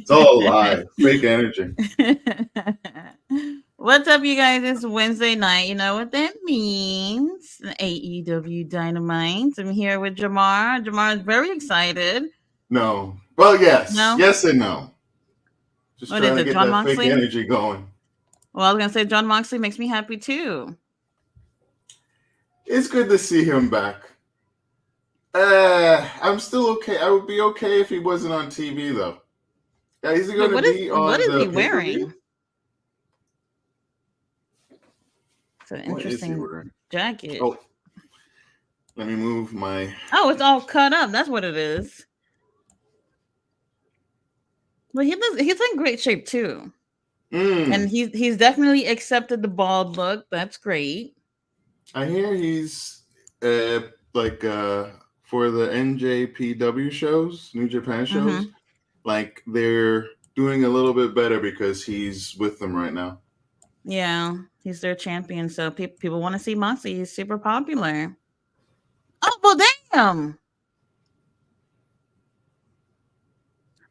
It's all a lie. Fake energy. What's up, you guys? It's Wednesday night. You know what that means? AEW Dynamite. I'm here with Jamar. Jamar is very excited. No. Well, yes. No? Yes and no. Just What is trying to it, get John that fake Moxley? energy going. Well, I was going to say John Moxley makes me happy too. It's good to see him back. I'm still okay. I would be okay if he wasn't on TV, though. Is he But going to be what on is he the pay-per-view? wearing? It's an What is he interesting wearing? jacket. Oh, let me move my... Oh, it's all cut up. That's what it is. But he's in great shape too. And he's definitely accepted the bald look. That's great. I hear he's for the NJPW shows, New Japan shows, like they're doing a little bit better because he's with them right now. Yeah, he's their champion, so people want to see Moxley. He's super popular. Oh, well, damn.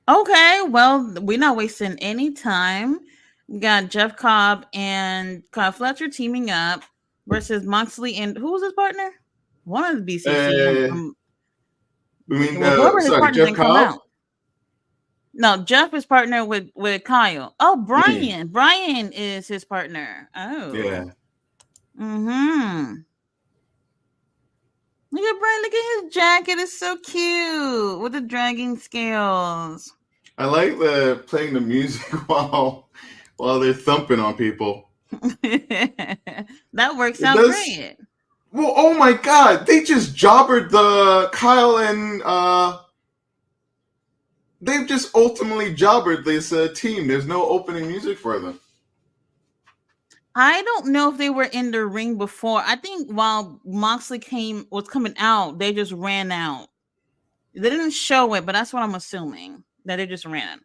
Okay, well, we're not wasting any time. We got Jeff Cobb and Kyle Fletcher teaming up versus Moxley and who was his partner? One of the BCC. Whoever his partner Jeff didn't Cobb? come out. No, Jeff is partner with Kyle. Oh, Brian. Brian is his partner. Oh. Yeah. Mm-hmm. Look at Brian. Look at his jacket. It's so cute with the dragging scales. I like playing the music while they're thumping on people. That works out great. Well, oh my God. They just jobbered the Kyle and they've just ultimately jobbered this team. There's no opening music for them. I don't know if they were in the ring before. I think while Moxley was coming out, they just ran out. They didn't show it, but that's what I'm assuming, that they just ran.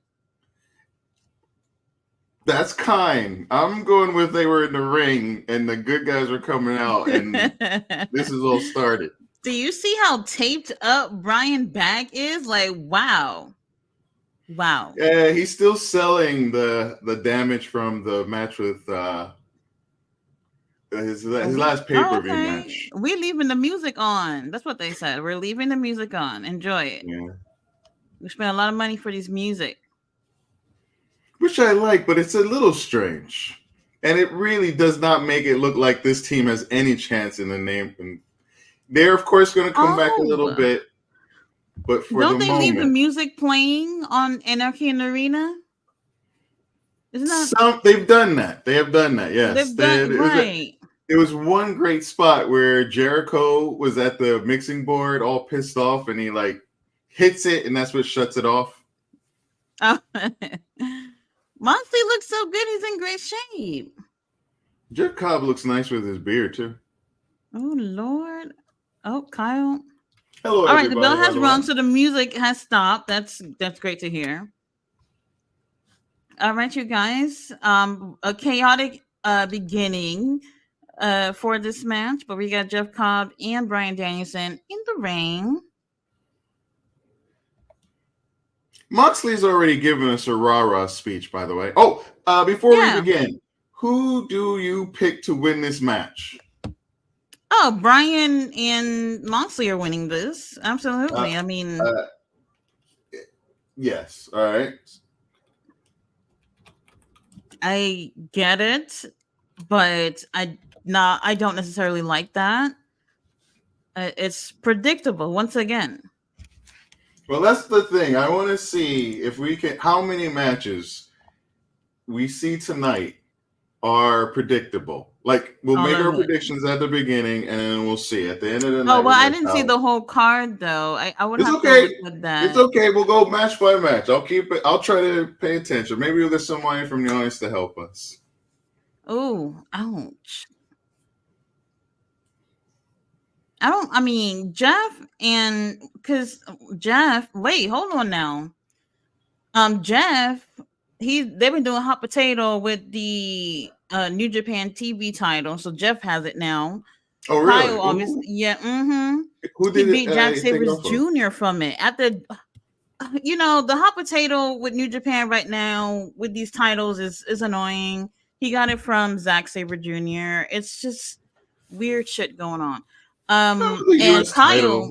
That's kind. I'm going with they were in the ring and the good guys were coming out and this is all started. Do you see how taped up Brian back is? Like, wow. Wow. Yeah, he's still selling the damage from the match with his last pay-per-view match. We're leaving the music on. That's what they said. We're leaving the music on. Enjoy it. Yeah. We spent a lot of money for this music. Which I like, but it's a little strange. And it really does not make it look like this team has any chance in the name. And they're, of course, going to come back a little bit. But for don't they leave the music playing on Anarchy in the Arena? Isn't that they've done that? They have done that. Yes, right. There was one great spot where Jericho was at the mixing board, all pissed off, and he like hits it, and that's what shuts it off. Oh. Moxley looks so good; he's in great shape. Jeff Cobb looks nice with his beard too. Oh Lord! Oh, Kyle. Hello, all right, the bell has rung, so the music has stopped. That's great to hear. All right, you guys. A chaotic beginning for this match, but we got Jeff Cobb and Bryan Danielson in the ring. Moxley's already given us a rah-rah speech, by the way. Oh, before we begin, who do you pick to win this match? Oh, Bryan and Moxley are winning this. Absolutely. I mean... yes. All right. I get it, but I don't necessarily like that. It's predictable once again. Well, that's the thing. I want to see if we can. How many matches we see tonight are predictable. Like we'll make our predictions at the beginning, and then we'll see at the end of the night. Oh well, I didn't see the whole card though. I would have to look at that. It's okay. We'll go match by match. I'll keep it. I'll try to pay attention. Maybe we'll get somebody from the audience to help us. Oh, ouch. Jeff wait, hold on now. Jeff, they've been doing hot potato with the New Japan TV title, so Jeff has it now. Oh, really? Kyle, obviously, yeah. Who did he beat Jack Sabres Jr. from it at the the hot potato with New Japan right now with these titles is annoying. He got it from Zack Sabre Jr. It's just weird shit going on. The And U.S. Kyle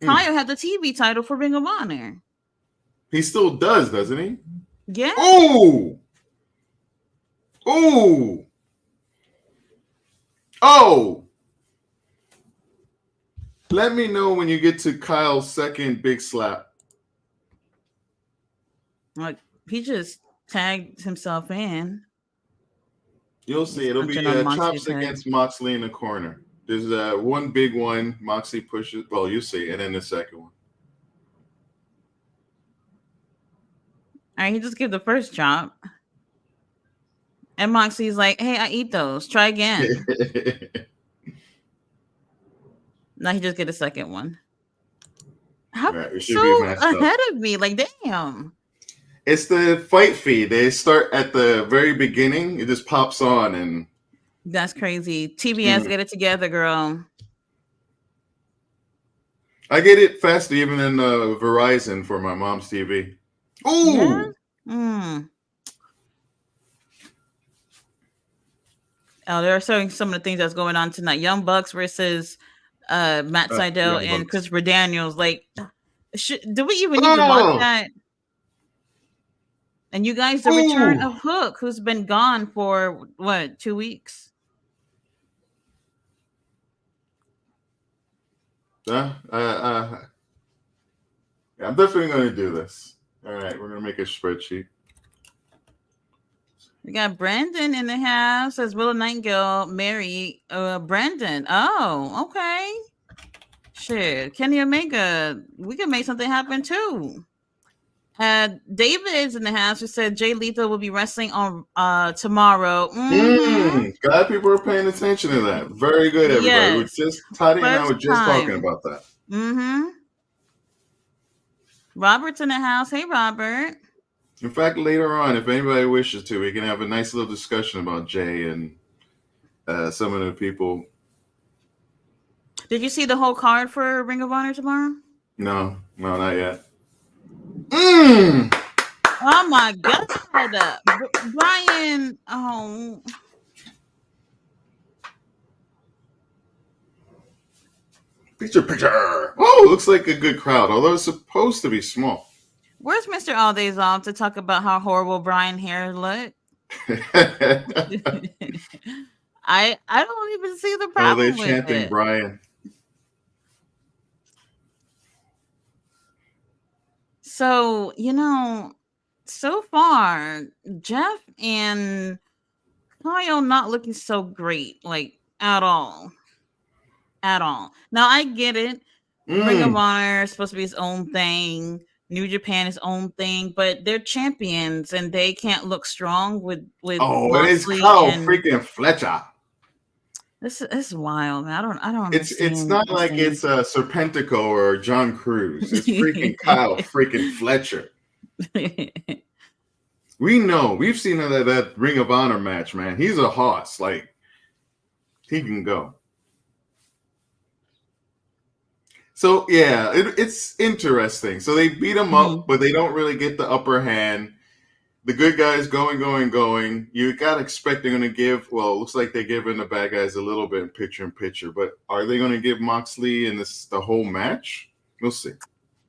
title. had the TV title for Ring of Honor. He still does, doesn't he? Yeah. Oh! Oh! Oh! Let me know when you get to Kyle's second big slap. Like, he just tagged himself in. You'll see. He's It'll be punching on Moxley's chops head. against Moxley in the corner. There's one big one. Moxley pushes. Well, you see. And then the second one. All right, he just gave the first chop. And Moxley's like, hey, I eat those. Try again. Now he just get a second one. How Right, so ahead of me? Like, damn. It's the fight feed. They start at the very beginning. It just pops on, and that's crazy. TBS, get it together, girl. I get it faster even than Verizon for my mom's TV. Ooh. Yeah? Mm. Oh, they're showing some of the things that's going on tonight. Young Bucks versus Matt Sydal and Christopher Daniels. Like, do we even need to watch that? And you guys, the return of Hook, who's been gone for, 2 weeks? I'm definitely going to do this. All right, we're going to make a spreadsheet. We got Brandon in the house, says Willow Nightingale, Mary, Brandon. Oh, okay. Shit. Kenny Omega, we can make something happen too. David's in the house who said Jay Lethal will be wrestling on tomorrow. Glad people are paying attention to that. Very good, everybody. Yes. We're just Toddy and I were just talking about that. Robert's in the house. Hey, Robert. In fact, later on, if anybody wishes to, we can have a nice little discussion about Jay and some of the people. Did you see the whole card for Ring of Honor tomorrow? No, not yet. Oh my God, Brian! Oh, picture. Oh, looks like a good crowd, although it's supposed to be small. Where's Mr. All Days Off to talk about how horrible Brian hair looked? I don't even see the problem. Oh, they're chanting Brian. So, so far, Jeff and Kyle not looking so great, like at all. At all. Now I get it. Ring of Honor is supposed to be its own thing. New Japan is own thing, but they're champions and they can't look strong with it is Kyle freaking Fletcher. This is wild, man. I don't It's not like it's Serpentico or John Cruz. It's freaking Kyle freaking Fletcher. We know. We've seen that Ring of Honor match, man. He's a hoss. Like, he can go. So, yeah, it's interesting. So they beat him up, but they don't really get the upper hand. The good guys going. You got to expect they're going to give, well, it looks like they're giving the bad guys a little bit in picture, but are they going to give Moxley and the whole match? We'll see.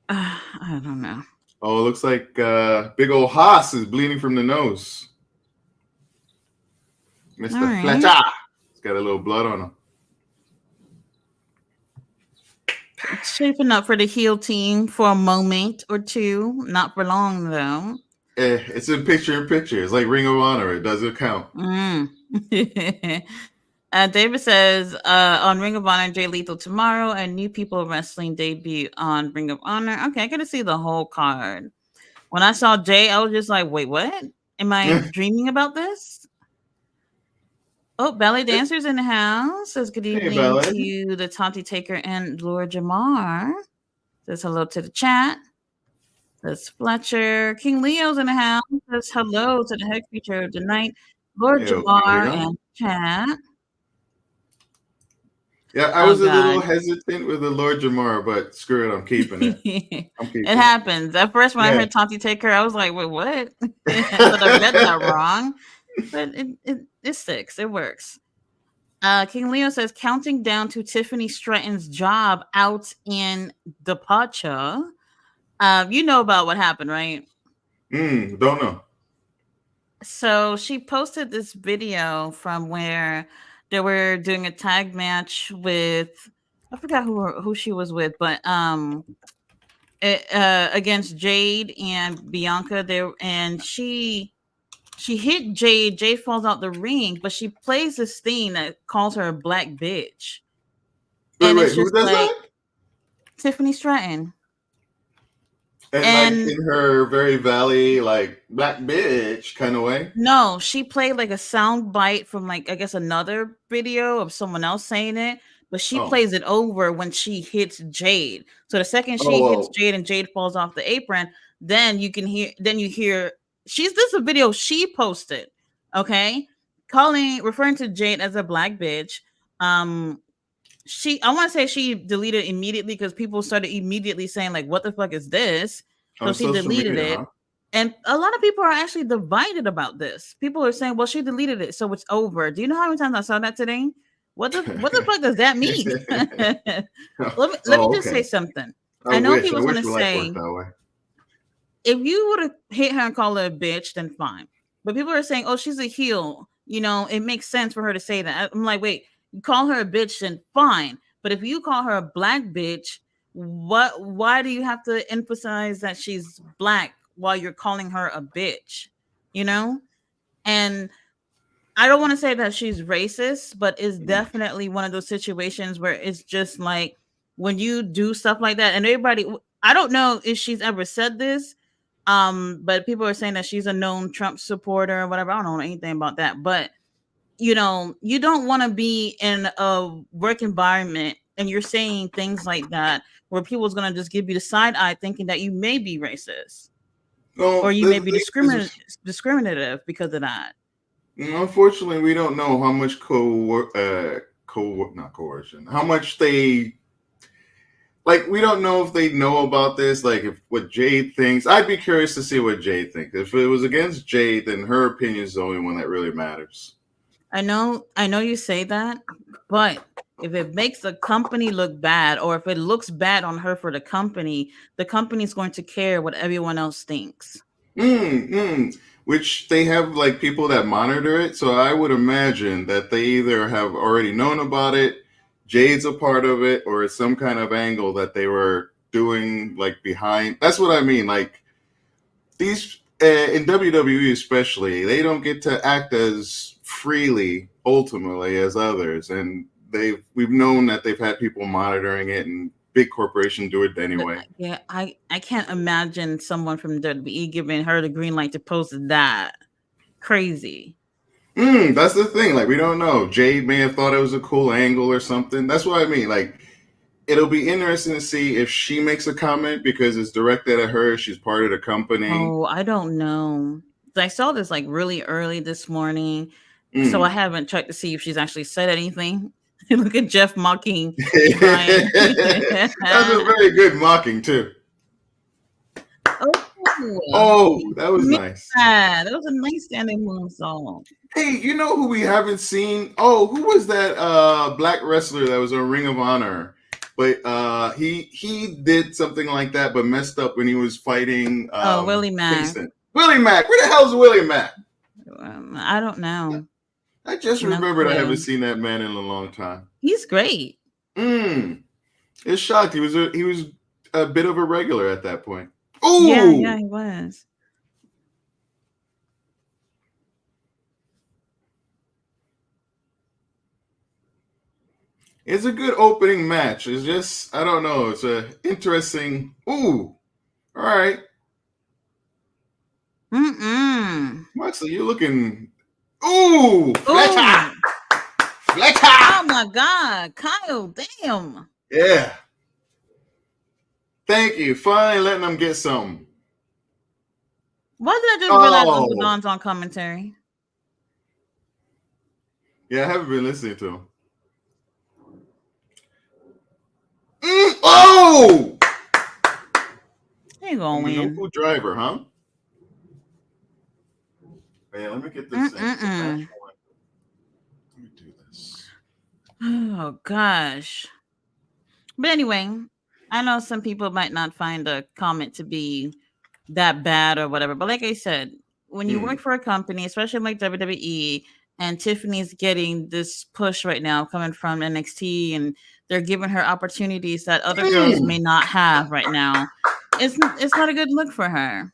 I don't know. Oh, it looks like big old Haas is bleeding from the nose. Mr. Fletcher. He's got a little blood on him. It's shaping up for the heel team for a moment or two. Not for long, though. It's in picture. It's like Ring of Honor. It doesn't count. David says on Ring of Honor, Jay Lethal tomorrow, and New People Wrestling debut on Ring of Honor. Okay, I got to see the whole card. When I saw Jay, I was just like, wait, what? Am I dreaming about this? Oh, Ballet Dancers in the house. Says good evening to the Tati Taker and Laura Jamar. Says hello to the chat. Says Fletcher. King Leo's in the house. Says hello to the head creature of the night, Laura Jamar and chat. Yeah, I Oh was a little God. hesitant with the Lord Jamar, but screw it, I'm keeping it. It I'm keeping it. happens. At first, when I Yeah. heard Tati take her, I was like, "Wait, what?" I thought I read that wrong, but it sticks. It works. King Leo says, counting down to Tiffany Stratton's job out in departure. You know about what happened, right? Don't know. So she posted this video from where they were doing a tag match with, I forgot who she was with, but against Jade and Bianca there, and she hit Jade. Jade falls out the ring, but she plays this thing that calls her a black bitch, and Wait, it's who just does like that? Tiffany Stratton. And like And in her very valley, like black bitch kind of way. no, she played like a sound bite from like I guess another video of someone else saying it, but she Oh, plays it over when she hits Jade. So the second oh, she hits whoa. Jade and Jade falls off the apron, then you hear she's this is a video she posted, okay? Referring to Jade as a black bitch. Um I want to say she deleted immediately because people started immediately saying like what the fuck is this? So On she social deleted media, it. huh? And a lot of people are actually divided about this. People are saying, "Well, she deleted it, so it's over." Do you know how many times I saw that today? What the fuck does that mean? Let me Oh, just say okay. something. I I know wish. I people's wish gonna my life worked say that way. if you would have hit her and called her a bitch, then fine. But people are saying, "Oh, she's a heel." You know, it makes sense for her to say that. I'm like, wait, you call her a bitch, then fine. But if you call her a black bitch, what? Why do you have to emphasize that she's black while you're calling her a bitch? You know, and I don't want to say that she's racist, but it's definitely one of those situations where it's just like when you do stuff like that, and everybody. I don't know if she's ever said this, but people are saying that she's a known Trump supporter or whatever. I don't know anything about that, but you know, you don't want to be in a work environment and you're saying things like that where people's gonna just give you the side eye, thinking that you may be racist or No, you may the be thing is, discriminative because of that. unfortunately, we don't know how much not coercion, how much they like. We don't know if they know about this. Like, if what Jade thinks, I'd be curious to see what Jade thinks. If it was against Jade, then her opinion is the only one that really matters. I know you say that, but if it makes the company look bad or if it looks bad on her for the company's going to care what everyone else thinks. Which they have like people that monitor it. So I would imagine that they either have already known about it, Jade's a part of it, or it's some kind of angle that they were doing like behind. That's what I mean. Like these in WWE especially, they don't get to act as freely ultimately as others, and we've known that they've had people monitoring it, and big corporations do it But anyway. yeah, I can't imagine someone from WWE giving her the green light to post that. Crazy. That's the thing. Like we don't know. Jade may have thought it was a cool angle or something. That's what I mean. Like it'll be interesting to see if she makes a comment because it's directed at her. She's part of the company. Oh, I don't know. I saw this like really early this morning, so I Mm. haven't checked to see if she's actually said anything. Look at Jeff mocking Brian. That's a very good mocking too. Oh, Oh, that was missed nice. that. That was a nice standing moonsault. Hey, you know who we haven't seen? Oh, who was that black wrestler that was on Ring of Honor? But he did something like that, but messed up when he was fighting Oh, Willie Mack. Kingston. Willie Mack. Where the hell's Willie Mack? I don't know. I just No remembered I haven't clue. seen that man in a long time. He's great. It's shocked. He was a bit of a regular at that point. Yeah, Ooh, he was. it's a good opening match. It's just I don't know. It's a interesting. Ooh, all right, Mm-mm. Moxley, you're looking. Ooh, Fletcher, Oh, Fletcher. oh my God, Kyle, damn. Yeah, thank you. Finally letting them get something. Why did I just realize Uncle Oh, Don's on commentary? yeah, I haven't been listening to him. Oh! Ain't gonna win. Minoku driver, huh? Man, let me get this thing. Match one. Let me do this. Oh gosh. But anyway, I know some people might not find the comment to be that bad or whatever. But like I said, when you work for a company, especially like WWE, and Tiffany's getting this push right now coming from NXT, and they're giving her opportunities that other girls may not have right now. It's not a good look for her.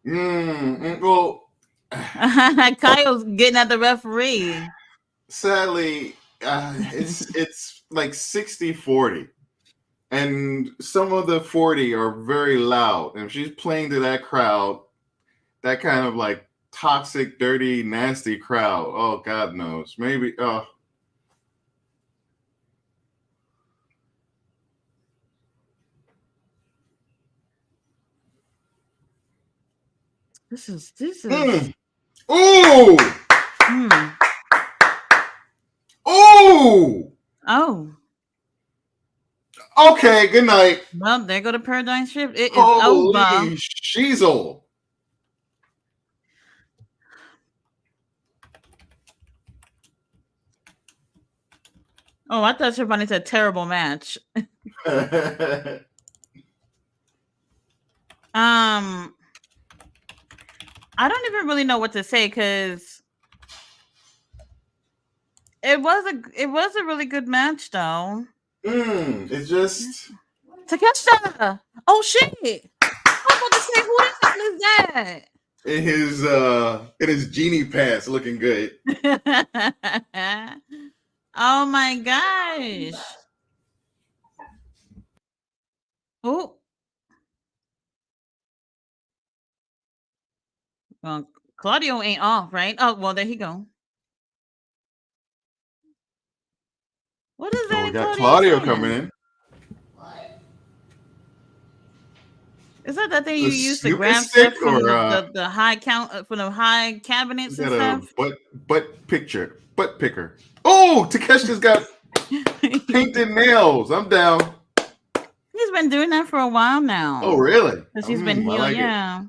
Well, Kyle's getting at the referee. Sadly, it's like 60-40. And some of the 40 are very loud. And if she's playing to that crowd, that kind of like toxic, dirty, nasty crowd, oh, God knows. Maybe, This is. Ooh! Ooh! Oh. Okay, good night. Well, there go the paradigm shift. It is Holy over. she's old. Oh, I thought Shivani said terrible match. I don't even really know what to say because it was a really good match though. It's just Takeshita. Oh shit! I'm about to say, who the hell is that? in his genie pants, looking good. Oh my gosh! Oh. Well, Claudio ain't off, right? Oh, well, there he go. What is that? Oh, we got Claudio coming in. Is that thing you The use to Snoopy grab stick stuff from or, the high count from the high cabinets we and got stuff? a butt picker. Oh, Takeshita's got painted nails. I'm down. He's been doing that for a while now. Oh, really? Because he's been healed, like yeah.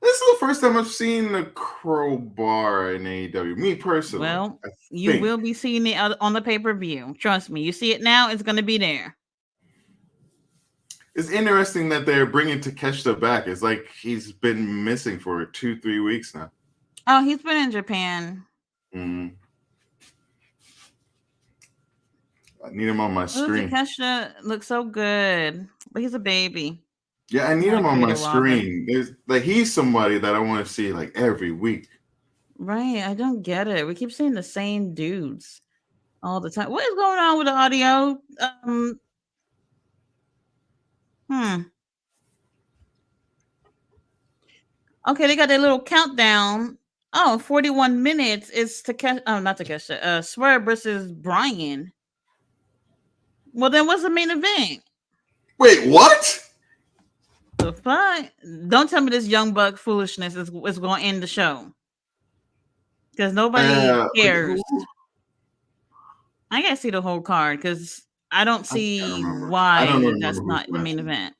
This is the first time I've seen the crowbar in AEW. Me personally. Well, you will be seeing it on the pay-per-view. Trust me. You see it now, it's going to be there. It's interesting that they're bringing Takeshita back. It's like he's been missing for 2-3 weeks now. Oh, he's been in Japan. I need him on my screen. Takeshita looks so good, but he's a baby. Yeah, I need him on my screen. He's somebody that I want to see like every week. Right, I don't get it. We keep seeing the same dudes all the time. What is going on with the audio? Okay, they got their little countdown. Oh, 41 minutes is Takeshi. Oh, not Takeshi. Swerve versus Brian. Well, then what's the main event? Wait, what? The fuck? Don't tell me this Young Buck foolishness is going to end the show. Because nobody cares. I gotta see the whole card because I don't see why that's not the main event.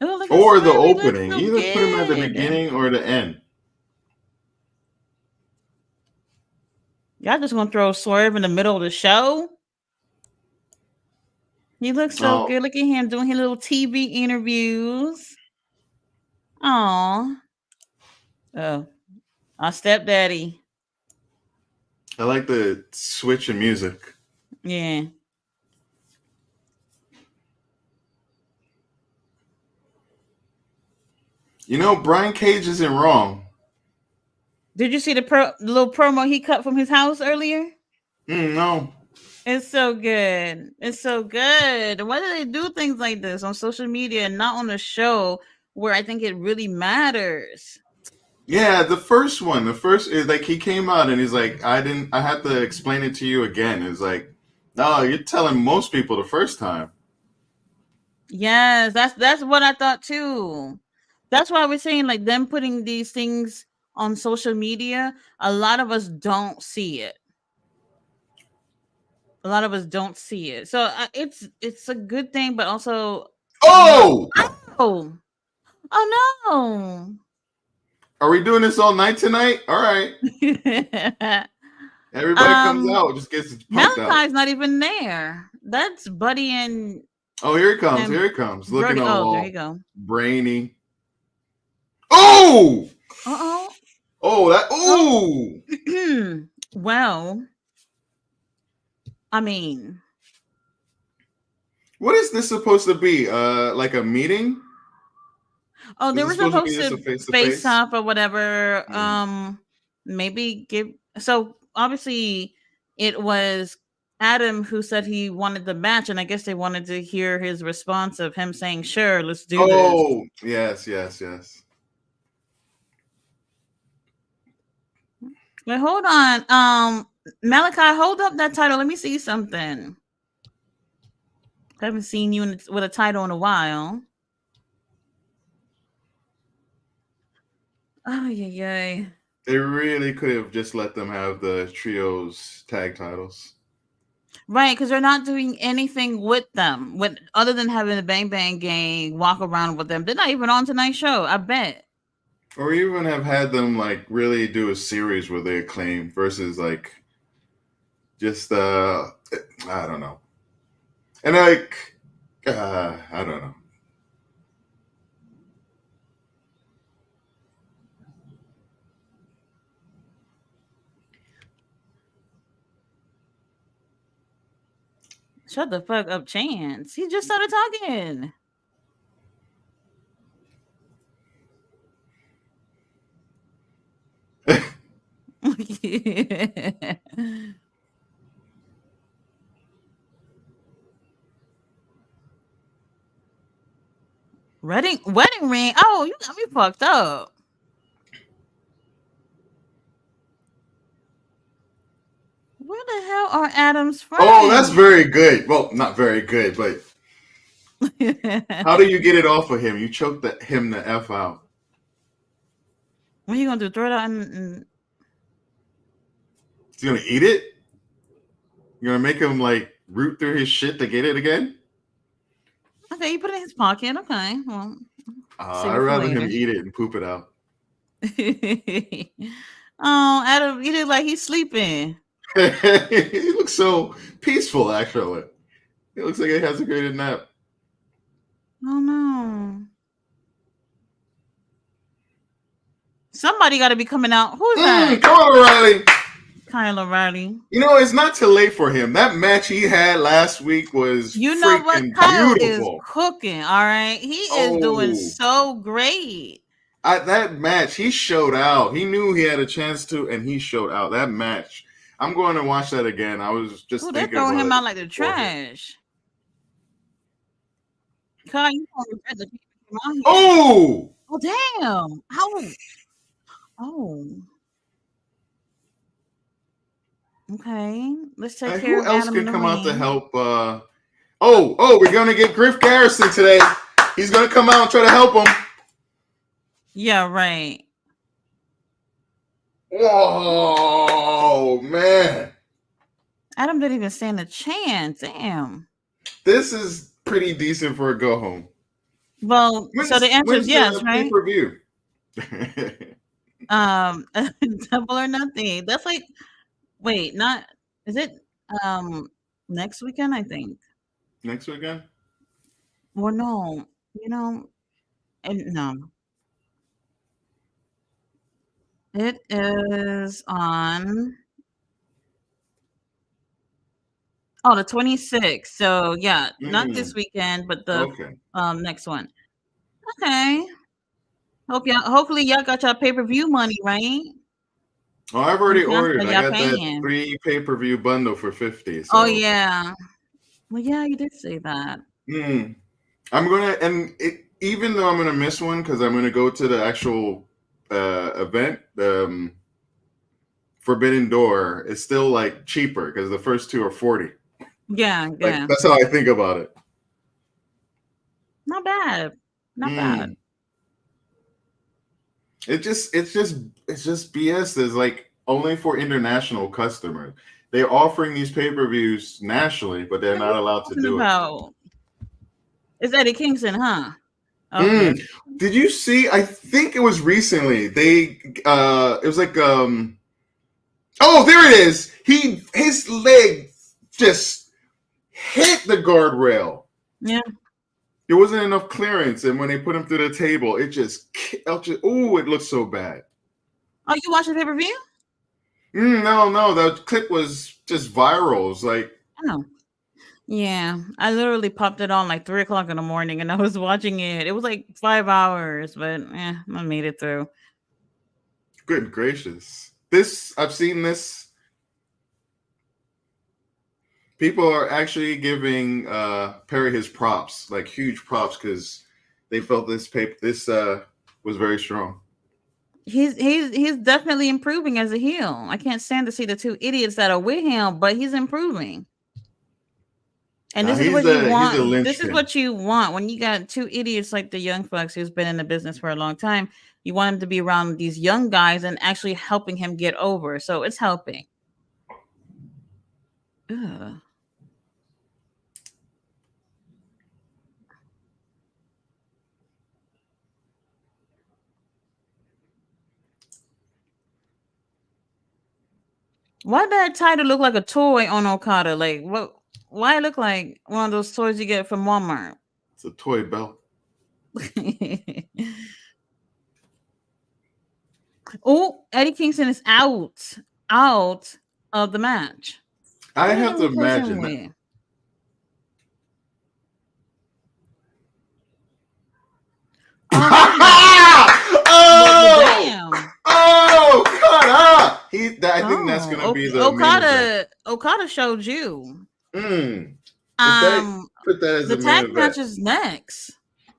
Or the opening. Either put him at the beginning or the end. Y'all just gonna throw Swerve in the middle of the show? He looks so good. Look at him doing his little TV interviews. Aw. Oh, our stepdaddy. I like the switch in music. Yeah. You know, Brian Cage isn't wrong. Did you see the little promo he cut from his house earlier? No. It's so good. It's so good. Why do they do things like this on social media and not on the show where I think it really matters? Yeah, the first is like he came out and he's like, I had to explain it to you again. It's like, no, you're telling most people the first time. Yes, that's what I thought too. That's why we're saying like them putting these things on social media, a lot of us don't see it. A lot of us don't see it. So it's a good thing, but also Oh, oh oh are we doing this all night tonight? All right. no. Everybody comes out, just gets pumped out. Malachi's not even there. That's Buddy and Oh, here he comes. Here he comes. Looking Brody. There all you go. brainy. Oh! Uh-oh. Oh, that. Ooh! Well, I mean, what is this supposed to be? Like a meeting? oh, they were supposed to face face-to-face? off or whatever. Maybe give. So obviously, it was Adam who said he wanted the match, and I guess they wanted to hear his response of him saying, "Sure, let's do this." Oh, yes. Wait, hold on. Malachi, hold up that title. Let me see something. I haven't seen you with a title in a while. Oh, yeah. They really could have just let them have the trios tag titles. Right, because they're not doing anything with them, with other than having the Bang Bang Gang walk around with them. They're not even on tonight's show, I bet. Or even have had them like really do a series where they acclaim versus like just I don't know. And like I don't know. Shut the fuck up, Chance. He just started talking. Wedding ring. Oh, you got me fucked up. Where the hell are Adam's friends? Oh, that's very good. Well, not very good, but how do you get it off of him? You choke him the F out. What are you gonna do? Throw it out and He's gonna eat it? You're gonna make him like root through his shit to get it again? okay, you put it in his pocket. Okay. Well, I'd rather him eat it and poop it out. Oh, Adam, you look like he's sleeping. He looks so peaceful, actually. He looks like he has a great nap. Oh no. Somebody got to be coming out. Who's that? Come on, O'Reilly. Kyle O'Reilly. You know, it's not too late for him. That match he had last week was freaking Kyle beautiful. Is cooking, all right? He is doing so great. That match, he showed out. He knew he had a chance to, and he showed out. That match. I'm going to watch that again. I was just thinking they're throwing him out like the trash. Kyle, you don't regret the people out here. Oh! Oh, damn. How? Oh. Okay. Let's take care of Adam. Who else can come out to help? We're going to get Griff Garrison today. He's going to come out and try to help him. Yeah, right. Whoa, man. Adam didn't even stand a chance. Damn. This is pretty decent for a go home. Well, so the answer is yes, right? Pay-per-view. Double or nothing. That's like, wait, not, is it next weekend? I think. Next weekend? Or no, no. It is on the 26th. So yeah, not this weekend, but the next one. Okay. Hopefully y'all got your pay-per-view money, right? Oh, I've already ordered. I got that 3 pay-per-view bundle for $50. So. Oh yeah. Well, yeah, you did say that. I'm gonna, even though I'm gonna miss one because I'm gonna go to the actual event, Forbidden Door is still like cheaper because the first 2 are $40. Yeah. That's how I think about it. Not bad. it's just BS. There's like only for international customers. They're offering these pay-per-views nationally, but they're not allowed to Talking do it. about it's Eddie Kingston, huh? Okay. Mm. Did you see? I think it was recently. They it was like oh, there it is. His leg just hit the guardrail. Yeah. There wasn't enough clearance, and when they put him through the table, it just oh, it looked so bad. Oh, you watched the pay-per-view? No, the clip was just viral. It's like, Oh. Yeah. I literally popped it on like 3 o'clock in the morning and I was watching it. It was like 5 hours, but I made it through. good gracious. This I've seen this. People are actually giving Perry his props, like huge props, because they felt this was very strong. He's definitely improving as a heel. I can't stand to see the two idiots that are with him, but he's improving. And this is what you He's a want. This is linchpin. what you want when you got two idiots like the Young Bucks who's been in the business for a long time. You want him to be around these young guys and actually helping him get over. So it's helping. Ugh. Why did that title look like a toy on Okada? Like what? Why it look like one of those toys you get from Walmart? It's a toy belt. Oh, Eddie Kingston is out of the match. I What have did to we replace him imagine that. with? Oh, Damn. oh, cut up. I think that's gonna be the main event. Okada showed you. If they put that as The a main tag event, match is next.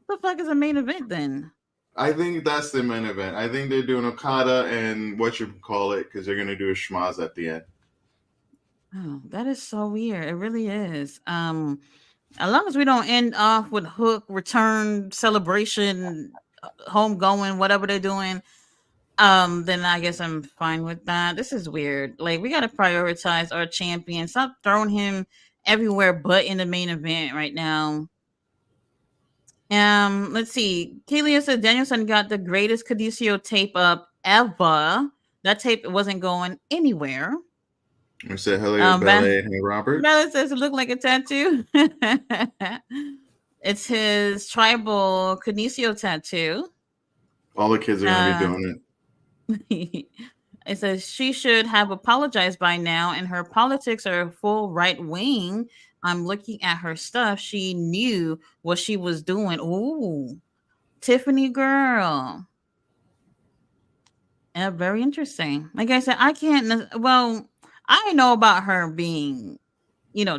What the fuck is a main event then? I think that's the main event. I think they're doing Okada and what you call it because they're gonna do a schmaz at the end. Oh, that is so weird. It really is. As long as we don't end off with Hook return celebration, home going, whatever they're doing, then I guess I'm fine with that. This is weird. Like we gotta prioritize our champion. Stop throwing him everywhere but in the main event right now. Let's see. Kelia said Danielson got the greatest Cadisio tape up ever. That tape wasn't going anywhere. I said hello, Ballet and Robert. Bella says it looked like a tattoo. It's his tribal Cadisio tattoo. All the kids are gonna be doing it. It says she should have apologized by now, and her politics are full right wing. I'm looking at her stuff. She knew what she was doing. Ooh, Tiffany girl. Yeah, very interesting. Like I said, I can't. Well, I know about her being,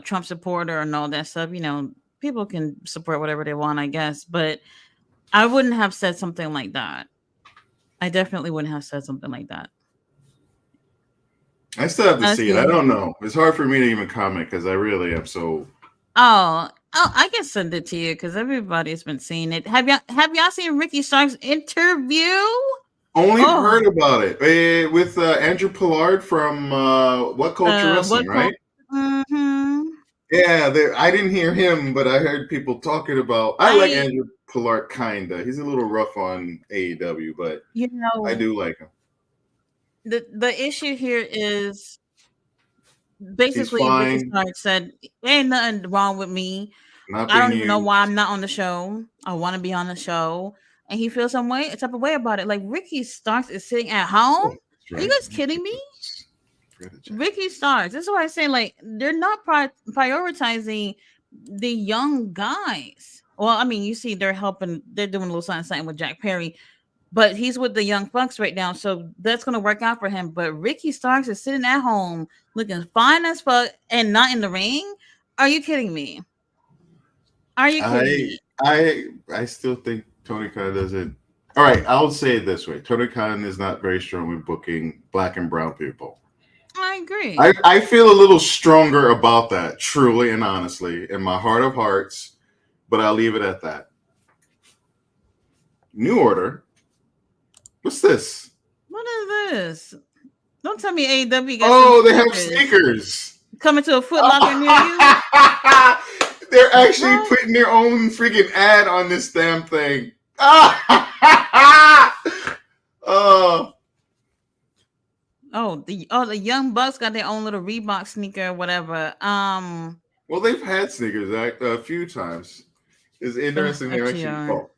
Trump supporter and all that stuff. People can support whatever they want, I guess. But I wouldn't have said something like that. I definitely wouldn't have said something like that. I still have to see it. I don't know. It's hard for me to even comment because I really am so. Oh, I can send it to you because everybody's been seeing it. Have y'all seen Ricky Stark's interview? Only heard about it with Andrew Pollard from What Culture Wrestling, right? Mm-hmm. Yeah, I didn't hear him, but I heard people talking about. I like Andrew Pollard, kinda. He's a little rough on AEW, but I do like him. The issue here is basically Ricky Stark said, "Ain't nothing wrong with me. I don't even know why I'm not on the show. I want to be on the show." And he feels some type of way about it. Like Ricky Starks is sitting at home. Are you guys kidding me? Ricky Starks. This is why I say like they're not prioritizing the young guys. Well, I mean, you see, they're doing a little something with Jack Perry, but he's with the young bucks right now, so that's gonna work out for him. But Ricky Starks is sitting at home looking fine as fuck and not in the ring. Are you kidding me? Are you kidding me? I still think Tony Khan doesn't. All right, I'll say it this way: Tony Khan is not very strong with booking black and brown people. I agree. I feel a little stronger about that, truly and honestly, in my heart of hearts. But I'll leave it at that. New Order. What's this? What is this? Don't tell me AEW got some Oh, they have sneakers. sneakers. Coming to a Foot Locker near you? They're actually What? putting their own freaking ad on this damn thing. Oh. The Young Bucks got their own little Reebok sneaker or whatever. Well, they've had sneakers a few times. It's interesting they're actually. FTR. Oh.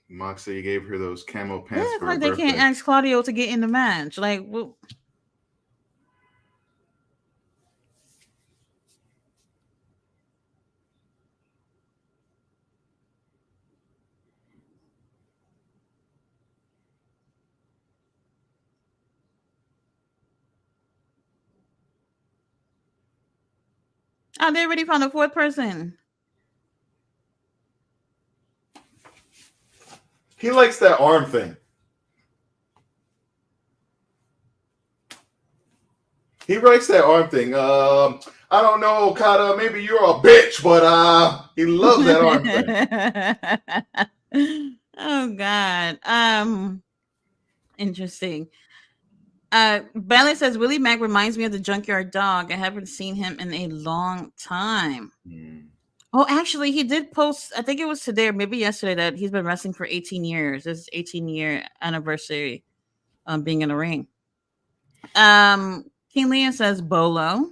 Moxley gave her those camo pants Yeah, for like her they can't birthday. ask Claudio to get in the match. Like, well, oh, they already found a fourth person. He likes that arm thing. He likes that arm thing. I don't know, Okada. Maybe you're a bitch, but he loves that arm thing. Oh God. Interesting. Bailey says Willie Mack reminds me of the Junkyard Dog. I haven't seen him in a long time. Oh, actually, he did post, I think it was today or maybe yesterday, that he's been wrestling for 18 years. This 18-year anniversary being in the ring. King Leah says Bolo.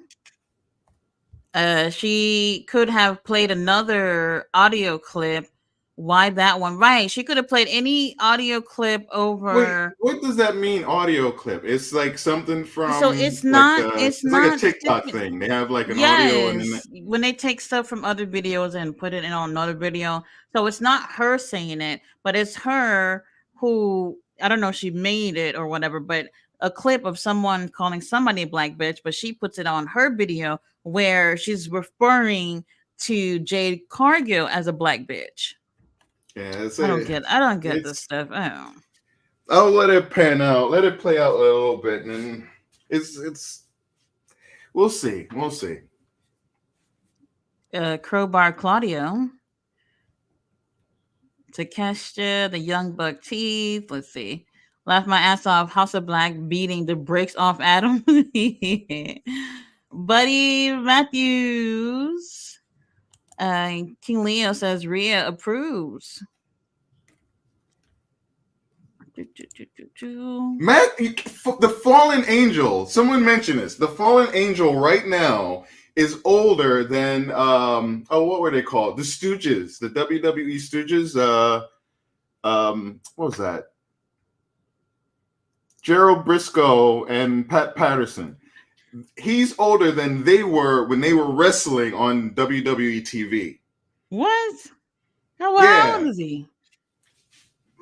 She could have played another audio clip. Why that one? Right. She could have played any audio clip over. Wait, what does that mean? Audio clip? It's like something from. So it's like not. it's It's like a not. TikTok thing. They have like an audio and then. Yes, when they take stuff from other videos and put it in on another video, so it's not her saying it, but it's her who, I don't know if she made it or whatever, but a clip of someone calling somebody a black bitch, but she puts it on her video where she's referring to Jade Cargill as a black bitch. Yeah, I don't get this stuff. I'll let it pan out. Let it play out a little bit, and then it's. We'll see. We'll see. Crowbar Claudio. Takeshita, the Young Buck Teeth. Let's see. Laughed my ass off. House of Black beating the brakes off Adam. Buddy Matthews. King Leo says Rhea approves. Matt, the fallen angel. Someone mentioned this. The fallen angel right now is older than what were they called? The Stooges, the WWE Stooges. What was that? Gerald Briscoe and Pat Patterson. He's older than they were when they were wrestling on WWE TV. What? How old is he?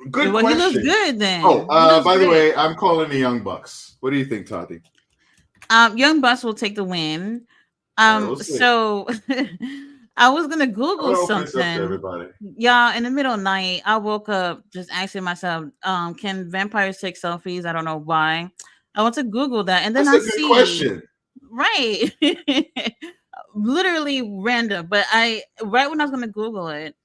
Good question. He looks good then. Oh, by the way, I'm calling the Young Bucks. What do you think, Tati? Young Bucks will take the win. So I was gonna Google something. Yeah, in the middle of the night, I woke up just asking myself, can vampires take selfies? I don't know why. I went to Google that, and then That's a good question. Right. Literally random, but right when I was gonna Google it,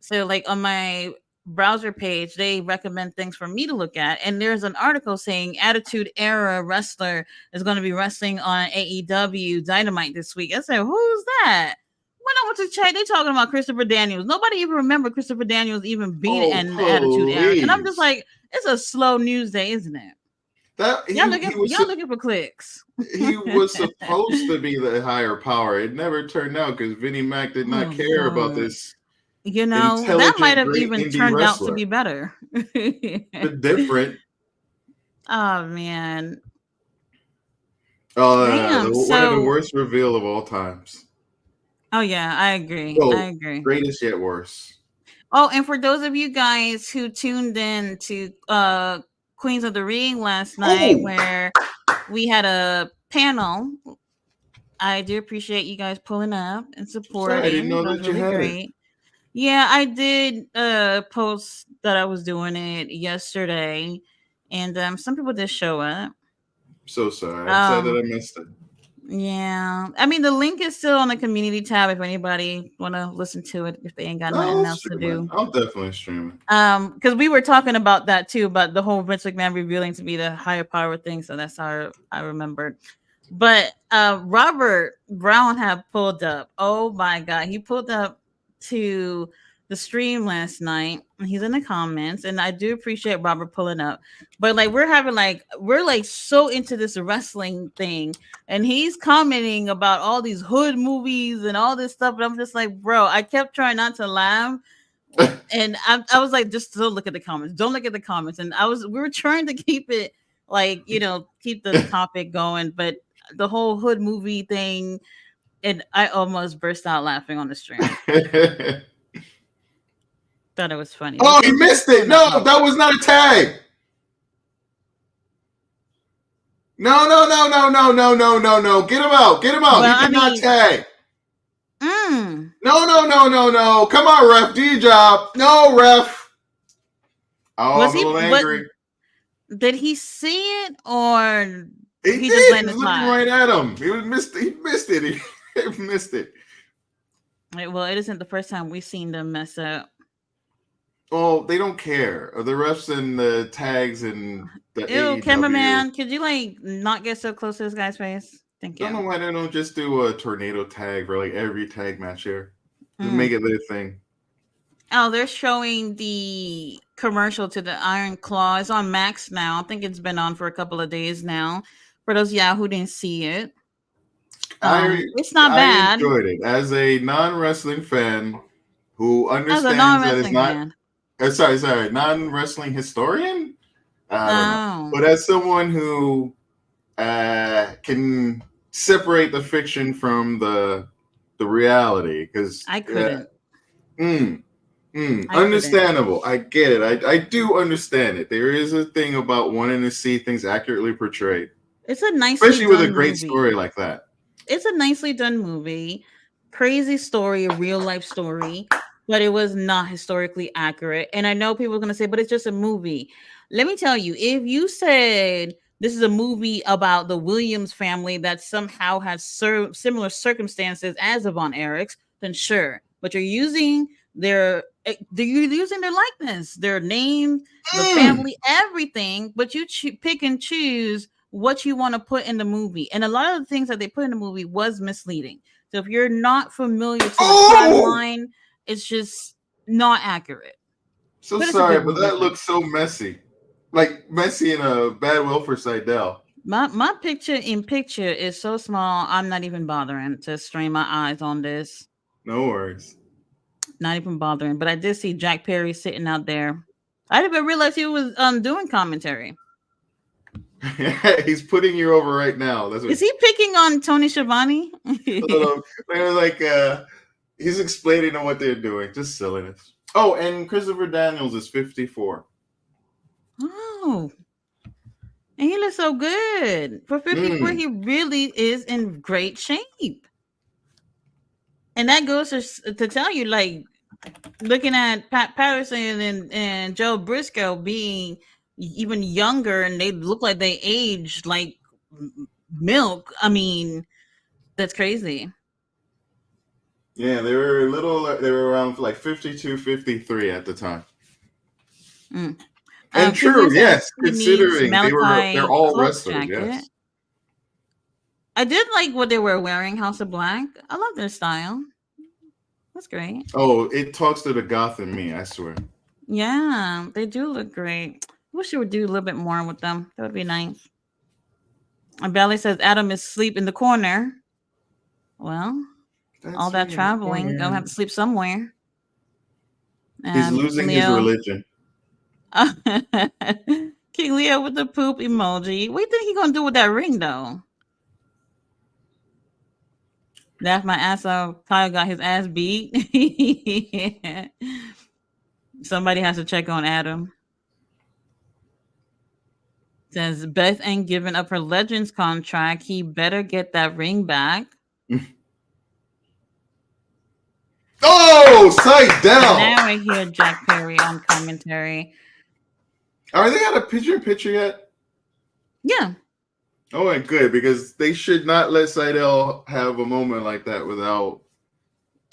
so like on my browser page, they recommend things for me to look at, and there's an article saying Attitude Era wrestler is going to be wrestling on AEW Dynamite this week. I said, who's that? When I went to check, they talking about Christopher Daniels. Nobody even remember Christopher Daniels even being in the Attitude Era, and I'm just like, it's a slow news day, isn't it? Y'all looking for clicks. He was supposed to be the higher power. It never turned out because Vinnie Mac did not care about this. You know, that might have even turned out to be better. But different. Oh man. Oh, damn, one of the worst reveal of all times. Oh yeah, I agree. I agree. Greatest yet worse. Oh, and for those of you guys who tuned in to Queens of the Ring last night, where we had a panel, I do appreciate you guys pulling up and supporting. I didn't know that you had it. Yeah, I did post that I was doing it yesterday, and some people did show up. So sorry. I'm sad that I missed it. Yeah, I mean the link is still on the community tab if anybody want to listen to it if they ain't got No, nothing I'll else to stream it. do. I'll definitely stream Because we were talking about that too, about the whole Vince McMahon revealing to be the higher power thing. So that's how I remembered. But Robert Brown had pulled up. Oh my god, he pulled up to the stream last night. He's in the comments, and I do appreciate Robert pulling up. But like we're like so into this wrestling thing, and he's commenting about all these hood movies and all this stuff. And I'm just like, bro, I kept trying not to laugh. it. And I was like, just don't look at the comments. Don't look at the comments. And we were trying to keep it like, keep the topic going, but the whole hood movie thing, and I almost burst out laughing on the stream. Thought it was funny. But Oh, he thank you missed for it. pulling up, No, Robert. that was not a tag. No, no, no, no, no, no, no, no, no. Get him out. Get him out. Well, He did not tag. mm, No, no, no, no, no. Come on, ref. Do your job. No, ref. Oh, was I'm a he little what angry. did he see it, or He he just did. letting He was it looking slide? right at him. He missed it. He missed it. Well, it isn't the first time we've seen them mess up. Well, they don't care. The refs and the tags and the Ew, AEW. cameraman, could you like not get so close to this guy's face? Thank Don't know you. why they don't just do a tornado tag for like every tag match here. Just make it their thing. Oh, they're showing the commercial to the Iron Claw. It's on Max now. I think it's been on for a couple of days now. For those who didn't see it, it's not I bad. enjoyed it as a non-wrestling fan who As a understands that it's non-wrestling not. fan. Sorry, non-wrestling historian. I don't know, Oh, but as someone who can separate the fiction from the reality, because I couldn't. I understandable. I get it. I do understand it. There is a thing about wanting to see things accurately portrayed, It's a nicely especially with a done great movie. story like that. It's a nicely done movie. Crazy story, a real life story, but it was not historically accurate. And I know people are going to say, but it's just a movie. Let me tell you, if you said this is a movie about the Williams family that somehow has similar circumstances as the Von Erichs, then sure. But you're using their likeness, their name, the family, everything. But you pick and choose what you want to put in the movie, and a lot of the things that they put in the movie was misleading. So if you're not familiar to the timeline, it's just not accurate. So But sorry, but that looks so messy. Like messy in a bad will for Seidel. My picture in picture is so small, I'm not even bothering to strain my eyes on this. No worries. Not even bothering. But I did see Jack Perry sitting out there. I didn't even realize he was doing commentary. He's putting you over right now. Is he picking on Tony Schiavone? Like he's explaining on what they're doing. Just silliness. Oh, and Christopher Daniels is 54. Oh, and he looks so good for 54. He really is in great shape, and that goes to tell you, like, looking at Pat Patterson and Joe Briscoe being even younger, and they look like they aged like milk. I mean, that's crazy. Yeah, they were they were around for like 52, 53 at the time. And true, yes, considering they're all wrestlers, yes. I did like what they were wearing, House of Black. I love their style. That's great. Oh, it talks to the goth in me, I swear. Yeah, they do look great. I wish you would do a little bit more with them. That would be nice. And Belly says Adam is asleep in the corner. Well, all that traveling, gonna have to sleep somewhere. He's losing his religion. King Leo with the poop emoji. What do you think he gonna do with that ring though? Laugh my ass off. Kyle got his ass beat. Somebody has to check on Adam. Says Beth ain't giving up her Legends contract. He better get that ring back. Oh, Seidel! Now I hear Jack Perry on commentary. Are they got a picture yet? Yeah. Oh, and good, because they should not let Seidel have a moment like that without.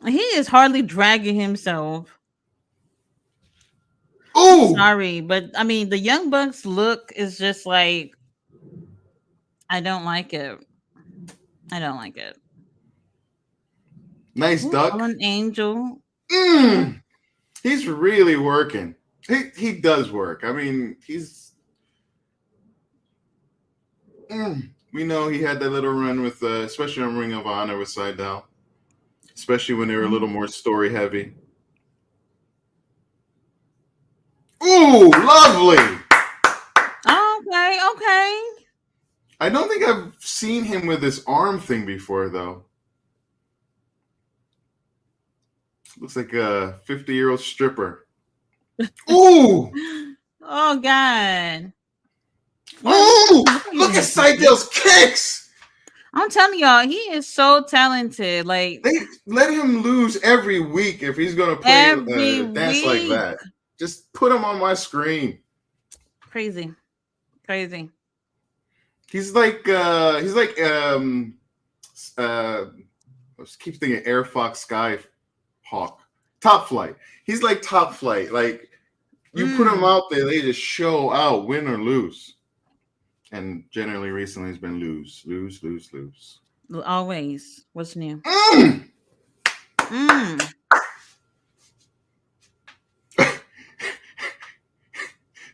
He is hardly dragging himself. I'm Ooh, sorry, but I mean, the Young Bucks look is just like I don't like it. I don't like it. nice Ooh, duck. Fallen Angel. Yeah. Mm, he's really working. He does work. I mean, he's. We know he had that little run with, especially on Ring of Honor with Seidel, especially when they were a little more story heavy. Ooh, lovely. Okay, okay. I don't think I've seen him with this arm thing before, though. Looks like a 50-year-old stripper. Ooh! Oh God. Ooh! What are you Look at doing? Seidel's kicks! I'm telling y'all, he is so talented. Like They let him lose every week if he's going to play every dance like week. that. Just put him on my screen. Crazy. Crazy. I keep thinking Air Fox Sky Hawk. Top Flight. He's like Top Flight. Like, you put him out there, they just show out, win or lose. And generally, recently, it's been lose. Always. What's new? Mm! Mm.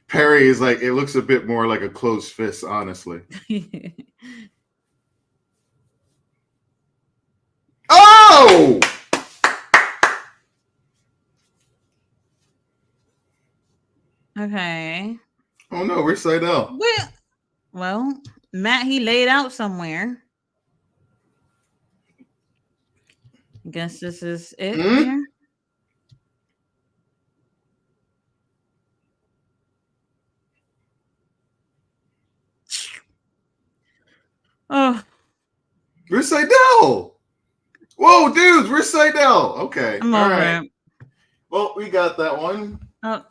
Perry is like, it looks a bit more like a closed fist, honestly. Oh! Okay. Oh no, where's Seidel? Well, Matt, he laid out somewhere. Guess this is it here. Oh, Where's Seidel? Whoa, dudes, where's Seidel? Okay, I'm all over right. it. Well, we got that one. Oh.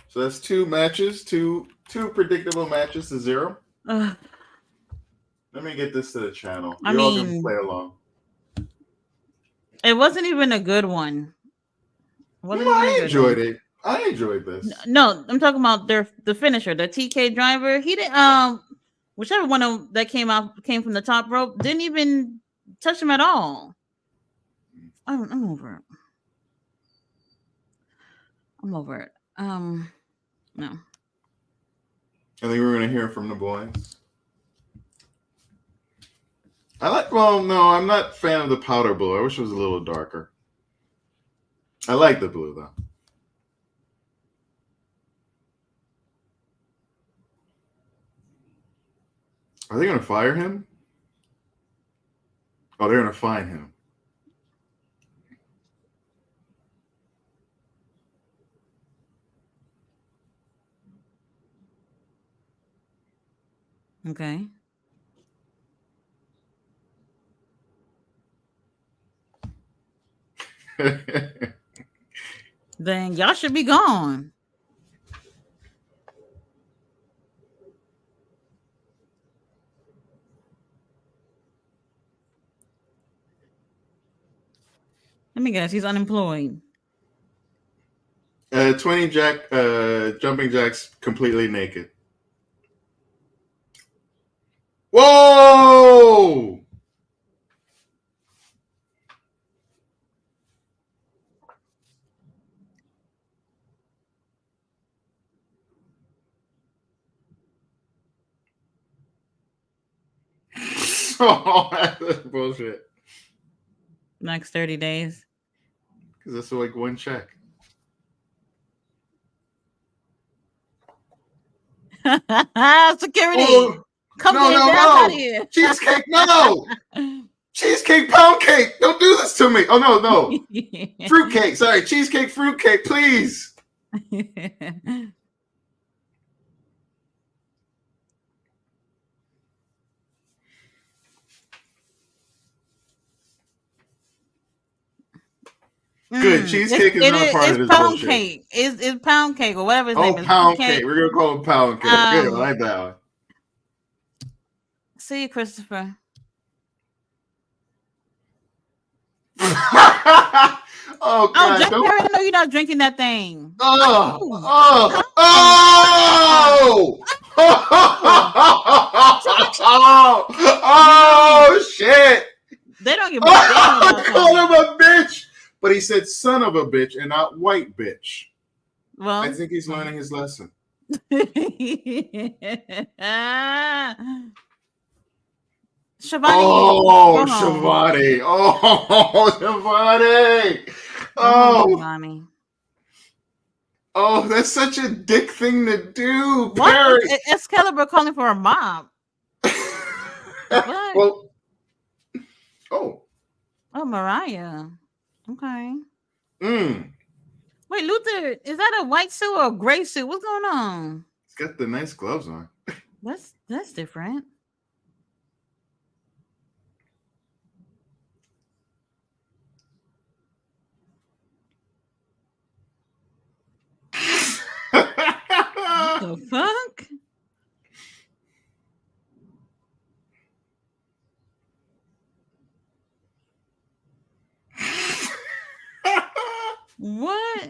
So that's two matches, two predictable matches to 0. Let me get this to the channel. I You all can mean, play along. it wasn't even a good one. I enjoyed it. I enjoyed this. No, I'm talking about the finisher, the TK driver. He didn't. Whichever one that came from the top rope didn't even touch him at all. I'm over it. I'm over it. No. I think we're gonna hear from the boys. No, I'm not a fan of the powder blue. I wish it was a little darker. I like the blue though. Are they gonna fire him? Oh, they're gonna fine him. Okay. Then y'all should be gone. Let me guess, he's unemployed. 20 jumping jacks completely naked. Whoa! Oh, that's bullshit. Next 30 days. Because that's like one check. Security. Oh, Come get his ass out of here. Cheesecake, no! Cheesecake pound cake! Don't do this to me! Oh, no. Fruitcake, sorry. Cheesecake, fruitcake, please! Good. Cheesecake is not part of this pound bullshit. cake. It's pound cake or whatever his name is. Pound cake. We're gonna call it pound cake. Good. I like that one. See you, Christopher. Oh God! Jack Perry, I know you're not drinking that thing. Oh! Shit! They don't give a damn about I called him a bitch, but he said "son of a bitch" and not "white bitch." Well, I think he's learning his lesson. Shivani. Oh, Shivani. Oh, Shivani. Shivani. Oh, that's such a dick thing to do, What? Perry. Excalibur calling for a mop. Well, oh, Mariah. Okay. Wait, Luther, is that a white suit or a gray suit? What's going on? He's got the nice gloves on. That's different. What the fuck? What?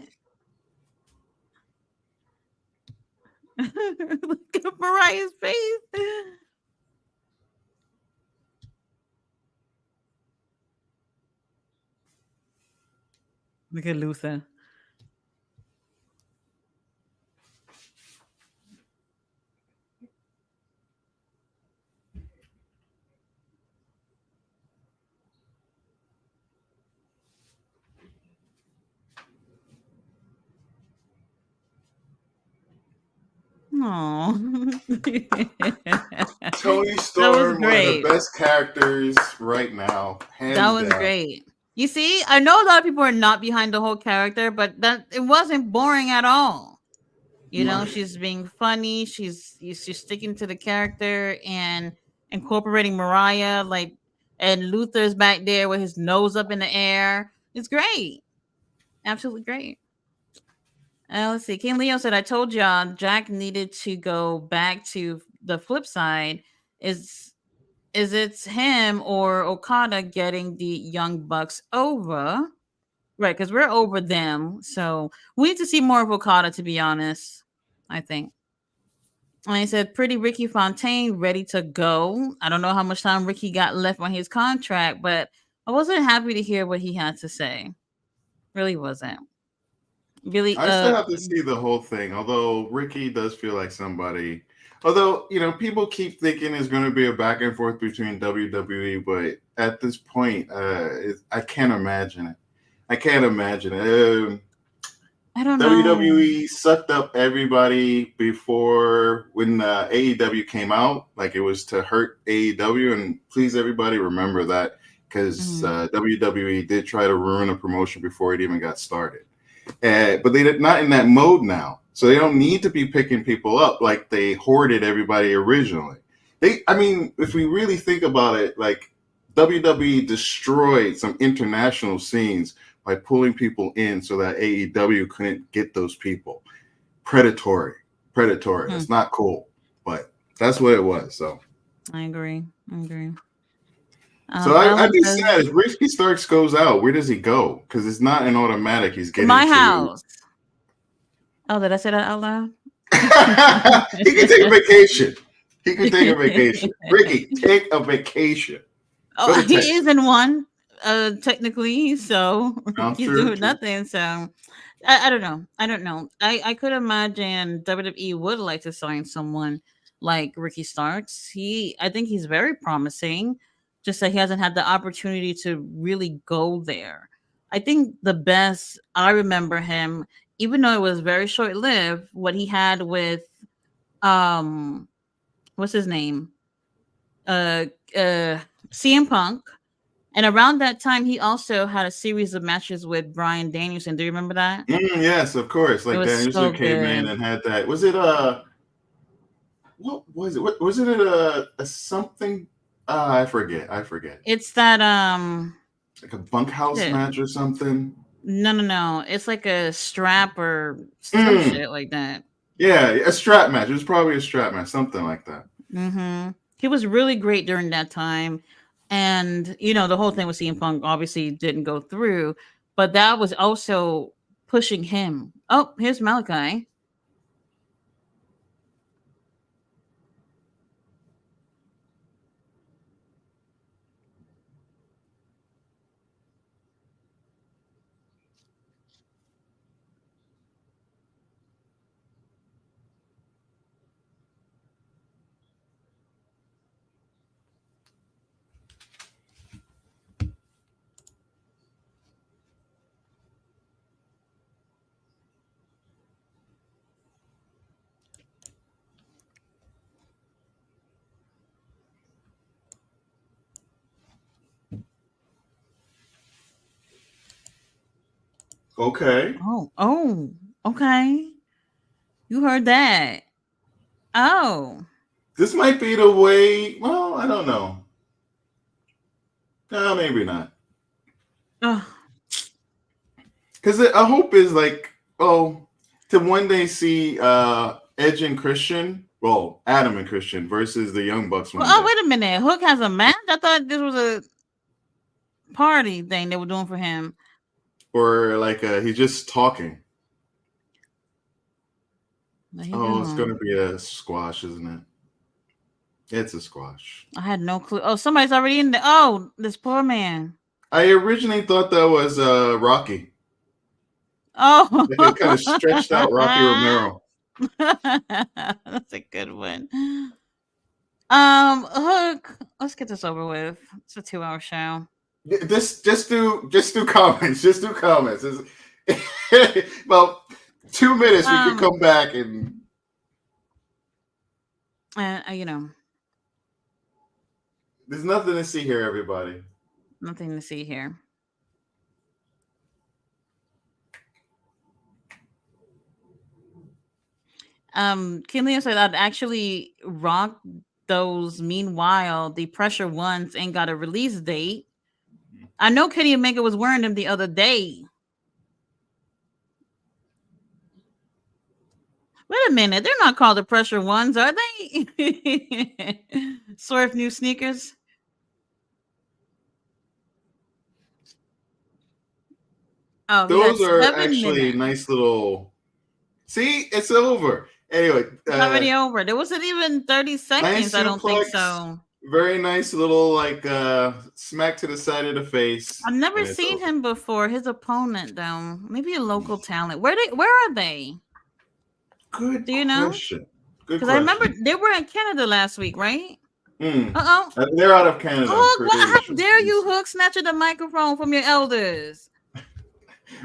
Look at Mariah's face. Look at Luther. Oh, Tony Storm, one of the best characters right now. That was great. You see, I know a lot of people are not behind the whole character, but that it wasn't boring at all. You know, she's being funny. She's sticking to the character and incorporating Mariah, and Luther's back there with his nose up in the air. It's great, absolutely great. Let's see. King Leo said, "I told y'all Jack needed to go back to the flip side. Is it's him or Okada getting the Young Bucks over?" Right, because we're over them. So we need to see more of Okada, to be honest, I think. And he said, "Pretty Ricky Fontaine ready to go." I don't know how much time Ricky got left on his contract, but I wasn't happy to hear what he had to say. Really wasn't. Really, I still have to see the whole thing. Although Ricky does feel like somebody. Although, people keep thinking it's going to be a back and forth between WWE, but at this point, I can't imagine it. I can't imagine it. I don't know. WWE sucked up everybody before when AEW came out. Like, it was to hurt AEW, and please, everybody, remember that, because WWE did try to ruin a promotion before it even got started. But they're not in that mode now. So they don't need to be picking people up like they hoarded everybody originally. If we really think about it, like WWE destroyed some international scenes by pulling people in so that AEW couldn't get those people. Predatory. It's not cool, but that's what it was. So I agree. So I'd be sad if Ricky Starks goes out. Where does he go? Because it's not an automatic. He's getting my house. Oh, did I say that out loud? He can take a vacation. Ricky, take a vacation. Oh, he is in one, technically. So he's doing nothing. So I don't know. I could imagine WWE would like to sign someone like Ricky Starks. I think he's very promising. Just that he hasn't had the opportunity to really go there. I think the best I remember him, even though it was very short lived, what he had with what's his name? CM Punk. And around that time, he also had a series of matches with Bryan Danielson. Do you remember that? Yes, of course. Like Danielson came in and had that. Was it what was it? What was it a something? I forget. It's that like a bunkhouse match or something. No. It's like a strap or some Mm. shit like that. Yeah, a strap match. It was probably a strap match, something like that. Mm-hmm. He was really great during that time. And, the whole thing with CM Punk obviously didn't go through, but that was also pushing him. Oh, here's Malachi. Okay. Oh, okay. You heard that. Oh. This might be the way. Well, I don't know. No, maybe not. Oh. Because a hope is like, to one day see Edge and Christian, well, Adam and Christian versus the Young Bucks one Oh, day. wait a minute. Hook has a match? I thought this was a party thing they were doing for him. Or like he's just talking. It's going to Doing? be a squash, isn't it? It's a squash. I had no clue. Oh, somebody's already in there. Oh, this poor man. I originally thought that was Rocky. Oh. Like a kind of stretched out Rocky Romero. That's a good one. Hook. Let's get this over with. It's a 2-hour show. Just do comments. Just do comments. About 2 minutes, we could come back and. There's nothing to see here, everybody. Nothing to see here. King Leo said I'd actually rock those. Meanwhile, the Pressure ones ain't got a release date. I know Kenny Omega was wearing them the other day. Wait a minute, they're not called the Pressure ones, are they? Swerve new sneakers. Oh, those are actually minutes. Nice little. See, it's over. Anyway, it's already over. There wasn't even 30 seconds. Nice I don't think so. Very nice little smack to the side of the face. I've never seen him before. His opponent, though, maybe a local talent. Where are they? Good. Do you know? Good. Because I remember they were in Canada last week, right? They're out of Canada. Hook, how dare you, Hook, snatching the microphone from your elders?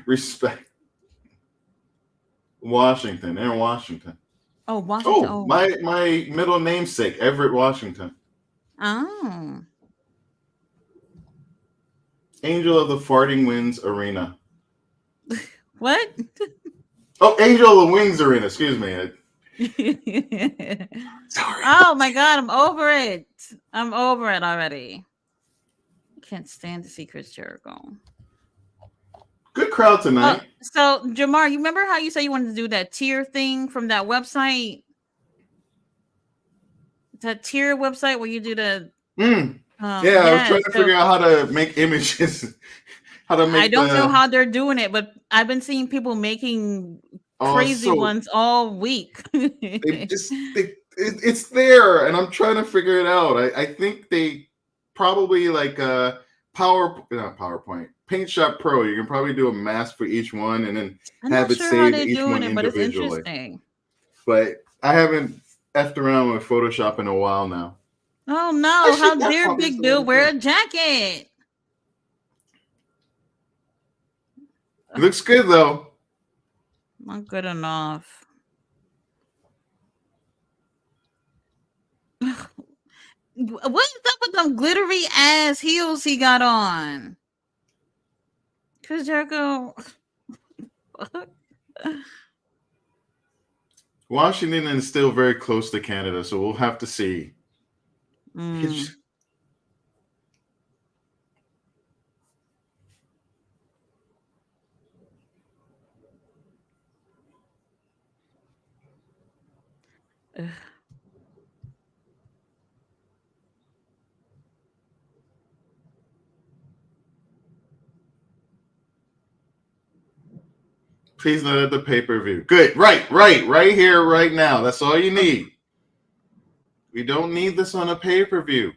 Respect. Washington. They're in Washington. Oh, Washington. Oh, my middle namesake, Everett, Washington. Oh. Angel of the Farting Winds Arena. What? Oh, Angel of the Wings Arena. Excuse me. Sorry. Oh my God, I'm over it. I'm over it already. Can't stand to see Chris Jericho. Good crowd tonight. So, Jamar, you remember how you said you wanted to do that tier thing from that website? That tier website where you do the. I was trying to figure out how to make images. I don't know how they're doing it, but I've been seeing people making crazy ones all week. It's there, and I'm trying to figure it out. I think they probably PowerPoint, Paint Shop Pro. You can probably do a mask for each one, and then have it saved each one individually. But it's interesting. But I haven't effed around with Photoshop in a while now. Oh no! How dare Big Bill wear a jacket? It looks good though. Not good enough. What is up with them glittery ass heels he got on? Chris Jericho. Washington is still very close to Canada, so we'll have to see. Please not at the pay-per-view. Good. Right here, right now. That's all you need. We don't need this on a pay-per-view.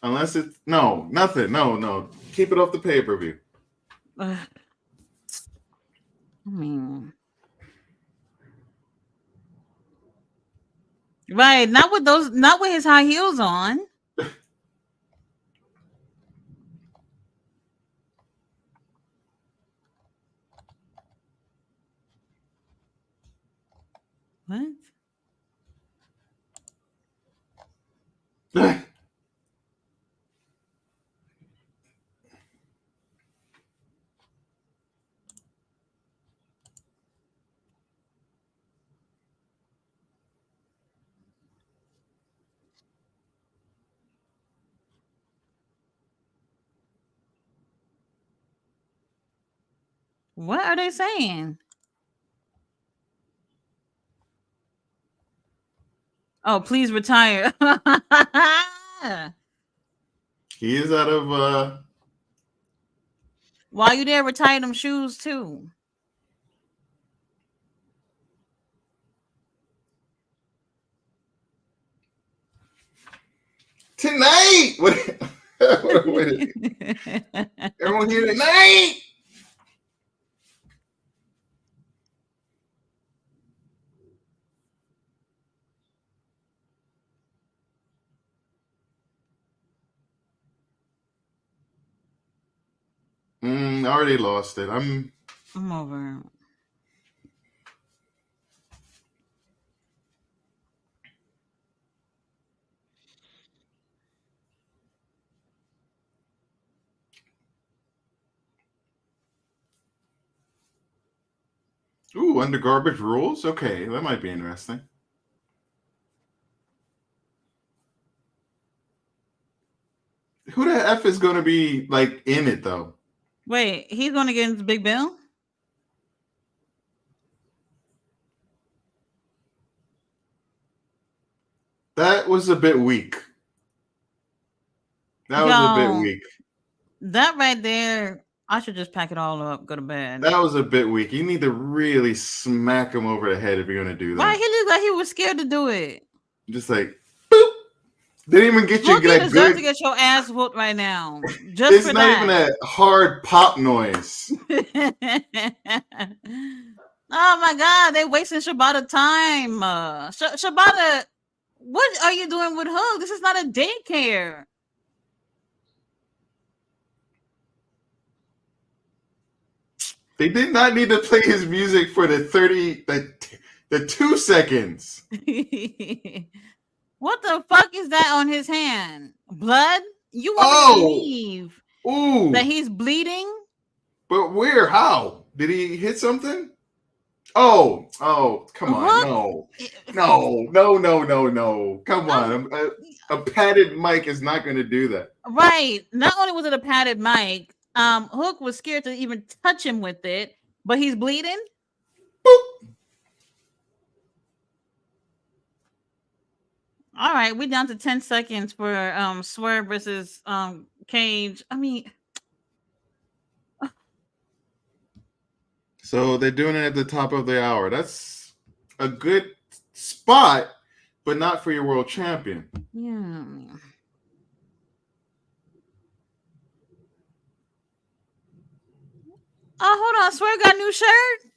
Unless it's nothing. No. Keep it off the pay-per-view. I mean, right? Not with his high heels on. What? What are they saying? Oh, please retire. He is out of While you there, retire them shoes too. tonight. Wait, everyone here tonight. I already lost it. I'm over. Ooh, under garbage rules. Okay, that might be interesting. Who the f is going to be like in it though? Wait, he's going to get into Big Bill? That was a bit weak. That was a bit weak. That right there, I should just pack it all up, go to bed. That was a bit weak. You need to really smack him over the head if you're going to do that. Right, he looked like he was scared to do it. Just like, boop. Didn't even get you that good. To get your ass whooped right now. Just it's for not even a hard pop noise. Oh my God, they wasting Shibata time. Shibata, what are you doing with Hook? This is not a daycare. They did not need to play his music for the 2 seconds. What the fuck is that on his hand? Blood? You want to believe that he's bleeding? But where? How? Did he hit something? Oh, come on. No. Come on. A padded mic is not going to do that. Right. Not only was it a padded mic, Hook was scared to even touch him with it, but he's bleeding. Boop. All right, we're down to 10 seconds for Swerve versus Cage. I mean, so they're doing it at the top of the hour. That's a good spot, but not for your world champion. Yeah. Oh, hold on. Swerve got a new shirt.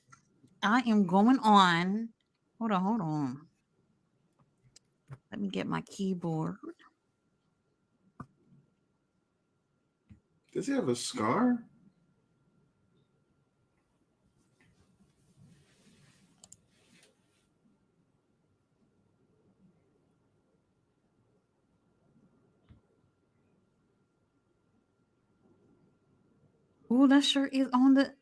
I am going on. Hold on. Let me get my keyboard. Does he have a scar? Oh, that shirt is on the.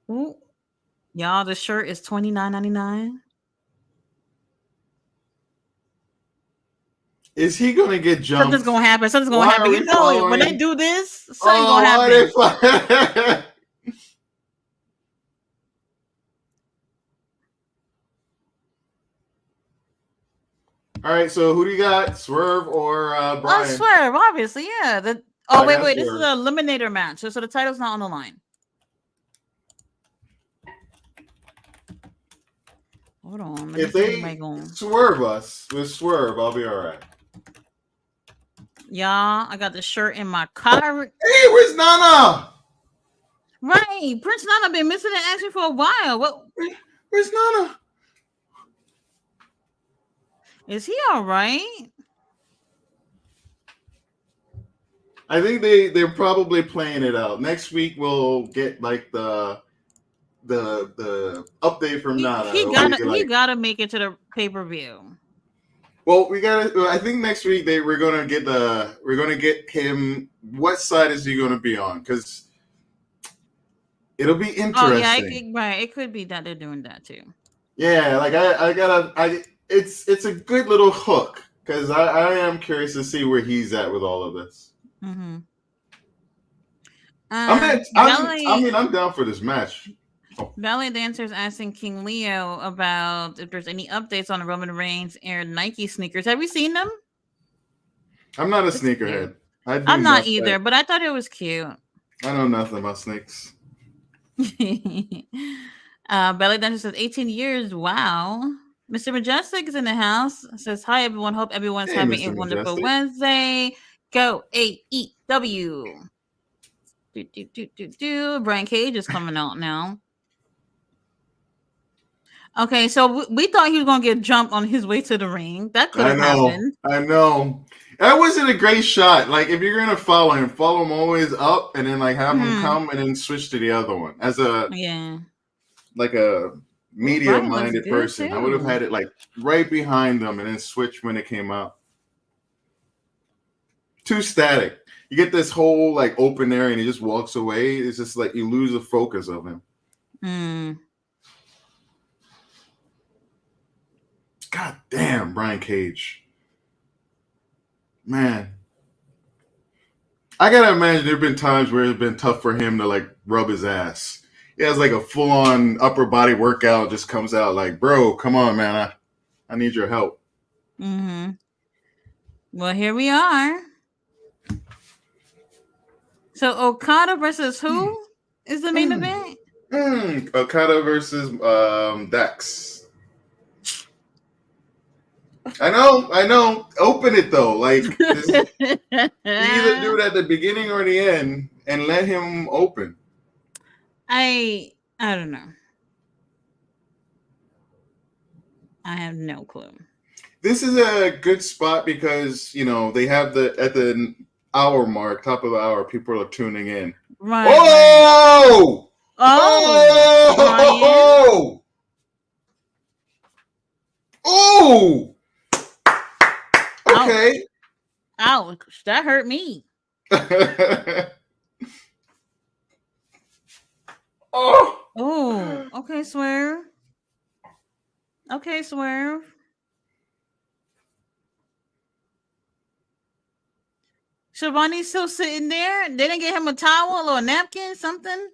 Ooh. Y'all, the shirt is $29.99. Is he gonna get jumped? Something's gonna happen. Something's gonna Why happen. are You we know it. When they following? do this, something's Oh, gonna why happen. are they? All right, so who do you got? Swerve or Oh, Brian? Swerve, obviously, yeah. I Wait, got wait. This is Swerve. an eliminator match, so the title's not on the line. Hold on. If they swerve us with Swerve, I'll be all right. Y'all, I got the shirt in my car. Hey, where's Nana? Right, Prince Nana been missing in action for a while. What? Where's Nana? Is he all right? I think they're probably playing it out. Next week we'll get like the update from Nana. He gotta make it to the pay-per-view. Well, we gotta. I think next week we're gonna get him. What side is he gonna be on? Because it'll be interesting. Oh yeah, it could be that they're doing that too. Yeah, like it's a good little hook because I am curious to see where he's at with all of this. Mm-hmm. I'm down for this match. Ballet Dancer's asking King Leo about if there's any updates on the Roman Reigns and Nike sneakers. Have you seen them? I'm not a sneakerhead. I'm not either, but I thought it was cute. I know nothing about sneaks. Ballet Dancer says 18 years. Wow. Mr. Majestic is in the house. Says, hi, everyone. Hope everyone's having Mr. a wonderful Wednesday. Go AEW. Brian Cage is coming out now. Okay, so we thought he was going to get jumped on his way to the ring. That could have happened. I know. That wasn't a great shot. Like, if you're going to follow him always up and then, like, have him come and then switch to the other one. As a media-minded person, too. I would have had it, like, right behind them and then switch when it came out. Too static. You get this whole, like, open area and he just walks away. It's just like you lose the focus of him. God damn, Brian Cage. Man. I gotta imagine there have been times where it's been tough for him to like rub his ass. He has like a full-on upper body workout, just comes out like, bro, come on, man. I need your help. Mm-hmm. Well, here we are. So Okada versus who is the main event? Okada versus Dax. I know. Open it though. Like you either do it at the beginning or the end and let him open. I don't know. I have no clue. This is a good spot because they have at the hour mark, top of the hour, people are tuning in. Right. Oh! Oh! Oh! Okay. Ouch, that hurt me. Oh, okay, Swerve. Shivani's still sitting there. They didn't get him a towel or a napkin, something.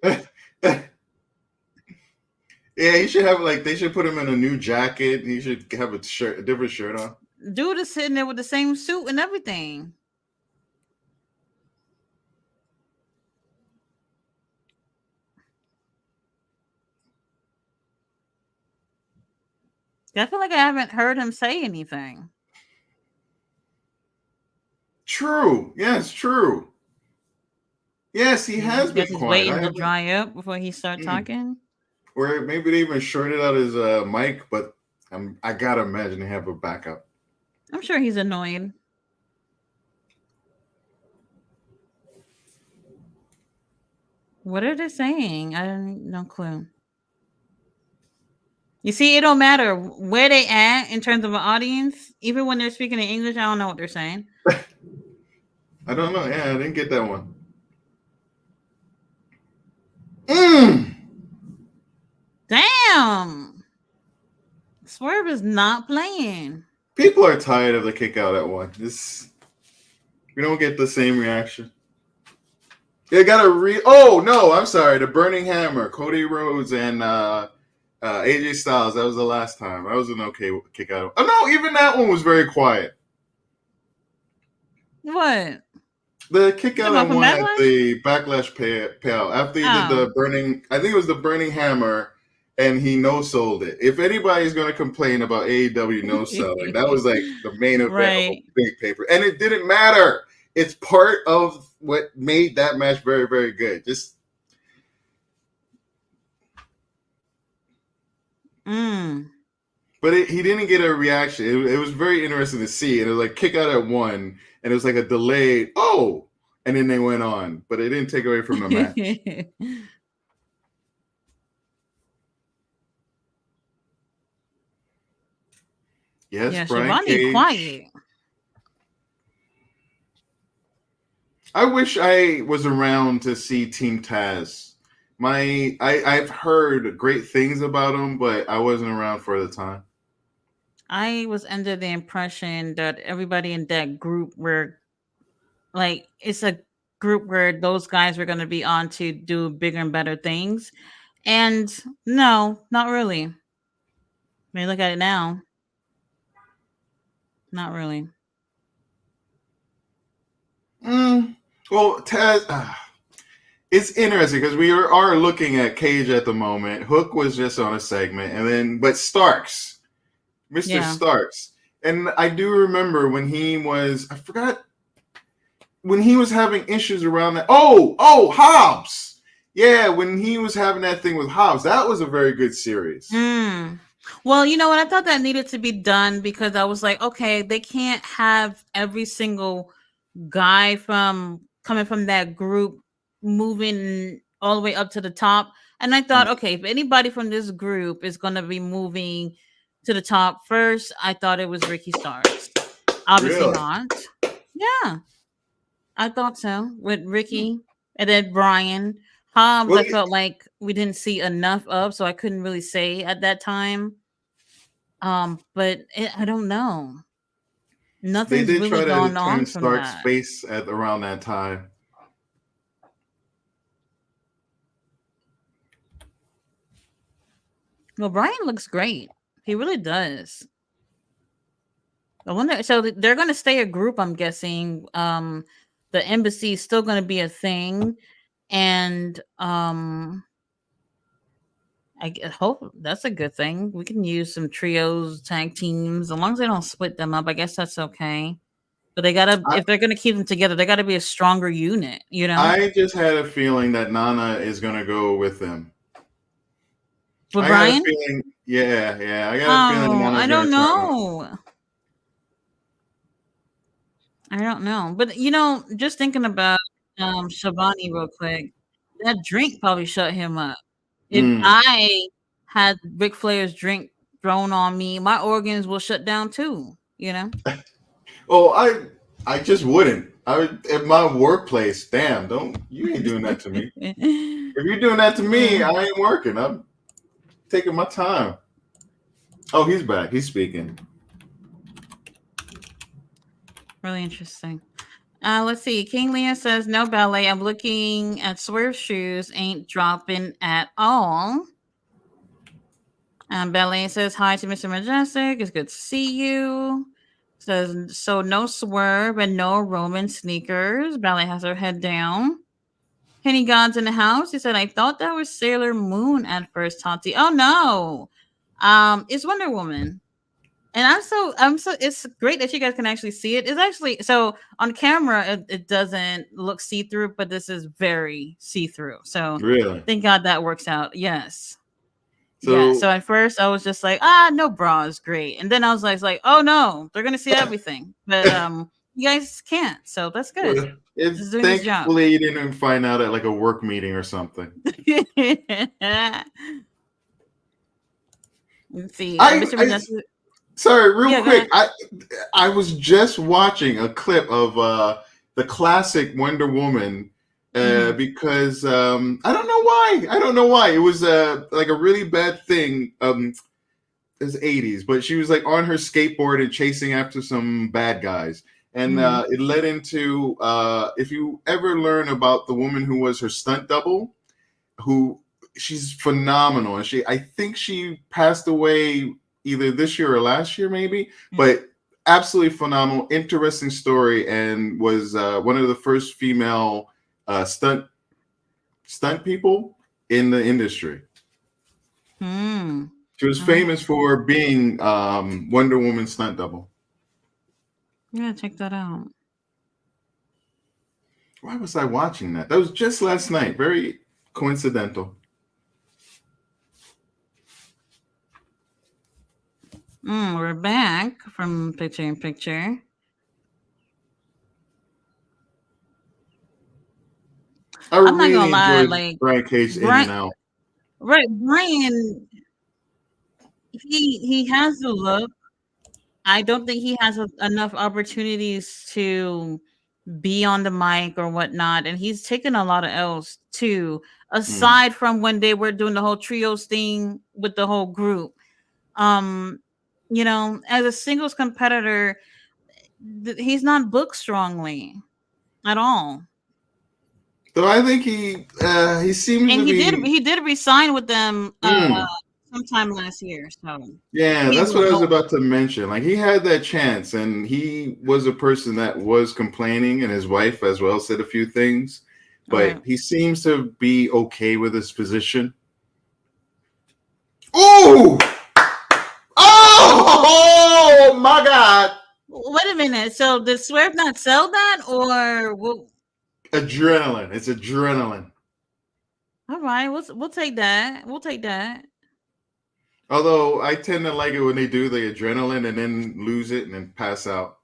Yeah, he should have they should put him in a new jacket. He should have a different shirt on. Dude is sitting there with the same suit and everything. I feel like I haven't heard him say anything. True. Yes, true. Yes, he has been quiet. Waiting to dry up before he starts talking. Or maybe they even shorted out his mic, but I gotta imagine they have a backup. I'm sure he's annoyed. What are they saying? I don't no clue. You see, it don't matter where they at in terms of an audience. Even when they're speaking in English, I don't know what they're saying. I don't know. Yeah, I didn't get that one. Damn. Swerve is not playing. People are tired of the kick out at 1. We don't get the same reaction. They got a Oh no, I'm sorry. The Burning Hammer, Cody Rhodes and AJ Styles. That was the last time. That was an okay kick out. Oh no, even that one was very quiet. What? The kick out at 1 at Backlash? the Backlash payout after he did the Burning. I think it was the Burning Hammer, and he no sold it. If anybody's going to complain about AEW no selling, that was like the main event of a big paper, and it didn't matter. It's part of what made that match very, very good. Just. But he didn't get a reaction. It was very interesting to see. And it was like kick out at 1, and it was like a delayed, and then they went on. But it didn't take away from the match. Yes, Brian Shivani Cage. Quiet. I wish I was around to see Team Taz. I've heard great things about them, but I wasn't around for the time. I was under the impression that everybody in that group were like, it's a group where those guys were going to be on to do bigger and better things. And no, not really. When you look at it now, not really. Well, Taz, it's interesting because we are looking at Cage at the moment. Hook was just on a segment, but Starks, Mr. Starks, and I do remember when he was, I forgot, when he was having issues around that. Hobbs, yeah, when he was having that thing with Hobbs, that was a very good series. Well, you know what? I thought that needed to be done because I was like, okay, they can't have every single guy coming from that group moving all the way up to the top. And I thought, okay, if anybody from this group is going to be moving to the top first, I thought it was Ricky Starks. Obviously not. Yeah. I thought so with Ricky and then Brian. Hobbs, I felt like we didn't see enough of, so I couldn't really say at that time. But I don't know. Nothing's really gone on from Stark's that. face at around that time. Well, Brian looks great. He really does. I wonder. So they're going to stay a group, I'm guessing. The embassy is still going to be a thing, and I hope that's a good thing. We can use some trios, tag teams, as long as they don't split them up. I guess that's okay. But they gotta, if they're gonna keep them together, they gotta be a stronger unit. You know. I just had a feeling that Nana is gonna go with them. With Brian? Yeah. I got a feeling. Nana's I don't know. I don't know, but just thinking about Shivani real quick, that drink probably shut him up. If I had Ric Flair's drink thrown on me, my organs will shut down too. I just wouldn't. I would at my workplace. Damn, you ain't doing that to me. If you're doing that to me, I ain't working. I'm taking my time. Oh, he's back. He's speaking. Really interesting. Let's see. King Leah says, no ballet. I'm looking at Swerve shoes. Ain't dropping at all. Ballet says, hi to Mr. Majestic. It's good to see you. Says, so no Swerve and no Roman sneakers. Ballet has her head down. Kenny God's in the house. He said, I thought that was Sailor Moon at first, Tati. Oh, no. It's Wonder Woman. And I'm so it's great that you guys can actually see it. It's actually, so on camera it doesn't look see-through, but this is very see-through. So really, thank God that works out. Yes. So at first I was just like, no bra is great. And then I was like, oh no, they're gonna see everything. But you guys can't, so that's good. It's thankfully you didn't find out at like a work meeting or something. Let's see. Sorry, real quick. I was just watching a clip of the classic Wonder Woman because I don't know why. It was like a really bad thing. it's 80s, but she was like on her skateboard and chasing after some bad guys. And it led into if you ever learn about the woman who was her stunt double, who she's phenomenal, and I think she passed away either this year or last year, maybe, but absolutely phenomenal, interesting story, and was one of the first female stunt people in the industry. She was famous for being Wonder Woman's stunt double. Yeah, check that out. Why was I watching that? That was just last night. Very coincidental. We're back from picture in picture. I'm not gonna lie, like Brian Cage in and out. Right, Brian, he has the look. I don't think he has enough opportunities to be on the mic or whatnot, and he's taken a lot of L's too. Aside from when they were doing the whole trios thing with the whole group, you know, as a singles competitor, he's not booked strongly at all. So I think he seems and to he did resign with them sometime last year. So yeah, that's what I was about to mention. Like he had that chance, and he was a person that was complaining, and his wife as well said a few things, but he seems to be okay with his position. Oh my God! Wait a minute. So did Swerve not sell that, or what? Adrenaline. It's adrenaline. All right, we'll take that. We'll take that. Although I tend to like it when they do the adrenaline and then lose it and then pass out.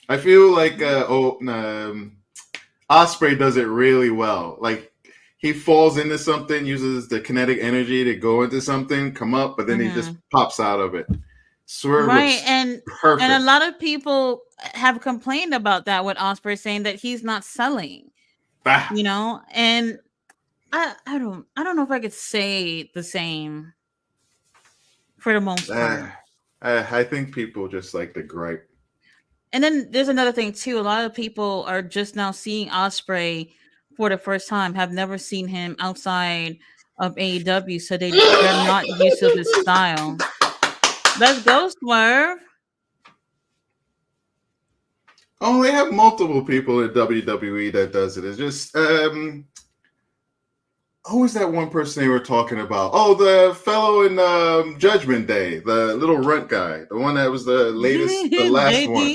I feel like Ospreay does it really well. Like he falls into something, uses the kinetic energy to go into something, come up, but then he just pops out of it. Swerve looks perfect. And a lot of people have complained about that with Ospreay, saying that he's not selling. You know, and I don't know if I could say the same for the most part. I think people just like the gripe. And then there's another thing too. A lot of people are just now seeing Ospreay for the first time, have never seen him outside of AEW, so they're not used to his style. Let's go, Swerve. Oh, they have multiple people in WWE that does it. It's just who was that one person they were talking about? Oh, the fellow in Judgment Day, the little runt guy, the one that was the latest, the last one.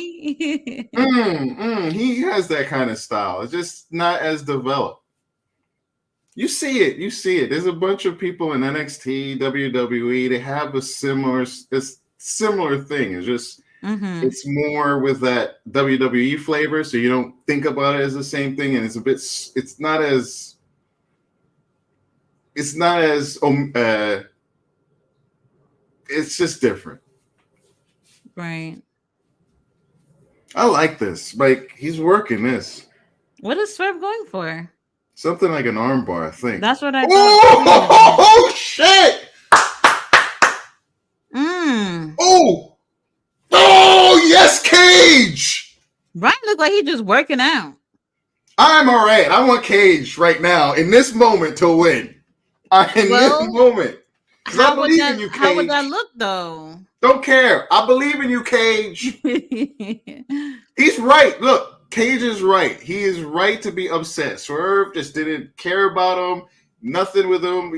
He has that kind of style. It's just not as developed. You see it. There's a bunch of people in NXT, WWE. They have a similar thing. It's just it's more with that WWE flavor, so you don't think about it as the same thing, and it's not as it's just different. Right. I like this. Like he's working this. What is Swerve going for? Something like an armbar, I think. That's what I thought. Oh shit! Oh yes, Cage! Brian looked like he's just working out. I'm all right. I want Cage right now in this moment to win. This moment. How would that look though? Don't care. I believe in you, Cage. He's right. Look, Cage is right. He is right to be upset. Swerve just didn't care about him. Nothing with him.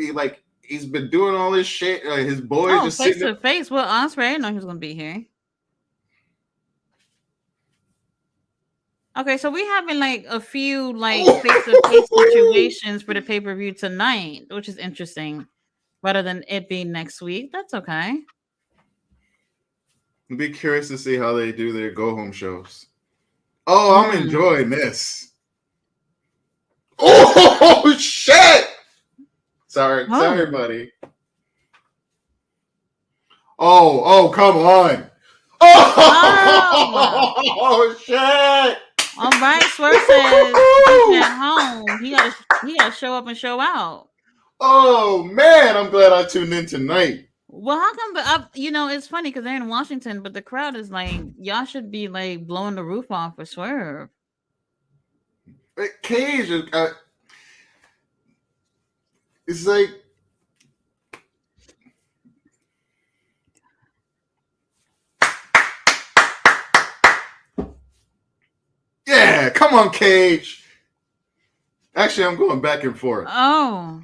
He's been doing all this shit. His boys just face to face with Ospreay. I didn't know he was gonna be here. Okay, so we having like a few face to face situations for the pay-per-view tonight, which is interesting. Rather than it being next week, that's okay. I'd be curious to see how they do their go-home shows. Oh, I'm enjoying this. Oh shit! Sorry, buddy. Oh, come on! Oh shit! All right, Swerve says he's at home. He gotta show up and show out. Oh man, I'm glad I tuned in tonight. Well, how come it's funny because they're in Washington, but the crowd is like, y'all should be like blowing the roof off for Swerve. Cage, it's like, yeah, come on, Cage. Actually, I'm going back and forth. Oh.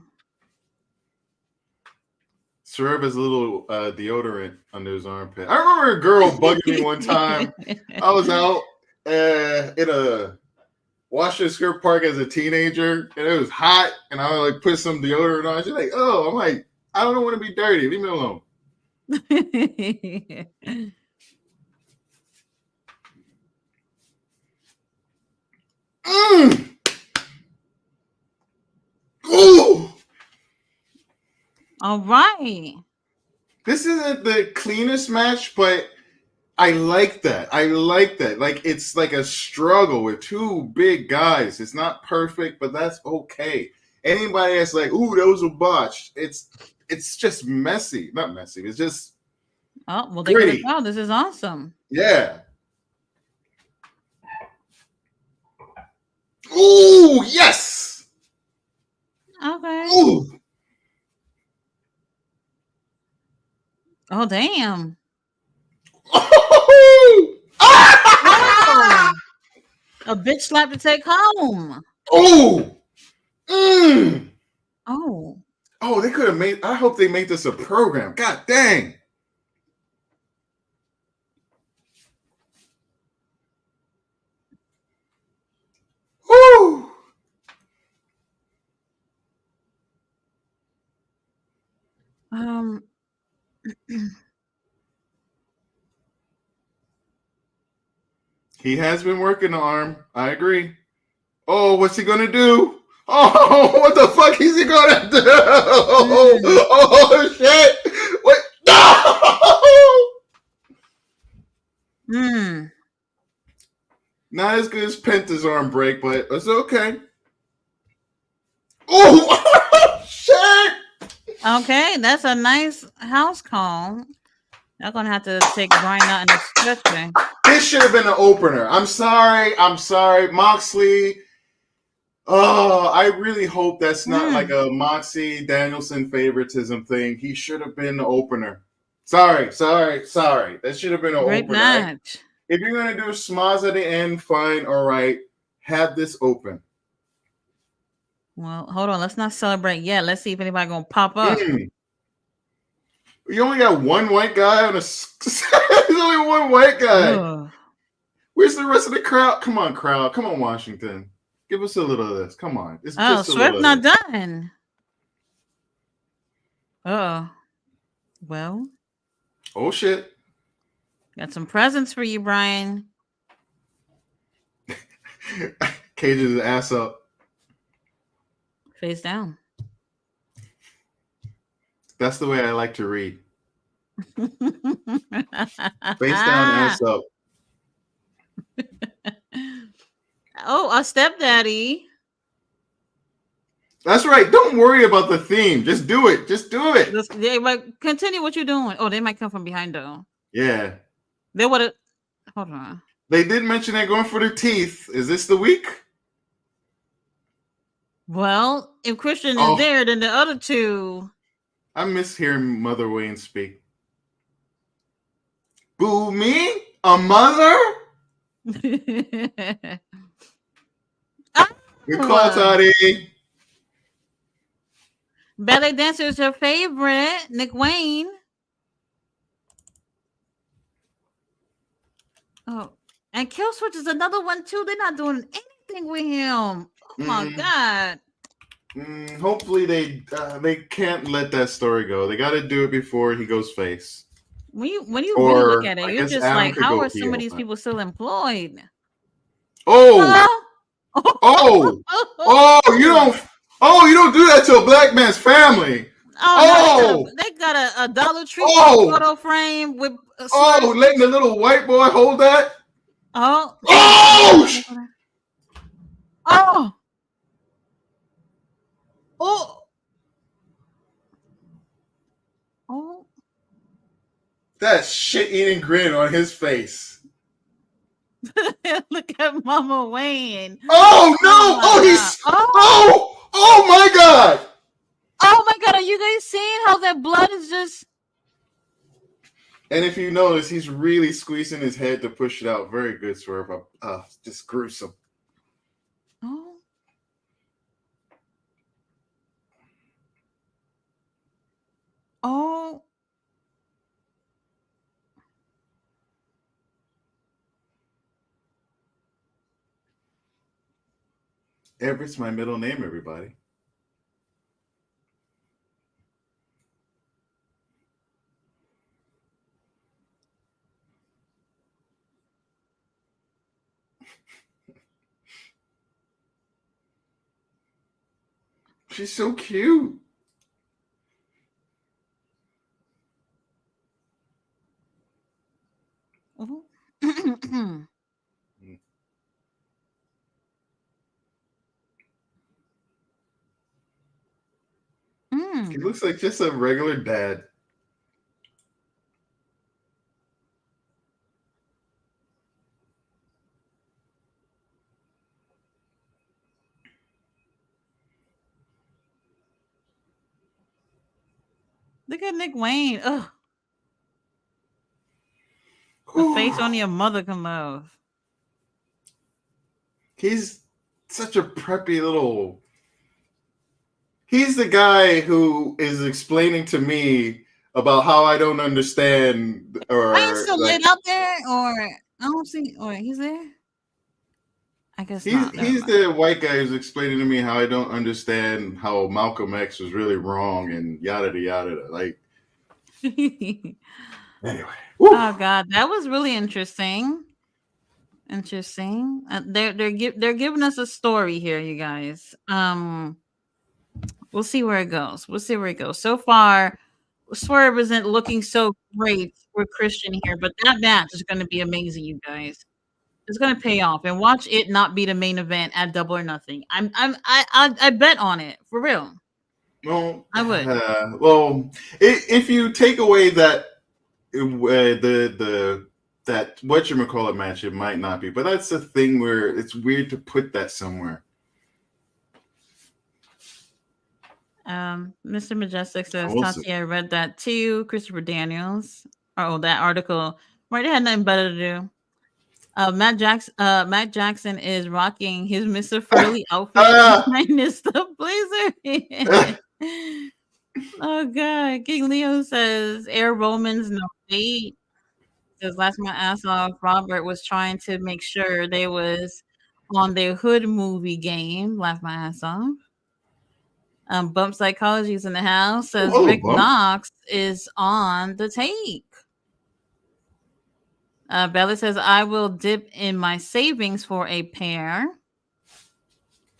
Swerve has a little deodorant under his armpit. I remember a girl bugging me one time. I was out in a Washington Square Park as a teenager, and it was hot, and I would like put some deodorant on. She's like, "Oh," I'm like, "I don't want to be dirty. Leave me alone." Ooh. All right. This isn't the cleanest match, but I like that. I like that. Like, it's like a struggle with two big guys. It's not perfect, but that's okay. Anybody that's like, "Ooh, that was a botch," it's just messy. Not messy. It's just they could gritty. have. Oh, this is awesome. Yeah. Ooh, yes. Okay. Ooh. Oh, damn. Ah! A bitch slap to take home. Oh. Mm. Oh. Oh, they could have made. I hope they made this a program. God dang. Woo. He has been working the arm. I agree. Oh, what's he gonna do? Oh, what the fuck is he gonna do? Oh shit! What? No! Not as good as Penta's arm break, but it's okay. Oh shit! Okay, that's a nice house call. You're gonna have to take Brian out in the stretcher. This should have been an opener. I'm sorry, Moxley. Oh, I really hope that's not like a Moxie Danielson favoritism thing. He should have been the opener. Sorry. That should have been an Great opener. match. If you're gonna do schmaz at the end, fine, all right. Have this open. Well, hold on. Let's not celebrate yet. Let's see if anybody gonna pop up. You only got one white guy on a. There's only one white guy. Ugh. Where's the rest of the crowd? Come on, crowd. Come on, Washington. Give us a little of this. Come on. It's just Swift not done. Well. Oh shit. Got some presents for you, Brian. Cages his ass up. Face down. That's the way I like to read. Face down, ass up. Oh, a stepdaddy. That's right. Don't worry about the theme. Just do it. They might continue what you're doing. Oh, they might come from behind though. Yeah. They would have. Hold on. They did mention they're going for their teeth. Is this the week? Well, if Christian is there, then the other two. I miss hearing Mother Wayne speak. Boo me? A mother? Good call, Toddy. Ballet dancer is your favorite, Nick Wayne. Oh, and Killswitch is another one too. They're not doing anything with him. Oh my god. Hopefully they can't let that story go. They got to do it before he goes face. When you really look at it, you're just Adam like, how are some of these people still employed? Oh, you don't do that to a black man's family. Oh, they got a Dollar Tree photo frame with. Letting the little white boy hold that. Oh. that shit-eating grin on his face. Look at Mama Wayne. Oh no! Oh my god! Oh my god! Are you guys seeing how that blood is just? And if you notice, he's really squeezing his head to push it out. Very good, Swerve. Just gruesome. Oh. Oh. Everett's my middle name, everybody. She's so cute. He looks like just a regular dad. Look at Nick Wayne. Ugh. The face only a mother can love. He's such a preppy little. He's the guy who is explaining to me about how I don't understand. Or I still lit up there, or I don't see. Or he's there. I guess he's the white guy who's explaining to me how I don't understand how Malcolm X was really wrong and yada yada. Like anyway. Woo. Oh god, that was really interesting. Interesting. They're giving us a story here, you guys. We'll see where it goes. So far, Swerve isn't looking so great for Christian here, but that match is going to be amazing, you guys. It's going to pay off, and watch it not be the main event at Double or Nothing. I bet on it for real. Well, I would. If you take away that that whatchamacallit match, it might not be, but that's the thing where it's weird to put that somewhere. Mr. Majestic says, Tati, I read that too. Christopher Daniels. Oh, that article. Right, they had nothing better to do. Matt Jackson is rocking his Mr. Furley outfit minus the blazer. Oh god. King Leo says Air Romans no date. Says last my ass off. Robert was trying to make sure they was on their hood movie game. Laugh my ass off. Bump Psychology's in the house. Says Rick Knox is on the take. Bella says, I will dip in my savings for a pair.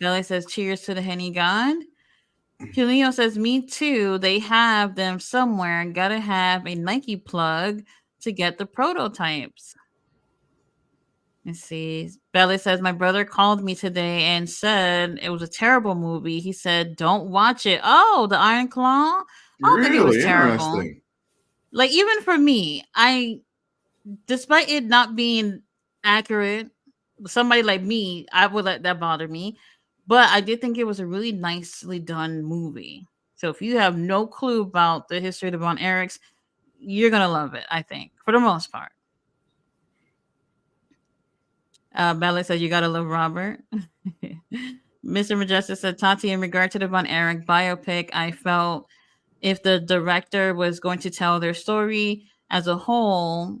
Bella says, cheers to the Henny God. Julio says, me too. They have them somewhere. Gotta have a Nike plug to get the prototypes. Let's see. Bella says, my brother called me today and said it was a terrible movie. He said, don't watch it. Oh, the Iron Claw? I don't think it was terrible. Like, even for me, despite it not being accurate, somebody like me, I would let that bother me. But I did think it was a really nicely done movie. So if you have no clue about the history of the Von Erichs, you're going to love it, I think, for the most part. Bella said, you got to love Robert. Mr. Majestic said, Tati, in regard to the Von Erich biopic, I felt if the director was going to tell their story as a whole,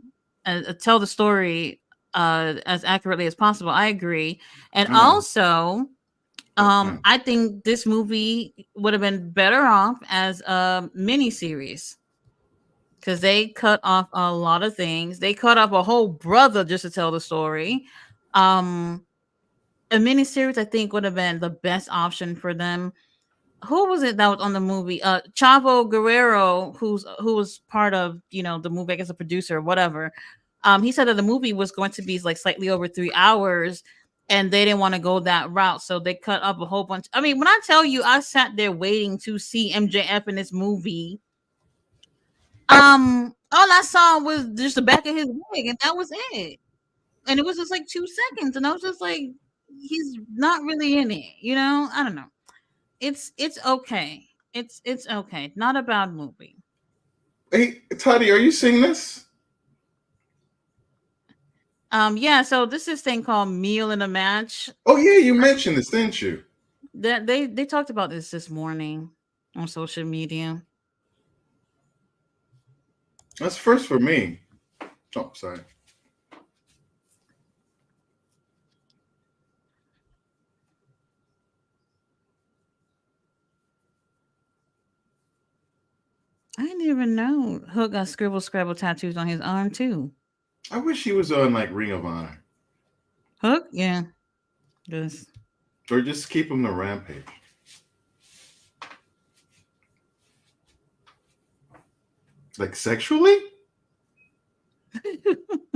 tell the story as accurately as possible. I agree. And also, I think this movie would have been better off as a miniseries because they cut off a lot of things. They cut off a whole brother just to tell the story. A miniseries, I think, would have been the best option for them. Who was it that was on the movie? Chavo Guerrero, who was part of the movie, I guess a producer or whatever. He said that the movie was going to be like slightly over 3 hours, and they didn't want to go that route, so they cut up a whole bunch. I mean, when I tell you, I sat there waiting to see MJF in this movie, All I saw was just the back of his wig, and that was it. And it was just like 2 seconds, and I was just like, he's not really in it, you know. I don't know. It's okay. It's okay. Not a bad movie. Hey, Toddy, are you seeing this? Yeah. So this is thing called Meal in a Match. Oh yeah, you mentioned this, didn't you? That they talked about this morning on social media. That's first for me. Oh, sorry. I didn't even know Hook got scribble scrabble tattoos on his arm too. I wish he was on like Ring of Honor, Hook, yeah, this. or just keep him to Rampage. Like sexually?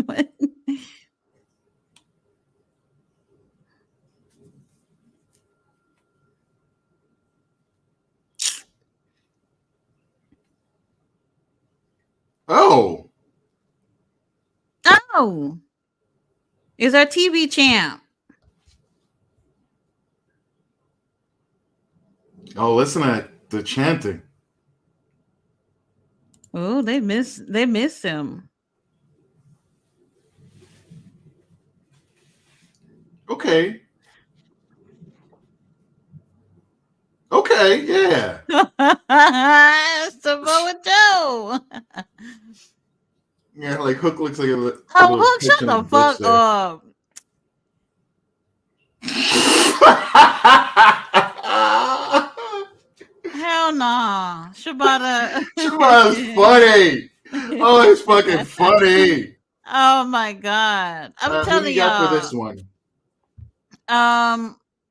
What? Oh, Oh, is our TV champ? oh, listen to the chanting. Oh, they miss him. Okay, okay, yeah. Samoa Joe. Yeah, like Hook looks like a Oh, little Hook, pitch shut in a the bush fuck there. up. Hell nah. Shibata. Shimura's funny. Oh, it's fucking funny. Oh my god. I'm Who do you telling got for y'all. this one?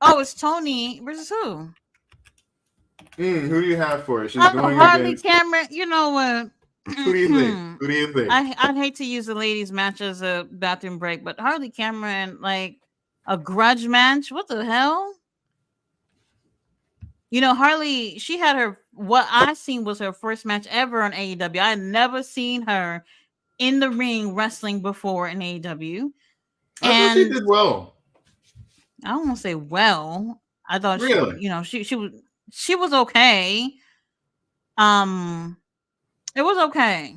Oh, it's Tony versus who? Who do you have for it? She's Oh, going Harley against. Cameron. You know what? Who do you think? Who do you think? I'd hate to use the ladies' match as a bathroom break, but Harley Cameron, like a grudge match? What the hell? You know, Harley, she had her, what I seen was her first match ever on AEW. I had never seen her in the ring wrestling before in AEW. I thought she And did well. I don't want to say well. I thought she, Really? you know, she was okay. Um, it was okay.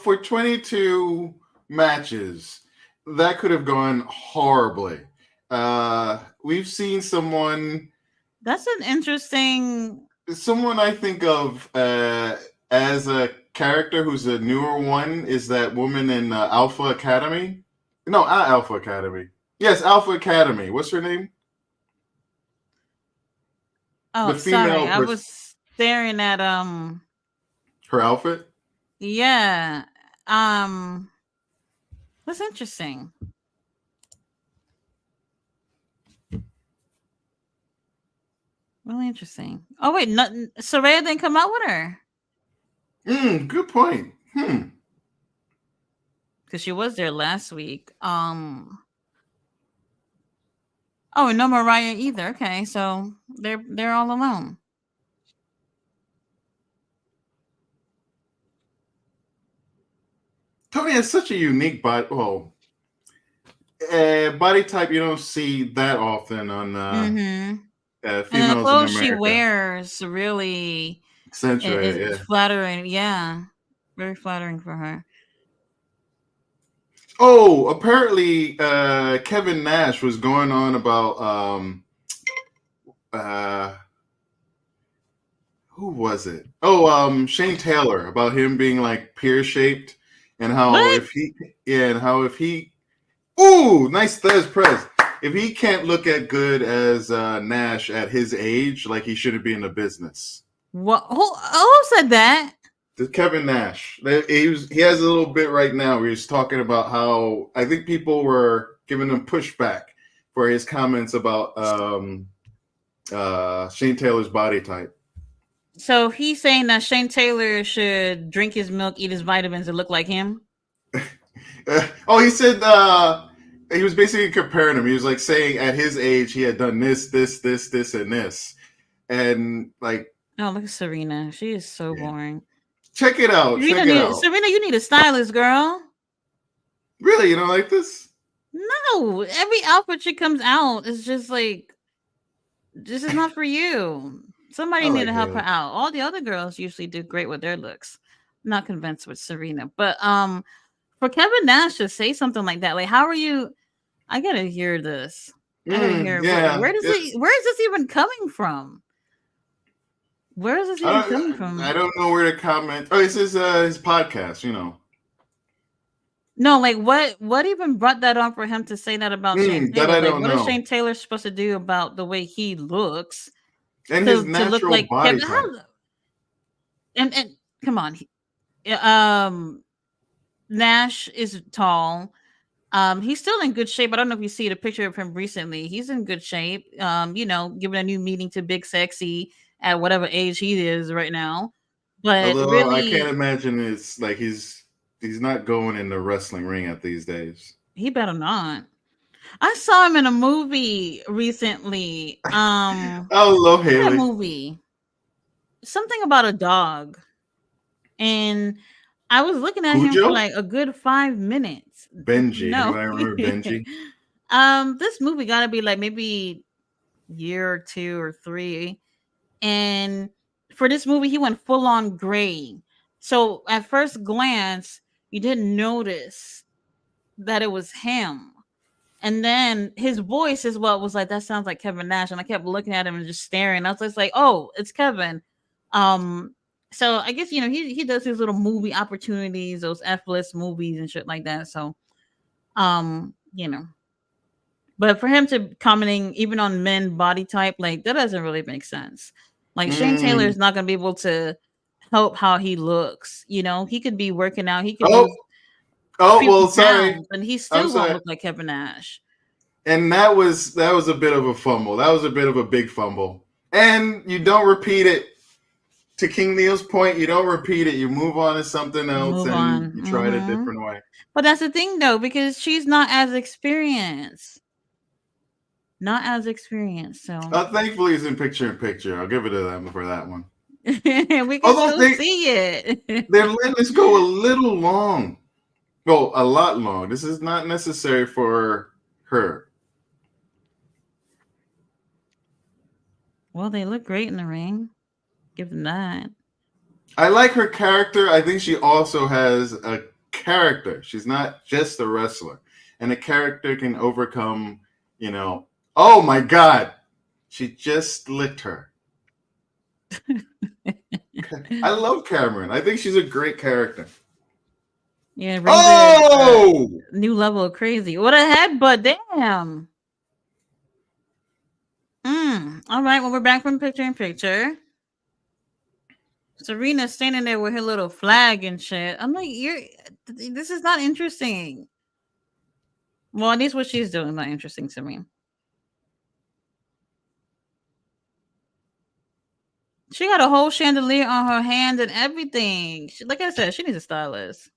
For 22 matches, that could have gone horribly. We've seen That's an interesting. someone I think of as a character who's a newer one is that woman in Alpha Academy. No, not Alpha Academy. Yes, Alpha Academy. What's her name? The Oh, sorry, female I person. was staring at Her outfit. Yeah. Um. That's interesting. Really interesting. Oh wait, nothing. Soraya didn't come out with her Good point. because she was there last week. Oh, and no Mariah either. Okay, so they're all alone. Tony has such a unique body. Well, body type you don't see that often on Mm-hmm. And the females in clothes she America. wears really Accentuate, is yeah. flattering. Yeah, very flattering for her. Oh, apparently Kevin Nash was going on about uh, who was it? Oh, Shane Taylor, about him being like pear shaped, and how What? if he ooh, nice Thez press. If he can't look at good as Nash at his age, like he shouldn't be in the business. What? Who said that? Kevin Nash. He has a little bit right now where he's talking about how I think people were giving him pushback for his comments about Shane Taylor's body type. So he's saying that Shane Taylor should drink his milk, eat his vitamins, and look like him. He said he was basically comparing him. He was like saying at his age he had done this, and this, and like. Oh, look at Serena. She is so Yeah. boring. Check it out. Check it out. Serena, you need a stylist, girl. Really, you don't like this? No, every outfit she comes out is just like, this is not for you. Somebody need to help her out. All the other girls usually do great with their looks. I'm not convinced with Serena, but for Kevin Nash to say something like that, like, how are you? I gotta hear this. I gotta hear. Yeah. Where is this even coming from? Where is this even coming from? I don't know where to comment. Oh, this is his podcast, you know. No, like what even brought that on for him to say that about Shane Taylor? That I don't know. Is Shane Taylor supposed to do about the way he looks and his natural look like body type? And come on, Nash is tall. He's still in good shape. I don't know if you see the picture of him recently. He's in good shape. Giving a new meeting to Big Sexy at whatever age he is right now. But although really, I can't imagine it's like he's not going in the wrestling ring at these days. He better not. I saw him in a movie recently. Hello, Haley. That movie. Something about a dog. And I was looking at him for like a good 5 minutes. Benji. No. I remember Benji. This movie gotta be like maybe year or 2 or 3. And for this movie, he went full on gray. So at first glance, you didn't notice that it was him. And then his voice is what was like, that sounds like Kevin Nash. And I kept looking at him and just staring. I was just like, oh, it's Kevin. So I guess, he does his little movie opportunities, those F-list movies and shit like that. So, but for him to commenting even on men body type, like that doesn't really make sense. Like Shane Taylor is not going to be able to help how he looks. He could be working out. He could sorry. And he still won't look like Kevin Nash. And that was a bit of a fumble. That was a bit of a big fumble. And you don't repeat it. To King Neil's point, you don't repeat it. You move on to something else you try it a different way. But that's the thing, though, because she's not as experienced. So thankfully, it's in picture. I'll give it to them for that one. We can still see it. They're letting us go a little long. Well, a lot long. This is not necessary for her. Well, they look great in the ring. Give them that. I like her character. I think she also has a character. She's not just a wrestler. And a character can overcome, oh my God, she just licked her. I love Cameron. I think she's a great character. Yeah. Oh! New level of crazy. What a headbutt. Damn. All right. Well, we're back from picture in picture. Serena's standing there with her little flag and shit. I'm like, this is not interesting. Well, at least what she's doing is not interesting to me. She got a whole chandelier on her hand and everything. Like I said, she needs a stylist.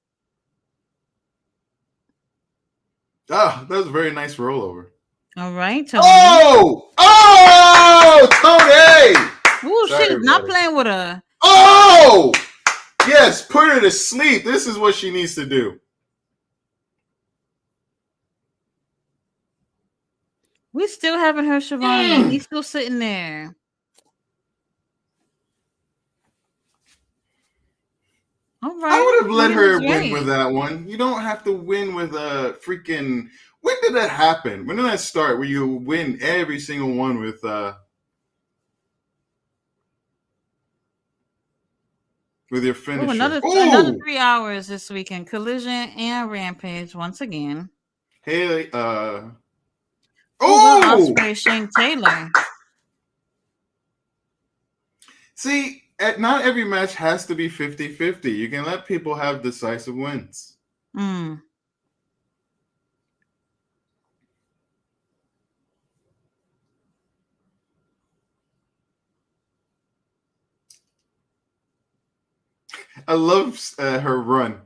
Ah, that was a very nice rollover. All right, Tony. Tony! Ooh, she's not playing with her. Oh! Yes, put her to sleep. This is what she needs to do. We still haven't heard Siobhan. He's still sitting there. All right. I would have let her win with that one. You don't have to win with a freaking... When did that happen? When did that start? Where you win every single one with... With your finisher. Another 3 hours this weekend. Collision and Rampage once again. Haley, Ospreay, Shane Taylor. See, not every match has to be 50-50. You can let people have decisive wins. I love her run.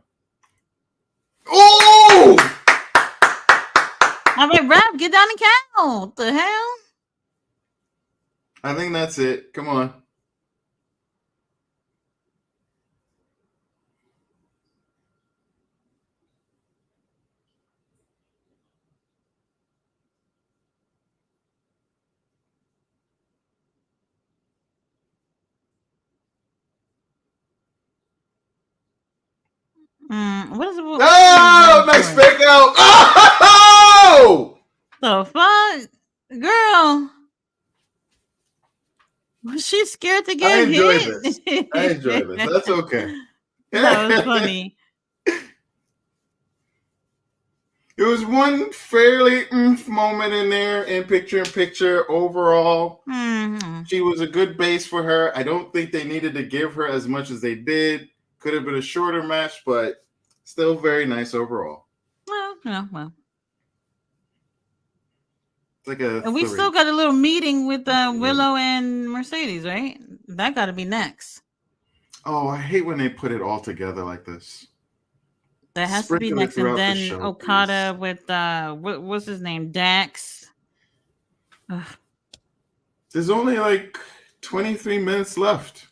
Oh! All right, Rap, get down and count. What the hell? I think that's it. Come on. What is it? Oh, nice fake out. Oh! The fuck? Girl. Was she scared to get hit? I enjoy this. That's okay. That was funny. There was one fairly moment in there in picture. Overall, she was a good base for her. I don't think they needed to give her as much as they did. Could have been a shorter match, but still very nice overall. Well. It's like a. And we still got a little meeting with Willow and Mercedes, right? That got to be next. Oh, I hate when they put it all together like this. That has to be next, and then Okada with what's his name, Dax. Ugh. There's only like 23 minutes left.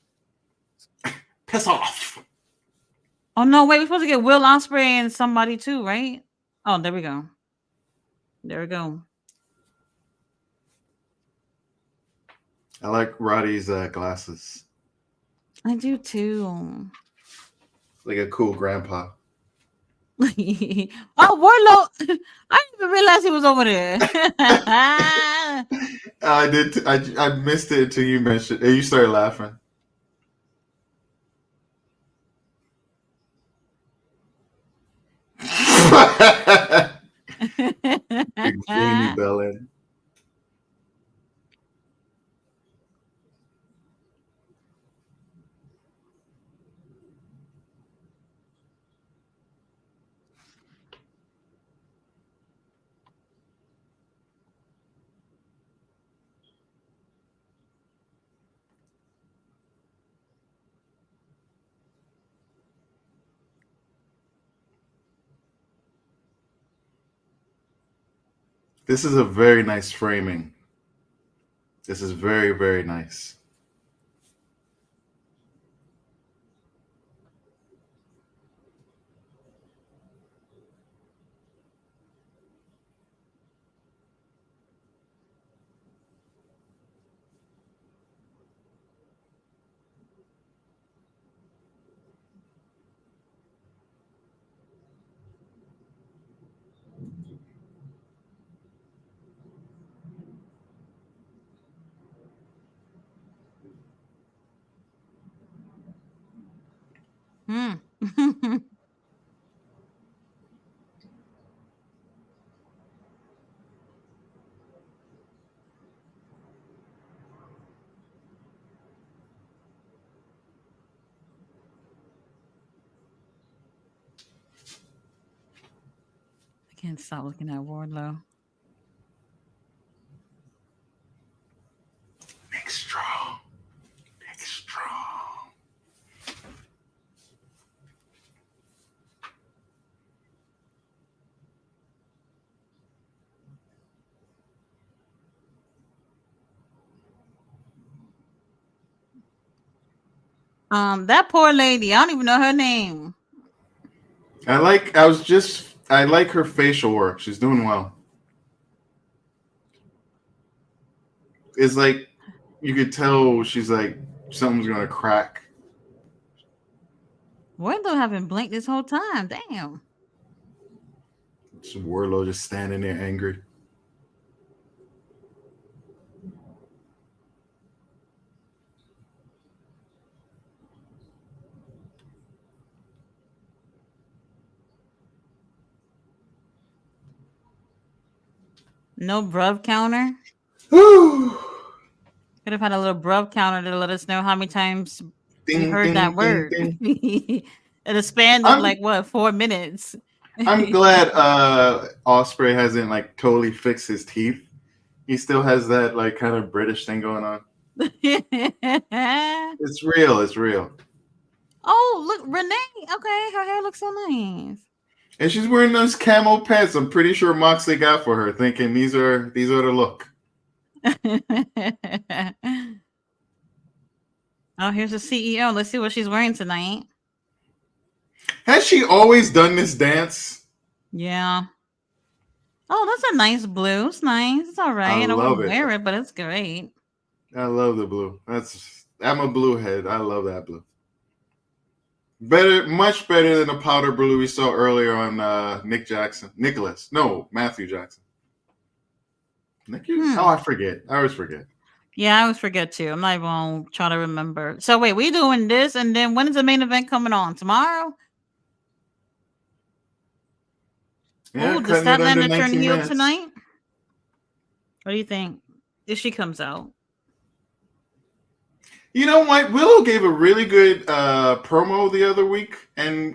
Piss off. Oh no! Wait, we're supposed to get Will Ospreay and somebody too, right? Oh, there we go. There we go. I like Roddy's glasses. I do too. Like a cool grandpa. Oh, Warlow! I didn't even realize he was over there. I did. I missed it until you mentioned. You started laughing. Big Jamie Bellin. This is a very nice framing. This is very, very nice. I can't stop looking at Wardlow. Nick Strong. Nick Strong. That poor lady. I don't even know her name. I like her facial work. She's doing well. It's like you could tell she's like something's gonna crack. Wardlow haven't blinked this whole time. Damn. It's Wardlow just standing there angry. No bruv counter. Whew. Could have had a little bruv counter to let us know how many times Ding, we heard ding, that ding, word. ding. In a span of 4 minutes. I'm glad Ospreay hasn't like totally fixed his teeth. He still has that like kind of British thing going on. It's real. It's real. Oh, look, Renee. Okay, her hair looks so nice. And she's wearing those camo pants. I'm pretty sure Moxley got for her, thinking these are the look. Oh, here's the CEO. Let's see what she's wearing tonight. Has she always done this dance? Yeah. Oh, that's a nice blue. It's nice. It's all right. I don't wear it, but it's great. I love the blue. I'm a blue head. I love that blue. Better, much better than the powder blue we saw earlier on Matthew Jackson. Oh, I forget. I always forget. Yeah, I always forget too. I'm not even gonna try to remember. So wait, we doing this, and then when is the main event coming on? Tomorrow? Yeah, Oh, does cutting it under Statlander turn 19 heel minutes. tonight? What do you think? If she comes out? You know what? Willow gave a really good promo the other week, and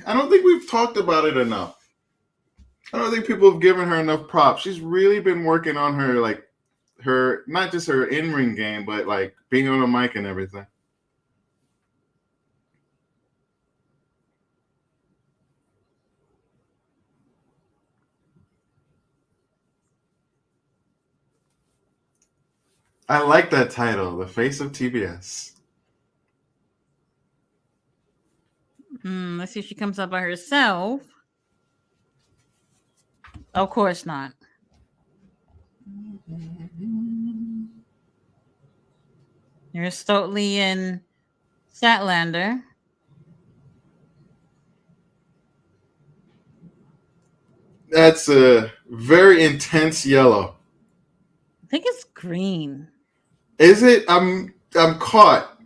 I don't think we've talked about it enough. I don't think people have given her enough props. She's really been working on her not just her in-ring game, but like being on a mic and everything. I like that title, The Face of TBS. Let's see if she comes up by herself. Of course not. There's Stokely and Statlander. That's a very intense yellow. I think it's green. Is it? I'm caught.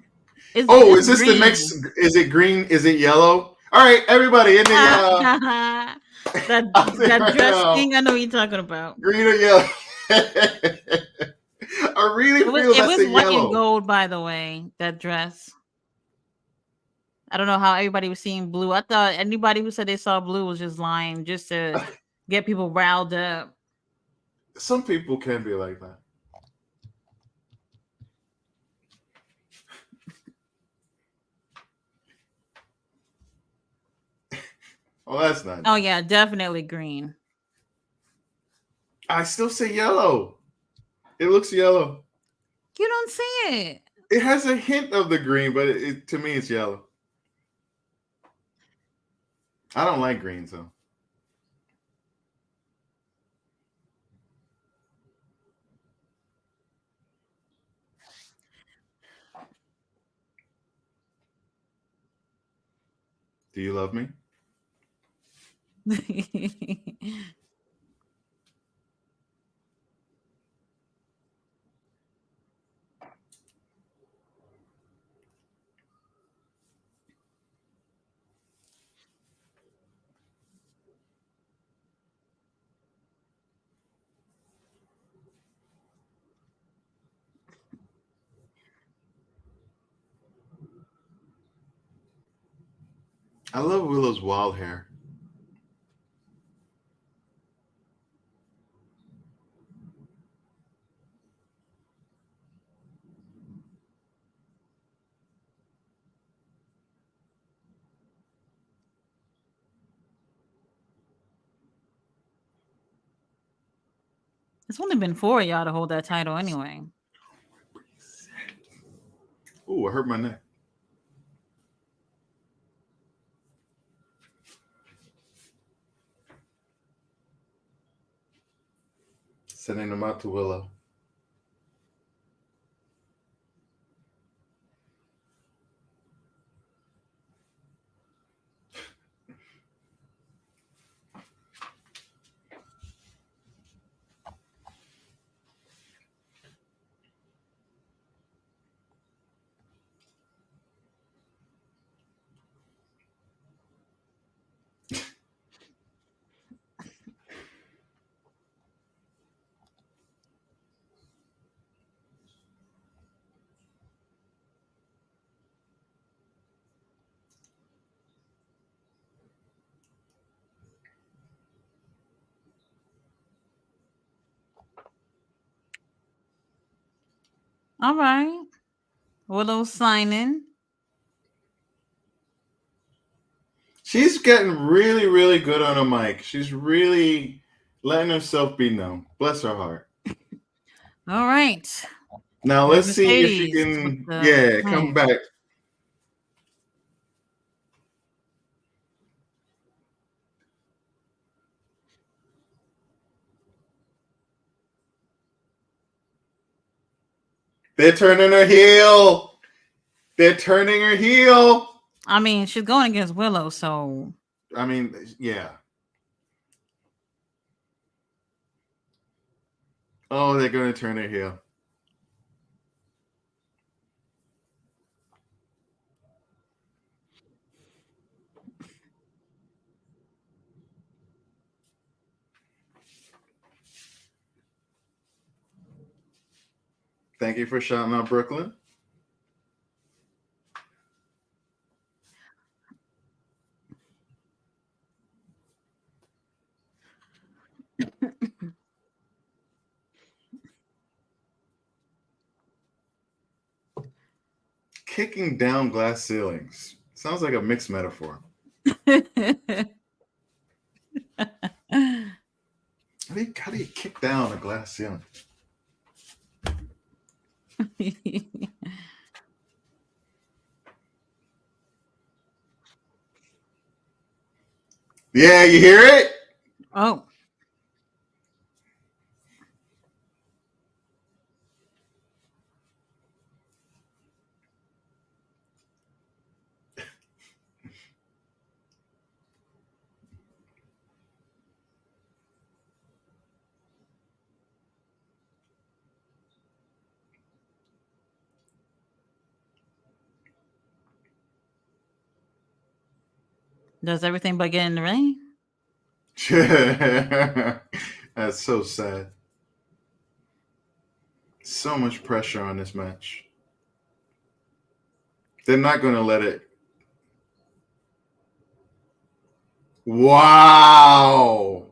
Is this green. The next? Is it green? Is it yellow? All right, everybody in the that dress thing. I know what you're talking about. Green or yellow? I really feel that's it was white yellow. and gold, by the way. That dress. I don't know how everybody was seeing blue. I thought anybody who said they saw blue was just lying, just to get people riled up. Some people can be like that. Oh, that's not. Oh yeah, definitely green. I still say yellow. It looks yellow. You don't see it. It has a hint of the green, but to me, it's yellow. I don't like green, so. Do you love me? I love Willow's wild hair. It's only been 4 of y'all to hold that title anyway. Ooh, I hurt my neck. Sending them out to Willow. All right. Willow signing. She's getting really, really good on a mic. She's really letting herself be known. Bless her heart. All right. Now let's see if she can, come back. They're turning her heel. They're turning her heel. I mean, she's going against Willow, so I mean, yeah. Oh, they're going to turn her heel. Thank you for shouting out Brooklyn. Kicking down glass ceilings. Sounds like a mixed metaphor. How do you kick down a glass ceiling? Yeah, you hear it? Oh. Does everything but get in the ring? That's so sad. So much pressure on this match. They're not going to let it. Wow.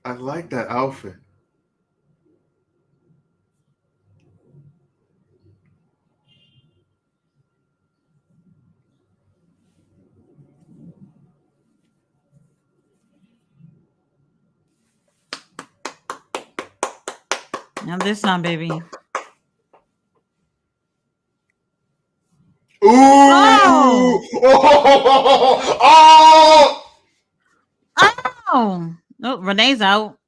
I like that outfit. Now this time, baby. Ooh! Oh! Oh! Oh! Oh, Renee's out.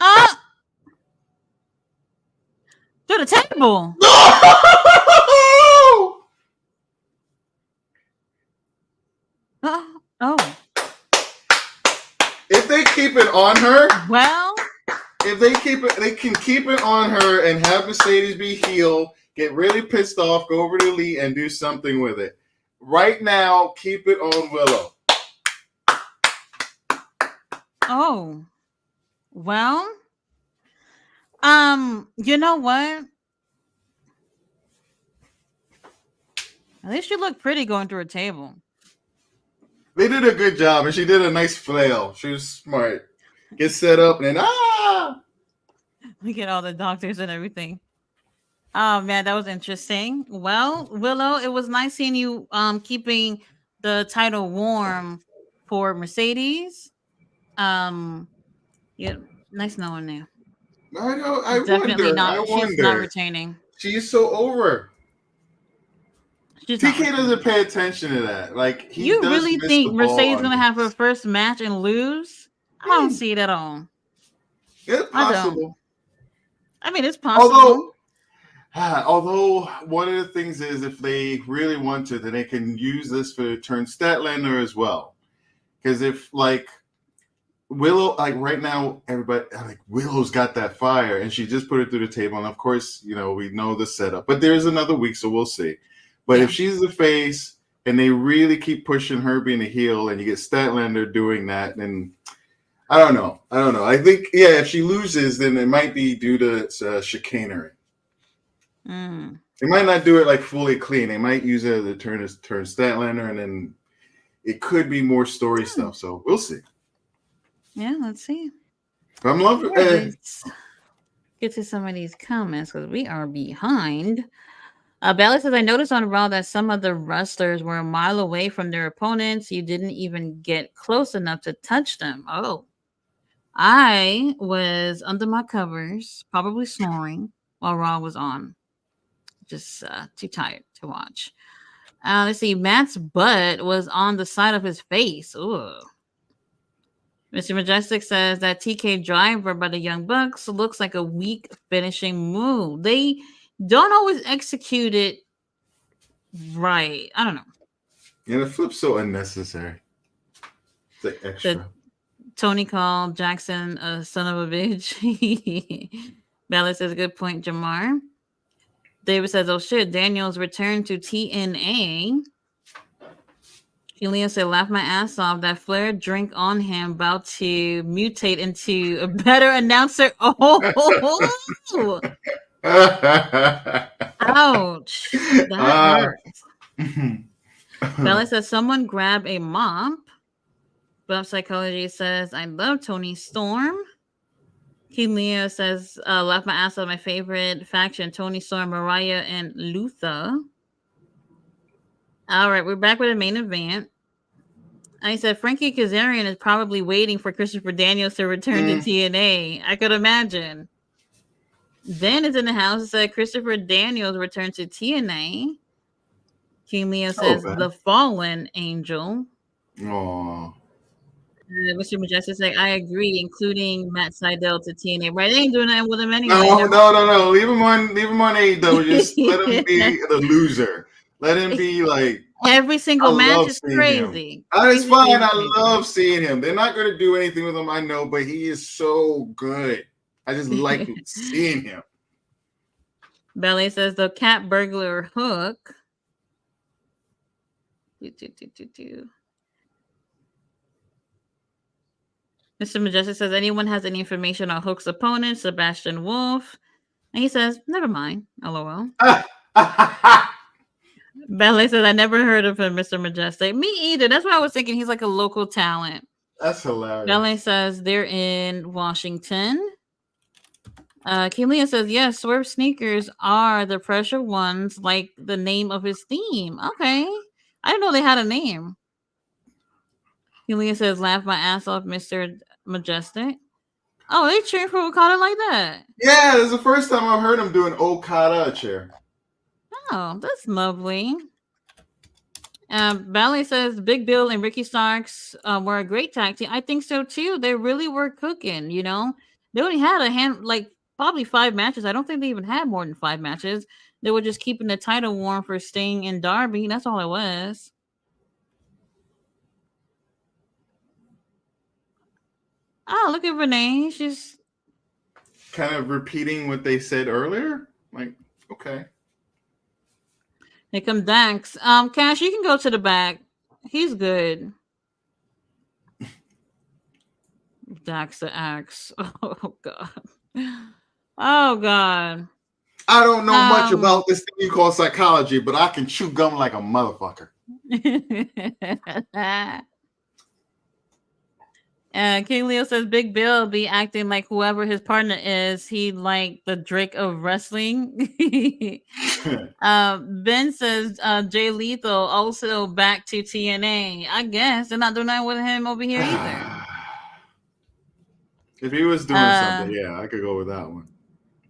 Ah! To the table. No! Oh. If they keep it on her, Well, if they keep it, they can keep it on her and have Mercedes be heel, get really pissed off, go over to Elite and do something with it. Right now, keep it on Willow. oh. Well, you know what? At least you look pretty going through a table. They did a good job, and she did a nice flail. She was smart. Get set up, and then We get all the doctors and everything. Oh man, that was interesting. Well, Willow, it was nice seeing you keeping the title warm for Mercedes. Um yeah, nice knowing you. I know. I Definitely wonder. I not, she's not wonder. retaining. She's so over. She's not TK doesn't retaining. pay attention to that. Like he You does really miss the think ball Mercedes on gonna have her this. first match and lose? I don't see it at all. It's I don't. possible. I mean, it's possible. Although one of the things is if they really want to, then they can use this for turn Statlander as well. Because if like Willow, like right now, everybody like Willow's got that fire, and she just put it through the table. And of course, you know we know the setup, but there's another week, so we'll see. But Yeah. if she's the face and they really keep pushing her being a heel, and you get Statlander doing that, then I don't know. I think if she loses, then it might be due to chicanery. They might not do it like fully clean. They might use it as a turn Statlander, and then it could be more story stuff. So we'll see. Yeah, let's see. I'm loving. Let's get to some of these comments because we are behind. Bella says, I noticed on Raw that some of the wrestlers were a mile away from their opponents. You didn't even get close enough to touch them. Oh, I was under my covers, probably snoring while Raw was on. Just too tired to watch. Let's see. Matt's butt was on the side of his face. Ooh. Mr. Majestic says that TK driver by the Young Bucks looks like a weak finishing move. They don't always execute it right. I don't know. Yeah, the flip's so unnecessary. It's like extra. Tony called Jackson a son of a bitch. Bella says, good point, Jamar. David says, oh shit, Daniels returned to TNA. Julia said, laugh my ass off. That Flair drink on him about to mutate into a better announcer. Oh, ouch. That hurts. Bella says, someone grab a mop. Buff Psychology says, I love Tony Storm. King Leo says, laugh my ass off. My favorite faction, Tony Storm, Mariah, and Luther. All right, we're back with the main event. I said Frankie Kazarian is probably waiting for Christopher Daniels to return to TNA. I could imagine. Ben is in the house and said Christopher Daniels returned to TNA. King Leo says the fallen angel. Aww. Mr. Majestic said, I agree, including Matt Sydal to TNA. Right? They ain't doing nothing with him anyway. No. Leave him on AEW. Just let him be the loser. Let him be like every single match is crazy. It's fine. I love seeing him. They're not going to do anything with him, I know, but he is so good. I just like seeing him. Belly says the cat burglar hook. Mr. Majestic says, anyone has any information on Hook's opponent, Sebastian Wolf? And he says, never mind. LOL. Ballet says, I never heard of him, Mr. Majestic. Me either. That's why I was thinking he's like a local talent. That's hilarious. Ballet says they're in Washington. Keelia says, yes, Swerve sneakers are the pressure ones, like the name of his theme. Okay. I didn't know they had a name. Keelia says, laugh my ass off, Mr. Majestic. Oh, they cheering for Okada like that. Yeah, this is the first time I've heard him do an Okada cheer. Oh, that's lovely. Ballet says Big Bill and Ricky Starks were a great tag team. I think so too. They really were cooking, you know. They only had probably 5 matches. I don't think they even had more than 5 matches. They were just keeping the title warm for Sting and Darby. That's all it was. Oh, look at Renee. She's kind of repeating what they said earlier. Like, okay. Here come Dax. Cash, you can go to the back. He's good. Dax the Axe. Oh, God. Oh, God. I don't know much about this thing you call psychology, but I can chew gum like a motherfucker. King Leo says Big Bill be acting like whoever his partner is, he like the Drake of wrestling. Ben says Jay Lethal also back to TNA. I guess they're not doing that with him over here either. If he was doing something, yeah, I could go with that one.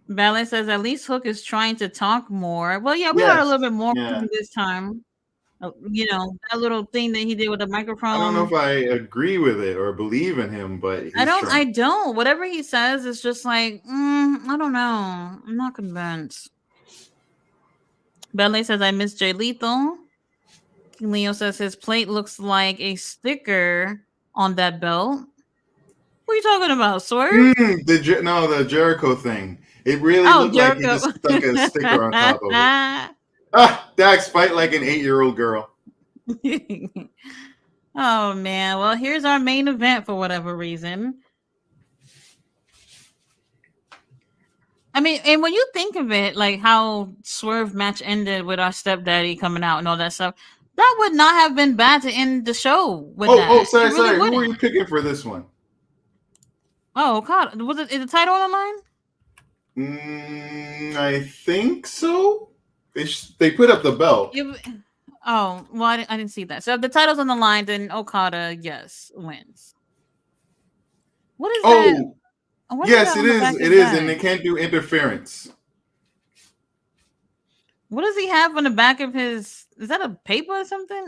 Ballet says at least Hook is trying to talk more. Well, yeah, we got a little bit more this time. You know, that little thing that he did with the microphone. I don't know if I agree with it or believe in him, but I don't. Whatever he says is just like, I don't know. I'm not convinced. Ballet says I miss Jay Lethal. King Leo says his plate looks like a sticker on that belt. What are you talking about, Swerve? The Jericho thing. It really looked like he just stuck a sticker on top of it. Dax, fight like an 8-year-old girl. Oh, man. Well, here's our main event for whatever reason. I mean, and when you think of it, like how Swerve match ended with our stepdaddy coming out and all that stuff, that would not have been bad to end the show with that. Oh, sorry. Who were you picking for this one? Oh, God. Is the title on the line? I think so. They put up the belt. Well, I didn't see that. So if the title's on the line, then Okada, yes, wins. What is that? Yes, it is. It is, and they can't do interference. What does he have on the back of his Is that a paper or something?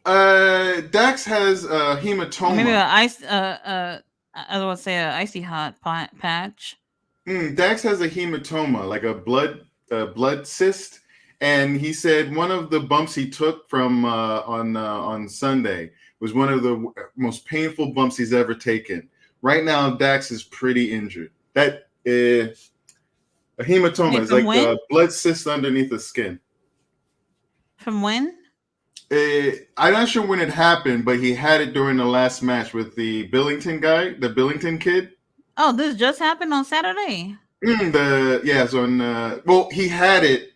Dax has a Or maybe hematoma. I would say a icy hot patch. Dax has a hematoma, like a blood cyst, and he said one of the bumps he took from on Sunday was one of the most painful bumps he's ever taken. Right now, Dax is pretty injured. That a hematoma Wait, is from like when? a blood cyst underneath the skin. From when? I'm not sure when it happened, but he had it during the last match with the Billington guy, the Billington kid. Oh, this just happened on Saturday. So well, he had it,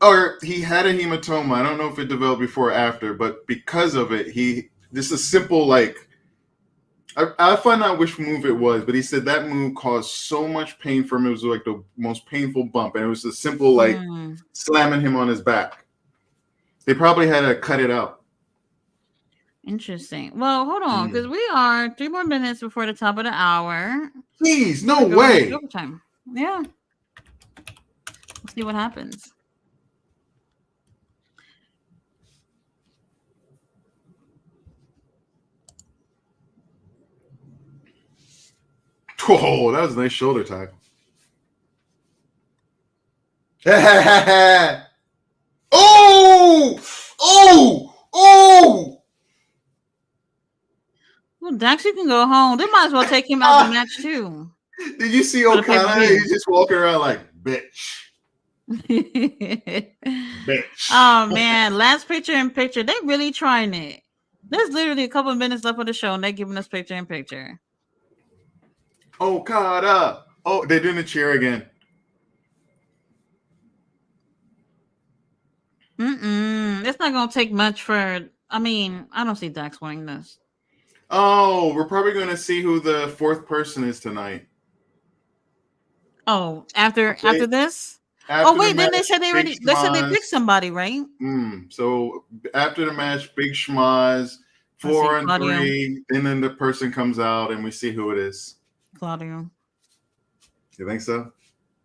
or he had a hematoma. I don't know if it developed before or after, but because of it, this is simple. Like I find out which move it was, but he said that move caused so much pain for him. It was like the most painful bump, and it was a simple like slamming him on his back. They probably had to cut it out. Interesting. Well, hold on, because we are 3 more minutes before the top of the hour. Please, no way. Overtime. Yeah. We'll see what happens. Whoa, that was a nice shoulder tackle. Oh! Oh! Oh! Well, Dax, you can go home. They might as well take him out the match too. Did you see Okada? He's just walking around like, bitch. Bitch. Oh man, last picture in picture. They really trying it. There's literally a couple of minutes left of the show and they're giving us picture in picture. Okada. Oh, they're doing the cheer again. It's not gonna take much for. I mean, I don't see Dax winning this. Oh, we're probably going to see who the fourth person is tonight. Oh, after this. After wait, the then they match, said they said they picked somebody, right? So after the match, Big Schmaz, 4 and 3, and then the person comes out and we see who it is. Claudio. You think so?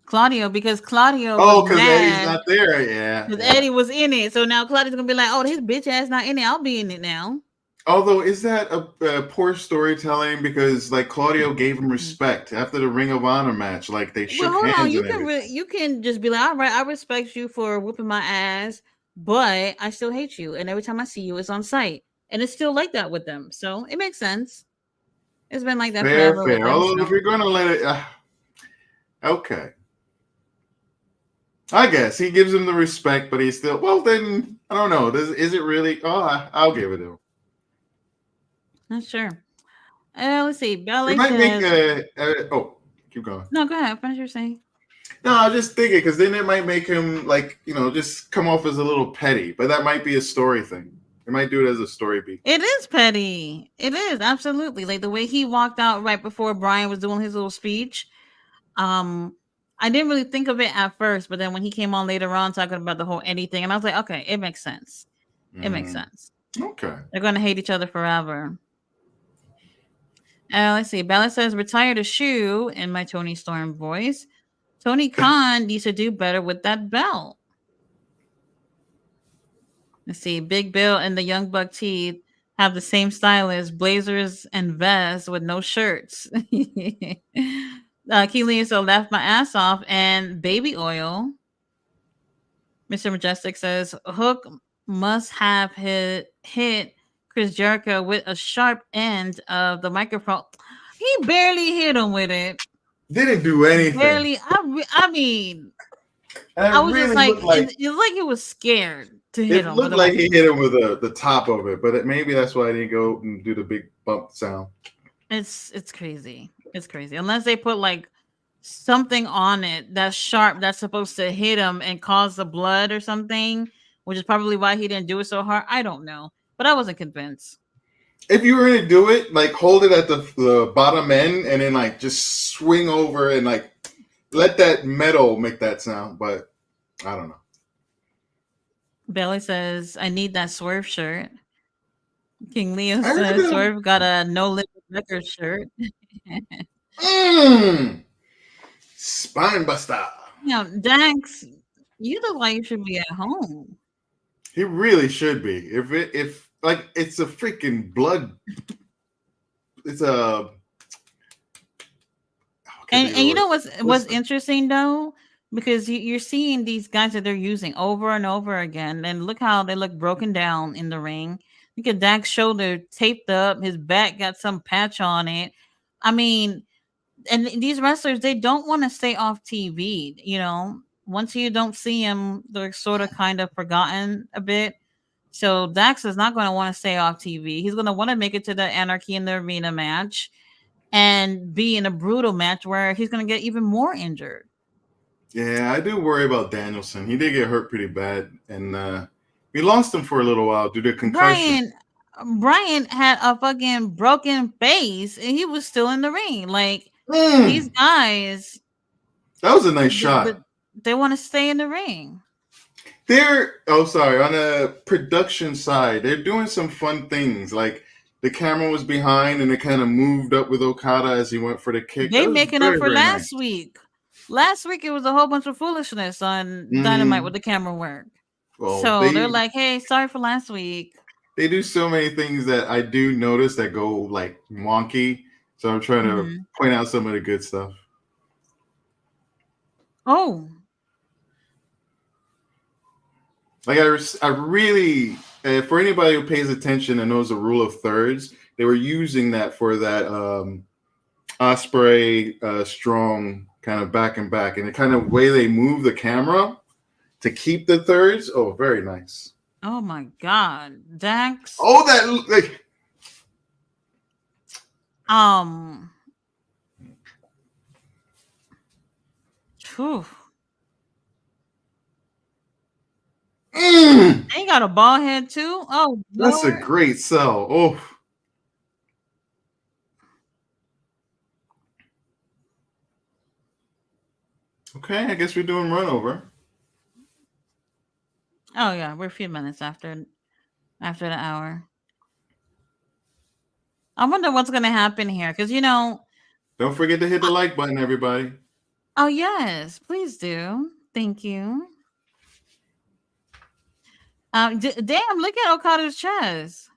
Claudio, because Claudio. Oh, because Eddie's not there. Yeah. Because Eddie was in it. So now Claudio's gonna be like, oh, his bitch ass not in it. I'll be in it now. Although, is that a poor storytelling? Because like Claudio gave him respect after the Ring of Honor match. Like they shook hands. You can just be like, all right, I respect you for whooping my ass, but I still hate you. And every time I see you, it's on site. And it's still like that with them. So it makes sense. It's been like that forever. Fair. Although if you're gonna let it, okay. I guess he gives him the respect, but he's still. Well, then I don't know. Is it really? Oh, I'll give it to him. Not sure. Let's see. Ballet might make keep going. No, go ahead. Finish your saying. No, I was just thinking because then it might make him like just come off as a little petty, but that might be a story thing. They might do it as a story beat. It is petty. It is absolutely like the way he walked out right before Brian was doing his little speech. I didn't really think of it at first, but then when he came on later on talking about the whole Eddie thing, and I was like, okay, it makes sense. It makes sense. Okay. They're going to hate each other forever. Let's see. Bella says, retire the shoe in my Tony Storm voice. Tony Khan needs to do better with that belt. Let's see. Big Bill and the Young Buck T have the same stylist, blazers and vests with no shirts. Keely so left my ass off and baby oil. Mr. Majestic says Hook must have hit Chris Jericho with a sharp end of the microphone. He barely hit him with it. Didn't do anything. Barely. I mean, I was really just like, it was like he was scared to hit him. It looked like he hit him with the top of it, but maybe that's why I didn't go and do the big bump sound. It's crazy. It's crazy. Unless they put like something on it that's sharp that's supposed to hit him and cause the blood or something, which is probably why he didn't do it so hard. I don't know, but I wasn't convinced. If you were gonna do it, like hold it at the bottom end and then like just swing over and like let that metal make that sound, but I don't know. Bailey says, I need that Swerve shirt. King Leo says Swerve got a No Limit Record shirt. Spine buster. Dax, you look like you should be at home. He really should be. If like it's a freaking blood. It's a. And you know what's interesting though, because you're seeing these guys that they're using over and over again, and look how they look broken down in the ring. Look at Dak's shoulder taped up, his back got some patch on it. I mean, and these wrestlers, they don't want to stay off TV. You know, once you don't see them, they're sort of kind of forgotten a bit. So Dax is not going to want to stay off TV. He's going to want to make it to the Anarchy in the Arena match and be in a brutal match where he's going to get even more injured. Yeah, I do worry about Danielson. He did get hurt pretty bad, and we lost him for a little while due to concussion. Brian had a fucking broken face, and he was still in the ring. Like these guys, that was a nice shot. But they want to stay in the ring. On a production side, they're doing some fun things. Like the camera was behind and it kind of moved up with Okada as he went for the kick. They making up for last week. Last week it was a whole bunch of foolishness on Dynamite with the camera work. Well, so they're like, hey, sorry for last week. They do so many things that I do notice that go like wonky. So I'm trying to point out some of the good stuff. Oh. Like I really, for anybody who pays attention and knows the rule of thirds, they were using that for that Osprey strong kind of back and back, and the kind of way they move the camera to keep the thirds. Oh, very nice. Oh my God, Dax. Oh, that like. Whew. They got a ball head too. Oh, that's Lord. A great sell. Oh, okay. I guess we're doing run over. Oh yeah, we're a few minutes after the hour. I wonder what's gonna happen here, because don't forget to hit the like button, everybody. Oh yes, please do. Thank you. Damn, look at Okada's chest.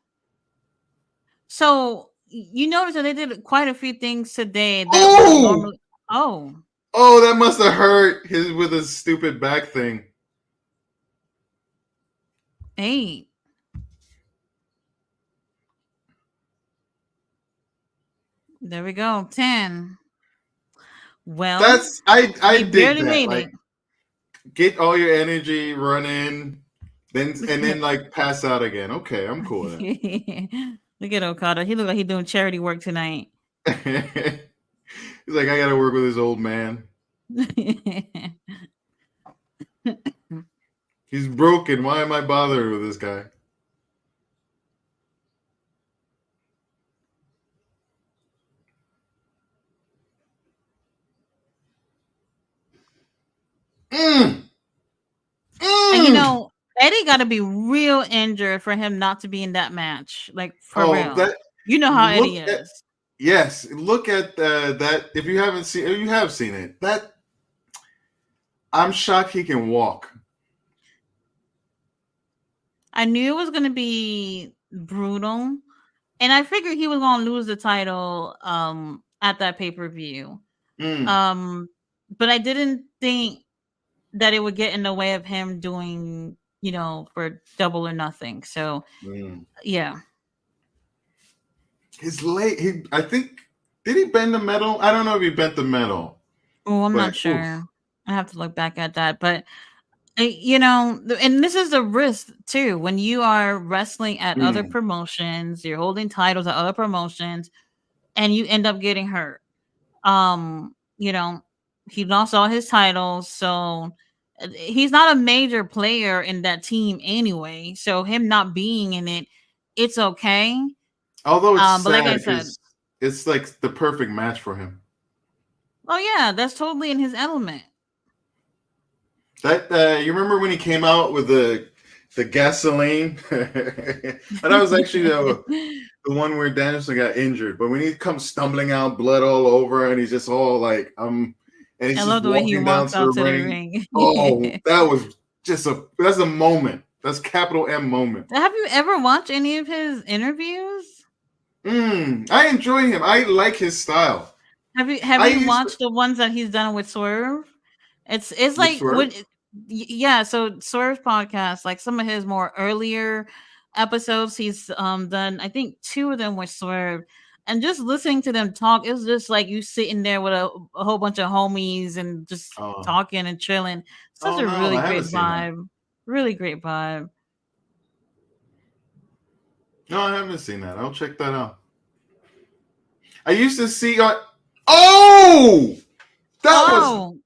So you notice that they did quite a few things today that normally. Oh, that must have hurt with his stupid back thing. 8. There we go. 10. Well, that's I dig that. Like, get all your energy, run in. And then like pass out again. Okay, I'm cool with that. Look at Okada. He look like he's doing charity work tonight. He's like, I gotta work with this old man. He's broken. Why am I bothering with this guy? And Eddie got to be real injured for him not to be in that match. Like, for real. You know how Eddie is. Yes. Look at that. If you haven't seen it, you have seen it. I'm shocked he can walk. I knew it was going to be brutal. And I figured he was going to lose the title at that pay-per-view. But I didn't think that it would get in the way of him doing, for Double or Nothing. So, yeah. His leg, I think, did he bend the metal? I don't know if he bent the metal. Oh, I'm not sure. I have to look back at that. But, and this is a risk, too. When you are wrestling at other promotions, you're holding titles at other promotions, and you end up getting hurt. He lost all his titles, so he's not a major player in that team anyway. So him not being in it, it's okay. Although it's sad, but like I said, it's like the perfect match for him. Oh yeah, that's totally in his element. That you remember when he came out with the gasoline? And that was actually the one where Danielson got injured. But when he comes stumbling out, blood all over, and he's just all like, and he's I love the way he walked out to the ring. Oh, that's a moment. That's capital M moment. Have you ever watched any of his interviews? I enjoy him. I like his style. Have I you used to watched the ones that he's done with Swerve? It's with like Swerve. yeah, so Swerve podcast, like some of his more earlier episodes, he's done I think two of them with Swerve. And just listening to them talk, it's just like you sitting there with a whole bunch of homies and just Oh, talking and chilling. Such oh a no, really I haven't great seen that. vibe. Really great vibe. No, I haven't seen that. I'll check that out. I used to see. Oh, that was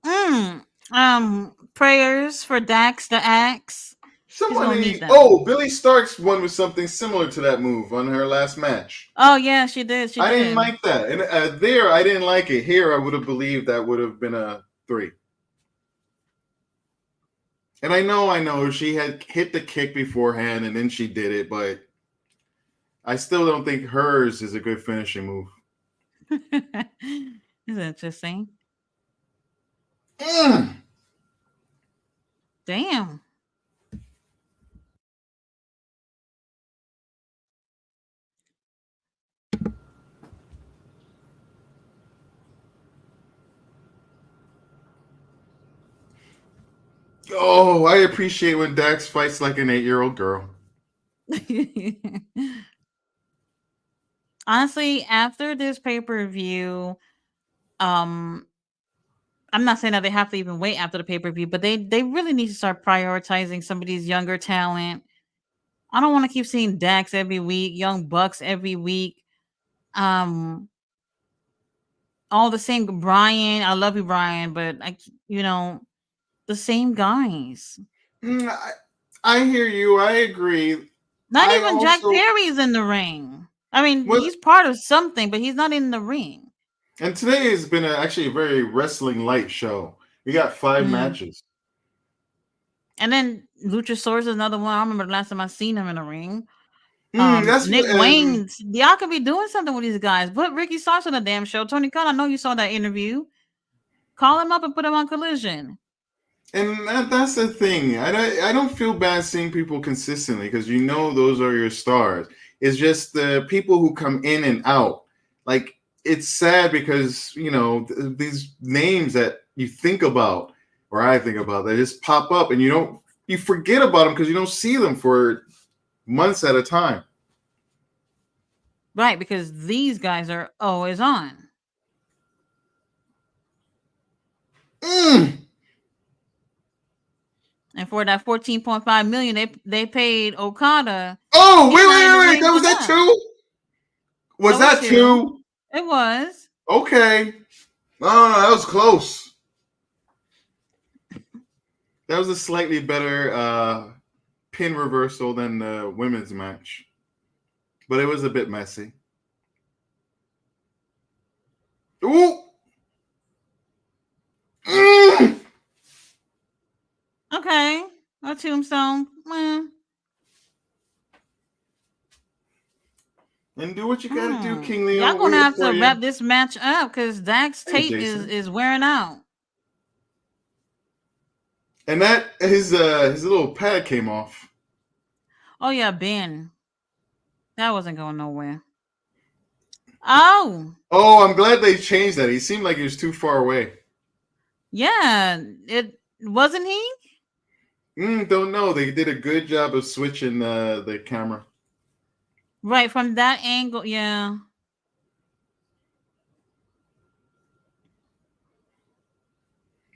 Oh, prayers for Dax the Axe. He's gonna need somebody. them. Oh, Billy Starks won with something similar to that move on her last match. Oh yeah, she did. She I didn't did. like that, and there I didn't like it. Here I would have believed that would have been a 3. And I know she had hit the kick beforehand, and then she did it, but I still don't think hers is a good finishing move. It's interesting. Mm. Damn. Oh, I appreciate when Dax fights like an 8-year-old girl. Honestly, after this pay-per-view, um, I'm not saying that they have to even wait after the pay-per-view, but they really need to start prioritizing some of these younger talent. I don't want to keep seeing Dax every week, Young Bucks every week. Um, all the same Brian. I love you, Brian, but you know, the same guys. Mm, I hear you. I agree. Not I even Jack also Perry's in the ring. I mean, was, he's part of something, but he's not in the ring. and today has been actually a very wrestling light show. We got 5 Mm. matches. And then Luchasaurus is another one. I remember the last time I seen him in the ring. That's Nick what, Wayne, y'all could be doing something with these guys. Put Ricky Starks on the damn show. Tony Khan, I know you saw that interview. Call him up and put him on Collision. and that's the thing. I don't feel bad seeing people consistently because you know those are your stars. It's just the people who come in and out. Like it's sad because these names that you think about or I think about they just pop up and you forget about them because you don't see them for months at a time. Right, because these guys are always on. Mm. And for that 14.5 million, they paid Okada. Oh, He's not in the wait. ring That for was that that. too? Was That was that two. two? It was. Okay. No, that was close. That was a slightly better pin reversal than the women's match, but it was a bit messy. Ooh. Mm. Okay. A tombstone. And do what you gotta do, King Y'all Leo. We're gonna here have for to you. wrap this match up because Dax Hey, tape Jason. is wearing out. And that his little pad came off. Oh yeah, Ben. That wasn't going nowhere. Oh. Oh, I'm glad they changed that. He seemed like he was too far away. Yeah. It wasn't he? Don't know. They did a good job of switching the camera. Right, from that angle, yeah.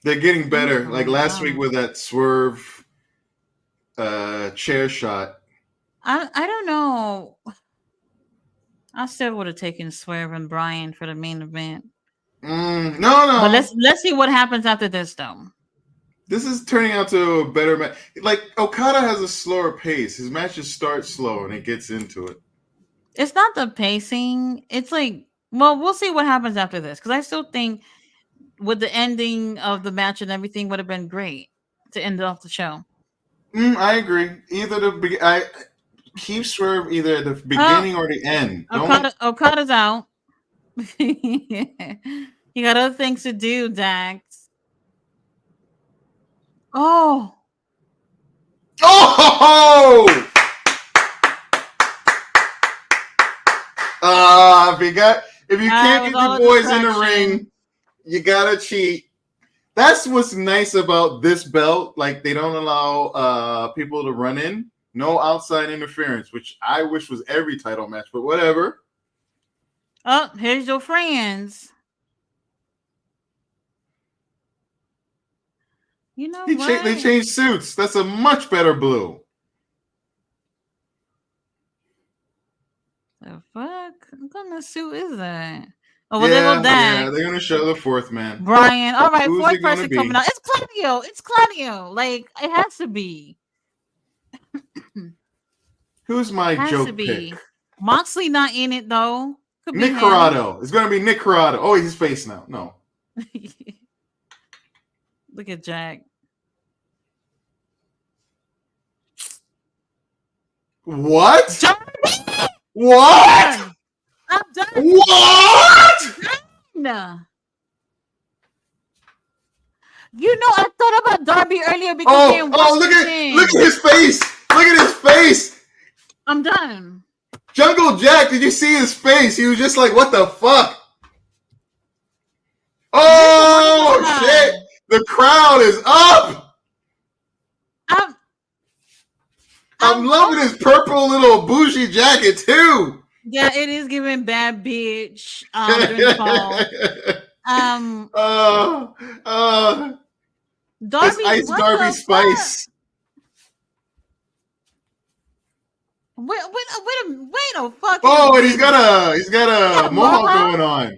They're getting He's better. Like going last week out. with that swerve chair shot. I don't know. I still would have taken Swerve and Brian for the main event. But No. let's see what happens after this though. This is turning out to a better match. Like Okada has a slower pace. His matches start slow and he gets into it. It's not the pacing. It's like, well, we'll see what happens after this because I still think with the ending of the match and everything would have been great to end off the show. I agree. I keep Swerve either at the beginning or the end. Don't. Okada's out. You got other things to do, Dax. Oh, Oh! If you can't was get all your a boys in the distraction. ring, you gotta cheat. That's what's nice about this belt. Like they don't allow people to run in. No outside interference, which I wish was every title match, but whatever. Oh, here's your friends. You know They what? changed suits. That's a much better blue. The fuck? What kind of suit is that? Oh, well, there go Yeah, Dax. they're gonna show the fourth man. Brian. All right, Who's fourth it gonna person coming be? out. It's Claudio. It's Claudio. Like, it has to be. Who's my Has to joke pick? be. Moxley not in it, though. Could be Nick him. Corrado. It's gonna be Nick Corrado. Oh, he's face now. No. Look at Jack. What? Darby! What? I'm done. What? No. You know, I thought about Darby earlier because look at his face. Look at his face. I'm done. Jungle Jack, did you see his face? He was just like, what the fuck? Oh shit. The crowd is up. I'm loving his purple little bougie jacket too. Yeah, it is giving bad bitch during the fall. Darby, Ice Darby Spice. Wait a fucking. Oh, and he's got a mohawk going on.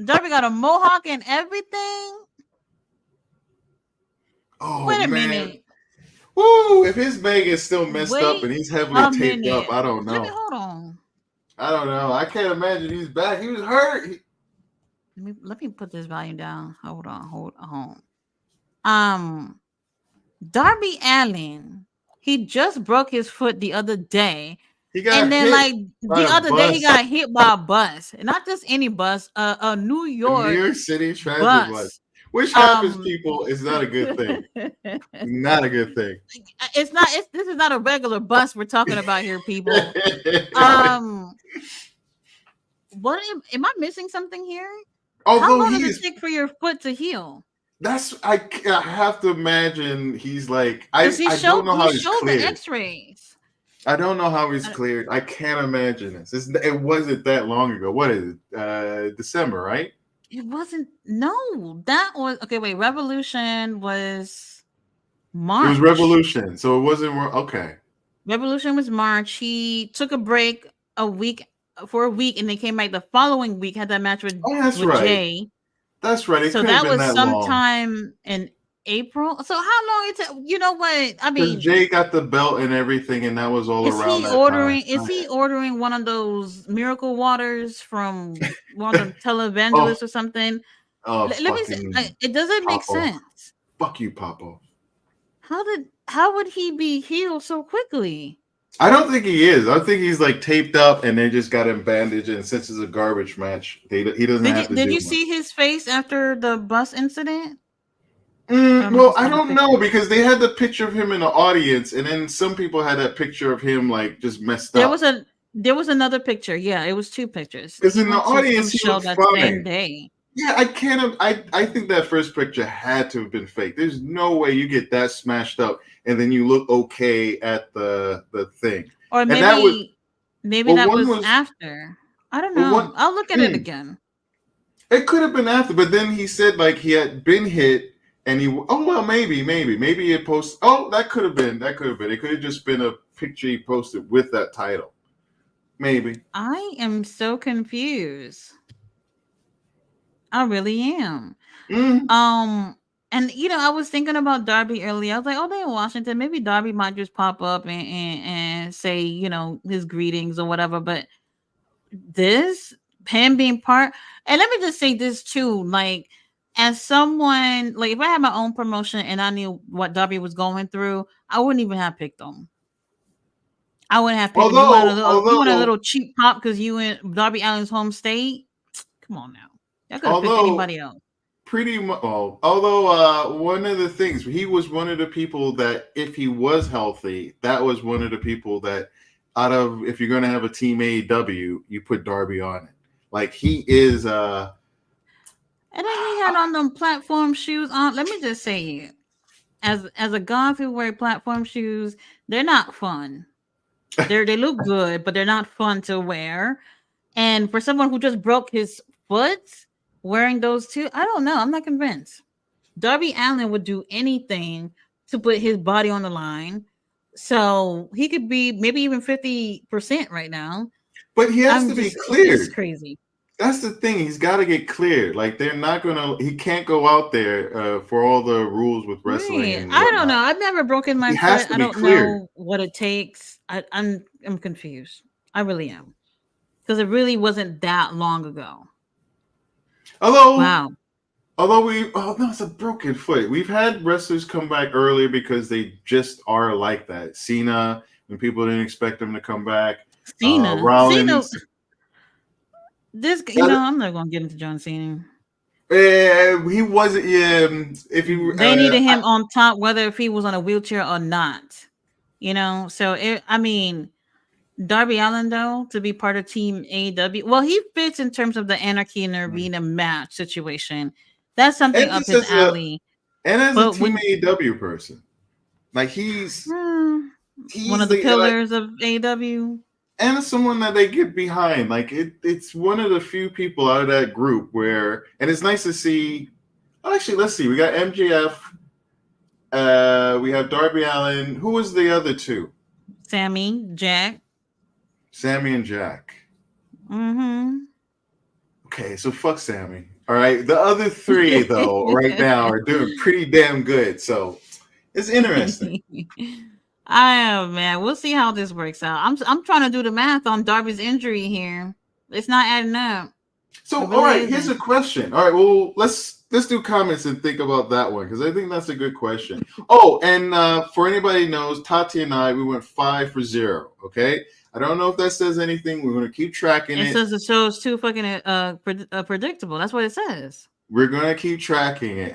Darby got a mohawk and everything. Oh, wait a minute. Woo! If his bag is still messed up and he's heavily taped up, I don't know. Hold on. I don't know. I can't imagine he's back. He was hurt. Let me put this volume down. Hold on. Darby Allin, he just broke his foot the other day. He got day he got hit by a bus. And not just any bus, a New York City transit bus. Which happens, people, is not a good thing. Not a good thing. This is not a regular bus we're talking about here, people. What am I missing something here? How long does it take for your foot to heal? I have to imagine he's like I don't know how he's cleared. The X-rays. I don't know how he's cleared. I can't imagine this. It wasn't that long ago. What is it? December, right? It wasn't. No, that was okay. Wait, Revolution was March. It was Revolution, so it wasn't okay. Revolution was March. He took a break for a week, and they came back the following week. Had that match with Jay. That's right. So that was sometime in April. So how long it took? You know what? I mean, Jay got the belt and everything, and that was all around that time. Is he ordering one of those miracle waters from one of the televangelists or something? Oh, let me see. It doesn't make sense. Fuck you, Papo. How would he be healed so quickly? I don't think he is. I think he's like taped up, and they just got him bandaged. And since it's a garbage match, he doesn't have to. Did you see his face after the bus incident? Well, I don't know because they had the picture of him in the audience, and then some people had that picture of him like just messed up. There was another picture. Yeah, it was two pictures. Because in the audience, he looked fine. Same day. Yeah, I can't. I think that first picture had to have been fake. There's no way you get that smashed up and then you look okay at the thing. Or maybe that was after. I don't know. I'll look at it again. It could have been after, but then he said like he had been hit. And maybe it posted. Oh, that could have been. It could have just been a picture he posted with that title. Maybe. I am so confused. I really am. And I was thinking about Darby earlier. I was like, they're in Washington. Maybe Darby might just pop up and say, his greetings or whatever. But him being part, and let me just say this too, like. As someone, like if I had my own promotion and I knew what Darby was going through, I wouldn't even have picked him. I wouldn't have picked him. You want a little cheap pop because you in Darby Allin's home state? Come on now. Y'all could have picked anybody else. pretty much. Well, although one of the things he was one of the people that if he was healthy, that was one of the people that out of if you're gonna have a team AEW, you put Darby on it. Like he is. And then he had on them platform shoes on. Let me just say, as a goth who wear platform shoes, they're not fun. They look good, but they're not fun to wear. And for someone who just broke his foot wearing those two, I don't know. I'm not convinced. Darby Allin would do anything to put his body on the line. So he could be maybe even 50% right now. But he has to be It's just cleared. crazy. That's the thing. He's got to get cleared. Like they're not gonna. He can't go out there for all the rules with wrestling. Right. And I whatnot. don't know. I've never broken my He has foot. to I be don't cleared. know what it takes. I'm confused. I really am. Because it really wasn't that long ago. Wow. Although no, it's a broken foot. We've had wrestlers come back earlier because they just are like that. Cena, when people didn't expect him to come back. Cena. Rollins. I'm not gonna get into John Cena. He wasn't. Yeah, if you They needed him on top, whether if he was on a wheelchair or not. I mean, Darby Allin though to be part of Team AEW. Well, he fits in terms of the Anarchy and Arena match situation. That's something up his alley. And as a Team AEW person, like he's one of the pillars of AEW. And someone that they get behind. Like it's one of the few people out of that group where, and it's nice to see. Actually, let's see. We got MJF. We have Darby Allin. Who was the other two? Sammy and Jack. Mm-hmm. Okay, so fuck Sammy. All right, the other three though right now are doing pretty damn good. So it's interesting. I am, man. We'll see how this works out. I'm trying to do the math on Darby's injury here. It's not adding up. So really all right, here's a question. All right, well let's do comments and think about that one because I think that's a good question. Oh, and for anybody who knows, Tati and I we went 5 for 0. Okay, I don't know if that says anything. We're gonna keep tracking it. It says the show is too fucking predictable. That's what it says. We're going to keep tracking it.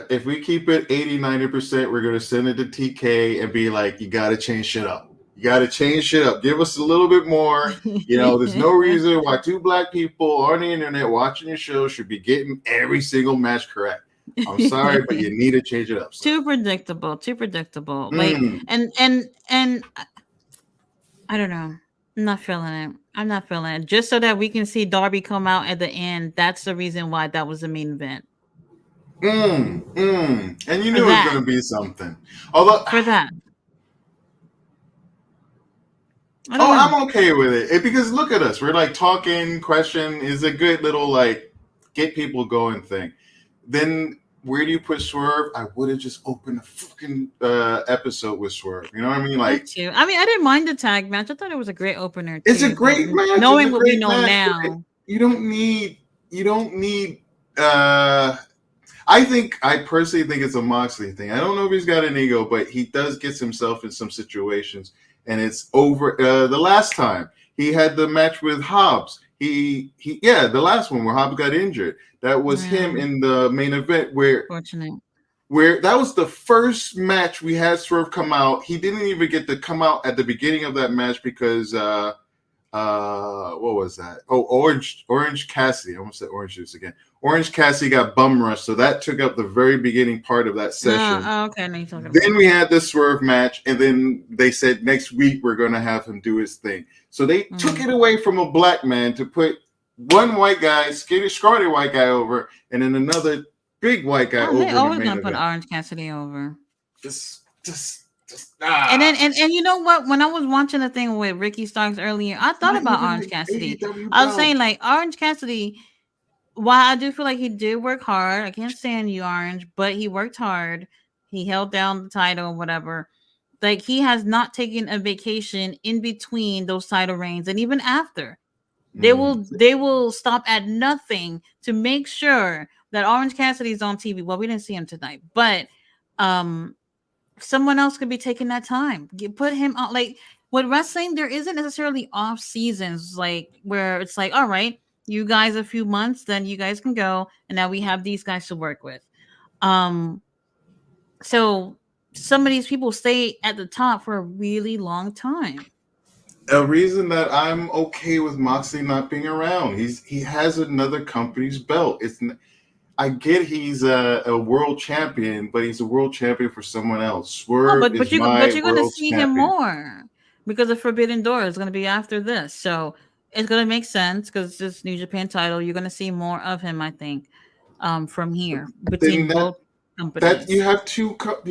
If we keep it 80-90%, we're going to send it to TK and be like, you got to change shit up. You got to change shit up. Give us a little bit more. There's no reason why 2 black people on the internet watching your show should be getting every single match correct. I'm sorry, but you need to change it up. Too predictable. Like, and I don't know. I'm not feeling it. Just so that we can see Darby come out at the end. That's the reason why that was the main event. And you knew it was going to be something. Although for that. I'm okay with it. Because look at us. We're like talking, question is a good little like get people going thing. Then where do you put Swerve? I would have just opened a fucking episode with Swerve. You know what I mean? Like, I mean, I didn't mind the tag match. I thought it was a great opener. It's a great match. Knowing what we know now, you don't need. I personally think it's a Moxley thing. I don't know if he's got an ego, but he does get himself in some situations, and it's over. The last time he had the match with Hobbs. The last one where Hobbs got injured. That was him in the main event where that was the first match we had Swerve come out. He didn't even get to come out at the beginning of that match because what was that? Oh, Orange Cassidy. I almost said Orange Juice again. Orange Cassidy got bum rushed, so that took up the very beginning part of that session. Okay. Then we had the Swerve match, and then they said next week we're going to have him do his thing. So they took it away from a black man to put one white guy, scrawny white guy over, and then another big white guy over. They always gonna put Orange Cassidy over. And then you know what? When I was watching the thing with Ricky Starks earlier, I thought about Orange Cassidy. I was saying like Orange Cassidy. While I do feel like he did work hard, I can't stand you, Orange, but he worked hard. He held down the title, whatever. Like he has not taken a vacation in between those title reigns, and even after. They will stop at nothing to make sure that Orange Cassidy is on TV. Well, we didn't see him tonight, but someone else could be taking that time. Put him on. Like with wrestling, there isn't necessarily off seasons like where it's like, all right, you guys a few months, then you guys can go, and now we have these guys to work with. Um, so some of these people stay at the top for a really long time. A reason that I'm okay with Moxley not being around. He has another company's belt. I get he's a world champion, but he's a world champion for someone else. Oh, Swerve is but my you're gonna world see him champion. more because the Forbidden Door is gonna be after this, so it's gonna make sense because this New Japan title. You're gonna see more of him, I think, from here Then between that both that companies. you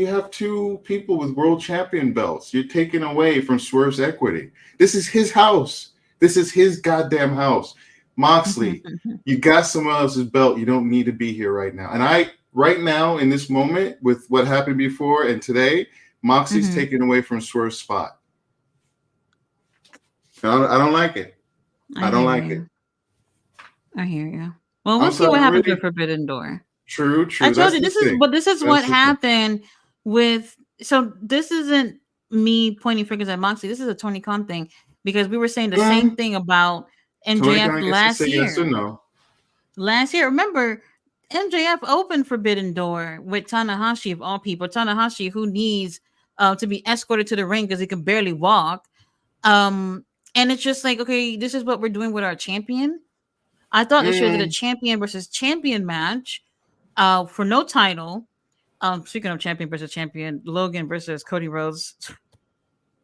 have two people with world champion belts. You're taking away from Swerve's equity. This is his house. This is his goddamn house. Moxley, you got someone else's belt. You don't need to be here right now. And right now in this moment with what happened before and today, Moxley's taken away from Swerve's spot. I don't like it. I don't hear like you. it. I hear you. Well, we'll I'm see sorry. what I'm happens really with Forbidden Door. true. I told That's you the this is, thing. but this is That's what the thing. happened with. So this isn't me pointing fingers at Moxley. This is a Tony Khan thing because we were saying the same thing about Tony MJF kind of gets to last say yes or year. no. Last year, remember, MJF opened Forbidden Door with Tanahashi of all people. Tanahashi, who needs to be escorted to the ring because he can barely walk. And it's just like, okay, this is what we're doing with our champion. I thought they should have did a champion versus champion match for no title. Speaking of champion versus champion, Logan versus Cody Rhodes.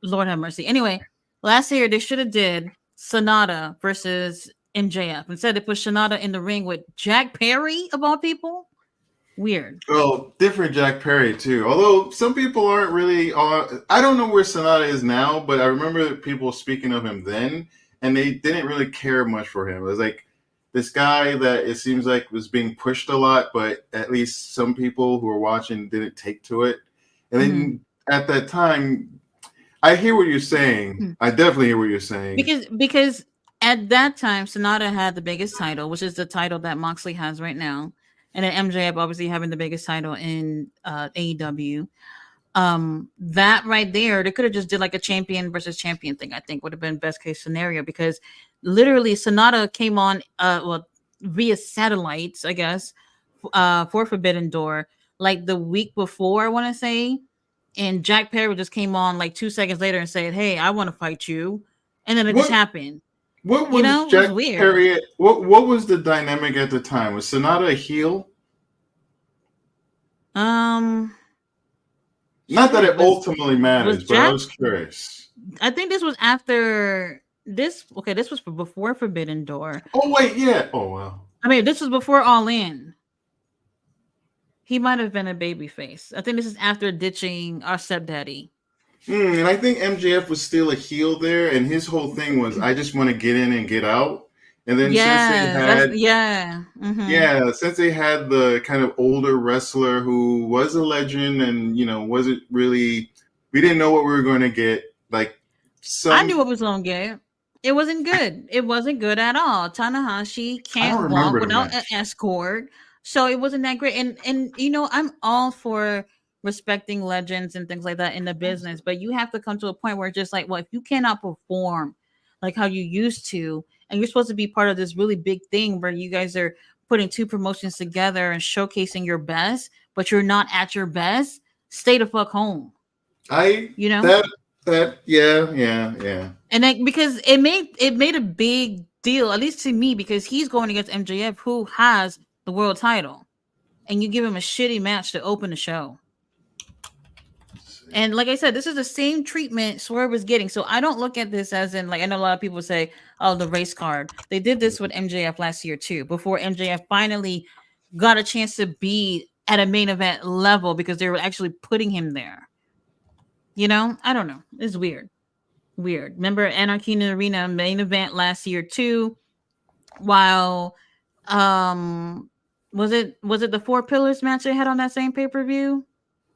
Lord have mercy. Anyway, last year they should have did Sonata versus MJF. Instead, they put Sonata in the ring with Jack Perry of all people. Weird. Oh, different Jack Perry too. Although some people aren't really on. I don't know where Sonata is now, but I remember people speaking of him then, and they didn't really care much for him. It was like this guy that it seems like was being pushed a lot, but at least some people who were watching didn't take to it. And then at that time, I hear what you're saying. I definitely hear what you're saying. Because at that time, Sonata had the biggest title, which is the title that Moxley has right now, and then MJF obviously having the biggest title in AEW. That right there, they could have just did like a champion versus champion thing. I think would have been best case scenario because literally Sonata came on via satellites, I guess, for Forbidden Door like the week before, I want to say, and Jack Perry just came on like 2 seconds later and said, "Hey, I want to fight you," and then it just What happened. what You was know, it was Jack weird. Perry? What was the dynamic at the time? Was Sonata a heel? Um, Not that shit it was ultimately was matters, but I Jack. was curious. I think this was after this. Okay, this was before Forbidden Door. Oh wait, yeah. Oh wow. I mean, this was before All In. He might have been a babyface. I think this is after ditching our stepdaddy. And I think MJF was still a heel there, and his whole thing was, I just want to get in and get out. And then Yeah, that's yeah. since they had the kind of older wrestler who was a legend, and wasn't really, we didn't know what we were going to get. Like I knew some, what was gonna get. It wasn't good. It wasn't good at all. Tanahashi I don't can't walk remember the without an match. escort, so it wasn't that great. And I'm all for respecting legends and things like that in the business, but you have to come to a point where it's just like, well, if you cannot perform like how you used to, and you're supposed to be part of this really big thing where you guys are putting two promotions together and showcasing your best, but you're not at your best, stay the fuck home. I You know? that yeah. And then because it made a big deal, at least to me, because he's going against MJF, who has the world title, and you give him a shitty match to open the show. And like I said, this is the same treatment Swerve was getting. So I don't look at this as in, like, I know a lot of people say, oh, the race card. They did this with MJF last year too, before MJF finally got a chance to be at a main event level because they were actually putting him there. I don't know. It's weird. Weird. Remember Anarchy in the Arena main event last year too, while was it the Four Pillars match they had on that same pay-per-view?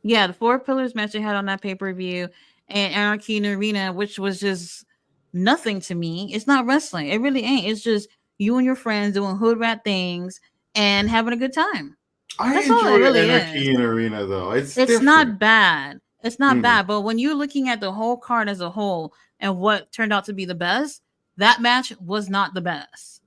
Yeah, the Four Pillars match they had on that pay-per-view, and Anarchy in the Arena, which was just nothing to me. It's not wrestling. It really ain't. It's just you and your friends doing hood rat things and having a good time. I That's all it enjoy really is. Anarchy in Arena though. It's It's different. not bad. It's not Mm. bad. But when you're looking at the whole card as a whole and what turned out to be the best, that match was not the best.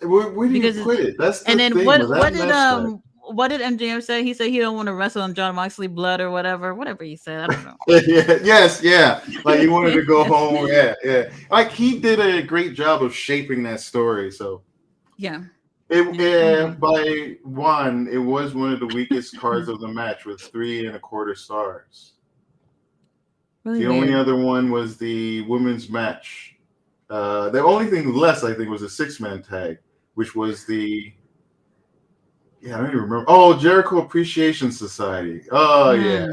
Where do you because put it? That's the and then thing with that match. what did MJF say? He said he don't want to wrestle on John Moxley blood or whatever he said. I don't know. Yeah. Like he wanted to go home. Yeah. Like he did a great job of shaping that story. So yeah. By one, it was one of the weakest cards of the match with 3.25 stars. Really the weird. only other one was the women's match. The only thing less, I think, was a 6-man tag, which was I don't even remember. Oh, Jericho Appreciation Society. Oh yeah.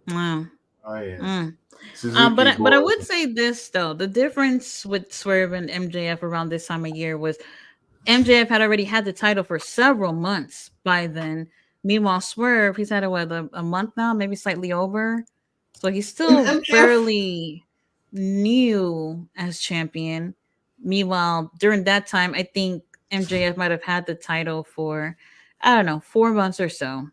Mm. Oh yeah. Mm. Suzuki But I would say this though: the difference with Swerve and MJF around this time of year was MJF had already had the title for several months by then. Meanwhile, Swerve, he's had a month now, maybe slightly over. So he's still fairly new as champion. Meanwhile, during that time, I think MJF might have had the title for, I don't know, 4 months or so.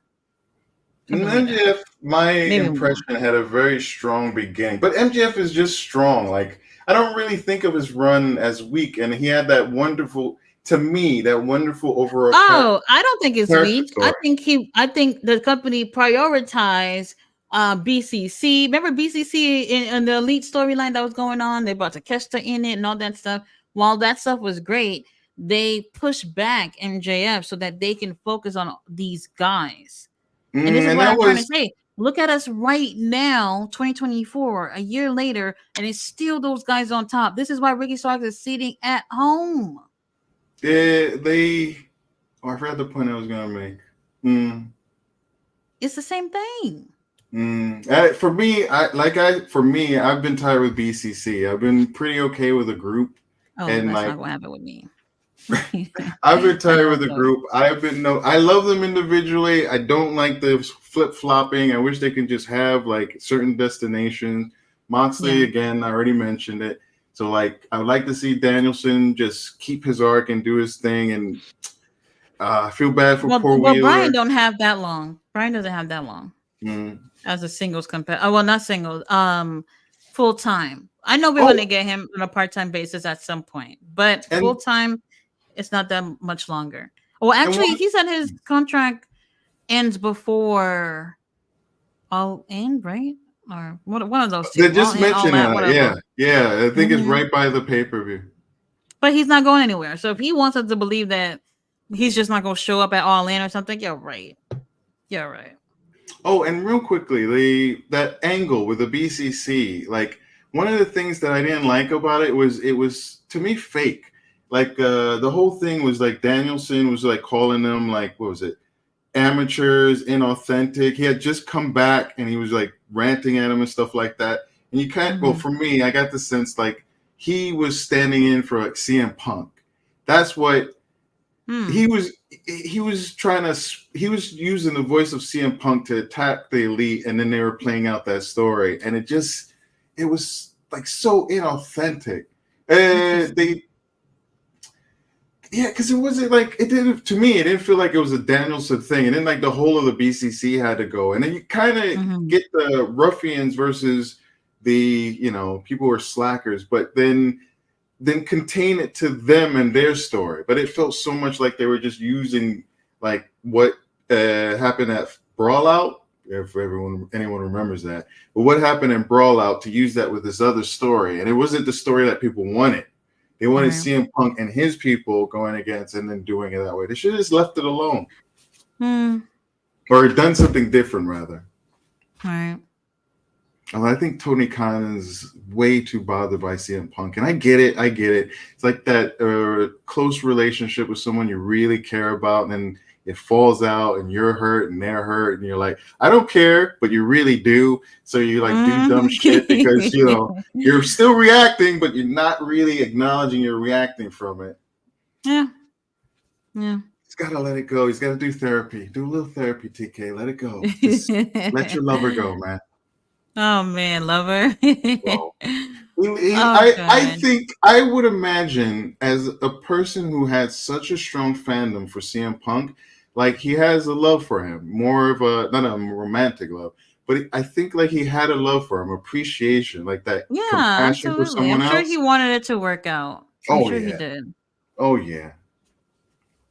MJF, my maybe impression, more. had a very strong beginning, but MJF is just strong. Like I don't really think of his run as weak, and he had that wonderful overall. Oh, I don't think it's character weak. story. I think the company prioritized BCC. Remember BCC in the elite storyline that was going on? They brought Takeshita in it and all that stuff. While that stuff was great, they pushed back MJF so that they can focus on these guys. And this is And what that I'm trying to was say. Look at us right now, 2024, a year later, and it's still those guys on top. This is why Ricky Starks is sitting at home. I forgot the point I was gonna make. It's the same thing. For me, I've been tired with BCC. I've been pretty okay with the group, Oh, and that's not gonna happen with me. I've been tired with the group. I love them individually. I don't like the flip flopping. I wish they could just have like certain destinations. Moxley, again, I already mentioned it. So like, I would like to see Danielson just keep his arc and do his thing. And I feel bad for poor Wheeler. Brian don't have that long. Brian doesn't have that long as a singles competitor. Oh, well, not singles. Full time. I know we're gonna get him on a part-time basis at some point, but full time, it's not that much longer. Well, actually, he said his contract ends before All In, right? Or one of those two. They just mentioned that. Yeah. I think it's right by the pay-per-view. But he's not going anywhere. So if he wants us to believe that he's just not going to show up at All In or something, you're right. You're right. Oh, and real quickly, that angle with the BCC, like one of the things that I didn't like about it was to me fake. Like the whole thing was like Danielson was like calling them like, what was it? Amateurs, inauthentic. He had just come back and he was like ranting at him and stuff like that. And you can't, well, for me, I got the sense like he was standing in for like CM Punk. That's what he was using the voice of CM Punk to attack the Elite, and then they were playing out that story. And it was like so inauthentic. Because it wasn't like it didn't to me. It didn't feel like it was a Danielson thing, and then like the whole of the BCC had to go, and then you kind of get the ruffians versus the people who are slackers, but then contain it to them and their story. But it felt so much like they were just using like what happened at Brawl Out, if anyone remembers that. But what happened in Brawl Out to use that with this other story, and it wasn't the story that people wanted. They wanted CM Punk and his people going against and then doing it that way. They should have just left it alone. Or done something different, rather. Right. I think Tony Khan is way too bothered by CM Punk. And I get it. It's like that close relationship with someone you really care about, and then it falls out and you're hurt and they're hurt. And you're like, I don't care, but you really do. So you like do dumb shit because, you're still reacting, but you're not really acknowledging you're reacting from it. Yeah. He's got to let it go. He's got to do therapy. Do a little therapy, TK. Let it go. Just let your lover go, man. Oh, man, lover. Well, I think I would imagine as a person who had such a strong fandom for CM Punk, like he has a love for him, more of not a romantic love, but I think like he had a love for him, appreciation, like that compassion for someone else. I'm sure he wanted it to work out. I'm sure he did. Oh yeah.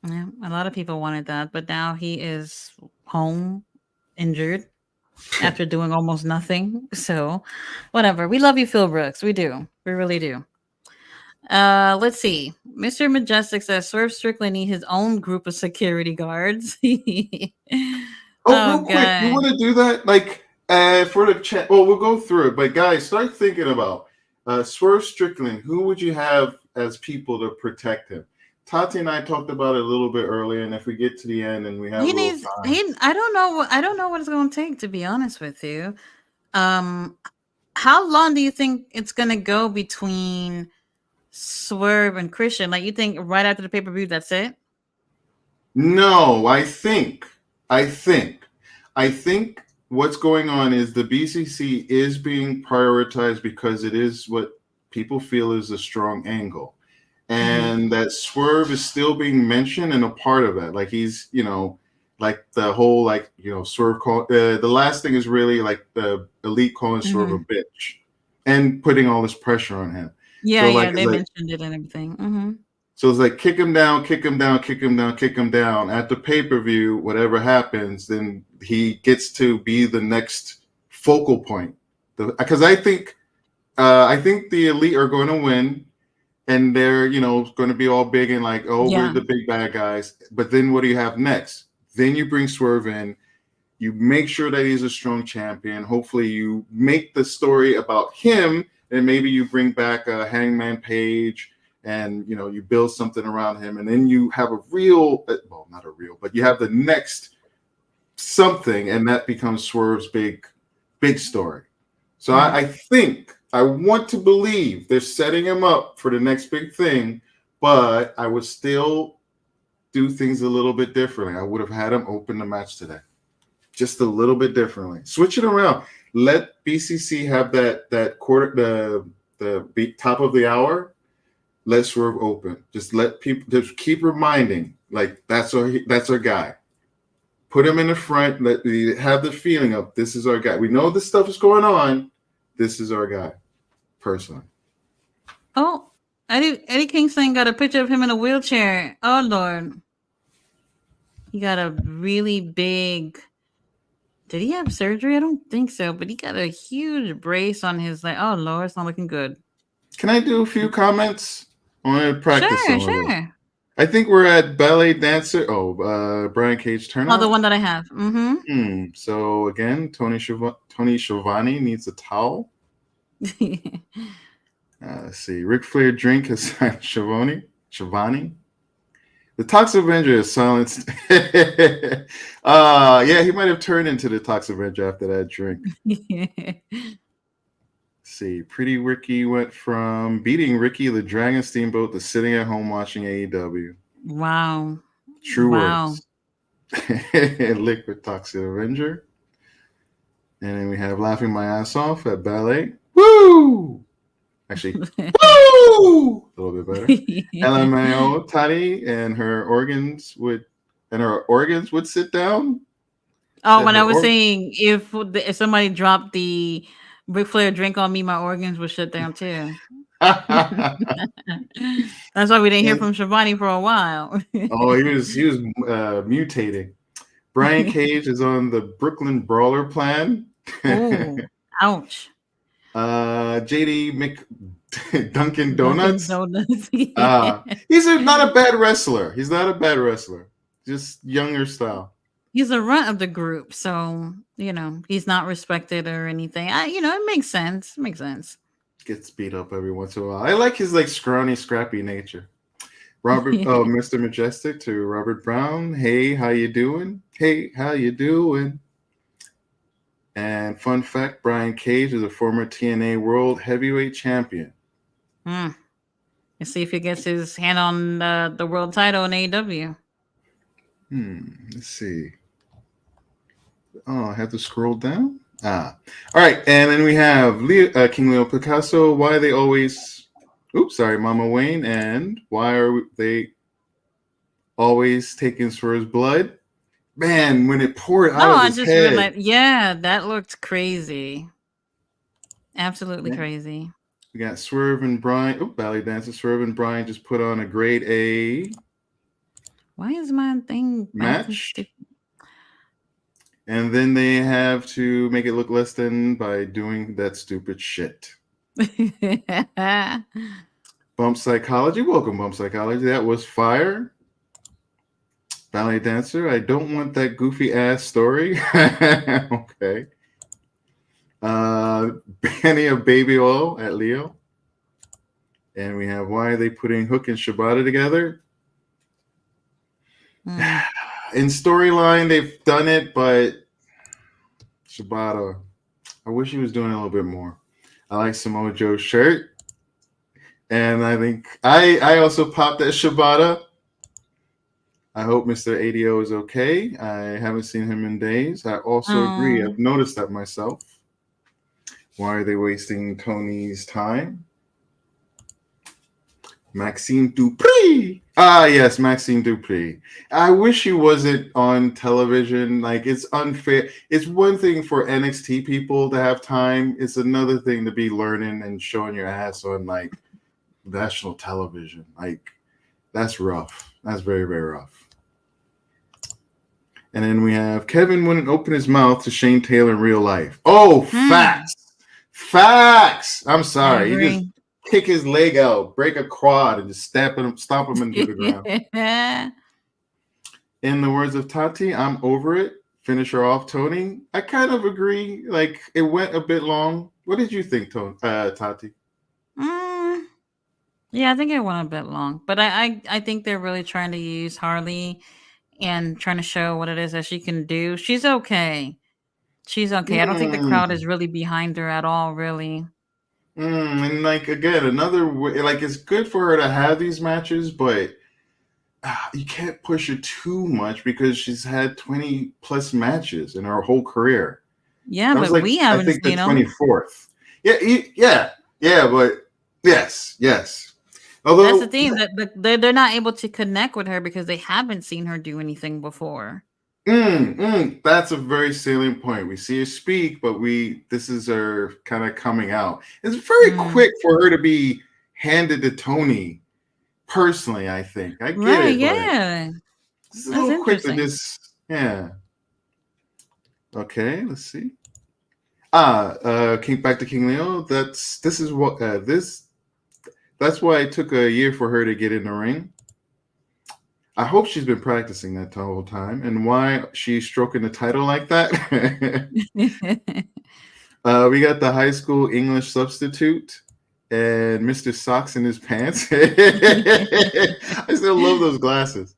Yeah, a lot of people wanted that, but now he is home injured after doing almost nothing. So, whatever. We love you, Phil Brooks. We do. We really do. Let's see. Mr. Majestic says Swerve Strickland need his own group of security guards. Oh, Oh real quick, you god. want to do that? Like, for the chat, well, we'll go through it, but guys, start thinking about Swerve Strickland. Who would you have as people to protect him? Tati and I talked about it a little bit earlier, and if we get to the end and we have a He little needs time, he I don't know what it's going to take, to be honest with you. Um how long do you think it's going to go between Swerve and Christian? Like, you think right after the pay-per-view that's it? no, I think, I think what's going on is the BCC is being prioritized because it is what people feel is a strong angle. And that Swerve is still being mentioned and a part of that. Like he's, like the whole Swerve call. The last thing is really like the elite calling Swerve a Mhm. bitch and putting all this pressure on him. Yeah, So like yeah, it's they like mentioned it and everything. Mhm. so it's like kick him down, kick him down, kick him down, kick him down. At the pay per view, whatever happens, then he gets to be the next focal point. Because I think the elite are going to win and they're going to be all big and like, oh, we're Yeah. the big bad guys. But then what do you have next? Then you bring Swerve in. You make sure that he's a strong champion. Hopefully, you make the story about him, and maybe you bring back a Hangman Page, and you build something around him, and then you have a real, well, not a real, but you have the next something, and that becomes Swerve's big story. So Right. I think I want to believe they're setting him up for the next big thing, but I would still do things a little bit differently. I would have had him open the match today, just a little bit differently. Switch it around. Let BCC have that quarter, the top of the hour. Let Swerve open. Just let people just keep reminding, like that's our guy. Put him in the front. Let me have the feeling of this is our guy. We know this stuff is going on. This is our guy. Personally. Oh, Eddie Kingston got a picture of him in a wheelchair. Oh Lord. He got a really big. Did he have surgery? I don't think so, but he got a huge brace on his like. Oh Lord, it's not looking good. Can I do a few comments? I want to practice Sure, some of this. sure. I think we're at ballet dancer. Oh, Brian Cage Oh, the turnout. one that I have. Mm-hmm. So again, Tony Schiavone needs a towel. Let's see. Ric Flair drink has signed Schiavone. The Toxic Avenger is silenced. Yeah, he might have turned into the Toxic Avenger after that drink. See, Pretty Ricky went from beating Ricky the Dragon Steamboat to sitting at home watching AEW. Wow. True Wow. words. Liquid Toxic Avenger. And then we have Laughing My Ass Off at Ballet. Woo! Actually, woo! A little bit better. LMAO Tati and her organs would sit down. Oh, Said when I her was saying if somebody dropped the Ric Flair drink on me, my organs would shut down too. That's why we didn't hear from Shivani for a while. Oh, he was mutating. Brian Cage is on the Brooklyn Brawler plan. Oh, ouch. JD Dunkin' Dunkin' Donuts. Donuts. He's not a bad wrestler. He's not a bad wrestler. Just younger style. He's a runt of the group, so he's not respected or anything. It makes sense. It makes sense. Gets beat up every once in a while. I like his like scrawny, scrappy nature. Mr. Majestic to Robert Brown. Hey, how you doing? Hey, how you doing? And fun fact, Brian Cage is a former TNA World Heavyweight Champion. Let's see if he gets his hand on the world title in AEW. Let's see. Oh, I have to scroll down. All right, and then we have King Leo Picasso. Why are they always? Oops, sorry, Mama Wayne. And why are they always taking for his blood? Man, when it poured out of his head. Realized. Yeah, that looked crazy. Absolutely crazy. We got Swerve and Brian. Ballet dancer Swerve and Brian just put on a grade A Why is my thing acting match. stupid? And then they have to make it look less than by doing that stupid shit. Bump Psychology. Welcome, Bump Psychology. That was fire. Ballet Dancer. I don't want that goofy ass story. Okay. Banning of Baby Oil at Leo. And we have why are they putting Hook and Shibata together? In storyline, they've done it, but Shibata, I wish he was doing a little bit more. I like Samoa Joe's shirt. And I think I also popped at Shibata. I hope Mr. ADO is okay. I haven't seen him in days. I also agree. I've noticed that myself. Why are they wasting Tony's time? Maxime Dupri. Ah, yes, Maxime Dupri. I wish he wasn't on television. Like, it's unfair. It's one thing for NXT people to have time. It's another thing to be learning and showing your ass on, like, national television. Like, that's rough. That's very, very rough. And then we have Kevin wouldn't open his mouth to Shane Taylor in real life. Oh, facts. Facts. I'm sorry. You just kick his leg out, break a quad, and just stomp him into the ground. In the words of Tati, I'm over it. Finish her off, Tony. I kind of agree. Like, it went a bit long. What did you think, Tati? Yeah, I think it went a bit long, but I think they're really trying to use Harley and trying to show what it is that she can do. She's okay. She's okay. I don't think the crowd is really behind her at all, really. And like, again, another way, like, it's good for her to have these matches, but you can't push her too much because she's had 20 plus matches in her whole career. Yeah, but like, we haven't seen them. I think the 24th. Yeah, but yes. Although that's the thing, that they're not able to connect with her because they haven't seen her do anything before. That's a very salient point. We see her speak, but this is her kind of coming out. It's very quick for her to be handed to Tony. Personally, I think I get it. Yeah, this is a little quick to just Okay, let's see. King back to King Leo. That's why it took a year for her to get in the ring. I hope she's been practicing that the whole time. And why she's stroking the title like that? We got the high school English substitute and Mr. Socks in his pants. I still love those glasses.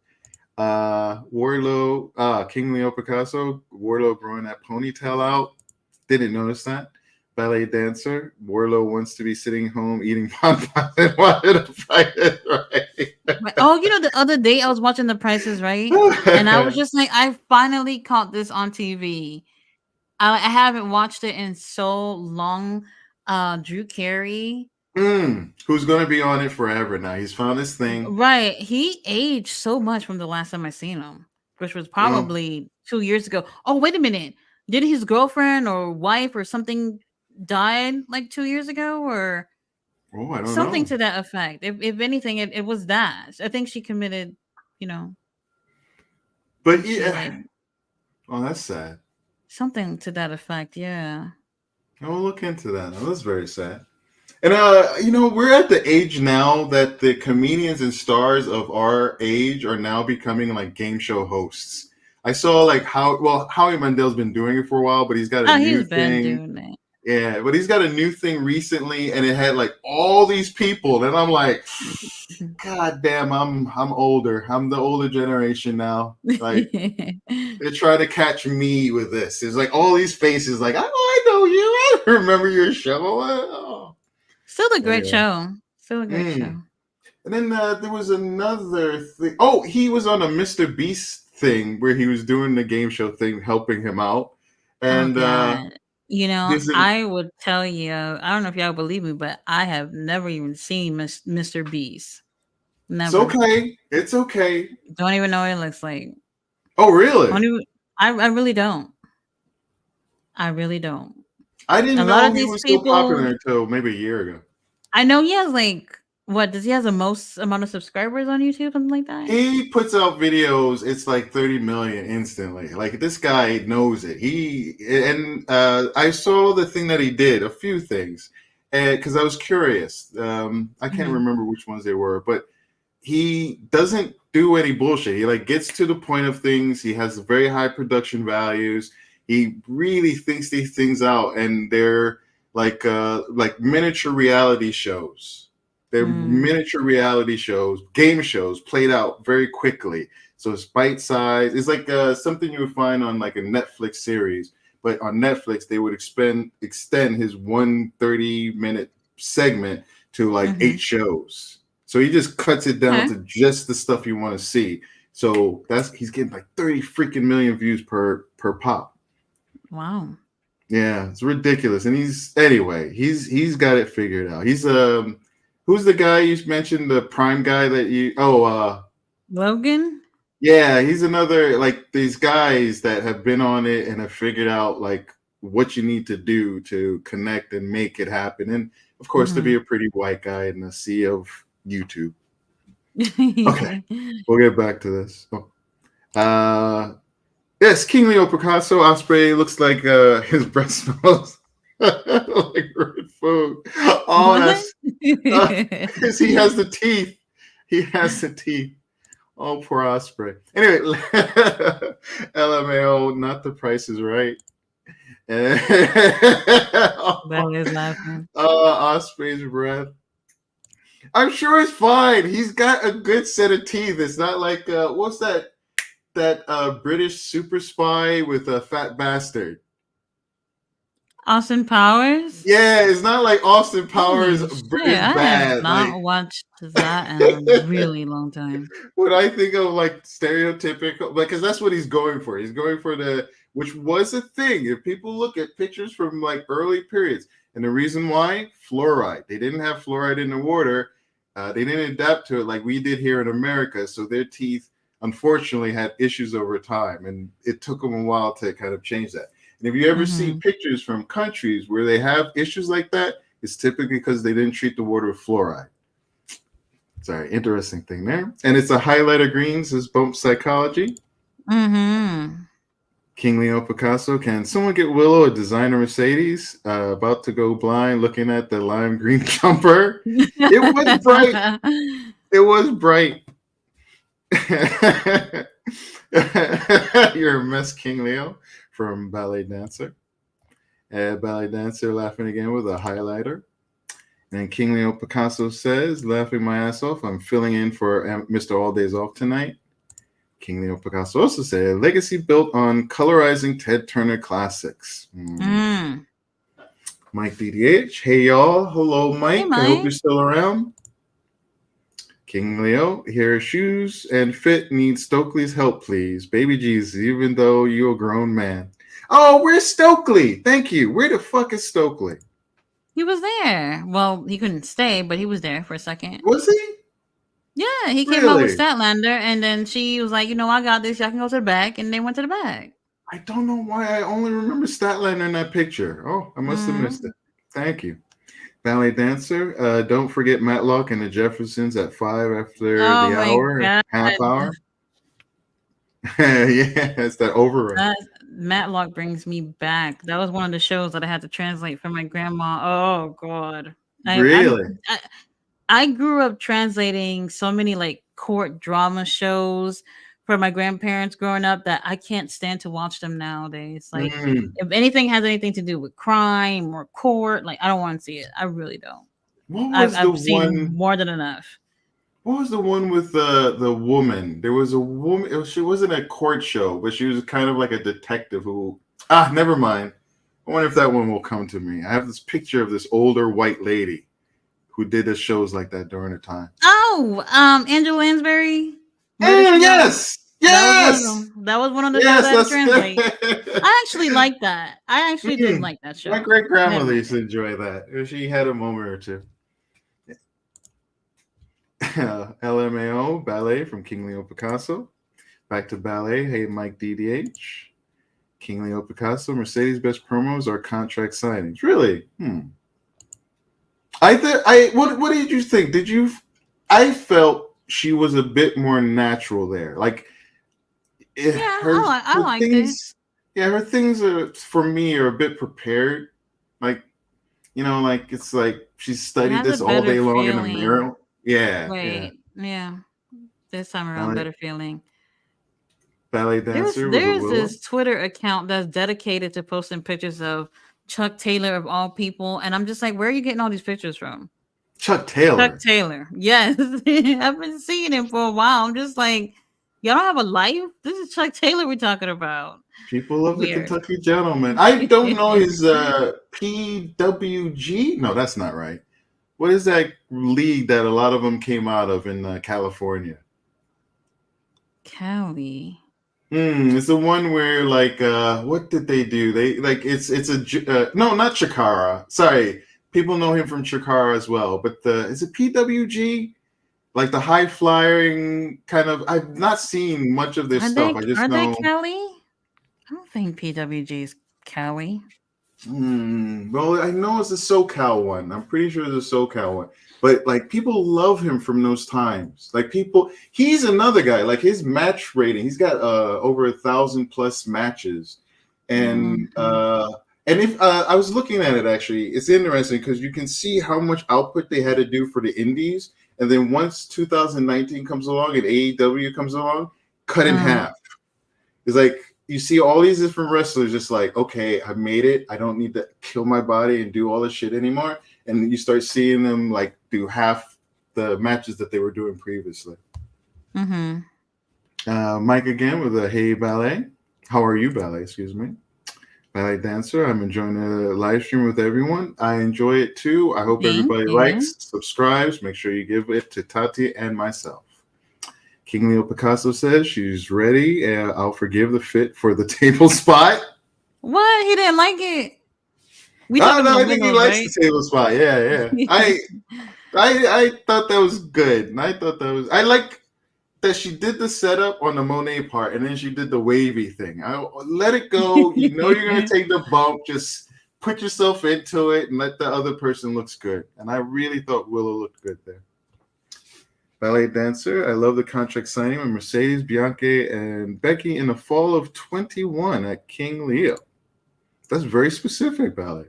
Warlow, King Leo Picasso, Warlow growing that ponytail out. Didn't notice that. Ballet dancer. Warlow wants to be sitting home eating bonbons and wanted to fight it right. Oh, the other day I was watching The Price is Right, and I was just like, I finally caught this on TV. I haven't watched it in so long. Drew Carey. Who's going to be on it forever now? He's found this thing. Right. He aged so much from the last time I seen him, which was probably 2 years ago. Oh, wait a minute. Did his girlfriend or wife or something died like 2 years ago, or I don't something know. To that effect? If anything, it was that. I think she committed, But yeah. That's sad. Something to that effect, yeah. I'll look into that. That's very sad. And we're at the age now that the comedians and stars of our age are now becoming like game show hosts. I saw like Howie Mandel's been doing it for a while, but he's got a new thing. Doing it. Yeah, but he's got a new thing recently, and it had like all these people, and I'm like, God damn, I'm older. I'm the older generation now. Like they're trying to catch me with this. There's like all these faces, like, I know you. I remember your show. Oh. Still a great show. Still a great show. And then there was another thing. Oh, he was on a Mr. Beast thing where he was doing the game show thing, helping him out. And I would tell you, I don't know if y'all believe me, but I have never even seen Mr. Beast. Never. It's okay. Don't even know what it looks like. Oh, really? I really don't. I didn't know he was so popular until maybe a year ago. I know he has like What does he have the most amount of subscribers on YouTube? Something like that. He puts out videos. It's like 30 million instantly. Like this guy knows it. I saw the thing that he did. A few things, because I was curious. I can't remember which ones they were, but he doesn't do any bullshit. He like gets to the point of things. He has very high production values. He really thinks these things out, and they're like miniature reality shows. They're miniature reality shows, game shows played out very quickly. So it's bite size. It's like something you would find on like a Netflix series, but on Netflix they would extend his 130-minute segment to like 8 shows. So he just cuts it down to just the stuff you want to see. So he's getting like 30 freaking million views per pop. Wow. Yeah, it's ridiculous. And he's got it figured out. He's who's the guy you mentioned, the Prime guy that you Logan? Yeah, he's another like these guys that have been on it and have figured out like what you need to do to connect and make it happen. And of course to be a pretty white guy in the sea of YouTube. Okay, we'll get back to this. Yes, King Leo Picasso Osprey looks like his breath smells like red food. Oh, that's because he has the teeth. He has the teeth. Oh, poor Osprey. Anyway, LMAO, not the Price is Right. That is laughing. Osprey's breath. I'm sure it's fine. He's got a good set of teeth. It's not like what's that British super spy with a fat bastard? Austin Powers? Yeah, it's not like Austin Powers British I bad. have not watched that in a really long time. When I think of like stereotypical, because that's what he's going for. He's going for which was a thing. If people look at pictures from like early periods, and the reason why, fluoride. They didn't have fluoride in the water. They didn't adapt to it like we did here in America. So their teeth, unfortunately, had issues over time, and it took them a while to kind of change that. And if you ever see pictures from countries where they have issues like that, it's typically because they didn't treat the water with fluoride. Sorry, interesting thing there. And it's a highlighter green, says Bump Psychology. King Leo Picasso, can someone get Willow a designer Mercedes? About to go blind looking at the lime green jumper. It was bright. It was bright. You're a mess, King Leo, from Ballet Dancer. Ballet Dancer laughing again with a highlighter. And King Leo Picasso says, laughing my ass off, I'm filling in for Mr. All Days Off tonight. King Leo Picasso also said, legacy built on colorizing Ted Turner classics. Mike DDH, hey y'all. Hello, Mike. Hey, Mike. I hope you're still around. King Leo, here are shoes and fit needs Stokely's help, please. Baby Jesus, even though you're a grown man. Oh, where's Stokely? Thank you. Where the fuck is Stokely? He was there. Well, he couldn't stay, but he was there for a second. Was he? Yeah, he came out with Statlander, and then she was like, I got this. Y'all can go to the back, and they went to the back. I don't know why I only remember Statlander in that picture. Oh, I must have missed it. Thank you. Ballet Dancer. Don't forget Matlock and the Jeffersons at 5 after the hour, half hour. Yeah, it's that overrun. Matlock brings me back. That was one of the shows that I had to translate for my grandma. Oh God! Really? I grew up translating so many like court drama shows for my grandparents growing up that I can't stand to watch them nowadays. Like if anything has anything to do with crime or court, like I don't want to see it. I really don't. I've seen more than enough. What was the one with the woman? There was a woman. She wasn't a court show, but she was kind of like a detective who. Never mind. I wonder if that one will come to me. I have this picture of this older white lady who did the shows like that during her time. Oh, Angela Lansbury. Yes. That was one of the shows I had to translate. I actually like that. I actually did like that show. My great grandmother used to enjoy that. She had a moment or two. LMAO Ballet from King Leo Picasso. Back to Ballet. Hey, Mike DDH. King Leo Picasso. Mercedes' best promos are contract signings. Really? What did you think? I felt she was a bit more natural there. Like Yeah, her I liked it. things, yeah, her things are for me are a bit prepared. Like like it's like she It studied has a this all better day long in the feeling. mirror. Yeah, yeah. Wait, yeah. This time around, Ballet, better feeling. ballet There's dancer with a there's willow. this Twitter account that's dedicated to posting pictures of Chuck Taylor of all people, and I'm just like, where are you getting all these pictures from? Chuck Chuck Taylor. Taylor. Yes. I've been seeing him for a while. I'm just like, y'all don't have a life? This is Chuck Taylor we're talking about. People love the Weird. Kentucky Gentleman. I don't know his PWG. No, that's not right. What is that league that a lot of them came out of in California? Cali. It's the one where like what did they do? They like it's no, not Chikara. Sorry, people know him from Chikara as well. But the is it PWG? Like the high flying kind of. I've not seen much of their stuff. I just Are they know. Cali? I don't think PWG is Cali. Well, I know it's a SoCal one. I'm pretty sure it's a SoCal one. But like people love him from those times. Like he's another guy. Like his match rating, he's got over 1,000+ matches, and Mm-hmm. if I was looking at it actually, it's interesting because you can see how much output they had to do for the indies, and then once 2019 comes along and AEW comes along, cut in half. It's like you see all these different wrestlers just like, okay, I made it. I don't need to kill my body and do all this shit anymore. And you start seeing them like do half the matches that they were doing previously. Mm-hmm. Mike again with a hey ballet. How are you, ballet? Excuse me. Ballet dancer. I'm enjoying the live stream with everyone. I enjoy it too. I hope Thank everybody you. likes, subscribes. Make sure you give it to Tati and myself. King Leo Picasso says she's ready, and I'll forgive the fit for the table spot. What? He didn't like it. We Oh talking no, about I think he Willow, likes right? the table spot. Yeah, yeah. I thought that was good. And I like that she did the setup on the Monet part and then she did the wavy thing. I let it go. You know you're gonna take the bump. Just put yourself into it and let the other person looks good. And I really thought Willow looked good there. Ballet dancer. I love the contract signing with Mercedes, Bianca, and Becky in the fall of 21 at King Leo. That's very specific, Ballet.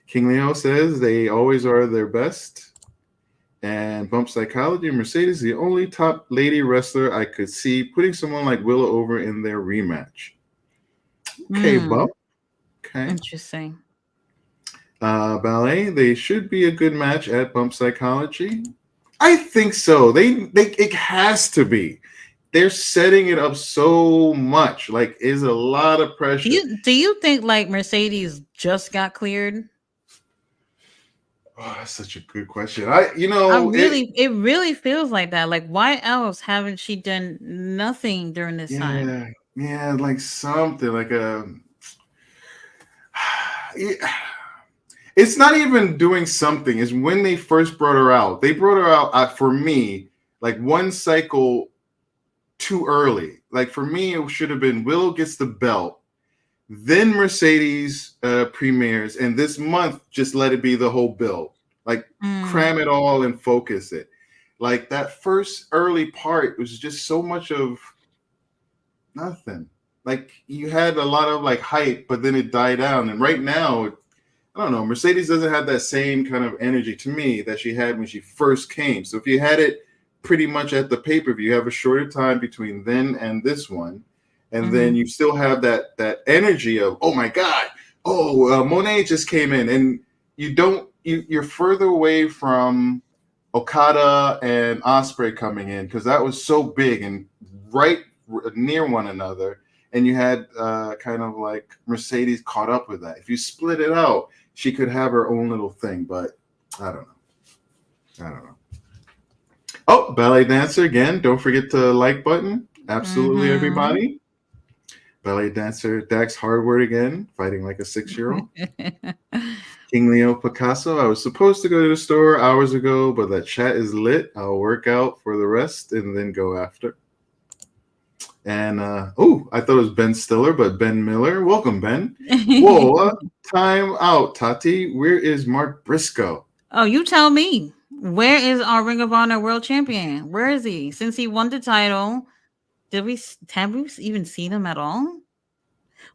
King Leo says they always are their best. And Bump Psychology, Mercedes, the only top lady wrestler I could see putting someone like Willow over in their rematch. Okay, Bump. Okay. Interesting. Ballet, they should be a good match at Bump Psychology. I think so. It has to be. They're setting it up so much. Like, is a lot of pressure. Do you think like Mercedes just got cleared? Oh, that's such a good question. It really feels like that. Like, why else haven't she done nothing during this time? Yeah, like something like a. It's not even doing something. It's when they first brought her out. They brought her out for me like one cycle too early. Like for me, it should have been Willow gets the belt, then Mercedes premieres, and this month just let it be the whole build. Like cram it all and focus it. Like that first early part was just so much of nothing. Like you had a lot of like hype, but then it died down. And right now, I don't know, Mercedes doesn't have that same kind of energy to me that she had when she first came. So if you had it pretty much at the pay-per-view, you have a shorter time between then and this one. And then you still have that energy of, oh my God, Monet just came in. And you're further away from Okada and Ospreay coming in because that was so big and right near one another. And you had kind of like Mercedes caught up with that. If you split it out, she could have her own little thing, but I don't know. Oh, ballet dancer again. Don't forget the like button. Absolutely, everybody. Ballet dancer Dax Hardward again, fighting like a 6-year-old. King Leo Picasso. I was supposed to go to the store hours ago, but that chat is lit. I'll work out for the rest and then go after. And I thought it was Ben Stiller, but Ben Miller. Welcome, Ben. Whoa, time out, Tati. Where is Mark Briscoe? Oh, you tell me. Where is our Ring of Honor World Champion? Where is he? Since he won the title, have we even seen him at all?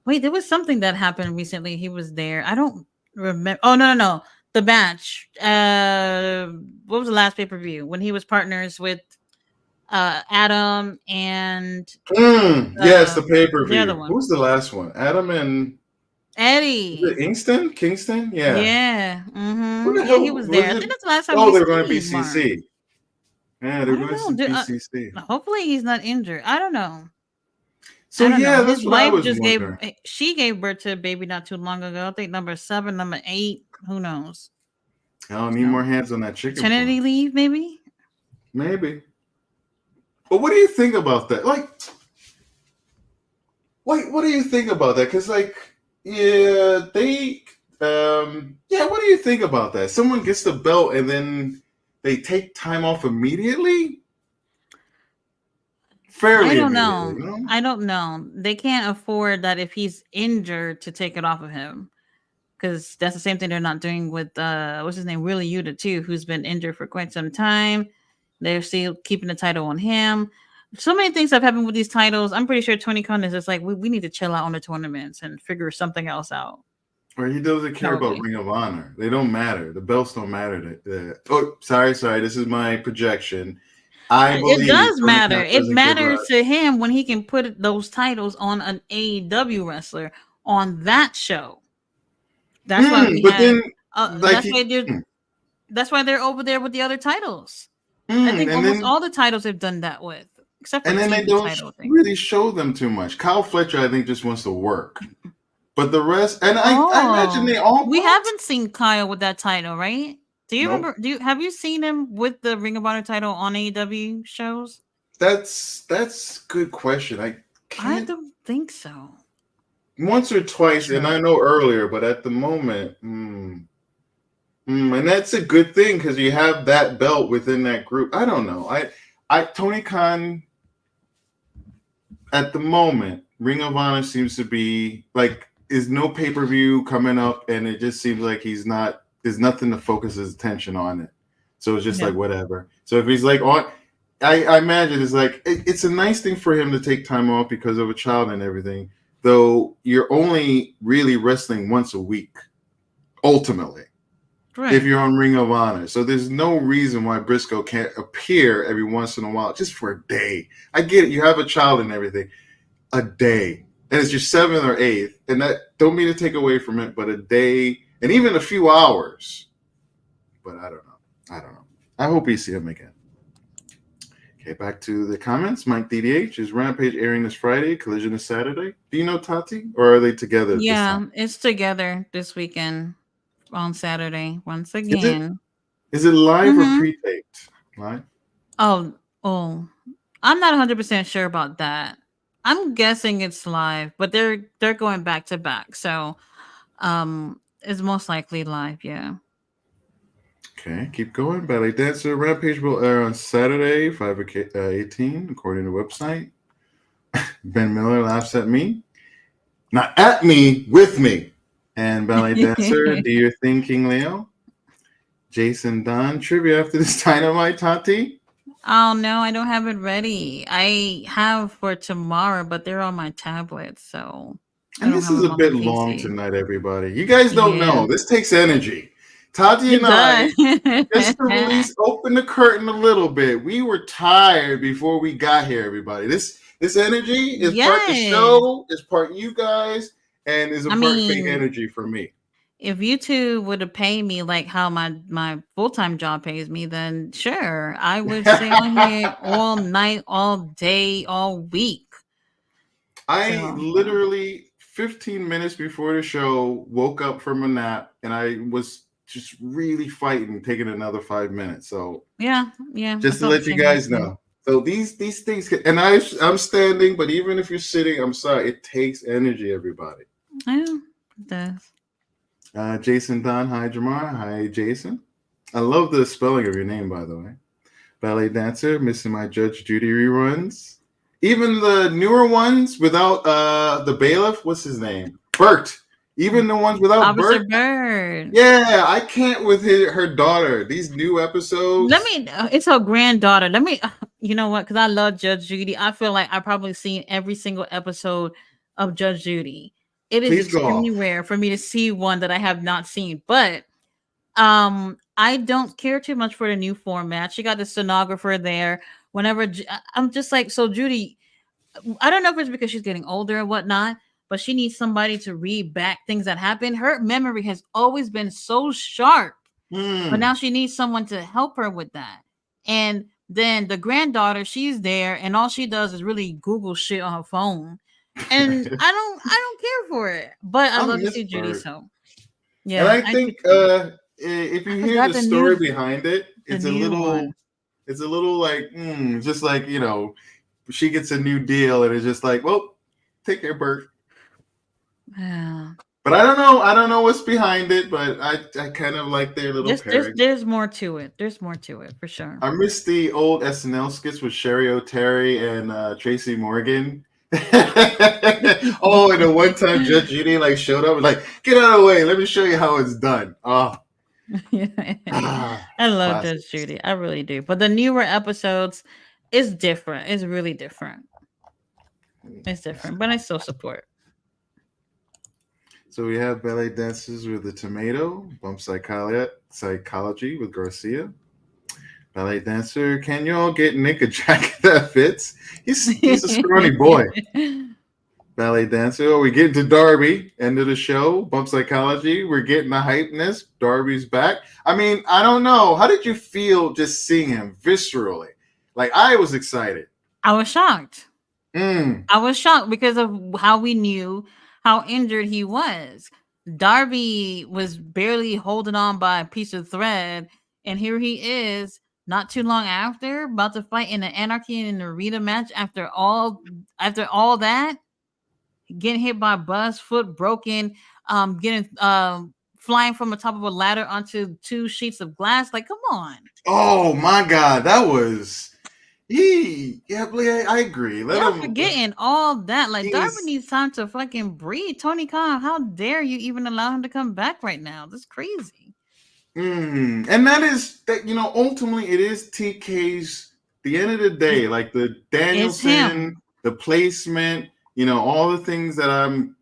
Wait, there was something that happened recently. He was there. I don't remember. Oh no. The match. What was the last pay per view when he was partners with Adam and Yes, the pay per the other view. one, Who's the last one? Adam and is Eddie. it Ingston? Kingston? Yeah. Yeah. Who the Yeah, hell he was there. was I it? think that's the last time Oh, we they're going to seen Mark. BCC. Yeah, I they're don't going know. to BCC. Hopefully he's not injured. I don't know. So I don't know. yeah, His that's what I wife was just wondering. she gave birth to a baby not too long ago. I think number 7, number 8. Who knows? I don't need more hands on that chicken Paternity farm. leave, maybe. Maybe. But what do you think about that? Like, what do you think about that? Because yeah, what do you think about that? Someone gets the belt and then they take time off immediately? Fairly I don't immediately, know. you know? I don't know. They can't afford that if he's injured to take it off of him. Because that's the same thing they're not doing with what's his name, Willie Yuta too, who's been injured for quite some time. They're still keeping the title on him. So many things have happened with these titles. I'm pretty sure Tony Khan is just like, we need to chill out on the tournaments and figure something else out. Or he doesn't care about Ring of Honor. They don't matter. The belts don't matter. Oh, sorry. This is my projection. I believe it does Tony matter. Khan It doesn't give matters to him when he can put those titles on an AEW wrestler on that show. That's why we had. That's why they're over there with the other titles. I think almost all the titles have done that with, except for and then the they don't title thing. really show them too much. Kyle Fletcher, I think, just wants to work, but the rest, and I imagine they all. We haven't seen Kyle with that title, right? Do you Nope. remember? Have you seen him with the Ring of Honor title on AEW shows? That's a good question. I don't think so. Once or twice, and I know earlier, but at the moment, and that's a good thing because you have that belt within that group. I don't know. Tony Khan at the moment, Ring of Honor seems to be like is no pay-per-view coming up, and it just seems like there's nothing to focus his attention on it. So it's just like whatever. So if he's like on, I imagine it's like it's a nice thing for him to take time off because of a child and everything. Though you're only really wrestling once a week, ultimately, if you're on Ring of Honor. So there's no reason why Briscoe can't appear every once in a while, just for a day. I get it. You have a child and everything. A day. And it's your 7th or 8th. And that don't mean to take away from it, but a day and even a few hours. But I don't know. I hope we see him again. Okay, back to the comments. Mike DDH, is Rampage airing this Friday? Collision is Saturday. Do you know, Tati? Or are they together? Yeah, it's together this weekend on Saturday once again. Is it live or pre-taped? Live? Oh, I'm not 100% sure about that. I'm guessing it's live, but they're going back to back, so it's most likely live. Yeah. Okay, keep going. Ballet Dancer Rampage will air on Saturday, 5/18, according to the website. Ben Miller laughs at me. Not at me, with me. And Ballet Dancer, do your thing, King Leo. Jason Dunn, trivia after this Dynamite, Tati? Oh, no, I don't have it ready. I have for tomorrow, but they're on my tablet, so. And this is a bit long tonight, everybody. You guys don't know. This takes energy. Tati and I, just to open the curtain a little bit, we were tired before we got here, everybody. This energy is part the show, is part you guys, and is a part fake energy for me. If you two would have paid me like how my full-time job pays me, then sure, I would stay on here all night, all day, all week. I literally 15 minutes before the show woke up from a nap, and I was just really fighting, taking another 5 minutes. So yeah. Just to let you guys know. So these things can, and I'm standing, but even if you're sitting, I'm sorry, it takes energy, everybody. Yeah, it does. Jason Don, hi Jamar, hi Jason. I love the spelling of your name, by the way. Ballet Dancer, missing my Judge Judy reruns. Even the newer ones without the bailiff, what's his name? Bert. Even the ones without Officer Bert. Bird. Yeah, I can't with her daughter. These new episodes. It's her granddaughter. You know what? Because I love Judge Judy. I feel like I've probably seen every single episode of Judge Judy. It is Please go extremely off. rare for me to see one that I have not seen. But I don't care too much for the new format. She got the stenographer there. I'm just like, so Judy, I don't know if it's because she's getting older and whatnot, but she needs somebody to read back things that happen. Her memory has always been so sharp, but now she needs someone to help her with that. And then the granddaughter, she's there, and all she does is really Google shit on her phone. And I don't care for it. But I I love to miss see Judy. Bert. So And yeah, I I do think too. if I you hear forgot the the story new behind it, the new one. it's a little like, just like, she gets a new deal and it's just like, well, take care, Bert. Yeah. But I don't know what's behind it, but I kind of like their little pairing. There's more to it. There's more to it for sure. I miss the old SNL skits with Sherry O'Terry and Tracy Morgan. Oh, and the one time Judge Judy showed up, like, get out of the way, let me show you how it's done. Oh, I love classic. Judge Judy. I really do. But the newer episodes is different. It's really different. It's different, but I still support. So we have ballet dances with the tomato, bump psychology with Garcia. Ballet dancer, can y'all get Nick a jacket that fits? He's a scrawny boy. Ballet dancer, oh, we get into Darby, end of the show, bump psychology, we're getting the hypeness, Darby's back. I mean, I don't know. How did you feel just seeing him viscerally? Like, I was excited. I was shocked. I was shocked because of how we knew how injured he was. Darby was barely holding on by a piece of thread, and here he is, not too long after, about to fight in an Anarchy in an Arena match. After all that, getting hit by a bus, foot broken, getting flying from the top of a ladder onto 2 sheets of glass. Like, come on. Oh my God, that was. Yeah, I agree. Y'all forgetting all that. Like, Darby he's- needs time to fucking breathe. Tony Khan, how dare you even allow him to come back right now? That's crazy. And that is that, ultimately it is TK's, the end of the day, like the Danielson, the placement, all the things that I'm,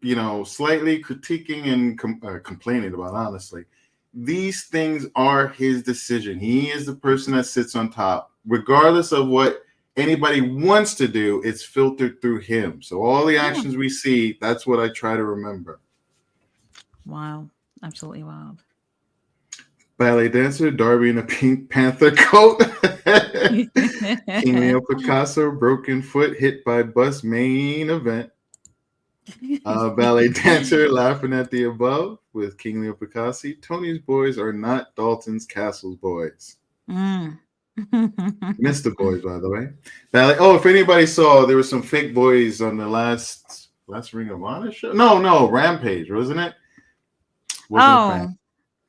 slightly critiquing and complaining about, honestly. These things are his decision. He is the person that sits on top. Regardless of what anybody wants to do, it's filtered through him. So all the actions we see, that's what I try to remember. Wow. Absolutely wild. Ballet dancer, Darby in a Pink Panther coat. King Leo Picasso, broken foot, hit by bus, main event. Ballet dancer laughing at the above with King Leo Picasso. Tony's boys are not Dalton's Castle's boys. Missed the boys, by the way. Ballet. Oh, if anybody saw, there were some fake boys on the last Ring of Honor show. No, Rampage, wasn't it? Wasn't a fan.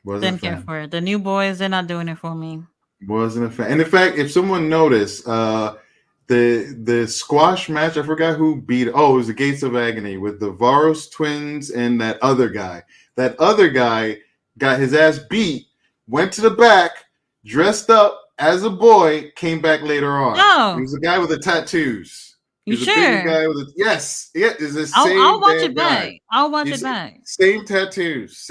Didn't care for it. The new boys, they're not doing it for me. Wasn't a fan. And in fact, if someone noticed, the squash match, I forgot who beat it. Oh, it was the Gates of Agony with the Varos twins and that other guy. That other guy got his ass beat, went to the back, dressed up as a boy, came back later on. Oh. He was the guy with the tattoos. You sure? Guy with yes. Yeah, it's the I'll same watch it guy. back. I'll watch it back. Same tattoos.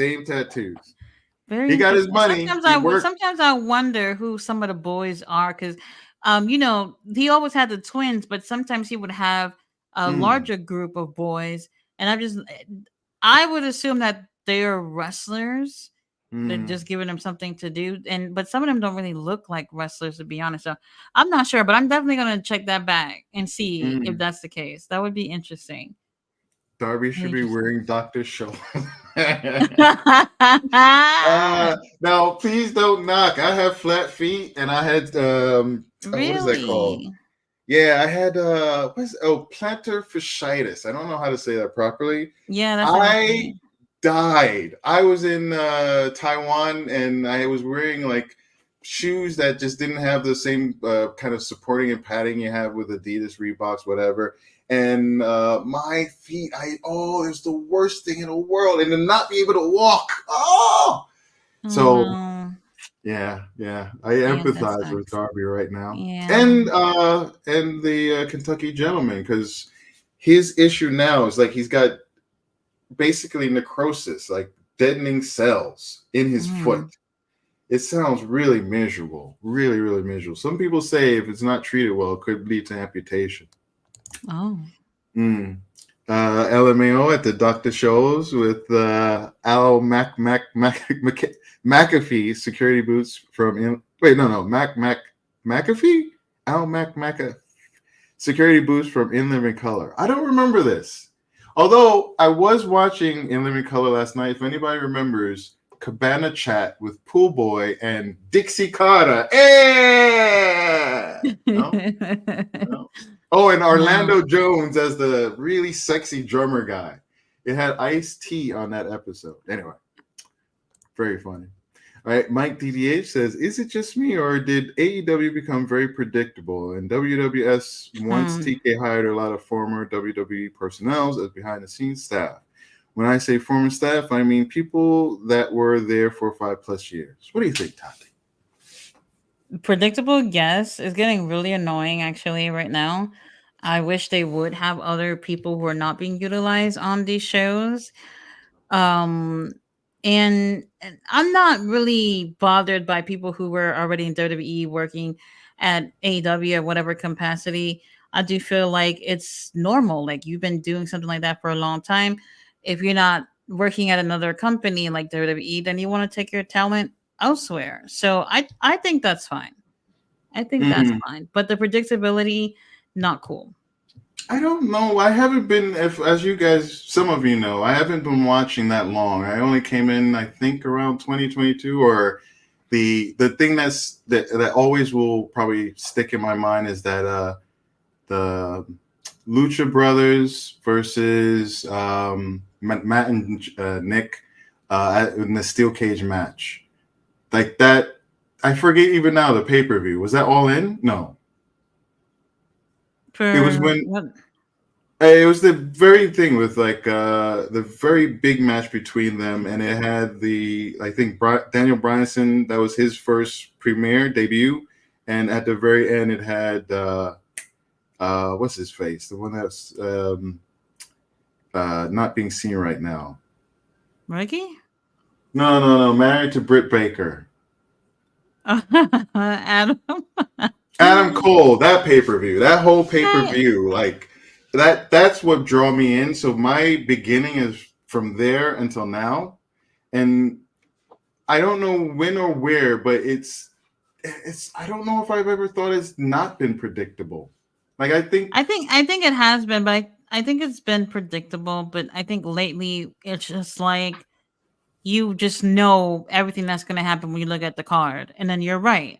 He got his money. Sometimes I wonder who some of the boys are because, he always had the twins, but sometimes he would have a larger group of boys, and I would assume that they are wrestlers. They're just giving them something to do, but some of them don't really look like wrestlers, to be honest. So I'm not sure, but I'm definitely gonna check that back and see if that's the case. That would be interesting. Darby should be wearing Dr. Show. Now, please don't knock. I have flat feet, and I had really? what is that called? Yeah, I had plantar fasciitis. I don't know how to say that properly. Yeah, that's I died. I was in Taiwan, and I was wearing shoes that just didn't have the same kind of supporting and padding you have with Adidas, Reeboks, whatever. and my feet. It's the worst thing in the world, and to not be able to walk. So no. yeah, I Yeah, that empathize with sucks. Darby right now, Yeah. and the Kentucky gentleman, because his issue now is like he's got basically necrosis, like deadening cells in his foot. Mm. It sounds really miserable, really, really miserable. Some people say if it's not treated well, it could lead to amputation. Oh. Mm. LMAO at the Doctor Shows with Al McAfee security boots from McAfee Al security boots from In Living Color. I don't remember this, although I was watching In Living Color last night. If anybody remembers, Cabana Chat with Pool Boy and Dixie Carter. No? No. Oh, and No. Orlando Jones as the really sexy drummer guy. It had Ice-T on that episode. Anyway, very funny. All right, Mike DDH says, "Is it just me, or did AEW become very predictable? And WWS once TK hired a lot of former WWE personnel as behind-the-scenes staff. When I say former staff, I mean people that were there for 5+ years. What do you think, Tati?" Predictable, yes. It's getting really annoying actually right now. I wish they would have other people who are not being utilized on these shows. Um and I'm not really bothered by people who were already in WWE working at AEW at whatever capacity. I do feel like it's normal. Like you've been doing something like that for a long time. If you're not working at another company like WWE, then you want to take your talent elsewhere. So I think that's fine. I think that's Mm. fine. But the predictability, not cool. I don't know. I haven't been, if as you guys, some of you know, I haven't been watching that long. I only came in, I think, around 2022. Or the thing that always will probably stick in my mind is that the Lucha Brothers versus Matt and Nick in the steel cage match, like that. I forget even now the pay-per-view. Was that All In? No, it was For when what? it was the very thing with like the very big match between them, and it had the I think Daniel Bryanson, that was his first premiere debut, and at the very end it had what's his face, the one that's not being seen right now. Ricky? No, married to Britt Baker. Adam. Adam Cole, that pay-per-view, that whole I, pay-per-view, like that's what draw me in. So my beginning is from there until now. And I don't know when or where, but it's I don't know if I've ever thought it's not been predictable. Like I think it has been, but I think it's been predictable. But I think lately it's just like you just know everything that's going to happen when you look at the card, and then you're right.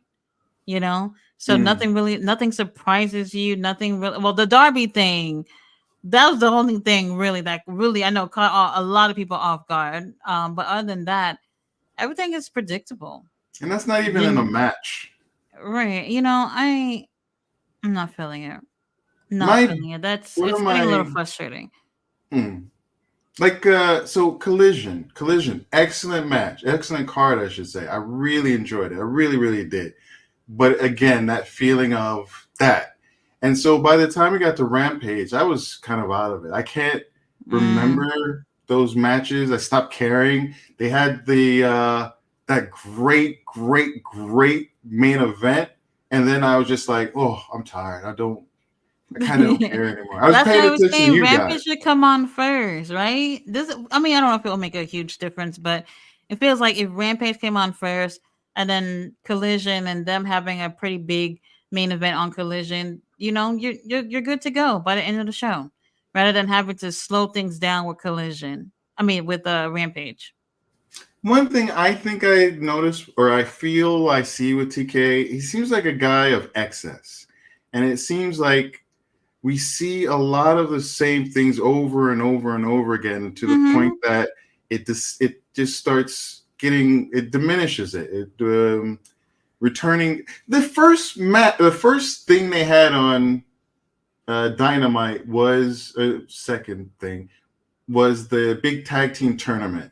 You know, so mm, nothing surprises you. Nothing really. Well, the Darby thing, that was the only thing really that really I know caught a lot of people off guard. But other than that, everything is predictable. and that's not even in a You match. right? I'm not feeling it. Not My feeling it. That's one it's of getting a little my frustrating. hmm, like so collision, excellent match, excellent card, I should say. I really enjoyed it. I really, really did. But again, that feeling of that. And so by the time we got to Rampage, I was kind of out of it. I can't Mm. remember those matches. I stopped caring. They had the that great main event, and then I was just like, oh, I'm tired. I kind of don't care anymore. I was That's paying why I was attention to saying you guys. Rampage should come on first, right? I mean, I don't know if it will make a huge difference, but it feels like if Rampage came on first and then Collision and them having a pretty big main event on Collision, you're good to go by the end of the show, rather than having to slow things down with Collision. I mean, with Rampage. One thing I think I noticed, or I feel I see with TK, he seems like a guy of excess. And it seems like we see a lot of the same things over and over and over again, to the point Mm-hmm. that it just starts getting, it diminishes it. Returning the first thing they had on Dynamite was second thing was the big tag team tournament.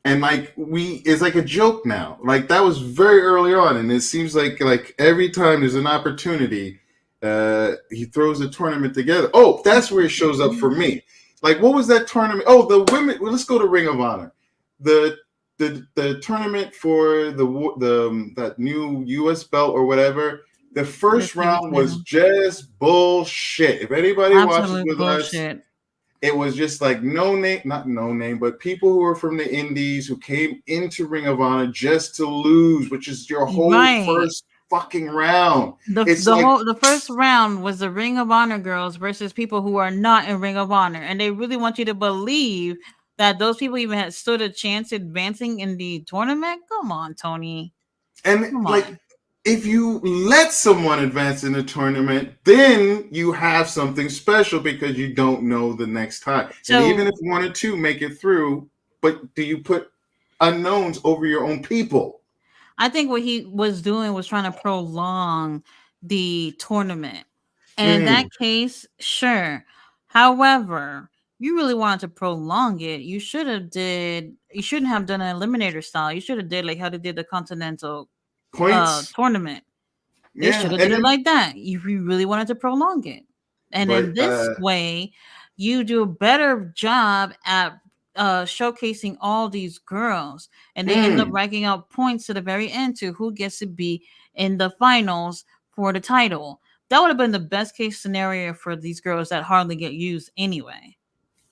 And like it's like a joke now. Like that was very early on, and it seems like every time there's an opportunity, he throws a tournament together. Oh, that's where it shows up for me. Like, what was that tournament? Oh, the women. Well, let's go to Ring of Honor. The tournament for that new U.S. belt or whatever. The first round was just bullshit. If anybody watches with us, it was just like not no name, but people who were from the indies who came into Ring of Honor just to lose, which is your whole first fucking round. The first round was the Ring of Honor girls versus people who are not in Ring of Honor, and they really want you to believe that those people even had stood a chance advancing in the tournament. Come on, Tony. And if you let someone advance in the tournament, then you have something special because you don't know the next time. So, and even if one or two make it through, but do you put unknowns over your own people? I think what he was doing was trying to prolong the tournament. And in that case, sure. However, you really wanted to prolong it, you shouldn't have done an eliminator style. You should have did like how they did the Continental tournament. They should have did it like that if you really wanted to prolong it. And in this way, you do a better job at showcasing all these girls, and they end up racking up points to the very end to who gets to be in the finals for the title. That would have been the best case scenario for these girls that hardly get used anyway.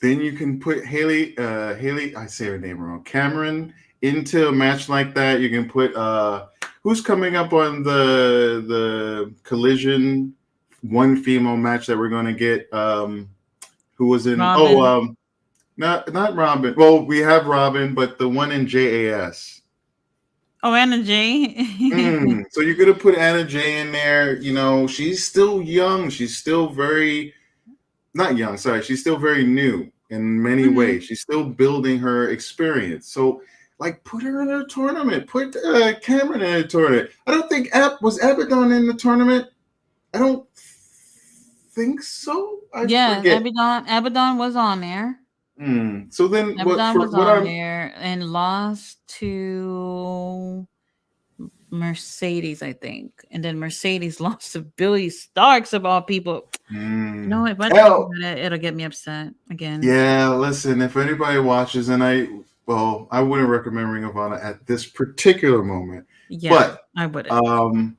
Then you can put Haley, I say her name wrong, Cameron, into a match like that. You can put who's coming up on the Collision one female match that we're going to get. Who was in? Robin. Not Robin. Well, we have Robin, but the one in JAS. Oh, Anna Jay. So you're going to put Anna Jay in there. You know, she's still young. She's still not young. Sorry. She's still very new in many ways. She's still building her experience. So, like, put her in a tournament. Put Cameron in a tournament. I don't think was Abaddon in the tournament. I don't think so. Abaddon was on there. So then Abaddon was on there and lost to Mercedes, I think. And then Mercedes lost to Billy Starks of all people. No, if I talk about it, it'll get me upset again. Yeah, listen, if anybody watches, and I wouldn't recommend Ring of Honor at this particular moment. Yeah, but I wouldn't.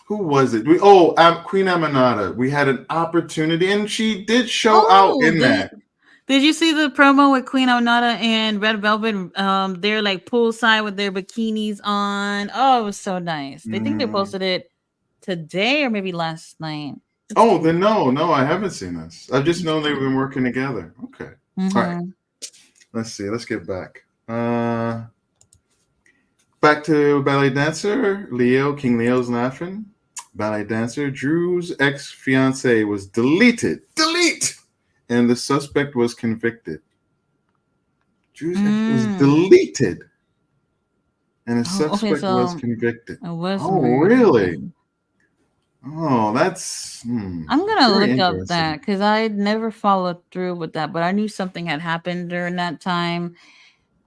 Who was it? Queen Aminata. We had an opportunity, and she did show out in that. Did you see the promo with Queen Aminata and Red Velvet? They're like poolside with their bikinis on. Oh, it was so nice. They think they posted it today or maybe last night. No, I haven't seen this. I've just known they've been working together. Okay. All right. Let's see. Let's get back. Back to ballet dancer Leo. King Leo's laughing. Ballet dancer Drew's ex-fiance was deleted, and the suspect was convicted. Drew's ex was deleted, and the suspect was convicted. Really? Oh, that's. I'm gonna look up that because I never followed through with that, but I knew something had happened during that time.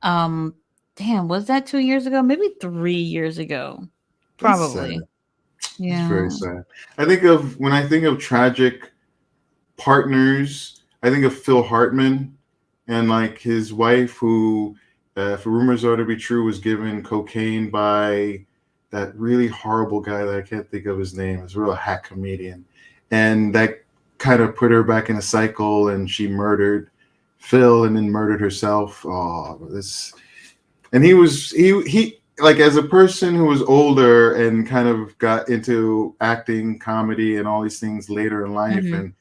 Damn, was that 2 years ago? Maybe 3 years ago. Probably. Yeah. It's very sad. When I think of tragic partners, I think of Phil Hartman and like his wife who, if rumors are to be true, was given cocaine by that really horrible guy that I can't think of his name. He's a real hack comedian. And that kind of put her back in a cycle, and she murdered Phil and then murdered herself. And he like, as a person who was older and kind of got into acting, comedy, and all these things later in life, and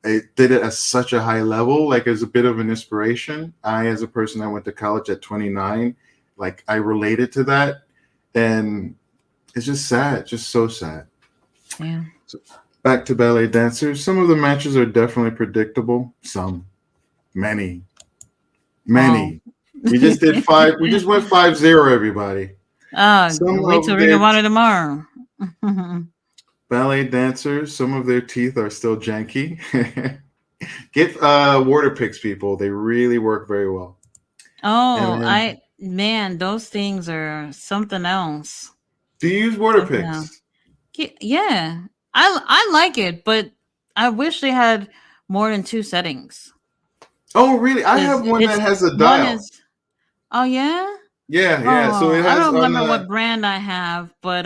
it did it at such a high level, like as a bit of an inspiration. I, as a person that went to college at 29, like I related to that, and it's just sad, just so sad. Yeah. So back to ballet dancers. Some of the matches are definitely predictable. Many. We just did 5. We just went 5-0, everybody. Wait till Ring of Honor tomorrow. ballet dancers, some of their teeth are still janky. Get water picks, people. They really work very well. And Oh, then, those things are something else. do you use water Something else. picks? Yeah, I like it, but I wish they had more than 2 settings. Oh, really? I Because have one it's that has a one dial. is oh yeah. Yeah, yeah. So Oh, it I has don't on remember the what brand I have, but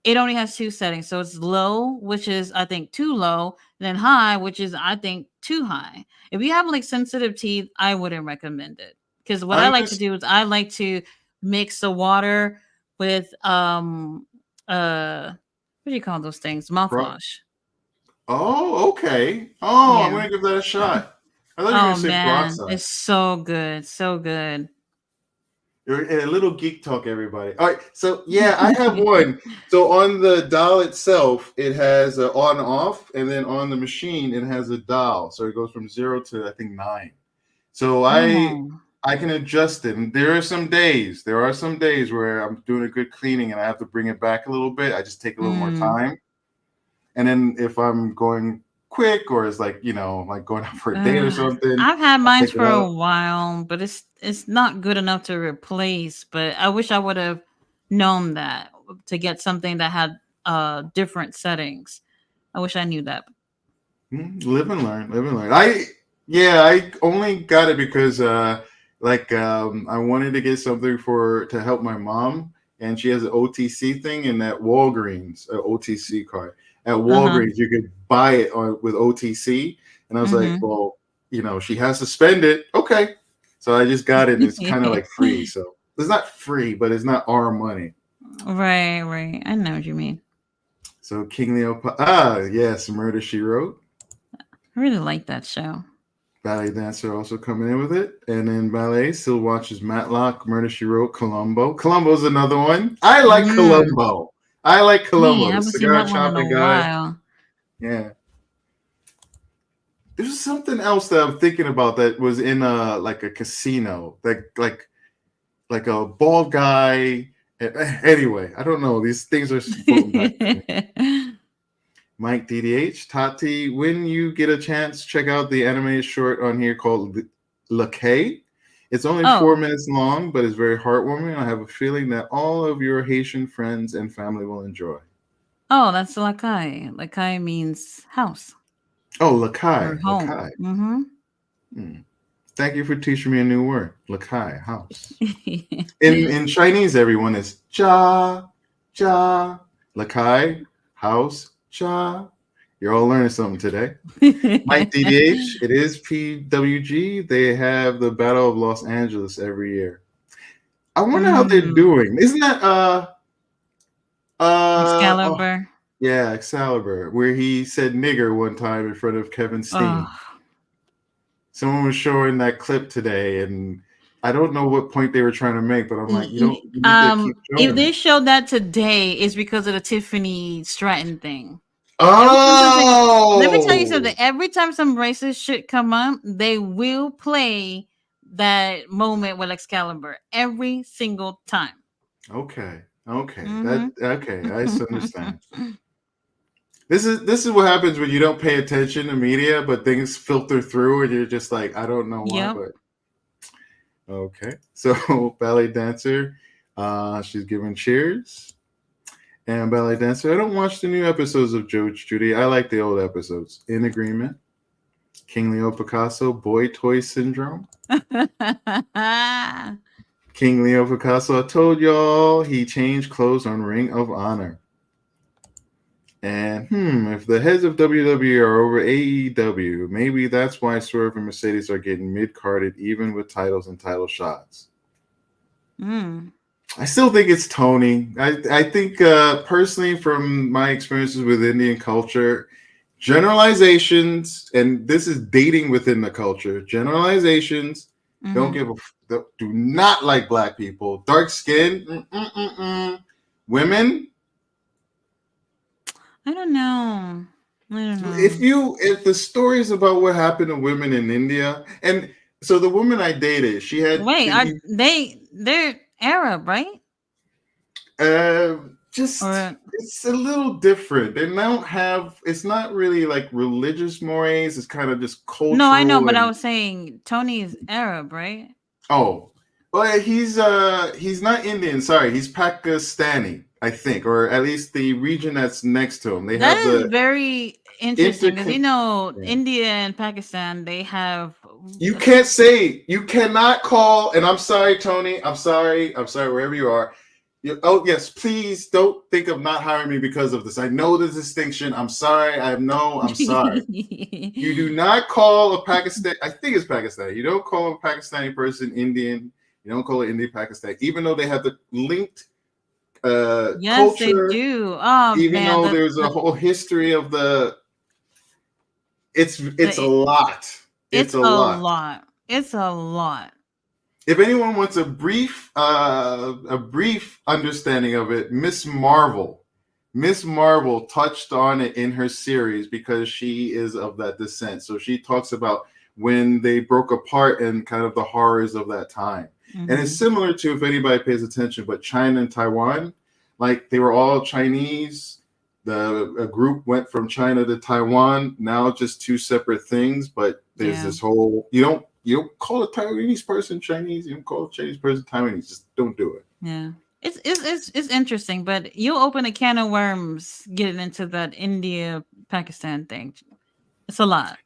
it only has 2 settings. So it's low, which is I think too low, and then high, which is I think too high. If you have like sensitive teeth, I wouldn't recommend it. Because what I I'm like to just do is I like to mix the water with what do you call those things? pro- Mouthwash. Oh, okay. Oh, I'm Yeah. gonna give that a shot. I thought you were gonna Oh say man, peroxide. it's so good. So good. You're a little geek talk, everybody. All right, so yeah, I have one. So on the dial itself, it has a on off, and then on the machine, it has a dial. So it goes from 0 to I think 9. So Oh. I can adjust it. And there are some days. There are some days where I'm doing a good cleaning and I have to bring it back a little bit. I just take a little more Mm. time. And then if I'm going quick or it's like, like going out for a date or something, I've had I'll mine take it for a out. while, but it's not good enough to replace. But I wish I would have known that to get something that had different settings. I wish I knew that. Live and learn. Live and learn. I only got it because I wanted to get something to help my mom, and she has an OTC thing in that Walgreens, an OTC card. At Uh huh. Walgreens, you could buy it with OTC, and I was like, Mm-hmm. well, she has to spend it. Okay, so I just got it. And it's kind of like free, so it's not free, but it's not our money. Right, right. I know what you mean. So King Leo, yes, Murder She Wrote. I really like that show. Ballet dancer also coming in with it. And then ballet still watches Matlock, Murder She Wrote, Columbo. Columbo's another one. I like Mm. Columbo. I like Me, Columbo, I the haven't seen cigar that one in a chopping guy. while. Yeah. There's something else that I'm thinking about that was in a casino. Like a bald guy. Anyway, I don't know. These things are floating back to me. Mike DDH, Tati, when you get a chance, check out the animated short on here called Laquais. It's only 4 minutes long, but it's very heartwarming. I have a feeling that all of your Haitian friends and family will enjoy. Oh, that's Lakai. Lakai means house Oh, or Laquais, home. Laquais. Hmm. Thank you for teaching me a new word. Laquais, house. In Chinese, everyone is Ja, Ja. Laquais, house, Ja. You're all learning something today. Mike DDH, it is PWG. They have the Battle of Los Angeles every year. I wonder how they're doing. Isn't that oh, Excalibur. yeah, Excalibur, where he said nigger one time in front of Kevin Steen. Oh. Someone was showing that clip today, and I don't know what point they were trying to make, but I'm like, you need to keep If showing they it. showed that today, it's because of the Tiffany Stratton thing. Let me tell you Oh, something. Every time some racist shit come up, they will play that moment with Excalibur every single time. okay, Mm-hmm. I understand. This is what happens when you don't pay attention to media, but things filter through, and you're just like, I don't know why, Yep. but okay. So ballet dancer, she's giving cheers, and ballet dancer. I don't watch the new episodes of Judge Judy. I like the old episodes. In agreement. King Leo Picasso, boy toy syndrome. King Leo Picasso. I told y'all he changed clothes on Ring of Honor. And if the heads of WWE are over AEW, maybe that's why Swerve and Mercedes are getting mid-carded even with titles and title shots. I still think it's Tony. I think personally from my experiences with Indian culture, generalizations, and this is dating within the culture, generalizations don't do not like black people. Dark skin, women. I don't know. If the stories about what happened to women in India, and so the woman I dated, Wait, they're Arab, right? uh just Or it's a little different. They don't have. It's not really like religious mores. It's kind of just no, I know, cultural but I and was saying Tony is Arab, right? oh, well, he's not Indian. Sorry, he's Pakistani, I think, or at least the region that's next to him. They That have is the very interesting because intercon. Yeah. India and Pakistan they have You cannot call, and I'm sorry, Tony. I'm sorry, wherever you are. Oh, yes, please don't think of not hiring me because of this. I know the distinction. I'm sorry. I'm sorry. You do not call a Pakistan, I think it's Pakistani. You don't call a Pakistani person Indian. You don't call it Indian Pakistan, even though they have the linked yes, they culture, do. Oh even man, though there's a whole history of it's a the lot. It's it's a a lot. lot. It's a lot. If anyone wants a brief understanding of it, Miss Marvel touched on it in her series because she is of that descent. So she talks about when they broke apart and kind of the horrors of that time. And it's similar to, if anybody pays attention, but China and Taiwan, like they were all Chinese. A group went from China to Taiwan. Now just two separate things, but there's this whole you don't call a Taiwanese person Chinese. You don't call a Chinese person Taiwanese. Just don't do it. Yeah. It's interesting, but you open a can of worms getting into that India Pakistan thing. It's a lot.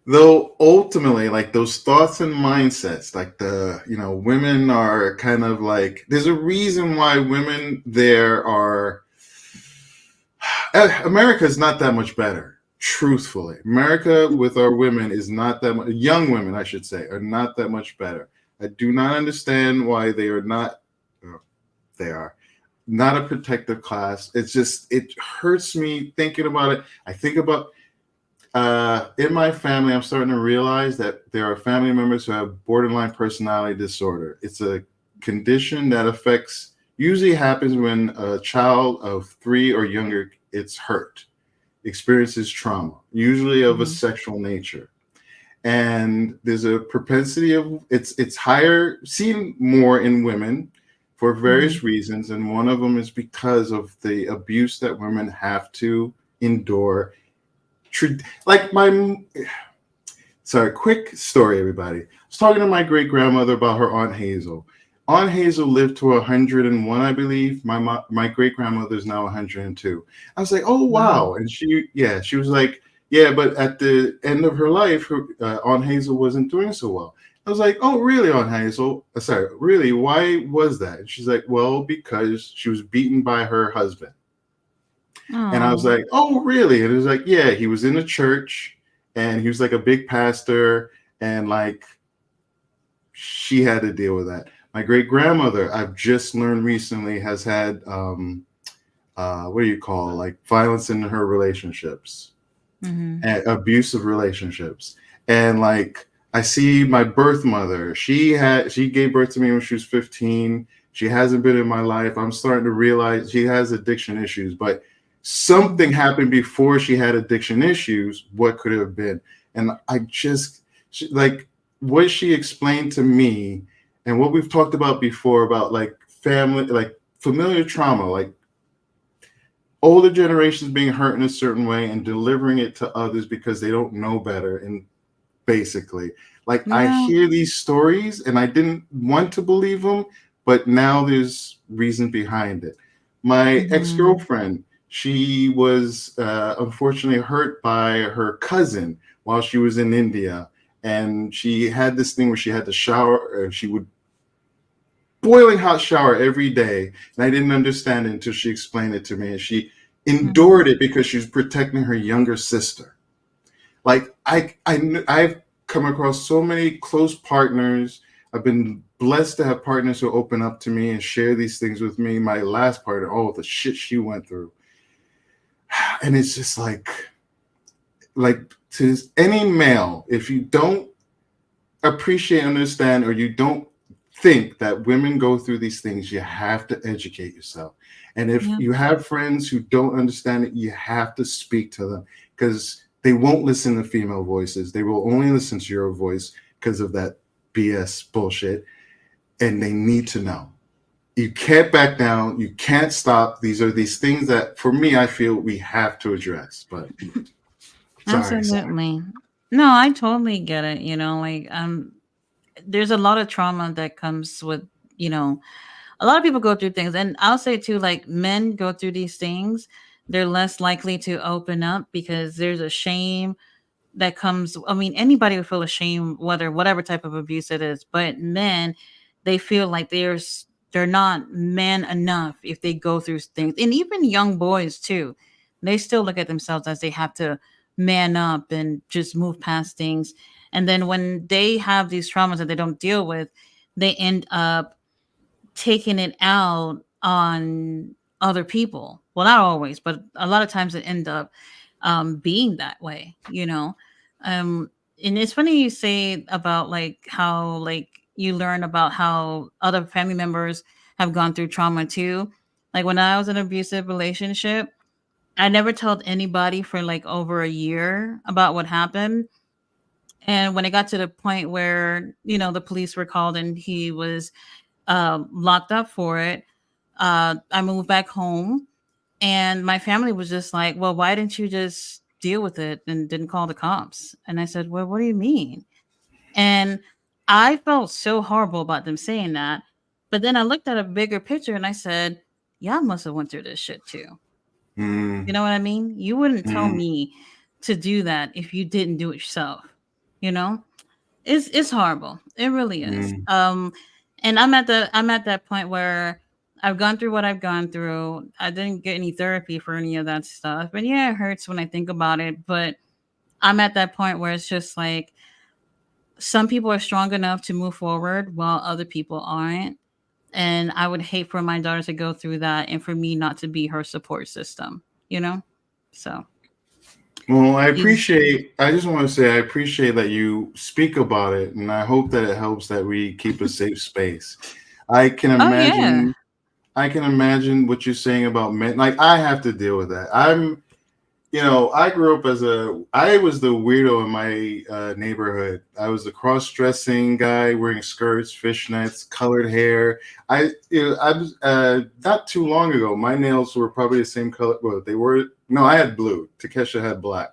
Though ultimately, like those thoughts and mindsets, like women are kind of like, there's a reason why women there are, America is not that much better. Truthfully, America with our women is not that much, young women, I should say, are not that much better. I do not understand why they are not, they are not a protective class. It's just, it hurts me thinking about it. I think about, in my family, I'm starting to realize that there are family members who have borderline personality disorder. It's a condition that usually happens when a child of 3 or younger gets hurt, experiences trauma, usually of a sexual nature. And there's a propensity of it's higher, seen more in women for various reasons, and one of them is because of the abuse that women have to endure. Like quick story, everybody. I was talking to my great grandmother about her Aunt Hazel. Aunt Hazel lived to 101, I believe. My great grandmother is now 102. I was like, oh wow, and she was like, yeah, but at the end of her life, Aunt Hazel wasn't doing so well. I was like, oh really, Aunt Hazel? Sorry, really? Why was that? And she's like, well, because she was beaten by her husband. And I was like, oh, really? And it was like, yeah, he was in a church and he was like a big pastor. And like, she had to deal with that. My great grandmother, I've just learned recently, has had, what do you call, like violence in her relationships, and abusive relationships. And like, I see my birth mother, she gave birth to me when she was 15. She hasn't been in my life. I'm starting to realize she has addiction issues, but something happened before she had addiction issues. What could it have been? And I just like what she explained to me and what we've talked about before about like family, like familiar trauma, like older generations being hurt in a certain way and delivering it to others because they don't know better. And basically, like I hear these stories and I didn't want to believe them, but now there's reason behind it. My ex-girlfriend, she was unfortunately hurt by her cousin while she was in India. And she had this thing where she had to shower. She would boiling hot shower every day. And I didn't understand it until she explained it to me. And she endured it because she was protecting her younger sister. Like I've come across so many close partners. I've been blessed to have partners who open up to me and share these things with me. My last partner, oh, the shit she went through. And it's just like to any male, if you don't appreciate, understand, or you don't think that women go through these things, you have to educate yourself. And if you have friends who don't understand it, you have to speak to them because they won't listen to female voices. They will only listen to your voice because of that BS bullshit. And they need to know. You can't back down. You can't stop. These are these things that, for me, I feel we have to address. But sorry. Absolutely. No, I totally get it. Like there's a lot of trauma that comes with, you know, a lot of people go through things, and I'll say too, like men go through these things, they're less likely to open up because there's a shame that comes. I mean, anybody would feel ashamed, whether whatever type of abuse it is, but men, they feel like they're not man enough if they go through things. And even young boys too, they still look at themselves as they have to man up and just move past things. And then when they have these traumas that they don't deal with, they end up taking it out on other people. Well, not always, but a lot of times it end up being that way. And it's funny you say about like how like you learn about how other family members have gone through trauma too. Like when I was in an abusive relationship, I never told anybody for like over a year about what happened. And when it got to the point where, the police were called and he was locked up for it, I moved back home, and my family was just like, well, why didn't you just deal with it and didn't call the cops? And I said, well, what do you mean? And I felt so horrible about them saying that. But then I looked at a bigger picture and I said, y'all must have went through this shit too. You know what I mean? You wouldn't tell me to do that if you didn't do it yourself. You know? It's horrible. It really is. And I'm at that point where I've gone through what I've gone through. I didn't get any therapy for any of that stuff. And yeah, it hurts when I think about it, but I'm at that point where it's just like some people are strong enough to move forward while other people aren't. And I would hate for my daughter to go through that and for me not to be her support system, you know? So Well, is I just want to say I appreciate that you speak about it, and I hope that it helps that we keep a safe space. I can oh yeah. imagine, I can imagine what you're saying about men. Like, I have to deal with that. I grew up I was the weirdo in my neighborhood. I was the cross-dressing guy wearing skirts, fishnets, colored hair. I was not too long ago. My nails were probably the same color. Well, they were. No, I had blue. Takesha had black.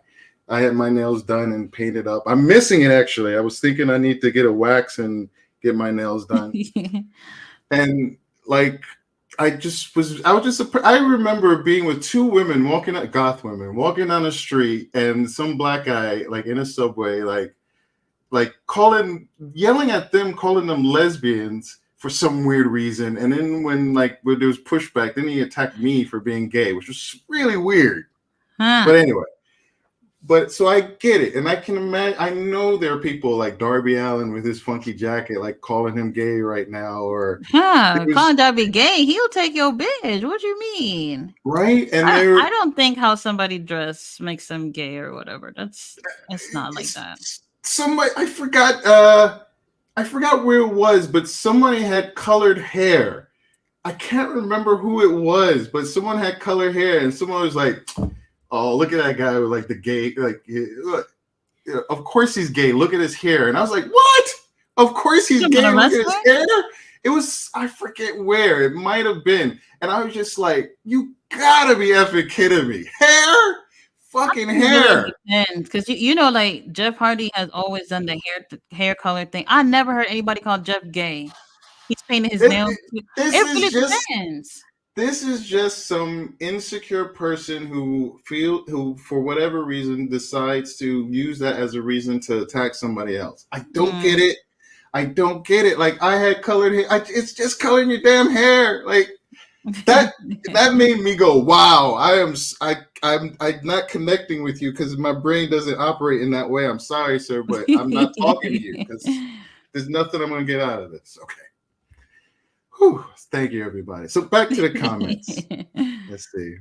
I had my nails done and painted up. I'm missing it actually. I was thinking I need to get a wax and get my nails done. And like I remember being with two women goth women walking down the street, and some black guy like in a subway, like yelling at them, calling them lesbians for some weird reason. And then when there was pushback, then he attacked me for being gay, which was really weird. But anyway. But so I get it, and I can imagine. I know there are people like Darby Allin with his funky jacket, like calling him gay right now, or calling Darby gay. He'll take your bitch. What you mean? Right? And I don't think how somebody dress makes them gay or whatever. It's not like that. Somebody I forgot where it was, but somebody had colored hair. I can't remember who it was, but someone had colored hair, and someone was like, oh, look at that guy with like the gay, of course he's gay. Look at his hair. And I was like, what? Of course he's gay. Look at his hair. It was, I forget where it might have been. And I was just like, you gotta be effing kidding me. Hair? Fucking hair. Because like Jeff Hardy has always done the hair color thing. I never heard anybody call Jeff gay. He's painting his nails. It really depends. This is just some insecure person who for whatever reason decides to use that as a reason to attack somebody else. I don't get it. I don't get it. Like, I had colored hair. It's just coloring your damn hair. Like that. That made me go, wow. I'm not connecting with you because my brain doesn't operate in that way. I'm sorry, sir, but I'm not talking to you because there's nothing I'm going to get out of this. Okay. Whew, thank you, everybody. So back to the comments. Let's see.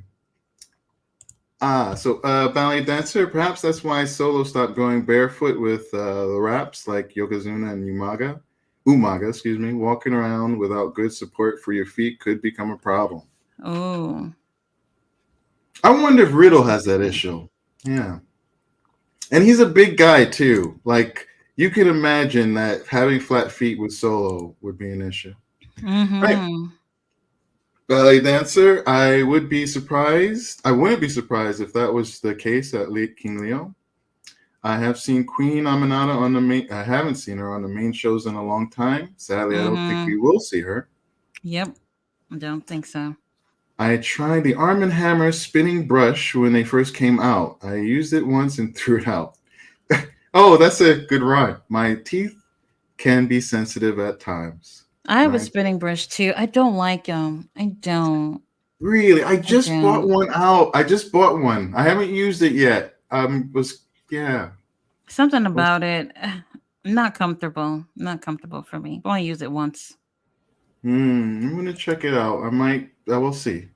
So ballet dancer. Perhaps that's why Solo stopped going barefoot with the raps like Yokozuna and Umaga, excuse me. Walking around without good support for your feet could become a problem. Oh. I wonder if Riddle has that issue. Yeah. And he's a big guy too. Like, you can imagine that having flat feet with Solo would be an issue. Mm-hmm. Right. Ballet dancer. I would be surprised. I wouldn't be surprised if that was the case at King Leo. I have seen Queen Aminata on the main. I haven't seen her on the main shows in a long time. Sadly, I don't think Mm-hmm. we will see her. Yep. I don't think so. I tried the Arm& Hammer spinning brush when they first came out. I used it once and threw it out. Oh, that's a good rhyme. My teeth can be sensitive at times. I have a My spinning brush too. I don't like them. I don't. Really, I I just bought don't. one out. I just bought one. I haven't used it yet. Was yeah. Something Was, about it, not comfortable. Not comfortable for me. I only use it once. I'm gonna check it out. I might. I will see.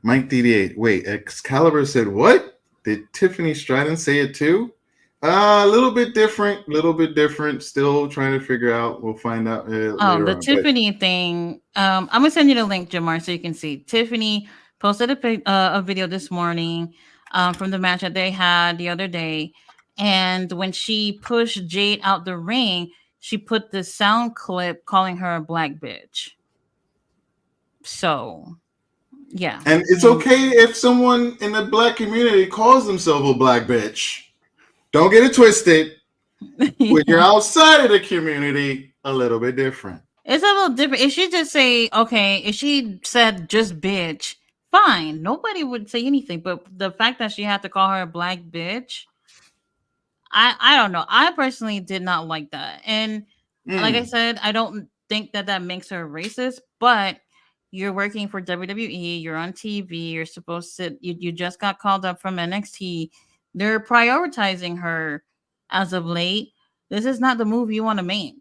Mike DD8. Wait, Excalibur said what? Did Tiffany Stratton say it too? A little bit different. Little bit different. Still trying to figure out. We'll find out Oh, later the on. But Tiffany thing. I'm gonna send you the link, Jamar, so you can see. Tiffany posted a video this morning from the match that they had the other day, and when she pushed Jade out the ring, she put the sound clip calling her a black bitch. So yeah, and it's and okay if someone in the black community calls themselves a black bitch. Don't get it twisted. When you're outside of the community, a little bit different. it's a little different. If she just say, okay, if she said just bitch, fine. Nobody would say anything. But the fact that she had to call her a black bitch, I don't know. I personally did not like that. And like I Mm. said, I don't think that that makes her racist, but you're working for WWE, you're on TV, you're supposed to, you just got called up from NXT. They're prioritizing her as of late. This is not the move you want to make.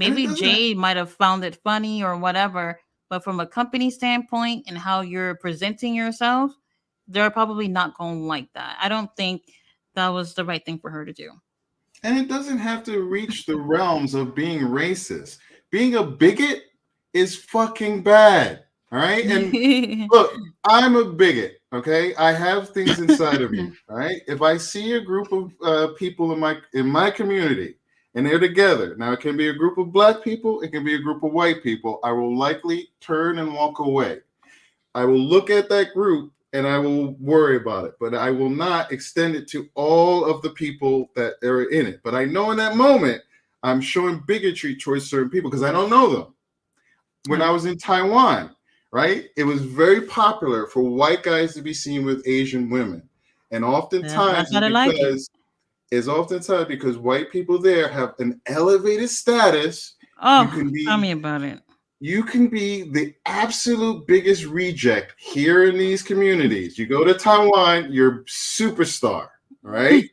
And it Maybe doesn't. Jay might have found it funny or whatever, but from a company standpoint and how you're presenting yourself, they're probably not going to like that. I don't think that was the right thing for her to do. And it doesn't have to reach the realms of being racist. Being a bigot is fucking bad. All right. And look, I'm a bigot. Okay. I have things inside of me. All right. If I see a group of people in my community and they're together, now it can be a group of black people, it can be a group of white people, I will likely turn and walk away. I will look at that group and I will worry about it, but I will not extend it to all of the people that are in it. But I know in that moment, I'm showing bigotry towards certain people because I don't know them. When I was in Taiwan, right, it was very popular for white guys to be seen with Asian women. And That's how they like it. it's oftentimes because white people there have an elevated status. You Oh, can tell be me about it. you can be the absolute biggest reject here in these communities. You go to Taiwan, you're superstar, right?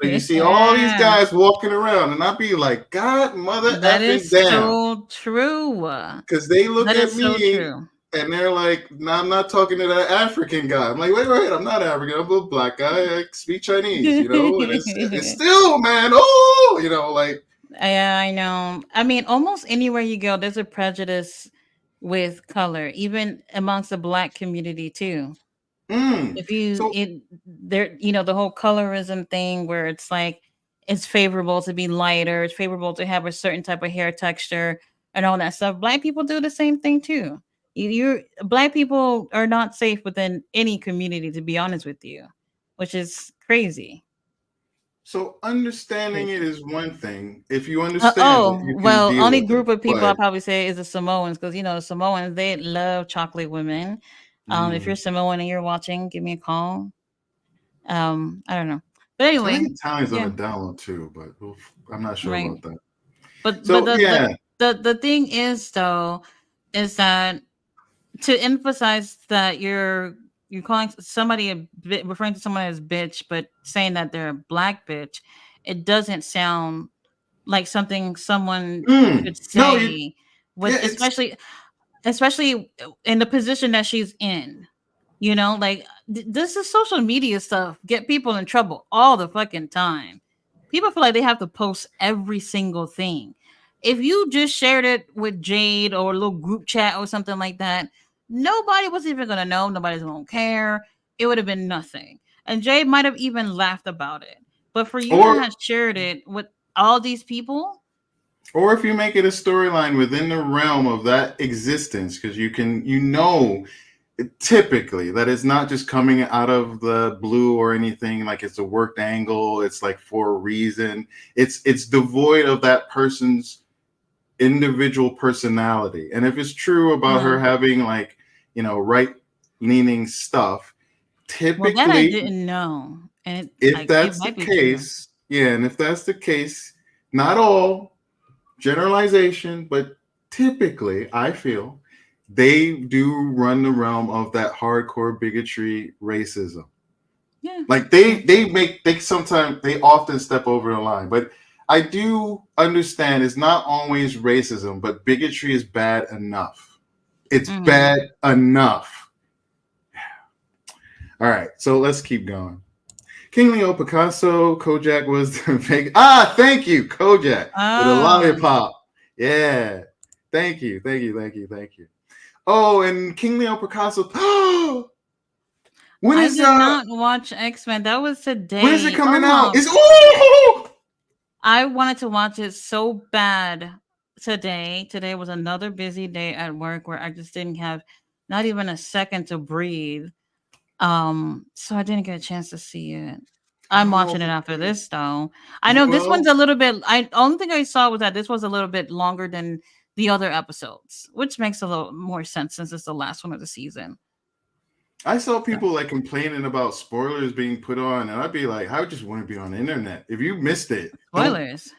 So you see all these guys walking around, and I'll be like, God, mother That effing is damn. so true. Because they look That at is so me true. and they're like, no, I'm not talking to that African guy. I'm like, wait, I'm not African. I'm a black guy. I speak Chinese, And it's still, man, like. Yeah, I know. I mean, almost anywhere you go, there's a prejudice with color, even amongst the black community too. Mm. If you So it there, the whole colorism thing where it's like it's favorable to be lighter, it's favorable to have a certain type of hair texture and all that stuff. Black people do the same thing too. You're black people are not safe within any community, to be honest with you, which is crazy. So understanding it Crazy. is one thing. If you understand it, Oh, you can well, deal only with it. group of people I But probably say is the Samoans because the Samoans they love chocolate women. If you're mm, Samoan and you're watching, give me a call. I don't know, but I anyway, think Italian's on yeah, the download too, but I'm not sure right. about that. But So the the yeah, the thing is though, is that to emphasize that you're calling somebody referring to someone as bitch, but saying that they're a black bitch, it doesn't sound like something someone should no, you say with yeah, it's especially in the position that she's in. Like this is social media stuff get people in trouble all the fucking time. People feel like they have to post every single thing. If you just shared it with Jade or a little group chat or something like that, nobody was even gonna know. Nobody's gonna care. It would have been nothing. And Jade might have even laughed about it. But for you to or have shared it with all these people, Or if you make it a storyline within the realm of that existence, because typically that is not just coming out of the blue or anything, like it's a worked angle, it's like for a reason. It's devoid of that person's individual personality. And if it's true about her having like, right leaning stuff, Well, that I typically, didn't know, and if it that's the might be true. case, yeah, and if that's the case, not all generalization, but typically I feel they do run the realm of that hardcore bigotry racism. Yeah. Like they often step over the line. But I do understand it's not always racism, but bigotry is bad enough. It's bad enough. All right, so let's keep going. King Leo Picasso, Kojak was the big. Thank you, Kojak, with a lollipop. Yeah. Thank you. Oh, and King Leo Picasso. I did not watch X-Men. That was today. When is it coming out? I wanted to watch it so bad today. Today was another busy day at work where I just didn't have not even a second to breathe. So I didn't get a chance to see it. I'm watching it after this though. I know this one's a little bit. Only thing I saw was that this was a little bit longer than the other episodes, which makes a little more sense since it's the last one of the season. I saw people like complaining about spoilers being put on, and I'd be like, I just want to be on the internet. If you missed it, spoilers.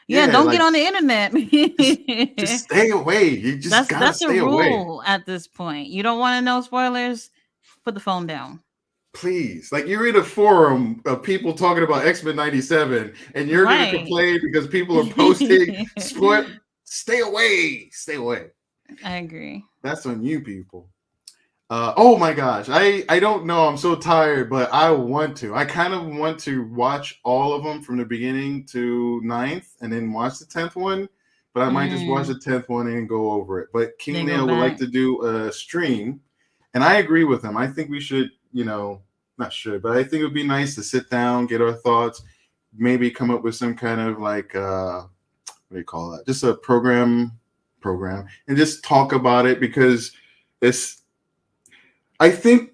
Yeah, don't get on the internet. just stay away. You just gotta stay away. That's a rule at this point. You don't want to know spoilers? Put the phone down. Please, like you're in a forum of people talking about X-Men 97, and you're going to complain because people are posting spoil. Stay away. I agree. That's on you, people. Oh my gosh, I don't know. I'm so tired, but I want to. I kind of want to watch all of them from the beginning to 9th, and then watch the 10th one. But I might just watch the 10th one and go over it. But King Leo would like to do a stream, and I agree with him. I think we should, not sure, but I think it would be nice to sit down, get our thoughts, maybe come up with some kind of like what do you call that? Just a program, and just talk about it, because I think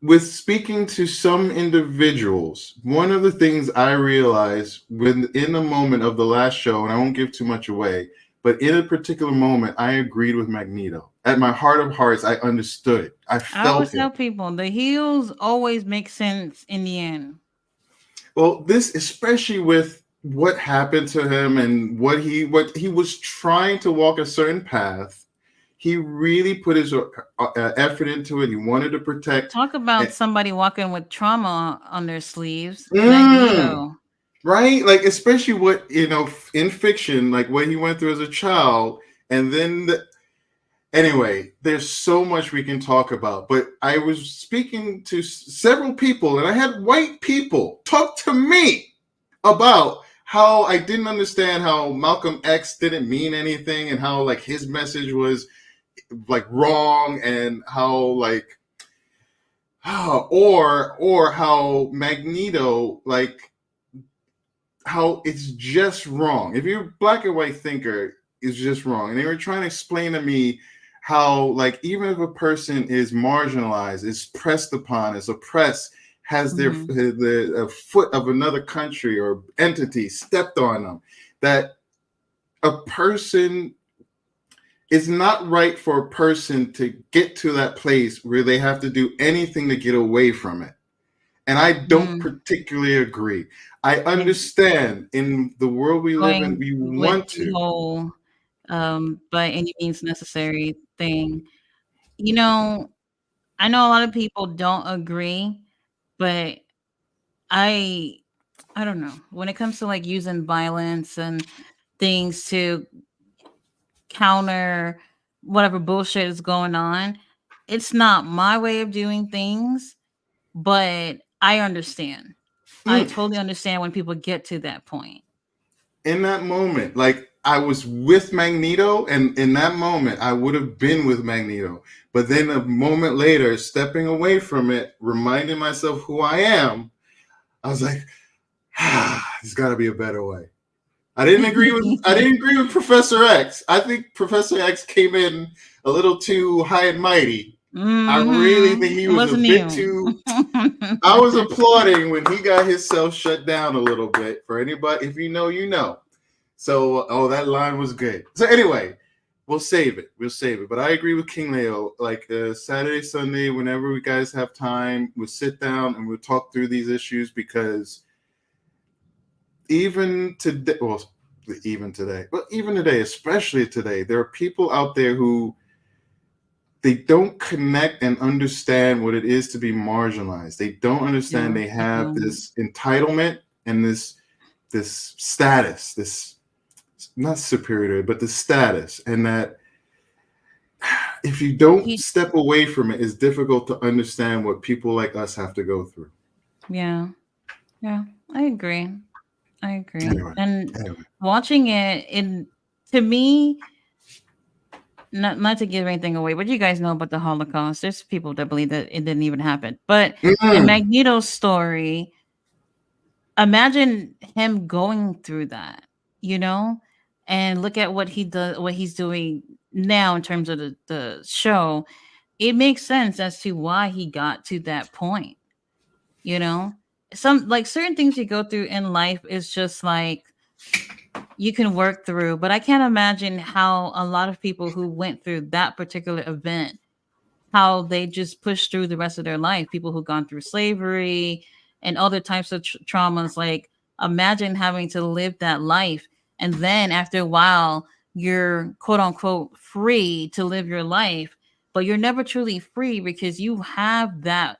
with speaking to some individuals, one of the things I realized in the moment of the last show, and I won't give too much away, but in a particular moment, I agreed with Magneto. At my heart of hearts, I understood it. I always tell people the heels always make sense in the end. Well, this, especially with what happened to him and what he was trying to walk a certain path. He really put his effort into it. He wanted to protect. Talk about somebody walking with trauma on their sleeves. Magneto. Right? Like, especially what, in fiction, like what he went through as a child. And then, anyway, there's so much we can talk about. But I was speaking to several people, and I had white people talk to me about how I didn't understand how Malcolm X didn't mean anything, and how like his message was like wrong, and how like or how Magneto, like how it's just wrong. If you're a black and white thinker, it's just wrong. And they were trying to explain to me how like even if a person is marginalized, is pressed upon, is oppressed, has the foot of another country or entity stepped on them, that a person, it's not right for a person to get to that place where they have to do anything to get away from it. And I don't particularly agree. I understand in the world we live in, we want to. By any means necessary thing. I know a lot of people don't agree, but I don't know. When it comes to like using violence and things to counter whatever bullshit is going on, it's not my way of doing things, but I understand. I totally understand when people get to that point. In that moment, like I was with Magneto, and in that moment, I would have been with Magneto. But then a moment later, stepping away from it, reminding myself who I am, I was like, there's got to be a better way. I didn't agree with Professor X. I think Professor X came in a little too high and mighty. I really think he It was a wasn't bit you. too. I was applauding when he got himself shut down a little bit. For anybody, if you know, you know. So, that line was good. So anyway, we'll save it. But I agree with King Leo. Like Saturday, Sunday, whenever we guys have time, we'll sit down and we'll talk through these issues, because even today, especially today, there are people out there who they don't connect and understand what it is to be marginalized. They don't understand they have this entitlement and this status, this not superiority, but the status, and that if you don't step away from it, it's difficult to understand what people like us have to go through. Yeah, I agree. Anyway. And watching it, to me, not to give anything away, but you guys know about the Holocaust. There's people that believe that it didn't even happen. But in Magneto's story, imagine him going through that, and look at what he's doing now in terms of the show. It makes sense as to why he got to that point. Some like certain things you go through in life is just like you can work through, but I can't imagine how a lot of people who went through that particular event, how they just push through the rest of their life. People who've gone through slavery and other types of traumas. Like, imagine having to live that life, and then after a while, you're quote unquote free to live your life, but you're never truly free because you have that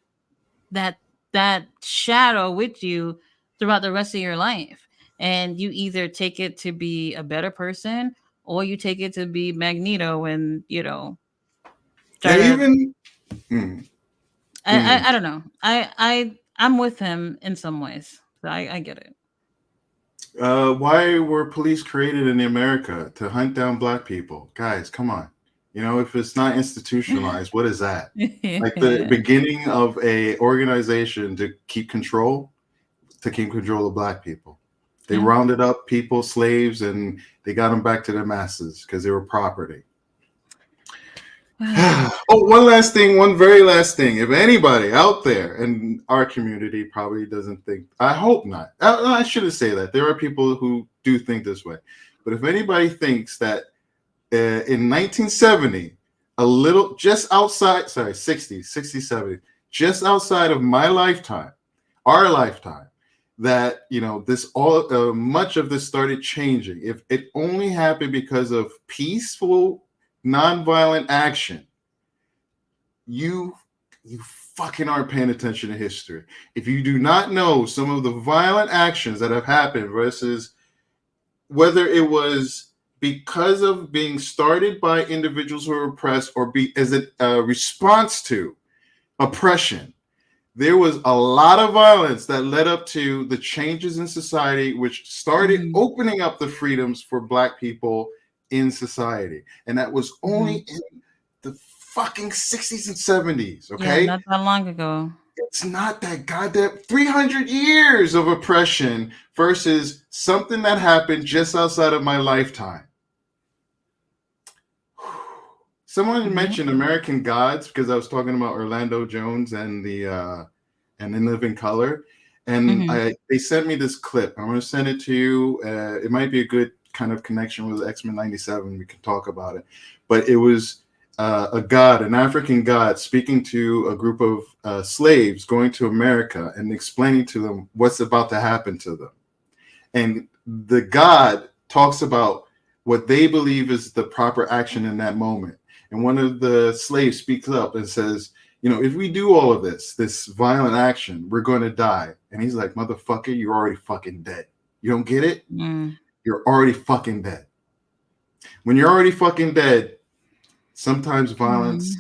shadow with you throughout the rest of your life, and you either take it to be a better person or you take it to be Magneto and I don't know. I'm with him in some ways. So I get it. Why were police created in America? To hunt down black people? Guys, come on. If it's not institutionalized, what is that? Like the beginning of a organization to keep control of black people. They rounded up people, slaves, and they got them back to the masses because they were property. One very last thing. If anybody out there in our community probably doesn't think, I hope not. I shouldn't say that. There are people who do think this way. But if anybody thinks that in 1970, just outside, 60, 70, just outside of my lifetime, our lifetime, that much of this started changing. If it only happened because of peaceful, nonviolent action, you fucking aren't paying attention to history. If you do not know some of the violent actions that have happened versus whether it was because of being started by individuals who are oppressed or as a response to oppression, there was a lot of violence that led up to the changes in society, which started opening up the freedoms for black people in society. And that was only in the fucking 60s and 70s, okay? Yeah, not that long ago. It's not that goddamn 300 years of oppression versus something that happened just outside of my lifetime. Someone mentioned American Gods because I was talking about Orlando Jones and In Living Color, and they sent me this clip. I'm going to send it to you. It might be a good kind of connection with X-Men 97. We can talk about it, but it was an African god, speaking to a group of slaves going to America and explaining to them what's about to happen to them. And the god talks about what they believe is the proper action in that moment. And one of the slaves speaks up and says, if we do all of this violent action, we're going to die. And he's like, motherfucker, you're already fucking dead. You don't get it? You're already fucking dead. When you're already fucking dead, sometimes violence.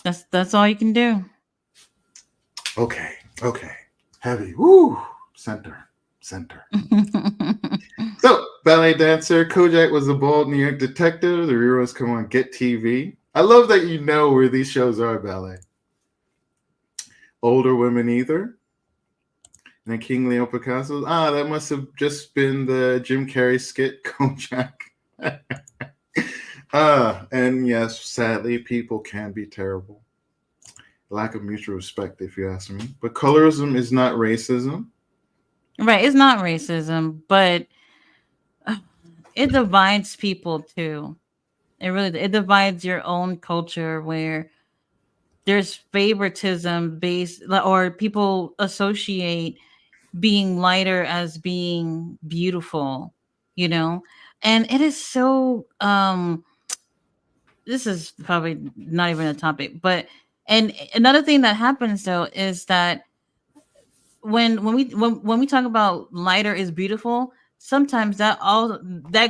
That's all you can do. Okay. Heavy. Woo. Center. So, ballet dancer, Kojak was a bald New York detective. The heroes come on Get TV. I love that you know where these shows are, ballet. Older Women Either. And King Leo Picasso. Ah, that must have just been the Jim Carrey skit, Kojak. And yes, sadly, people can be terrible. Lack of mutual respect, if you ask me. But colorism is not racism. Right, it's not racism, but it divides people too. It divides your own culture where there's favoritism based, or people associate being lighter as being beautiful, you know? And it is so this is probably not even a topic, but and another thing that happens though is that when we talk about lighter is beautiful, sometimes that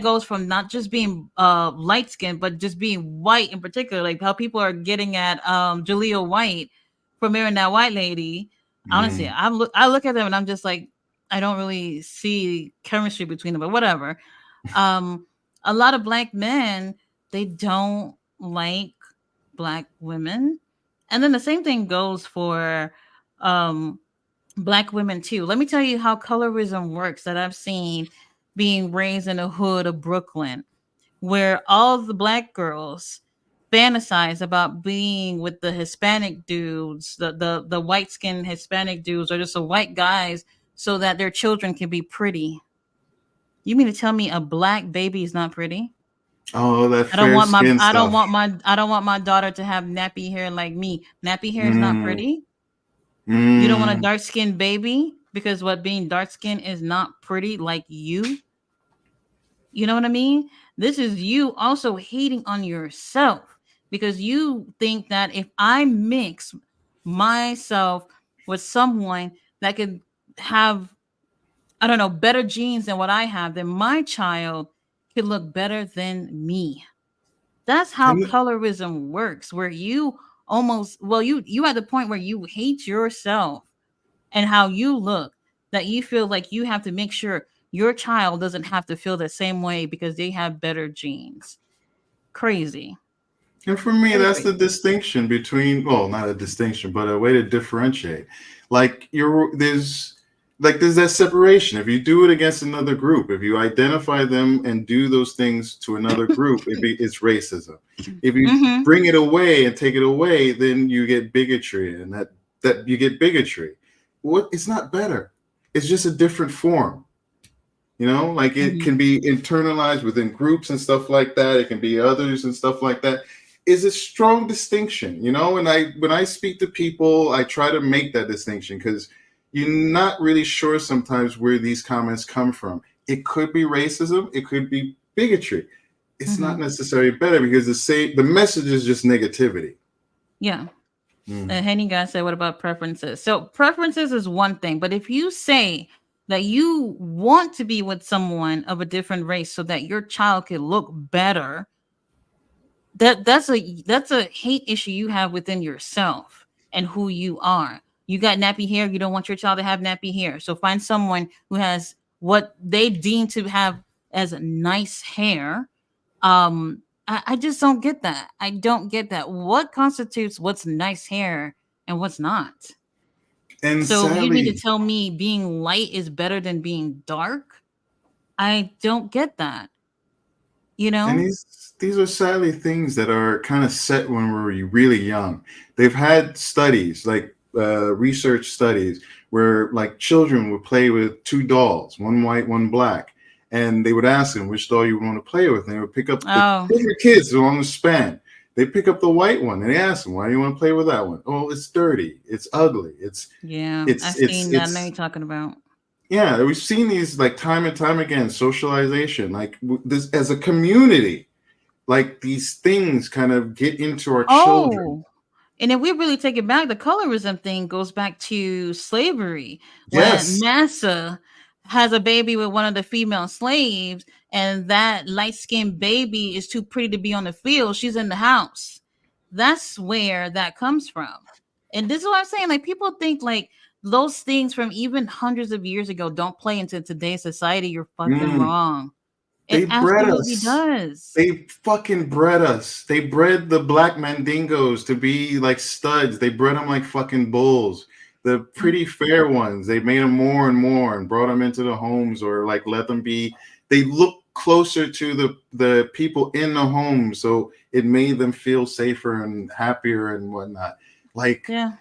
goes from not just being light skinned but just being white in particular, like how people are getting at Jalea White for marrying that white lady. Honestly, Mm. I look at them and I'm just like, I don't really see chemistry between them, but whatever. um a lot of black men, they don't like black women, and then the same thing goes for um black women too. Let me tell you how colorism works that I've seen being raised in the hood of Brooklyn, where all the black girls fantasize about being with the Hispanic dudes, the white skinned Hispanic dudes, or just the white guys, so that their children can be pretty. You mean to tell me a black baby is not pretty? Oh, that I don't fair want my skin I don't stuff. want my I don't want my daughter to have nappy hair like me. Nappy hair is not Mm. pretty. You don't want a Mm. dark skinned baby because what being dark skinned is not pretty like you. You know what I mean? This is you also hating on yourself because you think that if I mix myself with someone that could have, I don't know, better genes than what I have, then my child could look better than me. That's how And colorism works, where you almost, well, you at the point where you hate yourself and how you look, that you feel like you have to make sure your child doesn't have to feel the same way because they have better genes. Crazy. And for me, Very that's the crazy. distinction between, well, not a distinction, but a way to differentiate. Like there's that separation. If you do it against another group, if you identify them and do those things to another group, it's racism. If you Mm-hmm. bring it away and take it away, then you get bigotry, and that you get bigotry. What? It's not better. It's just a different form. Like it Mm-hmm. can be internalized within groups and stuff like that. It can be others and stuff like that. Is a strong distinction, and when I speak to people, I try to make that distinction because you're not really sure sometimes where these comments come from. It could be racism, it could be bigotry. It's not Mm-hmm. necessarily better because the message is just negativity. Yeah. Mm. And Henny guy said, what about preferences? So preferences is one thing, but if you say that you want to be with someone of a different race so that your child can look better, that's a hate issue you have within yourself and who you are. You got nappy hair, you don't want your child to have nappy hair, so find someone who has what they deem to have as nice hair. I just don't get that. I don't get that. What constitutes what's nice hair and what's not? And So you mean to sadly, tell me being light is better than being dark? I don't get that, you and know? these are sadly things that are kind of set when we're really young. They've had studies, like research studies, where like children would play with two dolls, one white, one black, and they would ask them which doll you want to play with, and they would pick up the Oh, different kids along the span. They pick up the white one, and they ask them, "Why do you want to play with that one?" "Oh, it's dirty, it's ugly, yeah, it's I've it's seen that. I know it's you're talking about. yeah, we've seen these like time and time again, socialization, like this as a community, like these things kind of get into our children. Oh, and if we really take it back, the colorism thing goes back to slavery when Yes. Massa has a baby with one of the female slaves, and that light skinned baby is too pretty to be on the field. She's in the house. That's where that comes from. And this is what I'm saying. Like, people think like those things from even hundreds of years ago don't play into today's society. You're fucking Mm, wrong. It they bred absolutely us. does. They fucking bred us. They bred the black mandingos to be like studs. They bred them like fucking bulls. the pretty fair ones. They made them more and more and brought them into the homes, or like let them be. They look closer to the people in the home, so it made them feel safer and happier and whatnot. Like, yeah,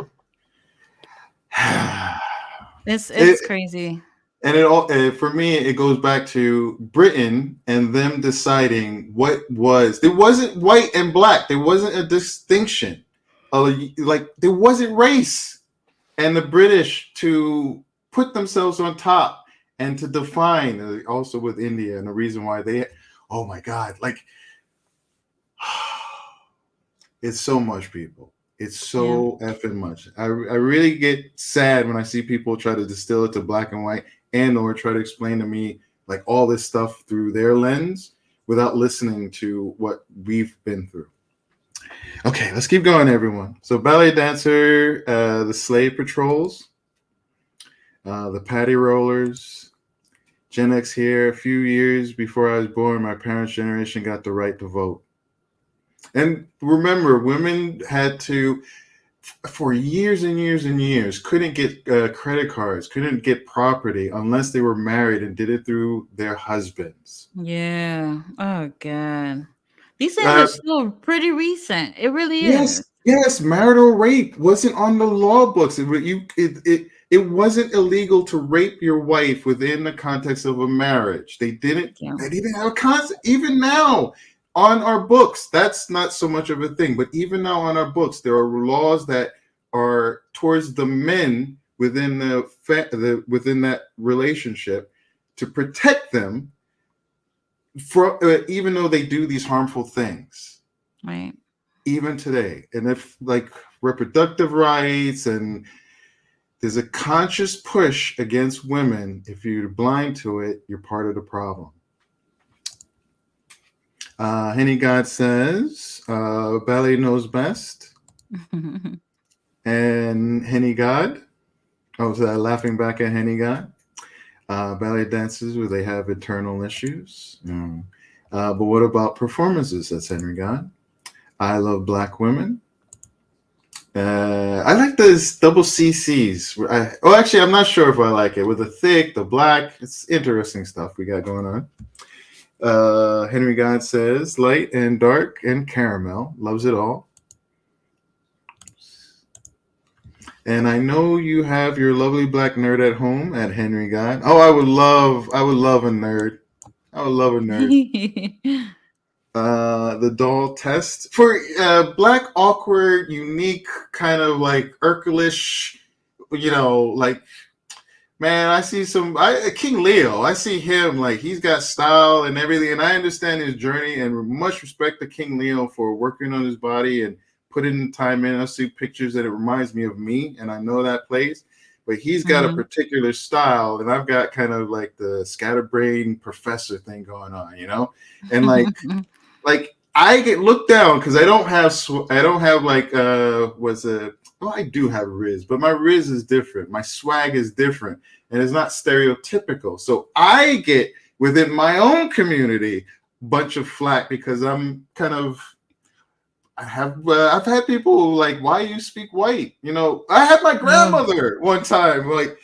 it's crazy. And it all, for me, it goes back to Britain and them deciding what was. There wasn't white and black. There wasn't a distinction. Like there wasn't race. And the British to put themselves on top and to define, also with India, and the reason why they, oh my God, like it's so much, people. It's so effing much. I really get sad when I see people try to distill it to black and white, and or try to explain to me like all this stuff through their lens without listening to what we've been through. Okay, let's keep going, everyone. So ballet dancer, the slave patrols, the patty rollers, Gen X here. A few years before I was born, my parents' generation got the right to vote. And remember, women had to, for years and years and years, couldn't get credit cards, couldn't get property unless they were married and did it through their husbands. Yeah. Oh God. These things are still pretty recent. It really is. Yes. Marital rape wasn't on the law books. It wasn't illegal to rape your wife within the context of a marriage. They didn't have a concept. Even now, on our books, that's not so much of a thing. But even now on our books, there are laws that are towards the men within within that relationship to protect them, for even though they do these harmful things, right? Even today, and if like reproductive rights, and there's a conscious push against women. If you're blind to it, you're part of the problem. Henny God says, ballet knows best. And Henny God, was laughing back at Henny God. Ballet dancers, where they have internal issues. But what about performances? That's Henry God. I love black women. I like those double CCs. Actually, I'm not sure if I like it. With the thick, the black, it's interesting stuff we got going on. Henry God says, light and dark and caramel, loves it all. And I know you have your lovely black nerd at home at Henry God. Oh, I would love a nerd. I would love a nerd. The doll test for black, awkward, unique, kind of like Urkelish, like, man, I see King Leo. I see him like he's got style and everything, and I understand his journey, and much respect to King Leo for working on his body and putting time in. I see pictures that it reminds me of me, and I know that place. But he's got a particular style, and I've got kind of like the scatterbrain professor thing going on, and like. Like I get looked down because I don't have like I do have Riz, but my Riz is different. My swag is different, and it's not stereotypical. So I get within my own community a bunch of flack because I'm kind of. I've had people like, why you speak white? I had my grandmother one time like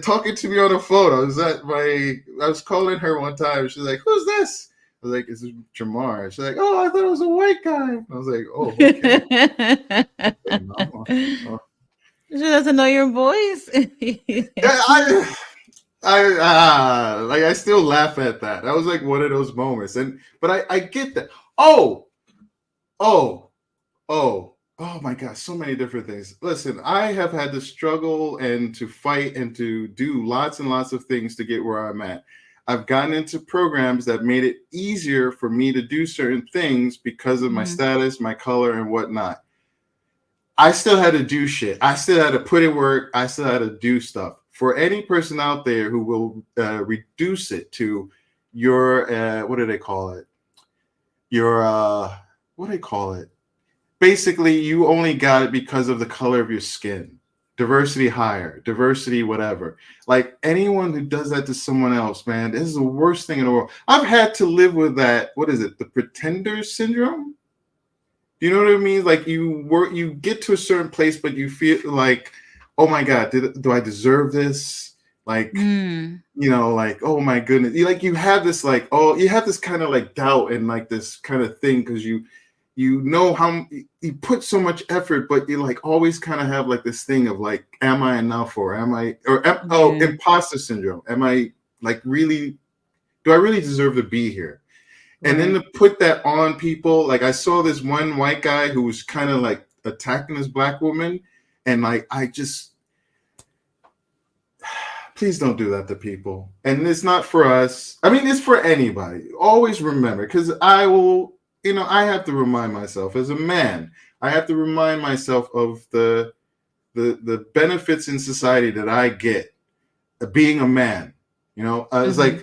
talking to me on the phone. I was calling her one time. She's like, "Who's this?" I was like, "This is Jamar." She's like, "Oh, I thought it was a white guy." I was like, "Oh, okay." She doesn't know your voice. Yeah, I still laugh at that. That was like one of those moments, but I get that. Oh my God, so many different things. Listen, I have had to struggle and to fight and to do lots and lots of things to get where I'm at. I've gotten into programs that made it easier for me to do certain things because of my status, my color, and whatnot. I still had to do shit. I still had to put in work. I still had to do stuff. For any person out there who will reduce it to your, what do they call it? What do they call it? Basically, you only got it because of the color of your skin. Diversity hire, diversity whatever. Like anyone who does that to someone else, man, this is the worst thing in the world. I've had to live with that. What is it? The pretender syndrome? You know what I mean? Like you get to a certain place, but you feel like, oh my God, do I deserve this? Like, Mm. like, oh my goodness. You have this like, oh, you have this kind of like doubt and like this kind of thing because you know how you put so much effort, but you like always kind of have like this thing of like, am I enough or Yeah. imposter syndrome? Am I like really, do I really deserve to be here? And then Right. to put that on people, like I saw this one white guy who was kind of like attacking this black woman, and like I just, please don't do that to people. And it's not for us. I mean, it's for anybody. Always remember, because I will, I have to remind myself as a man. I have to remind myself of the benefits in society that I get being a man. It's Mm-hmm.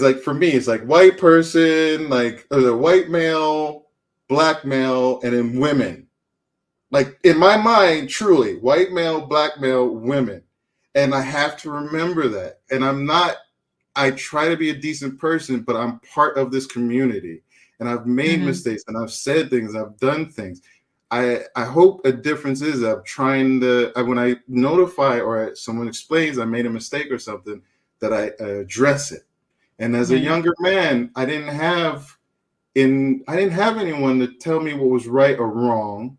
like for me, it's like white person, like the white male, black male, and then women. Like in my mind, truly, white male, black male, women. And I have to remember that. And I try to be a decent person, but I'm part of this community. And I've made Mm-hmm. mistakes and I've said things, I've done things. I hope a difference is I'm trying to, when I notify or someone explains I made a mistake or something, that I address it. And as a Right. younger man, I didn't have anyone to tell me what was right or wrong,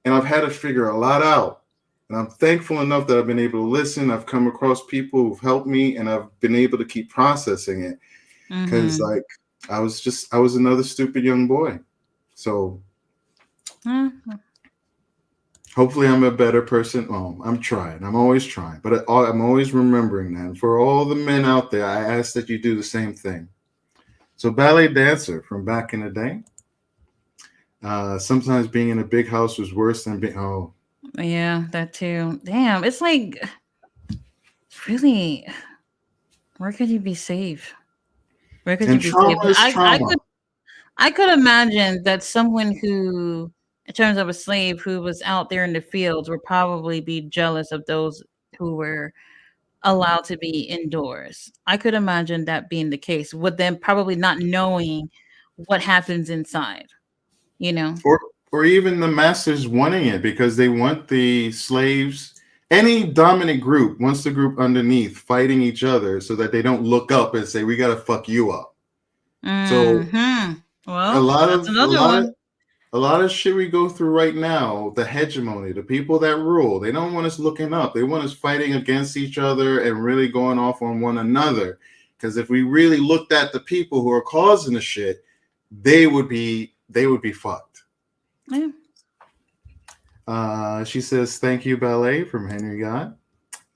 and I've had to figure a lot out. And I'm thankful enough that I've been able to listen. I've come across people who've helped me, and I've been able to keep processing it. Because Mm-hmm. like I was another stupid young boy. So Mm-hmm. hopefully I'm a better person. Oh, I'm trying. I'm always trying, but I'm always remembering that. And for all the men out there, I ask that you do the same thing. So ballet dancer from back in the day. Sometimes being in a big house was worse than being. Oh, Yeah, that too. Damn, it's like really, where could you be safe? Where could you and be safe? trauma is trauma. I could imagine that someone who, in terms of a slave who was out there in the fields, would probably be jealous of those who were allowed to be indoors. I could imagine that being the case, with them probably not knowing what happens inside, you know? or or even the masters wanting it because they want the slaves. Any dominant group wants the group underneath fighting each other so that they don't look up and say we got to fuck you up. So Hmm. a Well, lot that's of a another lot of one. a lot of shit we go through right now, the hegemony, the people that rule, they don't want us looking up. They want us fighting against each other and really going off on one another. Because if we really looked at the people who are causing the shit, they would be fucked. Yeah. She says, "Thank you, ballet," from Henry Gott.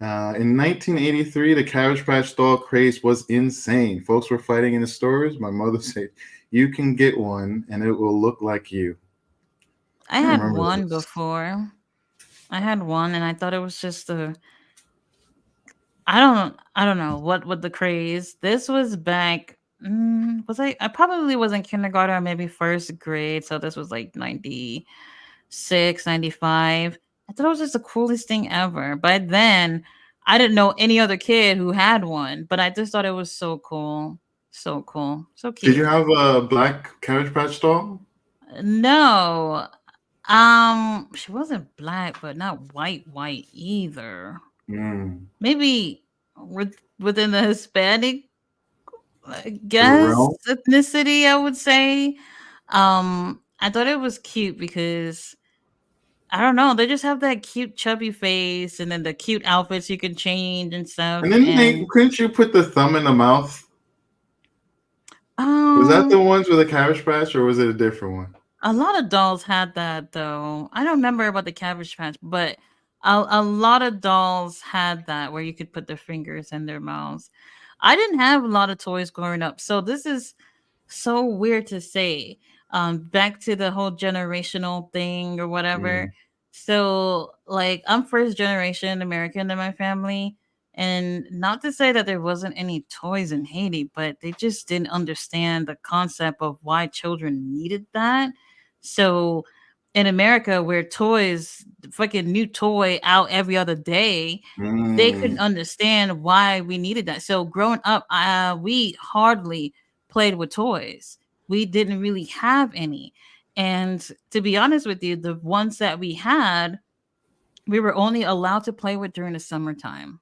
In 1983, the Cabbage Patch doll craze was insane. Folks were fighting in the stores. My mother said, "You can get one, and it will look like you." I I had remember one this. before. I had one and I thought it was just a I don't know what the craze. This was back was I probably was in kindergarten or maybe first grade, so this was like 96, 95. I thought it was just the coolest thing ever. But then I didn't know any other kid who had one, but I just thought it was so cool. So cool. So Did you cute. have a black Cabbage Patch doll? No. She wasn't black, but not white either. Mm. Maybe within the Hispanic, I The guess, realm? ethnicity, I would say. I thought it was cute because I don't know, they just have that cute chubby face and then the cute outfits you can change and And stuff. then And couldn't you put the thumb in the mouth? Was that um the ones with the Cabbage Patch, or was it a different one? a lot of dolls had that though. I don't remember about the Cabbage Patch, but a lot of dolls had that where you could put their fingers in their mouths. I didn't have a lot of toys growing up, so this is so weird to say. Back to the whole generational thing or whatever. Mm. So, like, I'm first generation American in my family, and not to say that there wasn't any toys in Haiti, but they just didn't understand the concept of why children needed that. So, in America, where toys, fucking new toy out every other day, they couldn't Mm. understand why we needed that. So growing up, we hardly played with toys. We didn't really have any. And to be honest with you, the ones that we had we were only allowed to play with during the summertime.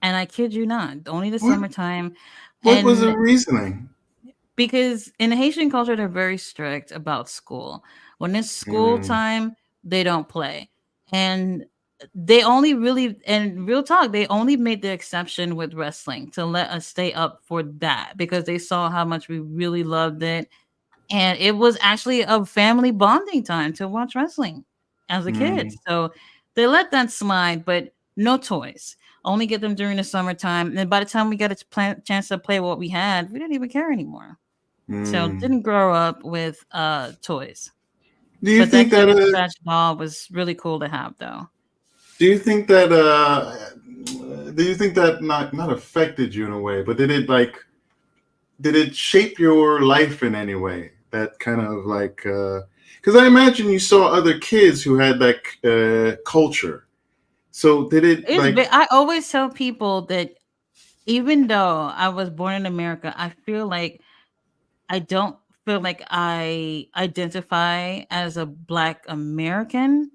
And I kid you not, only the What summertime. what was the And reasoning? because in Haitian culture, they're very strict about school. When it's school Mm, time, they don't play. And they only really, and real talk, they only made the exception with wrestling to let us stay up for that because they saw how much we really loved it. And it was actually a family bonding time to watch wrestling as a kid. mm, So they let that slide, but no toys. Only get them during the summertime. And by the time we got a chance to play what we had, we didn't even care anymore. So mm. didn't grow up with toys. Do you But that think that chicken scratch ball was really cool to have though. do you think that do you think that not affected you in a way, but did it shape your life in any way? That kind of like because I imagine you saw other kids who had that culture. So did it like I always tell people that even though I was born in America, I feel like I don't feel like I identify as a Black American.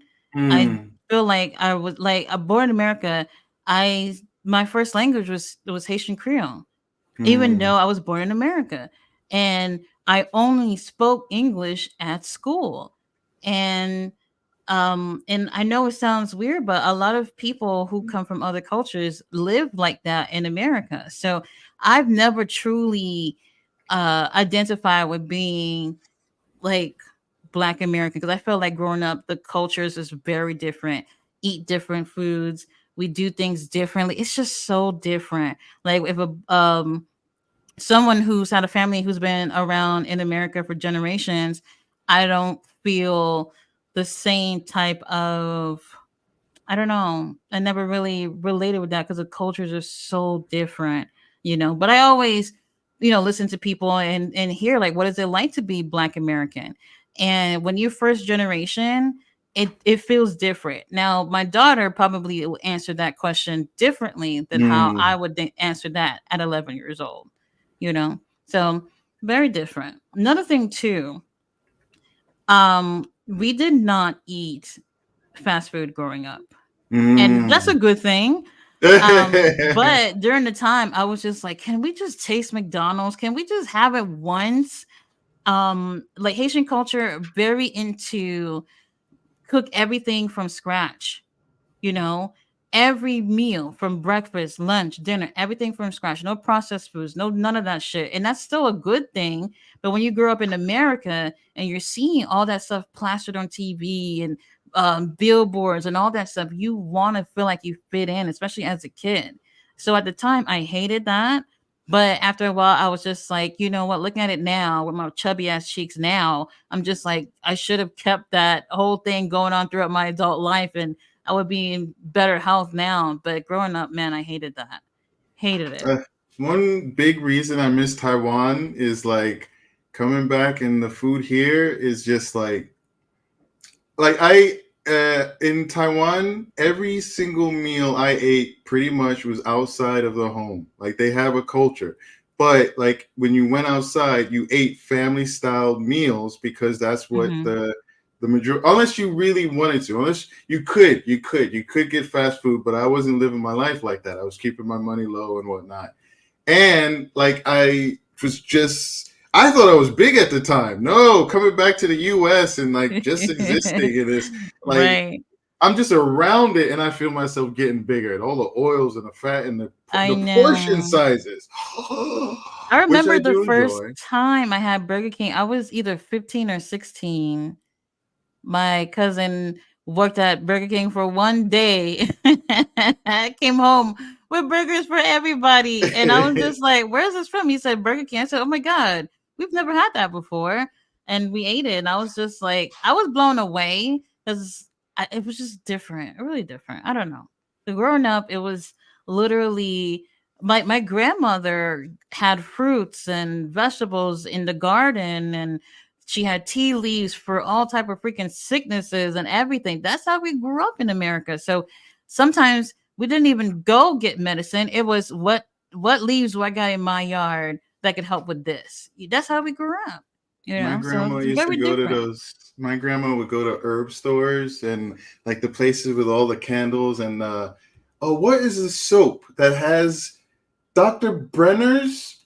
I mm, feel like I was like I'm born in America. I my first language was Haitian Creole, even mm, though I was born in America, and I only spoke English at school, and I know it sounds weird, but a lot of people who come from other cultures live like that in America. So I've never truly identified with being like Black American because I feel like growing up, the cultures is very different, eat different foods, we do things differently. It's just so different. Like if a someone who's had a family who's been around in America for generations, I don't feel the same type of, I don't know. I never really related with that because the cultures are so different, you know. But I always, listen to people and hear like, what is it like to be Black American? And when you're first generation, it feels different. Now, my daughter probably will answer that question differently than how I mm, would answer that at 11 years old, you know. So very different. Another thing too, we did not eat fast food growing up, and that's a mm. good thing. But during the time, I was just like, can we just taste McDonald's? Can we just have it once? Like Haitian culture, very into cook everything from scratch, you know, every meal from breakfast, lunch, dinner, everything from scratch, no processed foods, no none of that shit. And that's still a good thing. But when you grow up in America and you're seeing all that stuff plastered on TV and billboards and all that stuff, you want to feel like you fit in, especially as a kid. So at the time, I hated that. But after a while, I was just like, you know what? Looking at it now with my chubby ass cheeks now, I'm just like, I should have kept that whole thing going on throughout my adult life, and I would be in better health now. But growing up, man, I hated that. Hated it. Uh, one big reason I miss Taiwan is like coming back and the food here is just like I in Taiwan, every single meal I ate pretty much was outside of the home. Like they have a culture. But like when you went outside, you ate family style meals because that's what Hmm. the majority, unless you really wanted to, unless you could get fast food, but I wasn't living my life like that. I was keeping my money low and whatnot. And like I was just I thought I was big at the time. No, coming back to the US and like just existing in this like Right. I'm just around it and I feel myself getting bigger and all the oils and the fat and I the portion know. sizes I which remember I the do first enjoy. time I had Burger King. I was either 15 or 16. My cousin worked at Burger King for one day. I came home with burgers for everybody. And I was just like, where's this from? He said, Burger King. I said, oh my God, we've never had that before. And we ate it. And I was just like, I was blown away because it was just different, really different. I don't know. The growing up, it was literally my grandmother had fruits and vegetables in the garden, and she had tea leaves for all type of freaking sicknesses and everything. That's how we grew up in America. So sometimes we didn't even go get medicine. It was what leaves do I got in my yard that could help with this. That's how we grew up. You My know, so grandma it's used to very go to different. those. My grandma would go to herb stores and like the places with all the candles and oh, what is the soap that has Dr. Brennan's?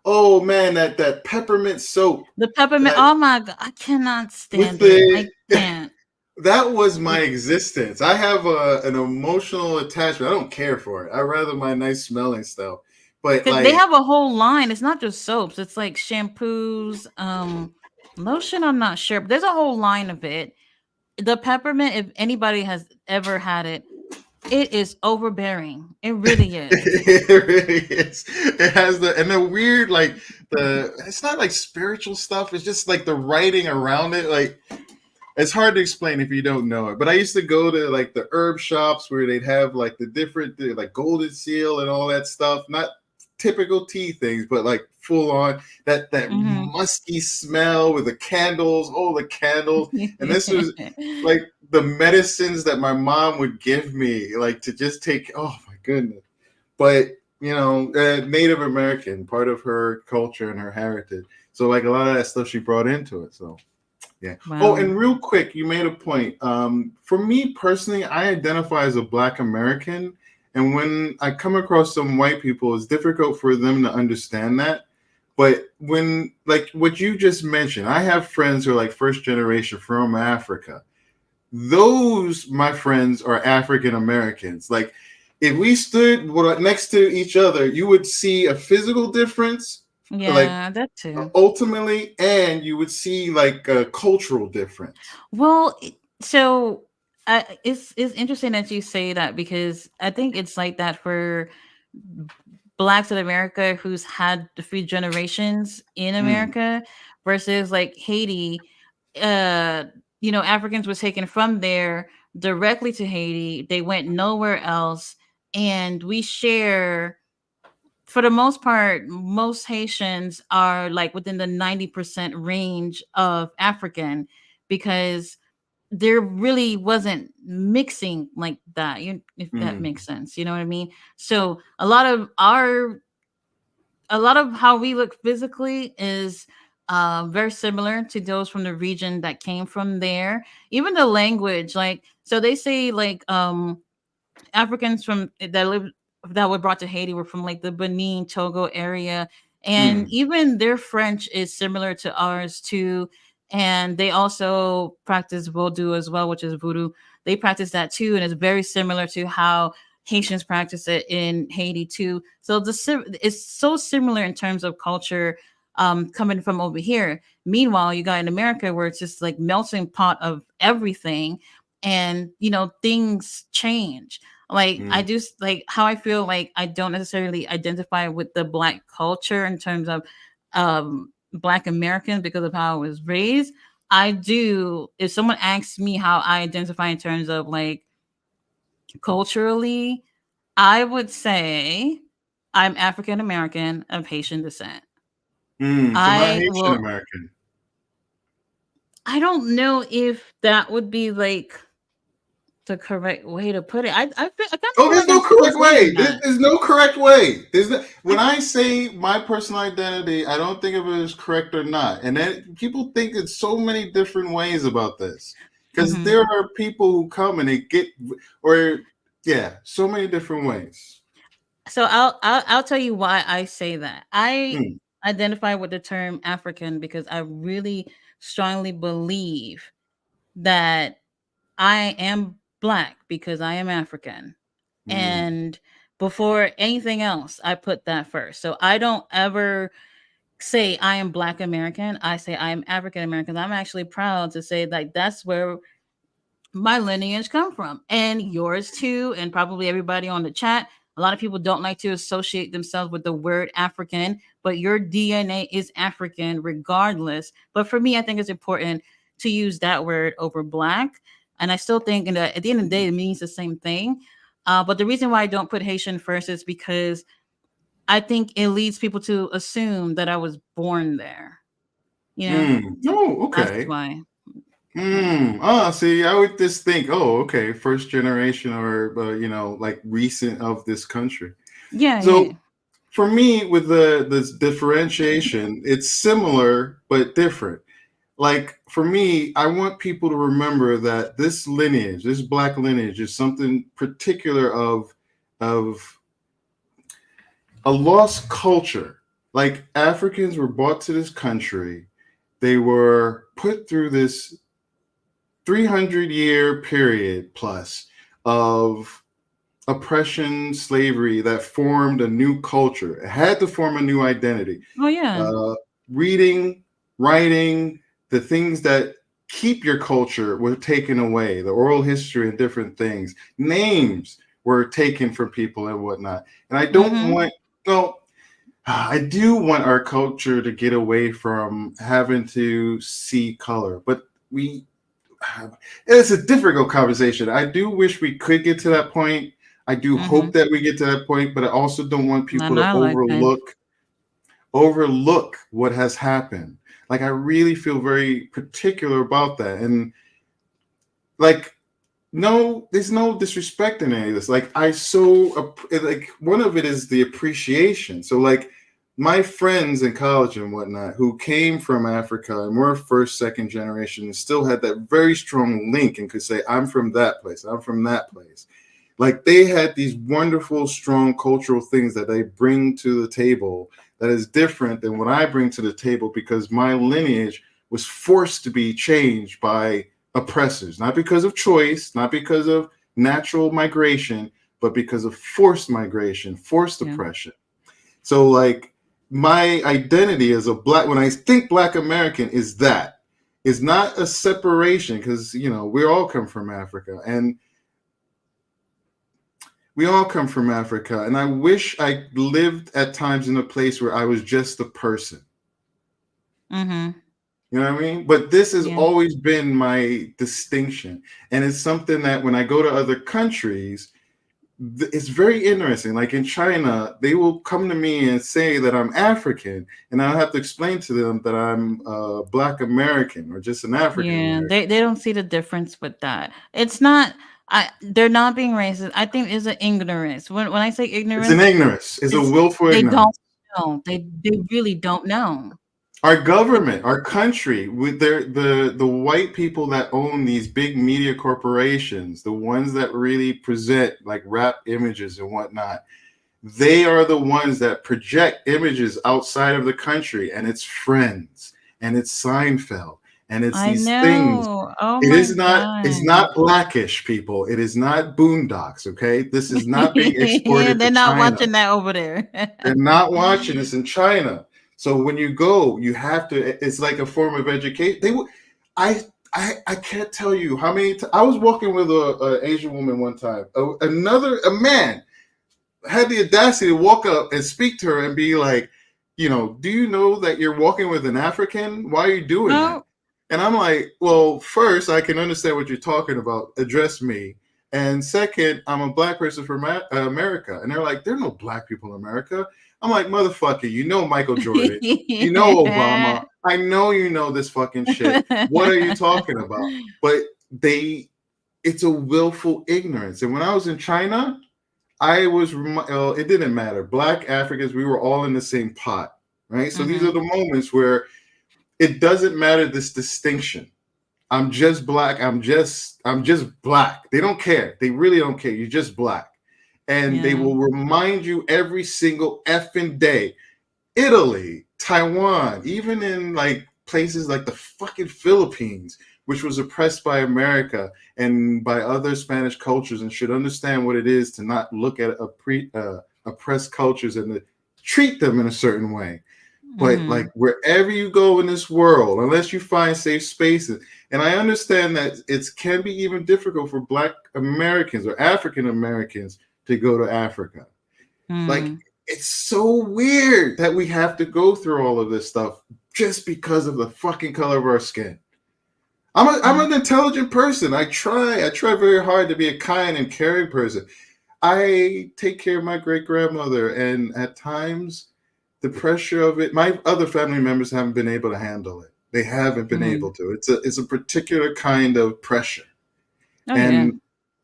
Oh man, that peppermint soap The peppermint. that Oh my god, I cannot with stand it. the I can't. that was my existence. I have an emotional attachment. I don't care for it. I rather my nice smelling stuff. But Because they like have a whole line. It's not just soaps. It's like shampoos, lotion. I'm not sure, but there's a whole line of it. The peppermint. If anybody has ever had it, it is overbearing. It really is. it really is. It has the weird like the it's not like spiritual stuff. It's just like the writing around it. Like it's hard to explain if you don't know it. But I used to go to like the herb shops where they'd have like the different like golden seal and all that stuff. Not typical tea things, but like full on that Hmm. musky smell with the candles. Oh, the candles. And this was like the medicines that my mom would give me, like to just take. Oh my goodness! But Native American, part of her culture and her heritage. So like a lot of that stuff she brought into it. So yeah. Oh, Wow. and real quick, you made a point. For me personally, I identify as a Black American, and when I come across some white people, it's difficult for them to understand that. But when, like what you just mentioned, I have friends who are like first generation from Africa. Those, my friends, are African Americans. Like, if we stood next to each other, you would see a physical difference, like Yeah, that too. ultimately, and you would see like a cultural difference. Well, so it's interesting that you say that because I think it's like that for blacks in America who's had a few generations in Mm, America versus like Haiti. Uh, Africans was taken from there directly to Haiti. They went nowhere else, and we share. For the most part, most Haitians are like within the 90% range of African because there really wasn't mixing like that, if that mm, makes sense. You know what I mean? So a lot of how we look physically is very similar to those from the region that came from there. Even the language, like, so they say like Africans from that were brought to Haiti were from like the Benin, Togo area, and mm, even their French is similar to ours too. And they also practice Vodou as well, which is voodoo. They practice that too, and it's very similar to how Haitians practice it in Haiti too. So it's so similar in terms of culture, coming from over here. Meanwhile, you got in America where it's just like melting pot of everything, and things change. Like, I mm, do like how I feel like I don't necessarily identify with the black culture in terms of black Americans because of how I was raised. I do, if someone asks me how I identify in terms of like culturally, I would say I'm African American of Haitian descent. mm. So not I Haitian will American. I don't know if that would be like the correct way to put it. I kind of Oh, feel there's like I'm no still correct way. saying There's, that. there's no correct way. There's no, I, when I say my personal identity, I don't think of it as correct or not. And then people think it's so many different ways about this because mhm. there are people who come and they get or yeah, so many different ways. So I'll tell you why I say that. I Mm, identify with the term African because I really strongly believe that I am black because I am African. mm, And before anything else, I put that first. So I don't ever say I am black American. I say I am African American. I'm actually proud to say that that's where my lineage come from, and yours too, and probably everybody on the chat. A lot of people don't like to associate themselves with the word African, but your DNA is African regardless. But for me, I think it's important to use that word over black. And I still think at the end of the day, it means the same thing. But the reason why I don't put Haitian first is because I think it leads people to assume that I was born there. You know, mm. Oh, that's okay. why. Yeah. See, I would just think, oh, okay, first generation or like recent of this country. Yeah. So Yeah. for me, with this differentiation, it's similar but different. Like for me, I want people to remember that this lineage, this black lineage, is something particular of a lost culture. Like Africans were brought to this country, they were put through this 300-year period plus of oppression, slavery that formed a new culture. It had to form a new identity. Oh yeah. Reading, writing, the things that keep your culture were taken away. The oral history and different things. Names were taken from people and whatnot. And I don't want, no, I do want our culture to get away from having to see color, but it's a difficult conversation. I do wish we could get to that point. I do hope that we get to that point, but I also don't want people to overlook what has happened. Like I really feel very particular about that. And like, no, there's no disrespect in any of this. Like like one of it is the appreciation. So like my friends in college and whatnot who came from Africa and were first, second generation and still had that very strong link and could say, I'm from that place, I'm from that place. Like they had these wonderful, strong cultural things that they bring to the table that is different than what I bring to the table because my lineage was forced to be changed by oppressors, not because of choice, not because of natural migration, but because of forced migration, forced oppression. So like my identity as a black, when I think Black American is not a separation because, you know, we all come from Africa and I wish I lived at times in a place where I was just a person. You know what I mean? But this has always been my distinction. And it's something that when I go to other countries, it's very interesting. Like in China, they will come to me and say that I'm African, and I'll have to explain to them that I'm Black American or just an African American. They don't see the difference with that. It's not, they're not being racist. I think it's an ignorance. When I say ignorance, it's an ignorance. It's a willful ignorance. They don't know. They really don't know. Our government, our country, with the white people that own these big media corporations, the ones that really present like rap images and whatnot, they are the ones that project images outside of the country, and it's Friends, and it's Seinfeld, and it's these things. Oh it is not. God. It's not Blackish, people. It is not Boondocks. Okay, this is not being exported. They're to not China. Watching that over there. They're not watching this in China. So when you go, you have to. It's like a form of education. I can't tell you how many. I was walking with an Asian woman one time. A man had the audacity to walk up and speak to her and be like, you know, do you know that you're walking with an African? Why are you doing that? And I'm like, well, first, I can understand what you're talking about. Address me. And second, I'm a Black person from America. And they're like, there are no Black people in America. I'm like, motherfucker, you know Michael Jordan. You know Obama. I know you know this fucking shit. What are you talking about? But it's a willful ignorance. And when I was in China, it didn't matter. Black Africans, we were all in the same pot, right? So these are the moments where it doesn't matter this distinction. I'm just Black. I'm just Black. They don't care. They really don't care. You're just Black. And they will remind you every single effing day. Italy, Taiwan, even in like places like the fucking Philippines, which was oppressed by America and by other Spanish cultures and should understand what it is to not look at oppressed cultures and to treat them in a certain way. But like wherever you go in this world, unless you find safe spaces, and I understand that it can be even difficult for Black Americans or African Americans to go to Africa. Like, it's so weird that we have to go through all of this stuff just because of the fucking color of our skin. I'm an intelligent person. I try very hard to be a kind and caring person. I take care of my great grandmother, and at times the pressure of it, my other family members haven't been able to handle it. They haven't been able to. It's a particular kind of pressure.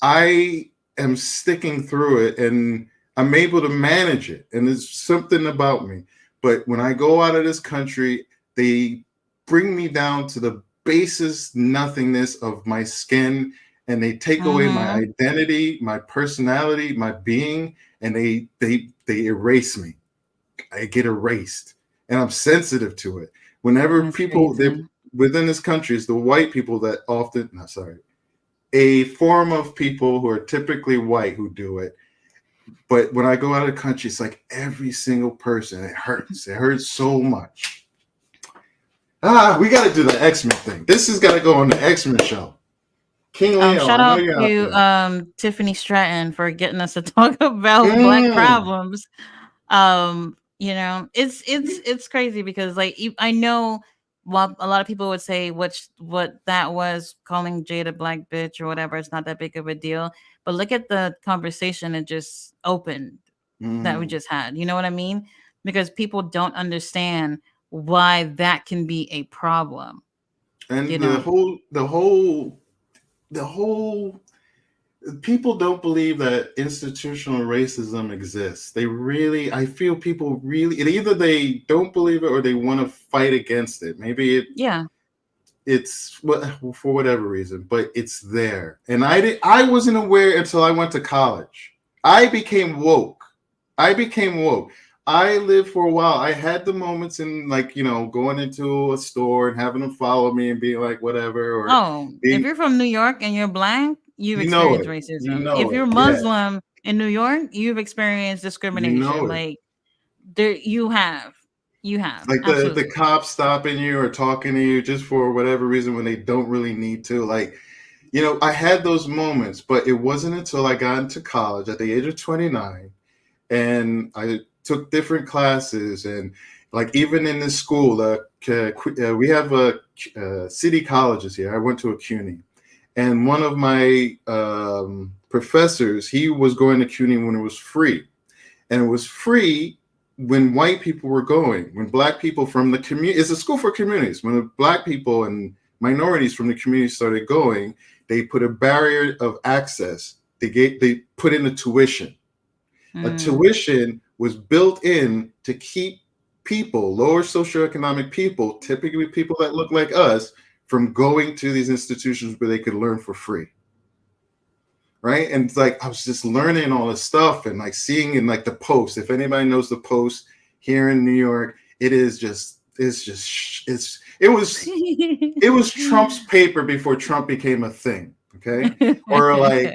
I am sticking through it, and I'm able to manage it, and there's something about me. But when I go out of this country, they bring me down to the basest nothingness of my skin, and they take away my Mm-hmm. identity, my personality, my being, and they erase me. I get erased, and I'm sensitive to it. Whenever That's people they crazy. within this country, it's the white people that often, no, sorry, a form of people who are typically white who do it. But when I go out of the country, it's like every single person. It hurts. It hurts so much. We got to do the X-Men thing. This has got to go on the X-Men show. King Leo, Shout I know out you're out to there. Tiffany Stratton for getting us to talk about black Mm, problems. It's crazy because like I know while a lot of people would say what that was calling Jade a black bitch or whatever, it's not that big of a deal. But look at the conversation it just opened that we mm. just had. You know what I mean? Because people don't understand why that can be a problem. You And know? the whole people don't believe that institutional racism exists. They really, I feel people really, and either they don't believe it or they want to fight against it. Maybe Yeah. it's for whatever reason, but it's there. And I wasn't aware until I went to college. I became woke. I became woke. I lived for a while. I had the moments in like, going into a store and having them follow me and being like whatever, or Oh, if being, you're from New York and you're black, you've you know experienced it. You racism. If know you're it. Yeah. Muslim in New York, you've experienced You discrimination. know it. Like there you have Like the absolutely. cops stopping you or talking to you just for whatever reason when they don't really need to. Like, I had those moments, but it wasn't until I got into college at the age of 29 and I took different classes. And like, even in this school, we have city colleges here. I went to a CUNY, and one of my professors, he was going to CUNY when it was free. And it was free when white people were going, when black people from the community, it's a school for communities. When the black people and minorities from the community started going, they put a barrier of access. They put in a tuition. A Mm, tuition was built in to keep people, lower socioeconomic people, typically people that look like us, from going to these institutions where they could learn for free. Right. And it's like I was just learning all this stuff and like seeing in like the Post. If anybody knows the Post here in New York, it was Trump's paper before Trump became a thing. Okay. Or like,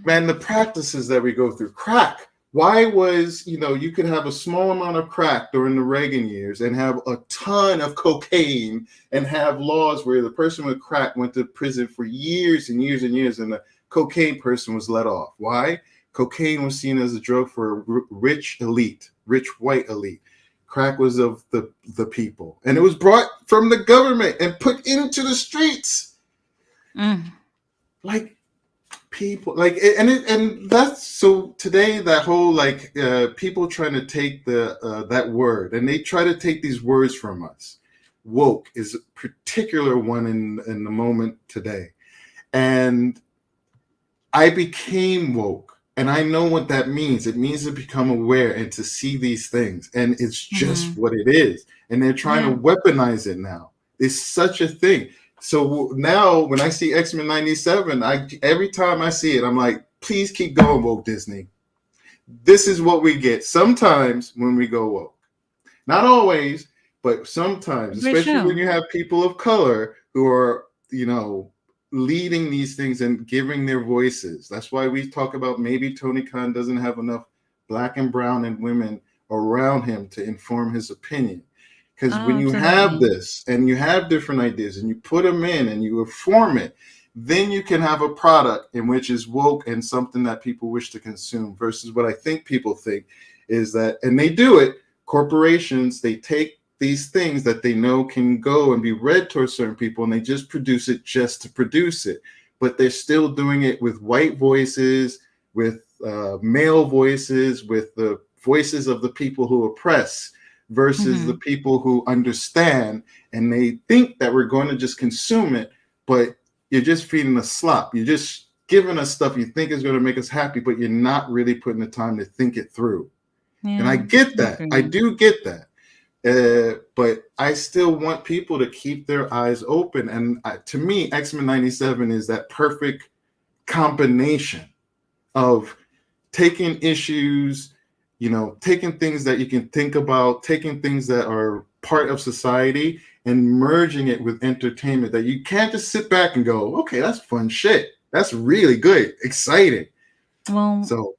man, the practices that we go through. Crack. Why was, you could have a small amount of crack during the Reagan years and have a ton of cocaine and have laws where the person with crack went to prison for years and years and years, and the cocaine person was let off. Why? Cocaine was seen as a drug for a rich elite, rich white elite. Crack was of the people. And it was brought from the government and put into the streets. mm, Like, people like and that's so today, that whole like people trying to take that word, and they try to take these words from us. Woke is a particular one in the moment today, and I became woke, and I know what that means. It means to become aware and to see these things, and it's just mhm. what it is. And they're trying Yeah. to weaponize it now. It's such a thing. So now, when I see X-Men '97, every time I see it, I'm like, please keep going, woke Disney. This is what we get sometimes when we go woke. Not always, but sometimes, Great especially when show. you have people of color who are, leading these things and giving their voices. That's why we talk about maybe Tony Khan doesn't have enough black and brown and women around him to inform his opinion. Because when Oh, you have absolutely. this and you have different ideas and you put them in and you inform it, then you can have a product in which is woke and something that people wish to consume, versus what I think people think is that, and they do it, corporations, they take these things that they know can go and be read towards certain people, and they just produce it just to produce it. But they're still doing it with white voices, with male voices, with the voices of the people who oppress versus the Hmm. people who understand. And they think that we're going to just consume it, but you're just feeding the slop. giving us stuff you think is going to make us happy, but you're not really putting the time to think it through. Yeah, and I get that. I do get that. But I still want people to keep their eyes open. And to me, X-Men 97 is that perfect combination of taking issues, taking things that you can think about, taking things that are part of society and merging it with entertainment that you can't just sit back and go, okay, that's fun shit. That's really good, exciting. Well, so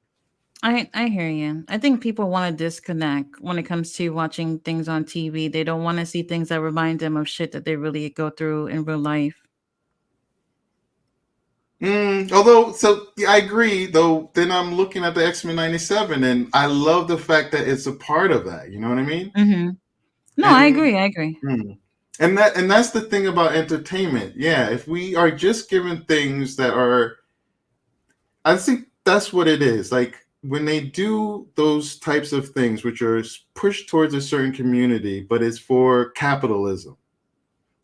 I hear you. I think people want to disconnect when it comes to watching things on TV. They don't want to see things that remind them of shit that they really go through in real life. Although, yeah, I agree. Though, then I'm looking at the X-Men 97, and I love the fact that it's a part of that. You know what I mean? Mm-hmm. No, I And agree. I agree. and that's the thing about entertainment. Yeah, if we are just given things that are, I think that's what it is. Like when they do those types of things, which are pushed towards a certain community, but it's for capitalism.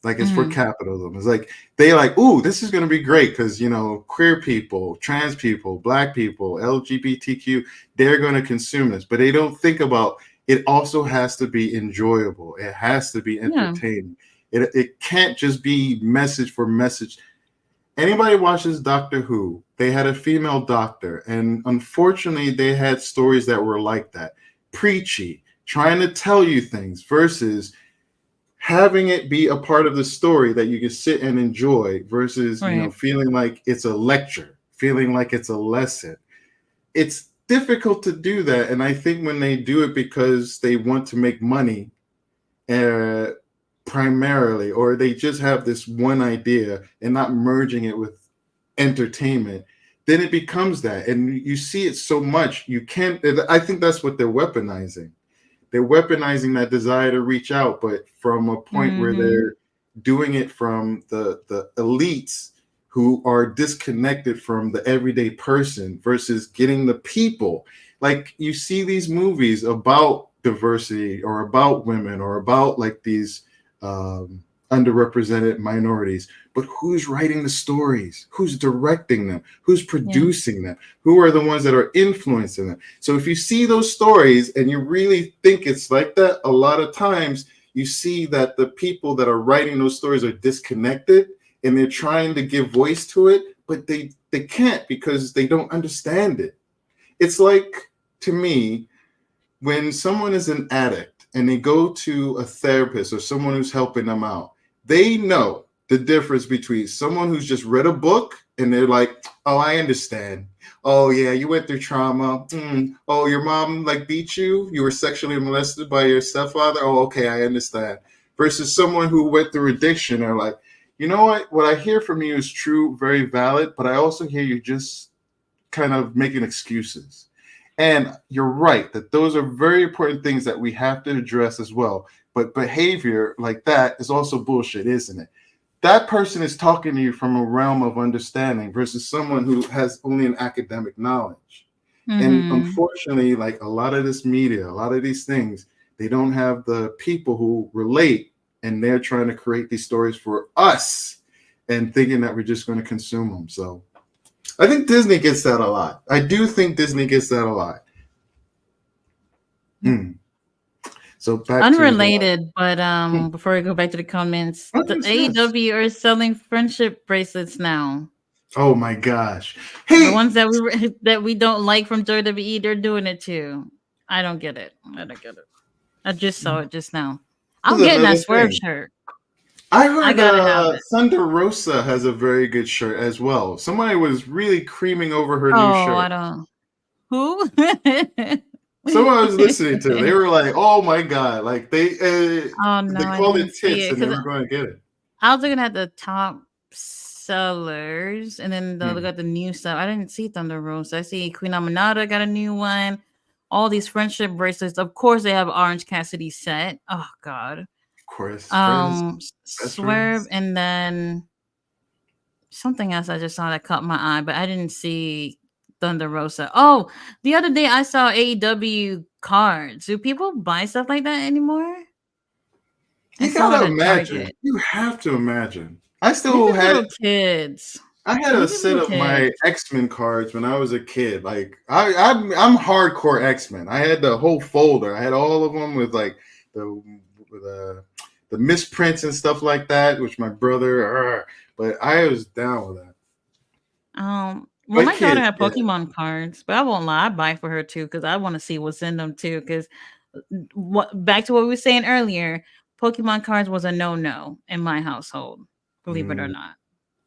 Like it's for capitalism. It's like they like, ooh, this is going to be great because queer people, trans people, black people, LGBTQ, they're going to consume this, but they don't think about it. Also has to be enjoyable. It has to be entertaining. It can't just be message for message. Anybody watches Doctor Who, they had a female doctor, and unfortunately, they had stories that were like that, preachy, trying to tell you things versus having it be a part of the story that you can sit and enjoy versus feeling like it's a lecture, feeling like it's a lesson. It's difficult to do that, and I think when they do it because they want to make money primarily, or they just have this one idea and not merging it with entertainment, then it becomes that, and you see it so much you can't. I think that's what they're weaponizing. They're weaponizing that desire to reach out, but from a point where they're doing it from the elites who are disconnected from the everyday person versus getting the people. Like you see these movies about diversity or about women or about like these underrepresented minorities, but who's writing the stories? Who's directing them? Who's producing them? Who are the ones that are influencing them? So if you see those stories and you really think it's like that, a lot of times you see that the people that are writing those stories are disconnected and they're trying to give voice to it, but they can't because they don't understand it. It's like, to me, when someone is an addict and they go to a therapist or someone who's helping them out, they know the difference between someone who's just read a book and they're like, oh, I understand. Oh, yeah, you went through trauma. Oh, your mom like beat you. You were sexually molested by your stepfather. Oh, okay, I understand. Versus someone who went through addiction. They're like, you know what I hear from you is true, very valid, but I also hear you just kind of making excuses. And you're right that those are very important things that we have to address as well. But behavior like that is also bullshit, isn't it? That person is talking to you from a realm of understanding versus someone who has only an academic knowledge. And unfortunately, like a lot of this media, a lot of these things, they don't have the people who relate, and they're trying to create these stories for us and thinking that we're just going to consume them. So I think Disney gets that a lot. I do think Disney gets that a lot. So back unrelated, but before we go back to the comments, the AEW are selling friendship bracelets now. Oh my gosh! Hey, the ones that we don't like from WWE, they're doing it too. I don't get it. I just saw it just now. I'm getting that Swerve shirt. I heard Thunder Rosa has a very good shirt as well. Somebody was really creaming over her new shirt. I don't. Who? Someone I was listening to, they were like, "Oh my god!" Like they called it tits, and they were going to get it. I was looking at the top sellers, and then look at the new stuff. I didn't see Thunder Rosa. I see Queen Aminata got a new one. All these friendship bracelets. Of course, they have Orange Cassidy set. Oh god. Of course. Swerve, and then something else I just saw that caught my eye, but I didn't see Thunder Rosa. Oh, the other day I saw AEW cards. Do people buy stuff like that anymore? You gotta imagine. You have to imagine. I still had kids. I had a Maybe we set of could. my X-Men cards when I was a kid. Like I'm hardcore X-Men. I had the whole folder. I had all of them with like the the the misprints and stuff like that, which my brother. But I was down with that. Well, But my daughter kids, had yeah. Pokemon cards, but I won't lie, I buy for her too because I want to see what's in them too. Because what back to what we were saying earlier, Pokemon cards was a no-no in my household. Believe it or Mm, not,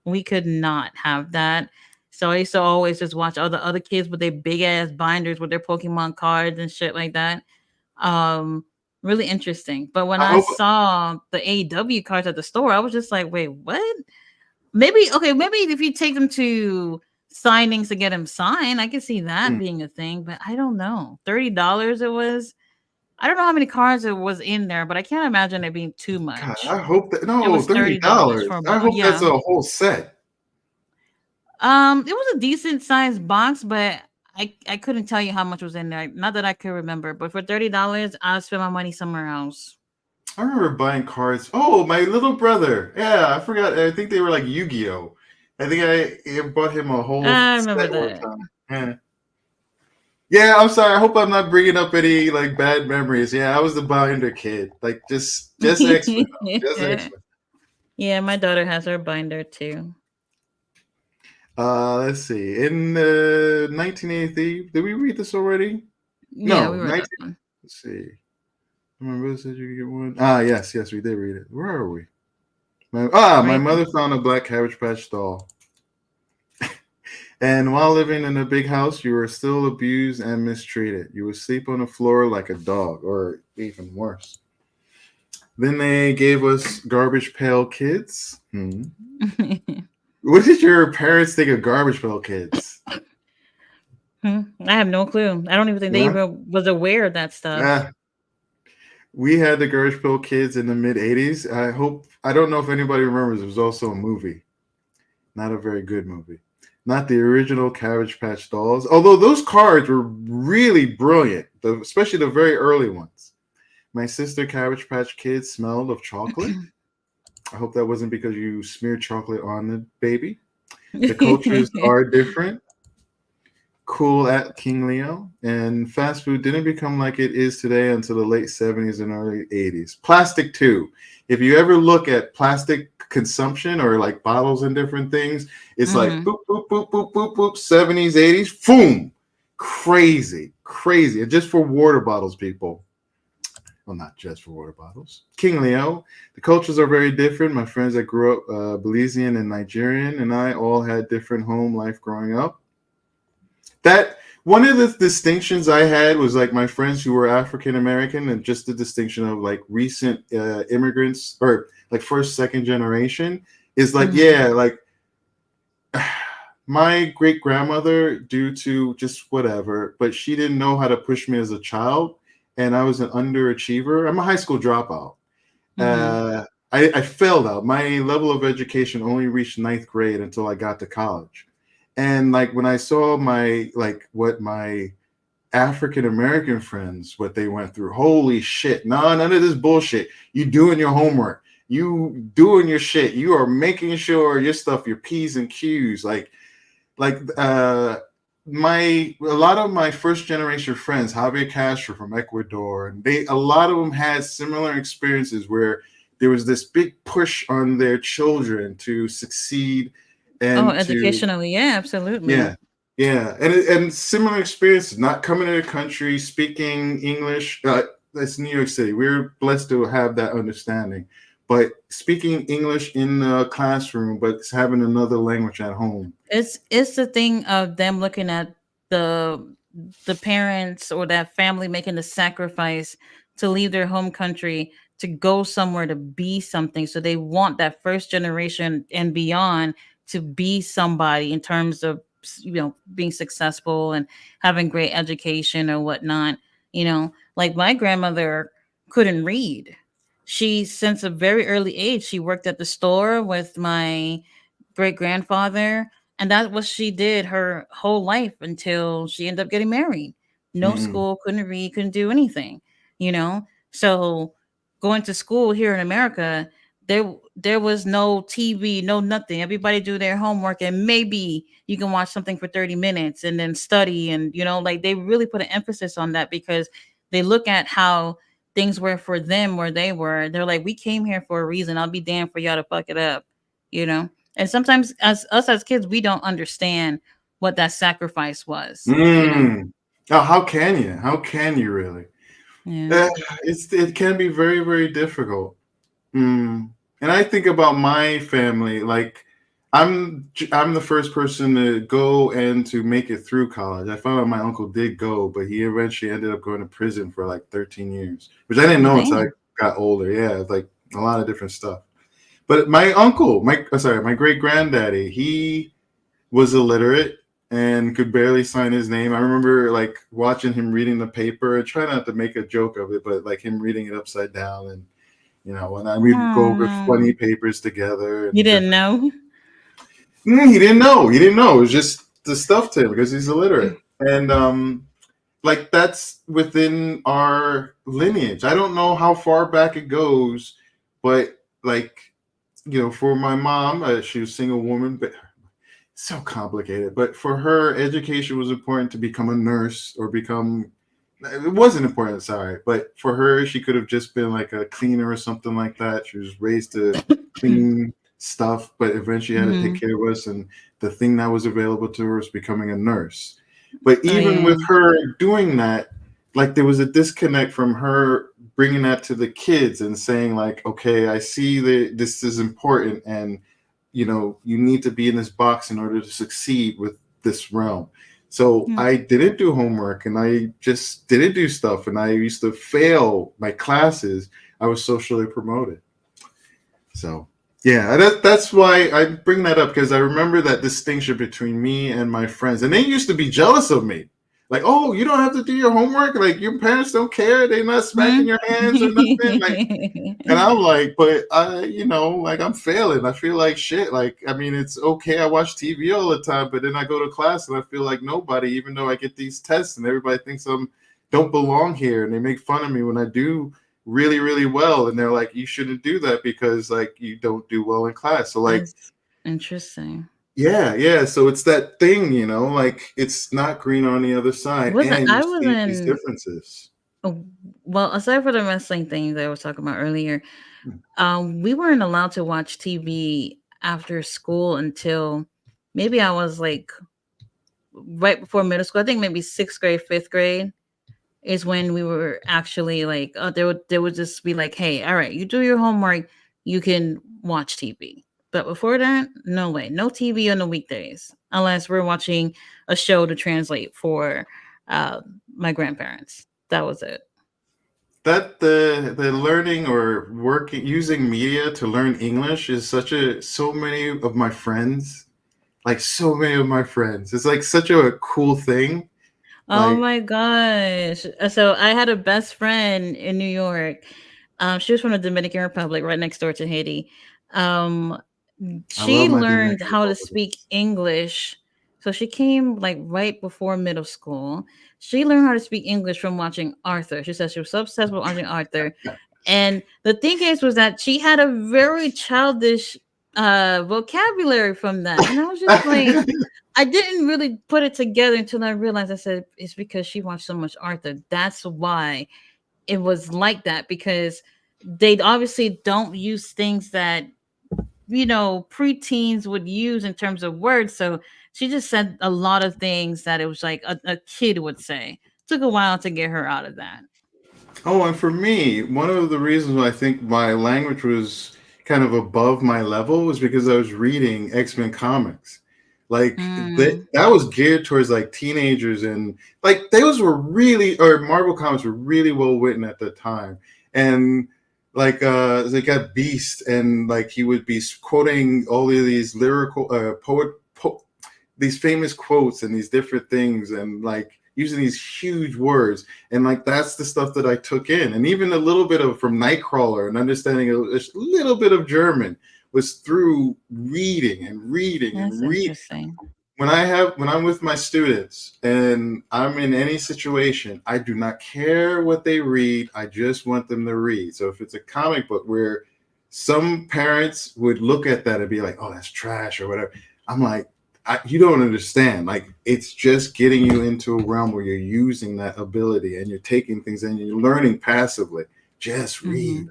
we could not have that. So I used to always just watch all the other kids with their big ass binders with their Pokemon cards and shit like that. Um, Really interesting. But when I I hope. saw the AEW cards at the store, I was just like, wait, what? Maybe okay, maybe if you take them to signings to get them signed, I can see that mm, being a thing, but I don't know. $30 it was. I don't know how many cards it was in there, but I can't imagine it being too God, much. I hope that It no was $30 for $30. a I hope that's yeah. a whole set. It was a decent sized box, but I couldn't tell you how much was in there. Not that I could remember, but for $30, I'll spend my money somewhere else. I remember buying cards. Oh, my little brother. Yeah, I forgot. I think they were like Yu-Gi-Oh. I think I bought him a whole I remember set one that. time. Yeah. Yeah, I'm sorry. I hope I'm not bringing up any like bad memories. Yeah, I was the binder kid. Like just X-Men though. Just X-Men. Yeah, my daughter has her binder too. Let's see. In 1983, did we read this already? Yeah, we No, read 19. that one. Let's see. Remember said you could get one. Ah, yes, we did read it. Where are we? My Right. mother found a black Cabbage Patch doll. And while living in a big house, you were still abused and mistreated. You would sleep on the floor like a dog, or even worse. Then they gave us Garbage Pail Kids. What did your parents think of Garbage Pail Kids? I have no clue. I don't even think they Yeah. even was aware of that stuff. Ah, we had the Garbage Pail Kids in the mid 80s. I don't know if anybody remembers, it was also a movie. Not a very good movie. Not the original Cabbage Patch Dolls, although those cards were really brilliant, especially the very early ones. My sister Cabbage Patch Kids smelled of chocolate. I hope that wasn't because you smeared chocolate on the baby. The cultures are different. Cool at King Leo. And fast food didn't become like it is today until the late 70s and early 80s. Plastic, too. If you ever look at plastic consumption or like bottles and different things, it's like Hmm. boop, boop, boop, boop, boop, boop, 70s, 80s, boom. Crazy, crazy. And just for water bottles, people. Well, not just for water bottles. King Leo, the cultures are very different. My friends that grew up Belizean and Nigerian, and I all had different home life growing up. That one of the distinctions I had was like my friends who were African American, and just the distinction of like recent immigrants or like first, second generation is like, Hmm. yeah, like my great grandmother, due to just whatever, but she didn't know how to push me as a child, and I was an underachiever. I'm a high school dropout. Hmm. I failed out. My level of education only reached ninth grade until I got to college. And like when I saw my like what my African American friends what they went through, holy shit! No, none of this bullshit. You doing your homework. You doing your shit. You are making sure your stuff, your P's and Q's, like a lot of my first generation friends, Javier Castro from Ecuador, and a lot of them had similar experiences where there was this big push on their children to succeed Oh, and to educationally, yeah, absolutely. yeah, yeah, and similar experiences. Not coming to the country, speaking English. That's New York City. We're blessed to have that understanding. But speaking English in the classroom, but having another language at home. It's the thing of them looking at the the parents or that family making the sacrifice to leave their home country to go somewhere to be something. So they want that first generation and beyond to be somebody in terms of being successful and having great education or whatnot. Like my grandmother couldn't read. She since a very early age she worked at the store with my great grandfather, and that's what she did her whole life until she ended up getting married. No Mm-mm. school, couldn't read, couldn't do anything, you know? So going to school here in America, there was no TV, no nothing. Everybody do their homework, and maybe you can watch something for 30 minutes and then study. And like they really put an emphasis on that because they look at how things were for them where they were. They're like, we came here for a reason. I'll be damned for y'all to fuck it up, you know. And sometimes as kids, we don't understand what that sacrifice was. Oh, how can you? How can you really? Yeah. It can be very, very difficult. And I think about my family, like I'm the first person to go and to make it through college. I found out my uncle did go, but he eventually ended up going to prison for like 13 years, which I didn't know until I got older. Yeah, like a lot of different stuff. But my uncle, my great granddaddy, he was illiterate and could barely sign his name. I remember like watching him reading the paper and trying not to make a joke of it, but like him reading it upside down. And when we'd go over funny papers together. And you didn't know? He didn't know. He didn't know. It was just the stuff to him because he's illiterate. And like that's within our lineage. I don't know how far back it goes, but like, for my mom, she was a single woman, but so complicated. But for her, education was important to become a nurse or become. It wasn't important, sorry, but for her, she could have just been like a cleaner or something like that. She was raised to clean stuff, but eventually had to take care of us. And the thing that was available to her was becoming a nurse. But even with her doing that, like there was a disconnect from her bringing that to the kids and saying like, okay, I see that this is important, and you need to be in this box in order to succeed with this realm. So I didn't do homework and I just didn't do stuff, and I used to fail my classes. I was socially promoted. So yeah, that's why I bring that up, because I remember that distinction between me and my friends, and they used to be jealous of me. Like, oh, you don't have to do your homework. Like, your parents don't care. They're not smacking your hands or nothing. Like, and I'm like, but like I'm failing. I feel like shit. Like, I mean, it's okay. I watch TV all the time, but then I go to class and I feel like nobody, even though I get these tests and everybody thinks I'm don't belong here, and they make fun of me when I do really, really well. And they're like, you shouldn't do that because like you don't do well in class. So like, that's interesting. Yeah. So it's that thing, like it's not green on the other side, and you see these differences. Well, aside from the wrestling thing that I was talking about earlier, we weren't allowed to watch TV after school until maybe I was like right before middle school. I think maybe 6th grade, 5th grade is when we were actually like, there would just be like, hey, all right, you do your homework, you can watch TV. But before that, no way, no TV on the weekdays unless we're watching a show to translate for my grandparents. That was it. That the learning or working using media to learn English is so many of my friends, like so many of my friends. It's like such a cool thing. Oh Like, my gosh. So I had a best friend in New York. She was from the Dominican Republic, right next door to Haiti. Um, I love she my learned Dominican how to Republic. speak English. So she came like right before middle school. She learned how to speak English from watching Arthur. She said she was so obsessed with watching Arthur. And the thing is, was that she had a very childish vocabulary from that. And I was just like, I didn't really put it together until I realized. I said it's because she watched so much Arthur. That's why it was like that, because they obviously don't use things that preteens would use in terms of words. So she just said a lot of things that it was like a kid would say. Took a while to get her out of that. Oh, and for me, one of the reasons why I think my language was kind of above my level was because I was reading X-Men comics. Like that was geared towards like teenagers, and like those were really, or Marvel comics were really well written at the time. And like they got Beast, and like he would be quoting all of these lyrical these famous quotes and these different things, and like using these huge words, and like that's the stuff that I took in. And even a little bit of from Nightcrawler and understanding a little bit of German was through reading and reading That's and reading. interesting. When I'm with my students and I'm in any situation, I do not care what they read. I just want them to read. So if it's a comic book, we're some parents would look at that and be like, "Oh, that's trash" or whatever. I'm like, you don't understand. Like, it's just getting you into a realm where you're using that ability and you're taking things and you're learning passively. Just read.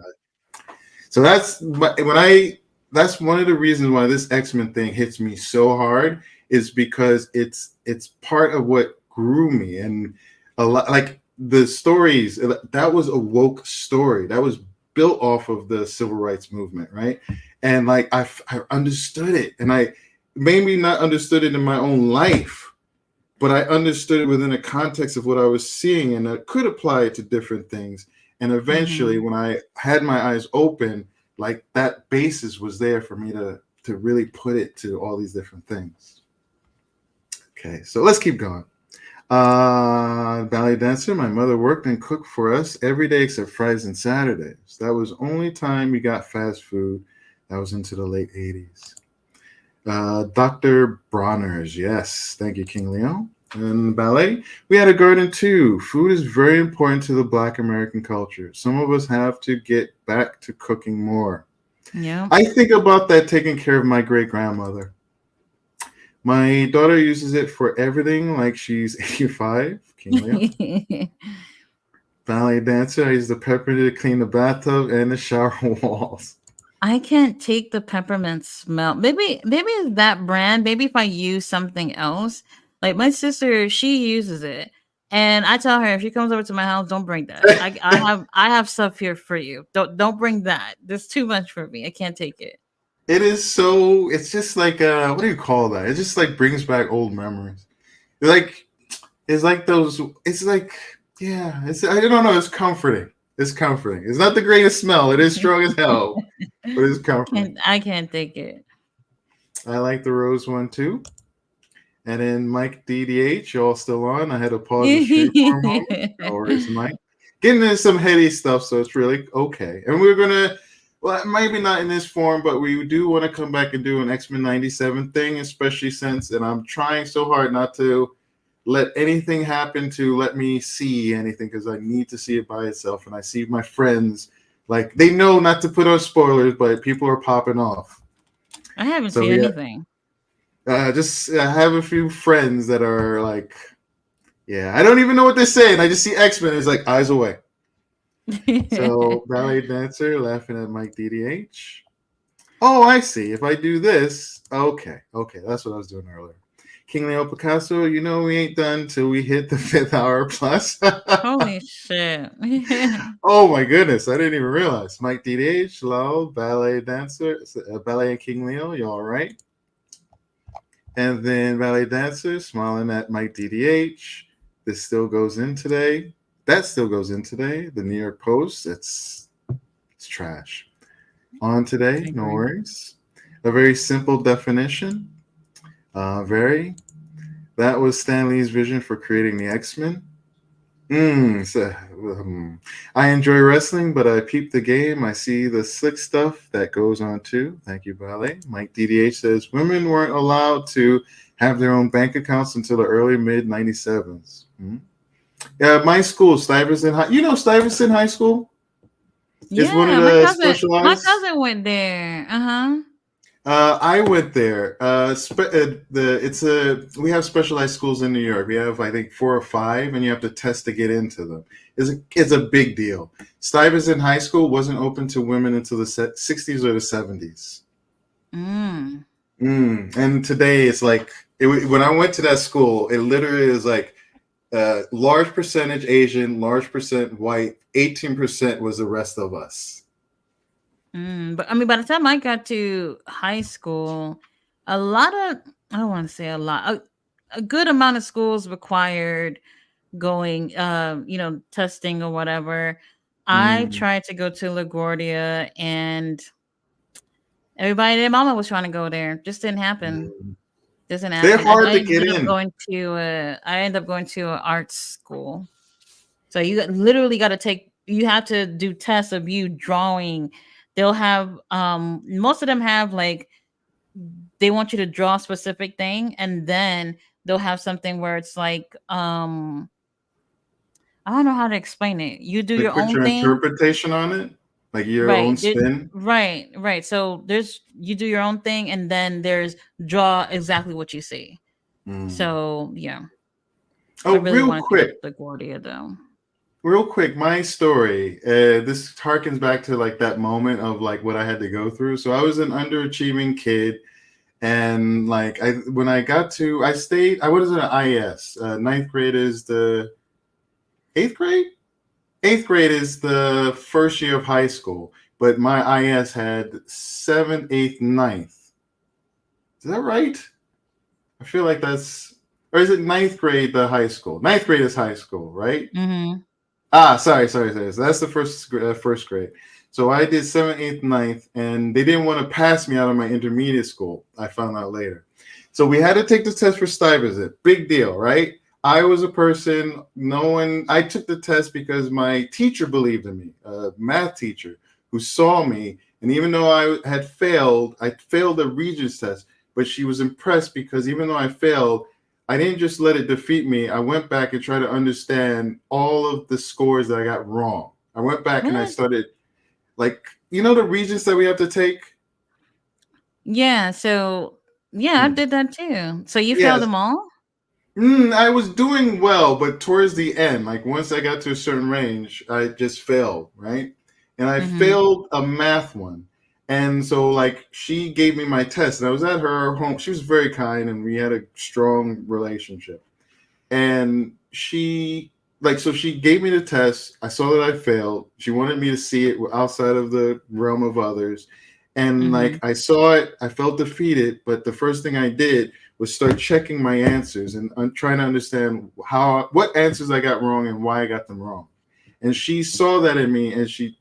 So that's one of the reasons why this X-Men thing hits me so hard, is because it's part of what grew me. And a lot, like the stories, that was a woke story that was built off of the civil rights movement, right? And like I understood it, and I maybe not understood it in my own life, but I understood it within the context of what I was seeing, and I could apply it to different things. And eventually, when I had my eyes open, like that basis was there for me to really put it to all these different things. Okay, so let's keep going. Ballet dancer. My mother worked and cooked for us every day except Fridays and Saturdays. That was only time we got fast food. That was into the late 80s. Dr. Bronner's. Yes, thank you, King Leo. And ballet, we had a garden too. Food is very important to the Black American culture. Some of us have to get back to cooking more. Yeah. I think about that taking care of my great grandmother. My daughter uses it for everything, like she's 85. King Leo. Ballet dancer, I use the peppermint to clean the bathtub and the shower walls. I can't take the peppermint smell. Maybe it's that brand. Maybe if I use something else, like my sister, she uses it, and I tell her if she comes over to my house, don't bring that. I have stuff here for you. Don't bring that. There's too much for me. I can't take it. It is so. It's just like what do you call that? It just like brings back old memories. Like it's like those. It's like yeah. It's I don't know. It's comforting. It's comforting. It's not the greatest smell. It is strong as hell, but it's comforting. I can't take it. I like the rose one too. And then Mike DDH, y'all still on? I had to pause the stream for a moment. No worries, Mike. Getting into some heady stuff, so it's really okay. And we're gonna, well, maybe not in this form, but we do want to come back and do an X-Men 97 thing, especially since, and I'm trying so hard not to let anything happen to let me see anything, because I need to see it by itself. And I see my friends, like, they know not to put on spoilers, but people are popping off. I haven't seen anything. Just I have a few friends that are like, yeah, I don't even know what they're saying. I just see X-Men. It's like eyes away. So ballet dancer laughing at Mike DDH. Oh, I see. If I do this, okay, that's what I was doing earlier. King Leo Picasso, you know we ain't done till we hit the 5th hour plus. Holy shit! Oh my goodness, I didn't even realize. Mike DDH, Lao, ballet dancer, ballet and King Leo, you all right? And then ballet dancer smiling at Mike DDH. This still goes in today. That still goes in today. The New York Post. It's trash. On today, no worries. A very simple definition. Very. That was Stan Lee's vision for creating the X-Men. I enjoy wrestling, but I peep the game. I see the slick stuff that goes on too. Thank you, Ballet. Mike DDH says women weren't allowed to have their own bank accounts until the early mid 97s. Yeah, my school, Stuyvesant High. You know Stuyvesant High School? Yeah, it's one of the specialized. My cousin went there. I went there. We have specialized schools in New York. We have I think 4 or 5, and you have to test to get into them. It's a big deal. Stuyvesant High School wasn't open to women until the 60s or the 70s. And today it's like when I went to that school, it literally is like large percentage Asian, large percent white, 18% was the rest of us. But I mean, by the time I got to high school, a lot of, I don't want to say a lot, a good amount of schools required going, testing or whatever. I tried to go to LaGuardia, and everybody, their mama was trying to go there. Just didn't happen. Doesn't happen. They're hard to get in. I ended up going to an art school. So you literally got to you have to do tests of you drawing. They'll have most of them have like they want you to draw a specific thing, and then they'll have something where it's like I don't know how to explain it. You do your own thing. Interpretation on it. like your own Right. spin. Right. So you do your own thing, and then there's draw exactly what you see. Mm. So yeah, I Oh, really want to pick up the Guardia though. real quick, my story. This harkens back to like that moment of like what I had to go through. So I was an underachieving kid, and like when I got to, I stayed. I was in an IS. Ninth grade is the eighth grade. Eighth grade is the first year of high school, but my IS had seventh, eighth, ninth. Is that right? I feel like that's, or is it ninth grade the high school? Ninth grade is high school, right? Mm-hmm. Sorry. So that's the first grade. So I did seventh, eighth, ninth, and they didn't want to pass me out of my intermediate school. I found out later. So we had to take the test for Stuyvesant. Big deal, right? I was a person, I took the test because my teacher believed in me, a math teacher who saw me. And even though I failed the Regents test, but she was impressed because even though I failed, I didn't just let it defeat me. I went back and tried to understand all of the scores that I got wrong. I went back and I started, like, the Regents that we have to take? Yeah. So I did that too. So you failed them all? I was doing well, but towards the end, like once I got to a certain range, I just failed, right? And I failed a math one. And so like she gave me my test and I was at her home. She was very kind and we had a strong relationship. And she gave me the test. I saw that I failed. She wanted me to see it outside of the realm of others. And like I saw it, I felt defeated, but the first thing I did was start checking my answers and trying to understand what answers I got wrong and why I got them wrong. And she saw that in me and she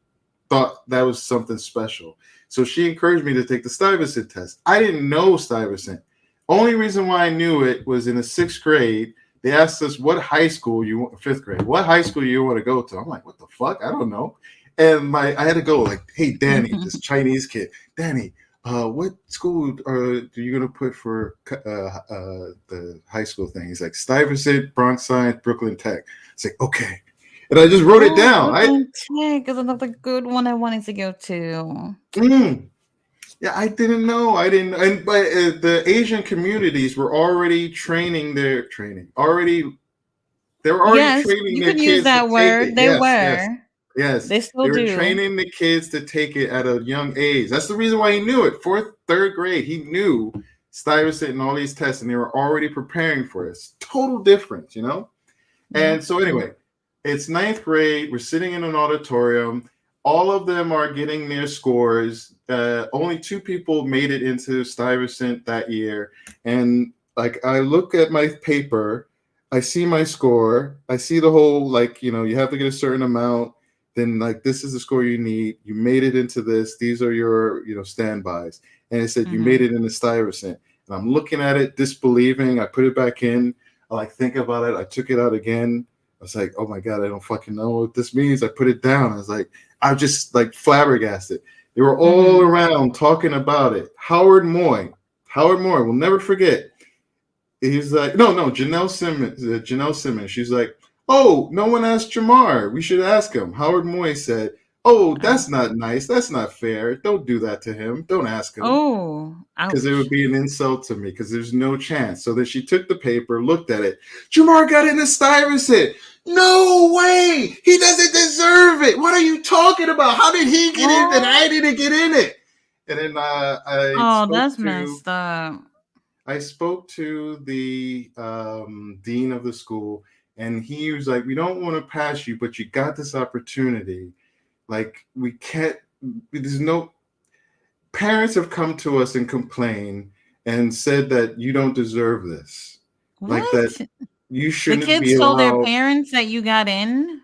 thought that was something special. So she encouraged me to take the Stuyvesant test. I didn't know Stuyvesant. Only reason why I knew it was in the sixth grade. They asked us what high school you want, fifth grade, what high school you want to go to. I'm like, what the fuck? I don't know. And I had to go like, hey, Danny, this Chinese kid, Danny, what school are you going to put for the high school thing? He's like, Stuyvesant, Bronx Science, Brooklyn Tech. It's like, okay. And I just wrote it down. Brooklyn Tech is another good one I wanted to go to. Yeah, I didn't know. But the Asian communities were already training their training. They were already training you their could use kids to that take word. it. They Yes. were. Yes. They still They were do. training the kids to take it at a young age. That's the reason why he knew it. Fourth, third grade, he knew Stuyvesant and all these tests, and they were already preparing for it. Total difference, And so anyway, it's ninth grade. We're sitting in an auditorium. All of them are getting their scores. Only two people made it into Stuyvesant that year. And like I look at my paper, I see my score. I see the whole you have to get a certain amount. Then like this is the score you need. You made it into this. These are your standbys. And it said you made it into Stuyvesant. And I'm looking at it, disbelieving. I put it back in. I think about it. I took it out again. I was like, oh my God, I don't fucking know what this means. I put it down. I was like, I'm just like flabbergasted. They were all around talking about it. Howard Moy, we'll never forget. He's like, no, Janelle Simmons. She's like, oh, no one asked Jamar. We should ask him. Howard Moy said, oh, that's not nice. That's not fair. Don't do that to him. Don't ask him. Oh, because it would be an insult to me because there's no chance. So then she took the paper, looked at it. Jamar got into Stuyvesant. No way! He doesn't deserve it. What are you talking about? How did he get in and I didn't get in it? And then that's messed up. I spoke to the dean of the school, and he was like, "We don't want to pass you, but you got this opportunity. Like we can't. There's no." Parents have come to us and complained and said that you don't deserve this. What? Like that you shouldn't be allowed. The kids told their parents that you got in?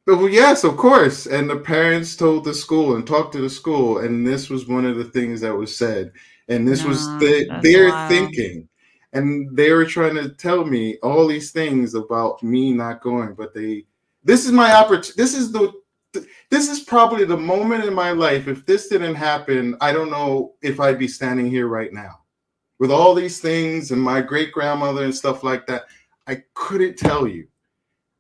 Well, yes, of course. And the parents told the school and talked to the school. And this was one of the things that was said. And this was their thinking. And they were trying to tell me all these things about me not going. But this is my opportunity. This is probably the moment in my life. If this didn't happen, I don't know if I'd be standing here right now with all these things and my great grandmother and stuff like that. I couldn't tell you,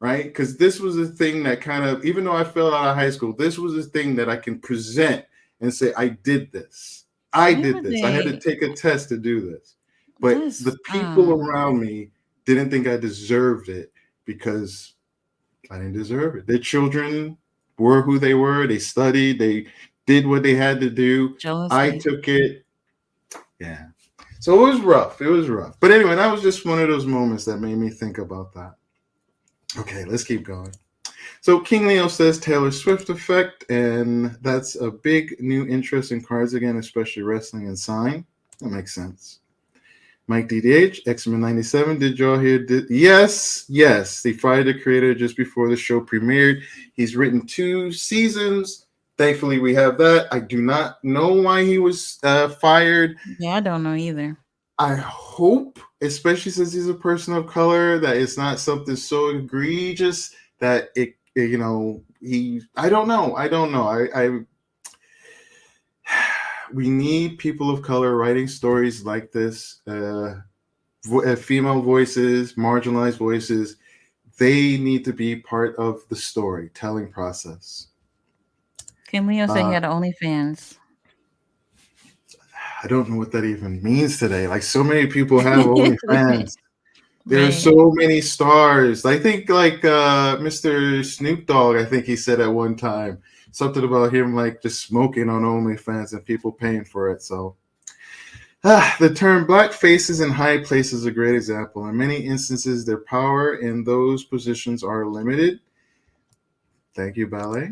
right? Because this was a thing that kind of, even though I fell out of high school, this was a thing that I can present and say, I did this. I Where did were this. I had to they? take a test to do this. But the This people around me didn't think I deserved it because I didn't deserve it. Their children were who they were. They studied. They did what they had to do. I jealousy. took it. Yeah. So it was rough. It was rough. But anyway, that was just one of those moments that made me think about that. Okay, let's keep going. So King Leo says Taylor Swift effect, and that's a big new interest in cards again, especially wrestling and sign. That makes sense. Mike DDH, X-Men 97. Did y'all hear? Yes, yes. They fired the creator just before the show premiered. He's written 2 seasons. Thankfully, we have that. I do not know why he was fired. Yeah, I don't know either. I hope, especially since he's a person of color, that it's not something so egregious that I don't know. We need people of color writing stories like this. Female voices, marginalized voices, they need to be part of the storytelling process. Kim Leo said he had OnlyFans. I don't know what that even means today. Like, so many people have OnlyFans. There are Right. so many stars. I think like Mr. Snoop Dogg, I think he said at one time something about him like just smoking on OnlyFans and people paying for it. So the term black faces in high places is a great example. In many instances, their power in those positions are limited. Thank you, Ballet.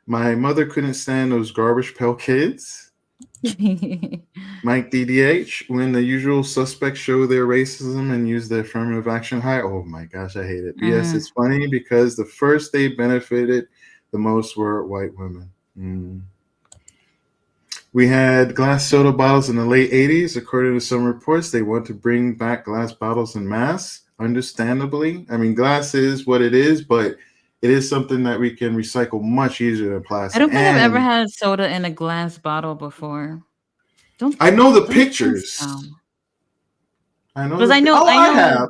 My mother couldn't stand those garbage pail kids. Mike DDH, when the usual suspects show their racism and use the affirmative action high. Oh my gosh, I hate it. Yes, it's funny because the first they benefited the most were white women. We had glass soda bottles in the late 80s. According to some reports, they want to bring back glass bottles en masse, understandably. I mean, glass is what it is, but it is something that we can recycle much easier than I plastic. don't think I've ever And had soda in a glass bottle before. I know the Don't think pictures. so. I know Because I know I have.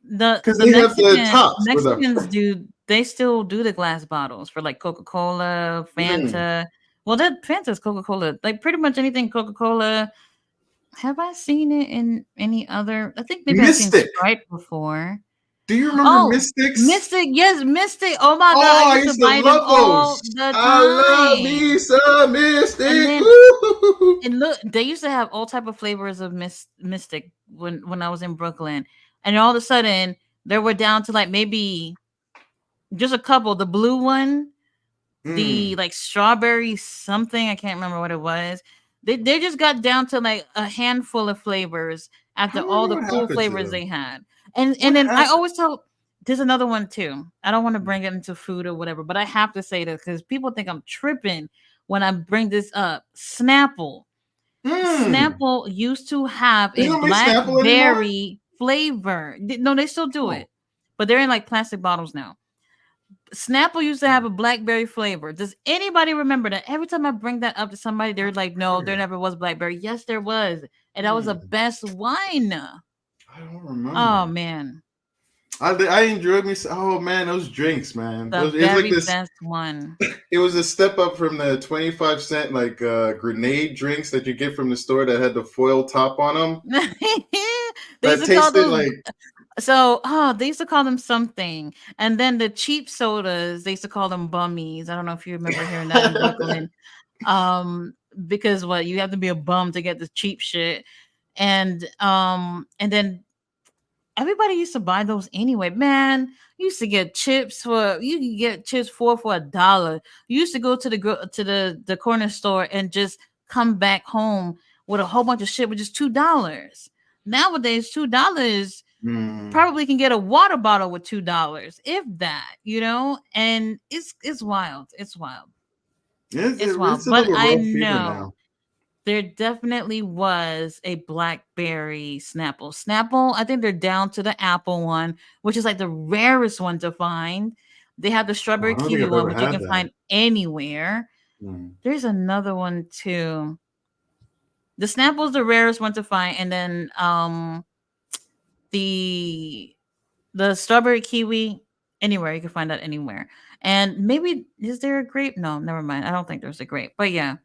Because the they have the tops with a. Mexicans do, they still do the glass bottles for like Coca-Cola, Fanta. Well, that Fanta's Coca-Cola. Like pretty much anything Coca-Cola. Have I seen it in any other? I think maybe I've seen Mystic. Sprite before. Do you remember Oh, Mystics? Mystic, yes, Mystic. Oh my god, I Oh, I used to used to buy them love all those. the I love me time. some And Mystic. then Ooh. and look, they used to have all type of flavors of Mystic when I was in Brooklyn, and all of a sudden they were down to like maybe just a couple. The blue one, the like strawberry something, I can't remember what it was. They just got down to like a handful of flavors I after all wonder the what cool happened to flavors them. they had. And What then I happened? always tell, there's another one too. I don't want to bring it into food or whatever, but I have to say this because people think I'm tripping when I bring this up. Snapple. Mm. Snapple used to have They a don't make Snapple anymore? blackberry flavor. No, they still do Oh. it, but they're in like plastic bottles now. Snapple used to have a blackberry flavor. Does anybody remember that? Every time I bring that up to somebody, they're like, "No, there never was blackberry." Yes, there was, and that was the best wine. I don't remember. Oh man, I enjoyed me. Oh man, those drinks, man. the It was like very this. best one. It was a step up from the 25-cent like grenade drinks that you get from the store that had the foil top on them. They used That to call tasted those. like. So, they used to call them something, and then the cheap sodas, they used to call them bummies. I don't know if you remember hearing that in Brooklyn. Because what, you have to be a bum to get the cheap shit, and then everybody used to buy those anyway. Man, you used to get chips for, you could get chips for $1. You used to go to the corner store and just come back home with a whole bunch of shit with just $2. Nowadays, $2 probably can get a water bottle with $2, if that, and it's wild. It's wild. It's wild. It's a But little I low fever know now. there definitely was a blackberry Snapple. Snapple, I think they're down to the apple one, which is like the rarest one to find. They have the Oh, strawberry I don't think kiwi I've one, ever which you had can that. find anywhere. There's another one too. The Snapple's the rarest one to find, and then the strawberry kiwi Anywhere you can find that anywhere. And maybe is there a grape? No, never mind. I don't think there's a grape. But yeah,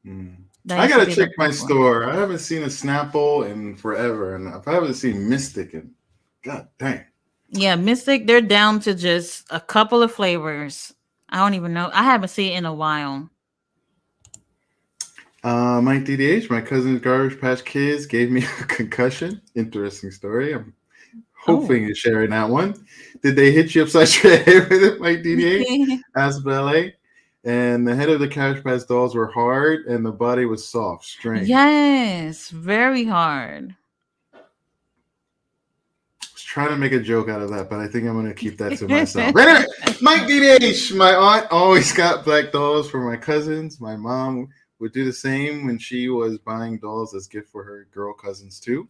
Mm. that I used to gotta be the check my big one. store. I haven't seen a Snapple in forever, and I haven't seen Mystic in God dang. Yeah, Mystic, they're down to just a couple of flavors. I don't even know. I haven't seen it in a while. Mike DDH, my cousin's Garbage Patch Kids gave me a concussion. Interesting story. I'm Oh. hoping you're sharing that one. Did they hit you upside your head with it, Mike DDH? Asked Ballet. And the head of the Cabbage Patch dolls were hard, and the body was soft. Strange. Yes, very hard. I was trying to make a joke out of that, but I think I'm going to keep that to myself. Anyway, Mike DDH, my aunt always got black dolls for my cousins. My mom would do the same when she was buying dolls as gift for her girl cousins too.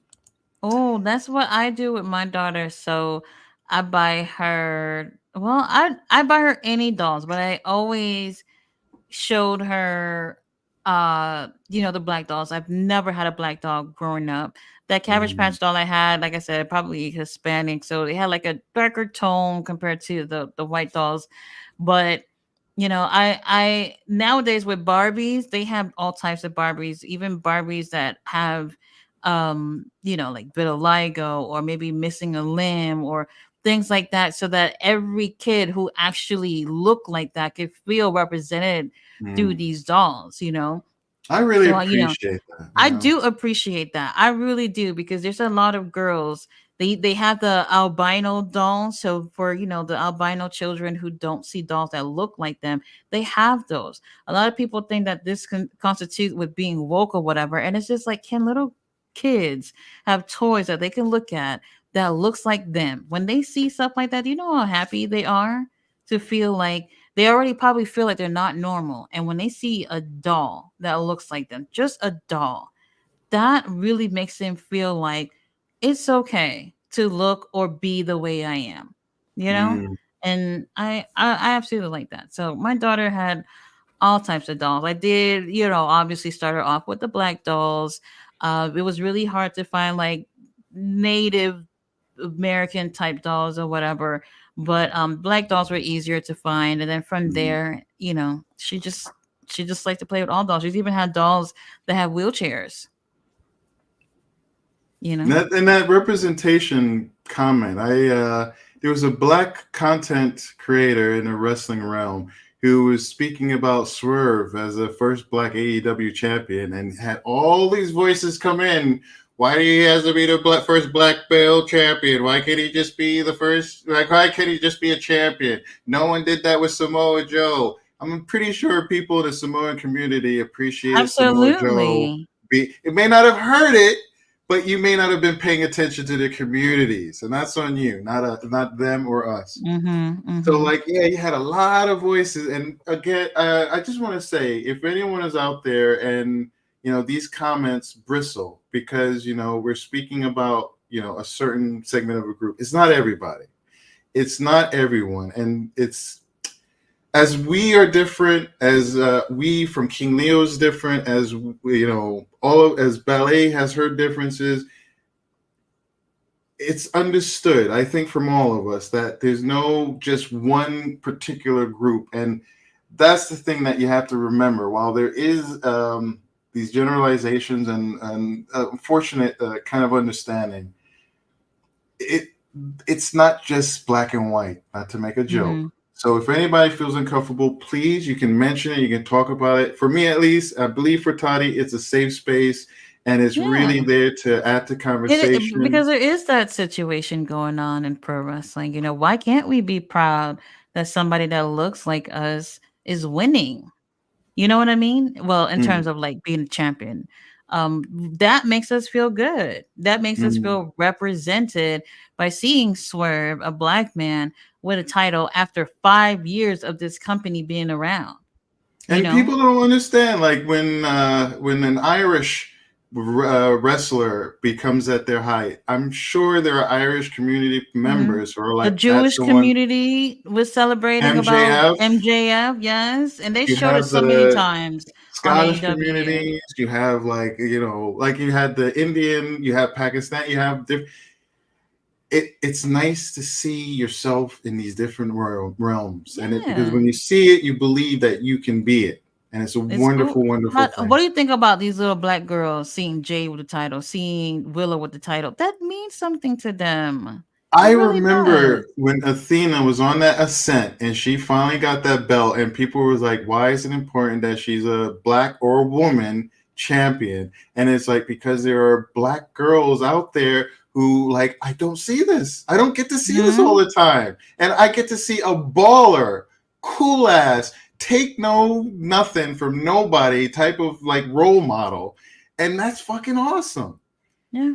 Oh, that's what I do with my daughter. So I buy her, well, I buy her any dolls, but I always showed her the black dolls. I've never had a black doll growing up. That Cabbage Mm, Patch doll I had, like I said, probably Hispanic, so they had like a darker tone compared to the white dolls. But I nowadays with Barbies, they have all types of Barbies, even Barbies that have like vitiligo or maybe missing a limb or things like that, so that every kid who actually look like that could feel represented through mm. these dolls. I really So appreciate that. I do appreciate that. I really do, because there's a lot of girls. They have the albino dolls. So for the albino children who don't see dolls that look like them, they have those. A lot of people think that this can constitute with being woke or whatever, and it's just like, can little kids have toys that they can look at that looks like them? When they see stuff like that, do you know how happy they are to feel like they already probably feel like they're not normal, and when they see a doll that looks like them, just a doll, that really makes them feel like it's okay to look or be the way I am, you know? Mm. And I absolutely like that. So my daughter had all types of dolls. I did, obviously start her off with the black dolls. It was really hard to find like Native American type dolls or whatever, but black dolls were easier to find. And then from Mm. there, she just liked to play with all dolls. She's even had dolls that have wheelchairs. You know? That representation comment, there was a black content creator in the wrestling realm who was speaking about Swerve as the first black AEW champion and had all these voices come in. Why do he has to be the first black belt champion? Why can't he just be the first? Like, why can't he just be a champion? No one did that with Samoa Joe. I'm pretty sure people in the Samoan community appreciated Samoa Joe. Absolutely. It may not have heard it, but you may not have been paying attention to the communities, and that's on you, not them or us. Mhm. So, Mhm. like, yeah, you had a lot of voices, and again, I just want to say, if anyone is out there and these comments bristle because we're speaking about a certain segment of a group, it's not everybody, it's not everyone, and it's as we are different, as we from King Leo is different, as as ballet has her differences. It's understood, I think, from all of us that there's no just one particular group, and that's the thing that you have to remember. While there is these generalizations and unfortunate kind of understanding, it's not just black and white. Not to make a joke. Mhm. So if anybody feels uncomfortable, please, you can mention it. You can talk about it. For me, at least, I believe for Toddy, it's a safe space, and it's really Yeah. there to add to conversation. Because there is that situation going on in pro wrestling. Why can't we be proud that somebody that looks like us is winning? You know what I mean? Well, in terms Mm, of like being a champion, that makes us feel good. That makes us mm. feel represented by seeing Swerve, a black man, with a title after 5 years of this company being around. You And know? people don't understand, like when an Irish wrestler becomes at their height. I'm sure there are Irish community Mhm. members who are The like, "That's Jewish the one." community was celebrating about MJF. MJF, yes, and they You showed it have so many the times on Scottish AEW. communities. You have like you had the Indian. You have Pakistan. You have different. it's nice to see yourself in these different realms, and because Yeah. when you see it, you believe that you can be it, and it's a It's cool. wonderful, wonderful What thing. do you think about these little black girls seeing Jay with the title, seeing Willow with the title? That means something to them. It I really does. remember when Athena was on that ascent and she finally got that belt, and people was like, "Why is it important that she's a black or a woman champion?" And it's like because there are black girls out there who like, I don't see this. I don't get to see this all Hmm. the time, and I get to see a baller, cool ass, take no nothing from nobody type of like role model, and that's fucking awesome. Yeah.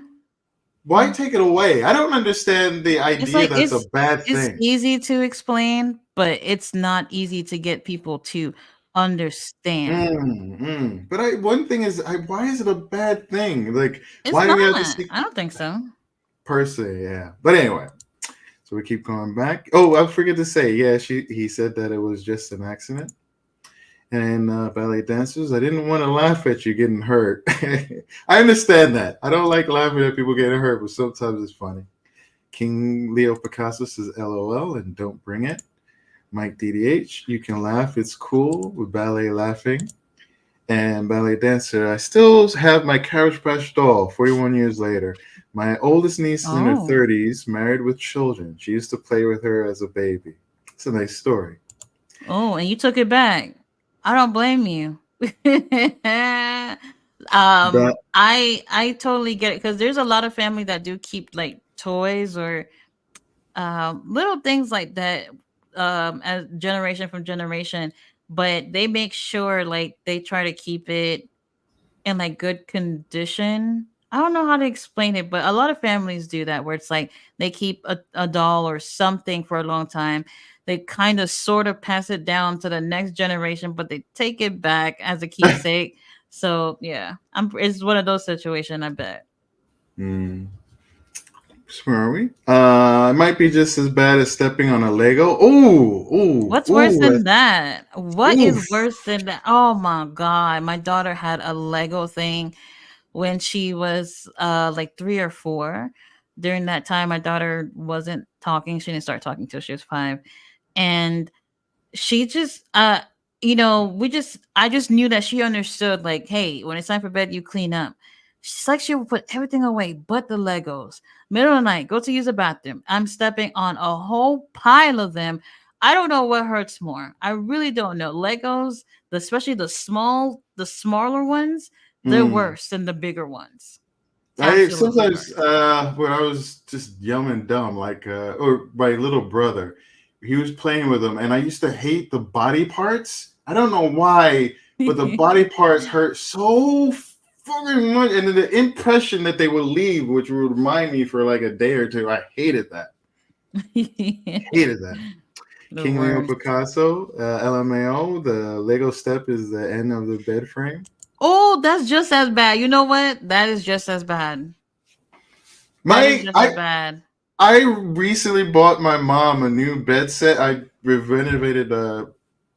Why take it away? I don't understand the It's idea like that's a bad it's thing. easy to explain, but it's not easy to get people to understand. But one thing is, why is it a bad thing? Like, It's why do we have to not. see I don't think so. per se? Yeah. But anyway, so we keep going back. Oh, I forget to say, yeah, he said that it was just an accident. And ballet dancers, I didn't want to laugh at you getting hurt. I understand that. I don't like laughing at people getting hurt, but sometimes it's funny. King Leo Picasso says LOL and don't bring it. Mike DDH, you can laugh. It's cool with ballet laughing. And ballet dancer, I still have my Carriage Patch doll 41 years later. My oldest niece is in her Oh. 30s, married with children. She used to play with her as a baby. It's a nice story. Oh, and you took it back. I don't blame you. But I totally get it because there's a lot of family that do keep like toys or little things like that as generation from generation, but they make sure like they try to keep it in like good condition. I don't know how to explain it, but a lot of families do that where it's like they keep a doll or something for a long time. They kind of sort of pass it down to the next generation, but they take it back as a keepsake. So yeah, it's one of those situations, I bet. hmm, where are we? It might be just as bad as stepping on a Lego. What's worse than That's, that? What is oof. worse than that? Oh my god, my daughter had a Lego thing when she was like 3 or 4. During that time, my daughter wasn't talking. She didn't start talking till she was 5, and she just we just I just knew that she understood like, hey, when it's time for bed, you clean up. She's like, she would put everything away but the Legos. Middle of the night, go to use the bathroom, I'm stepping on a whole pile of them. I don't know what hurts more. I really don't know. Legos, especially the smaller ones, they're Mm. worse than the bigger ones. I Absolutely sometimes worse. when I was just young and dumb, like or my little brother, he was playing with them, and I used to hate the body parts. I don't know why, but the body parts hurt so fucking much, and then the impression that they would leave, which would remind me for like a day or two. I hated that. Hated that. The King Leo worst. Picasso, LMAO. The Lego step is the end of the bed frame. Oh, that's just as bad. You know what? That is just as bad. That is My just as bad. I recently bought my mom a new bed set. I renovated a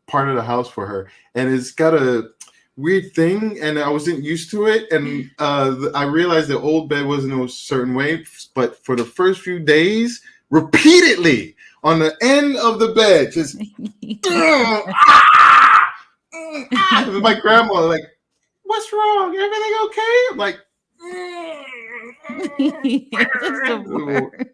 part of the house for her, and it's got a weird thing, and I wasn't used to it. And I realized the old bed wasn't a certain way, but for the first few days, repeatedly on the end of the bed, just ah, my grandma like, "What's wrong? Everything okay?" I'm like. It's the worst.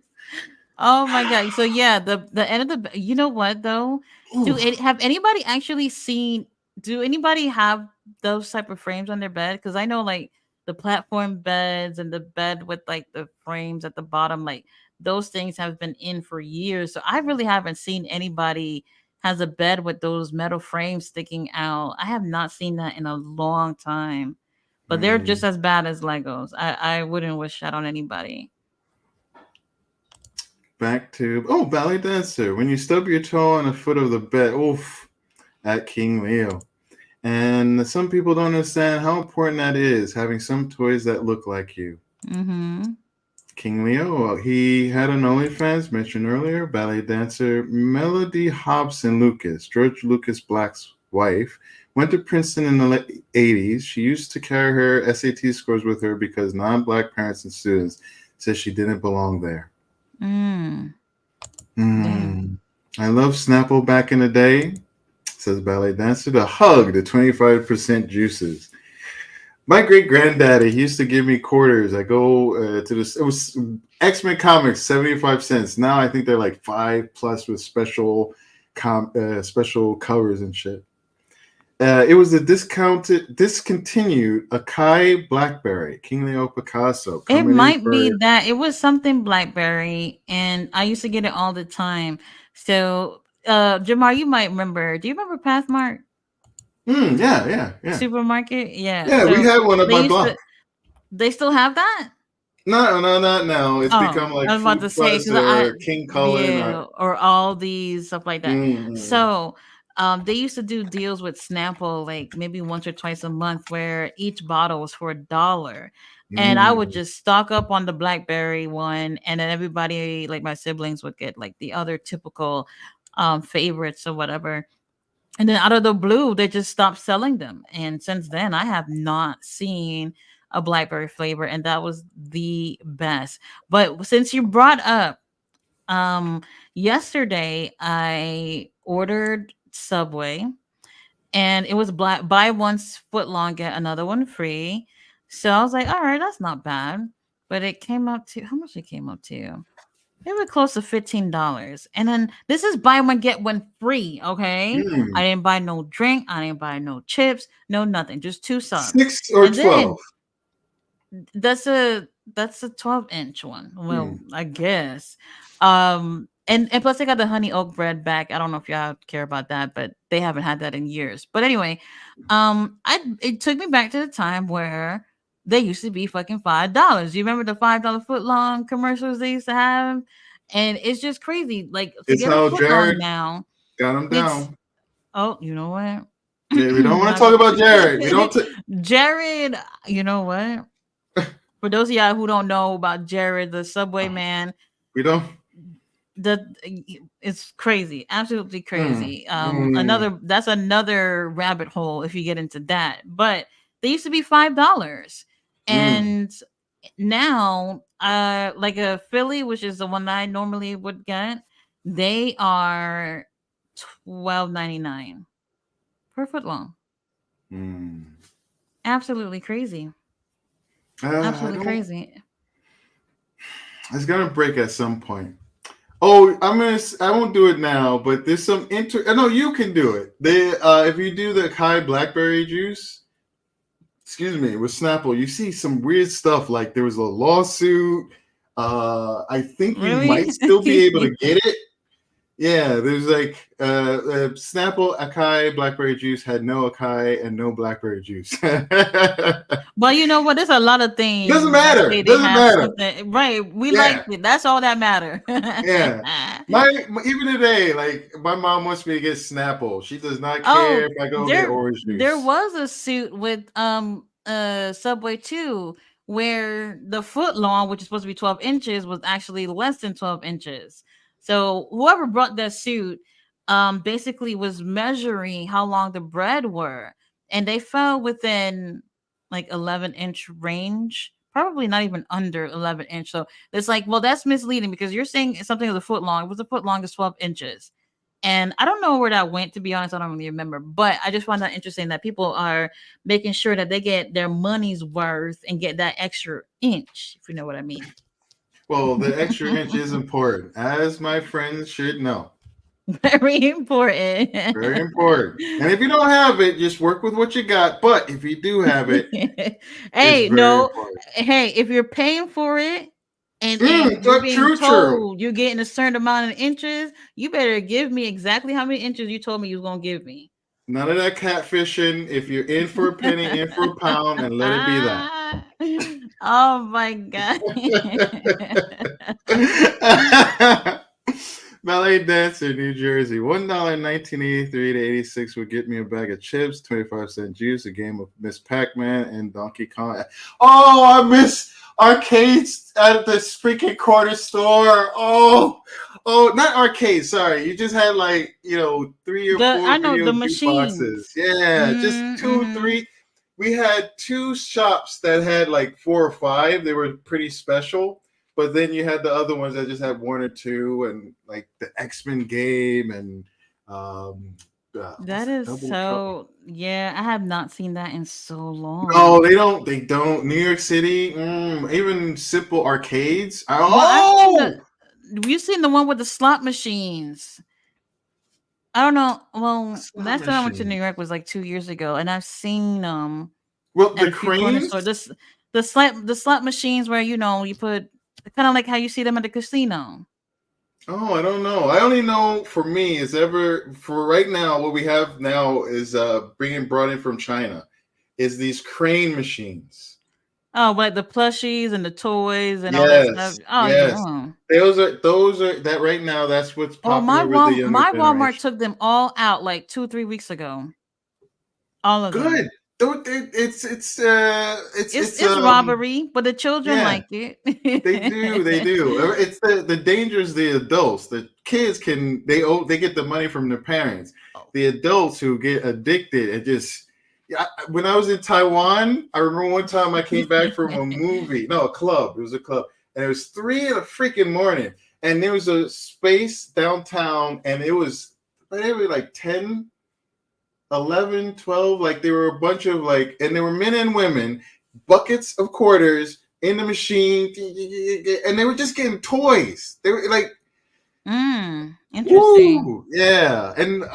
Oh my god. So yeah, the end of the you know what though? Oof. Have anybody actually seen do anybody have those type of frames on their bed? Cuz I know like the platform beds and the bed with like the frames at the bottom, like those things have been in for years. So I really haven't seen anybody has a bed with those metal frames sticking out. I have not seen that in a long time. But they're just Mm. as bad as Legos. I wouldn't wish that on anybody. Back to ballet dancer. When you stub your toe on the foot of the bed, oof, at King Leo. And some people don't understand how important that is, having some toys that look like you. Mhm. King Leo, he had an OnlyFans mentioned earlier. Ballet dancer Melody Hobson Lucas, George Lucas Black's wife, went to Princeton in the late 80s. She used to carry her SAT scores with her because non-black parents and students said she didn't belong there. Mm. Mm. I love Snapple back in the day, says Ballet Dancer. The hug, the 25% juices. My great granddaddy, he used to give me quarters. I go to this. It was X-Men comics, 75 cents. Now I think they're like 5 plus with special covers and shit. It was a discontinued Akai Blackberry, King Leo Picasso It coming in might be for. that it was something BlackBerry, and I used to get it all the time. So, Jamar, you might remember. Do you remember Pathmark Yeah. Supermarket? Yeah. Yeah, we So had one at they my used block. to. They still have that. No, not now. It's Oh, become like I was about Food to say Plus because I or King Cullen yeah, or all these stuff like that. mm, So, they used to do deals with Snapple like maybe once or twice a month, where each bottle was for $1, and I would mm. just stock up on the BlackBerry one, and then everybody, like my siblings, would get like the other typical favorites or whatever. And then out of the blue, they just stopped selling them. And since then, I have not seen a blackberry flavor, and that was the best. But since you brought up um yesterday, I ordered Subway, and it was black buy once foot long, get another one free. So I was like, all right, that's not bad. But it came up to how much it came up to? They were close to $15. And then this is buy one, get one free. Okay. I Mm. didn't buy no drink. I didn't buy no chips. No nothing. Just 2 subs. 6 or 12. And then that's a 12-inch one. Well, Mm. I guess. And plus they got the honey oak bread back. I don't know if y'all care about that, but they haven't had that in years. But anyway, I it took me back to the time where they used to be fucking $5. You remember the $5 foot long commercials they used to have? And it's just crazy. Like to It's get a how foot long Jared now, got him it's down. oh, you know what? Yeah, we don't We're want to not talk gonna about Jared. We don't. Jared, you know what? For those of y'all who don't know about Jared, the Subway man, We don't. the it's crazy, absolutely Mm, crazy. mm. Another that's another rabbit hole if you get into that. But they used to be $5, Mm. and now, like a Philly, which is the one that I normally would get, they are 12.99 per foot long. Mm. Absolutely crazy. I Absolutely don't. crazy. It's gonna break at some point. Oh, I won't do it now, but there's some I know you can do it. If you do the Kai blackberry juice, excuse me, with Snapple, you see some weird stuff. Like there was a lawsuit. I think you might Really? still be able to get it. Yeah, there's like Snapple Akai blackberry juice had no Akai and no blackberry juice. Well, you know what? There's a lot of Doesn't things that matter. say they Doesn't have matter. something right. We like Yeah, it. That's all that matter. yeah. Even today, like my mom wants me to get Snapple. She does not care Oh, if I go get there orange there juice. was a suit with Subway 2 where the foot long, which is supposed to be 12 inches, was actually less than 12 inches. So whoever brought that suit basically was measuring how long the bread were, and they fell within like 11-inch range. Probably not even under 11-inch. So it's like, well, that's misleading because you're saying something was a foot long. It was a foot long is 12 inches. And I don't know where that went, to be honest. I don't really remember. But I just find that interesting that people are making sure that they get their money's worth and get that extra inch, if you know what I mean. Well, the extra inch is important, as my friends should know. Very important. Very important. And if you don't have it, just work with what you got. But if you do have it, it's Hey, very no. important. Hey, if you're paying for it and you're being True. told you're getting a certain amount of inches, you better give me exactly how many inches you told me you was gonna give me. None of that catfishing. If you're in for a penny, in for a pound, and let it be that. Oh my god. Ballet Dancer, New Jersey. $1 in 1983 to 86 would get me a bag of chips, 25-cent juice, a game of Miss Pac-Man, and Donkey Kong. Oh, I miss arcades at this freaking corner store. Not arcades. Sorry, you just had like 3 or 4 I know video the jukeboxes. machines. Yeah, just two, Mm-hmm. three. We had 2 shops that had like 4 or 5. They were pretty special. But then you had the other ones that just had one or two, and like the X-Men game and um, what's That the is double trouble? so. Yeah, I have not seen that in so No, long. they don't. They don't. New York City, even simple arcades. Well, I've seen Oh, the. You've seen the one with the slot machines. I don't know. Well, slot last time I went to New machine. York was like 2 years ago, and I've seen Well, at the a few corner cranes. stores. The slot machines where you put kind of like how you see them at the casino. Oh, I don't know. I only know for me is ever for right now. What we have now is being brought in from China. Is these crane machines? Oh, but the plushies and the toys and all that stuff. Yes, Oh yeah. yes. Oh, Those are that right now. That's what's oh, popular with the younger My Walmart generation. took them all out like 2 3 weeks ago. All of them. Good. Don't It's robbery, but the children yeah. like it. They do. It's the dangers. The adults, the kids they get the money from their parents. Oh. The adults who get addicted and just yeah. When I was in Taiwan, I remember one time I came back from a movie, no, a club. It was a club, and it was 3 in the freaking morning, and there was a space downtown, and it was maybe like 10, 11, 12. Like there were a bunch of like, and there were men and women, buckets of quarters in the machine, and they were just getting toys. They were like, Interesting. woo, yeah. And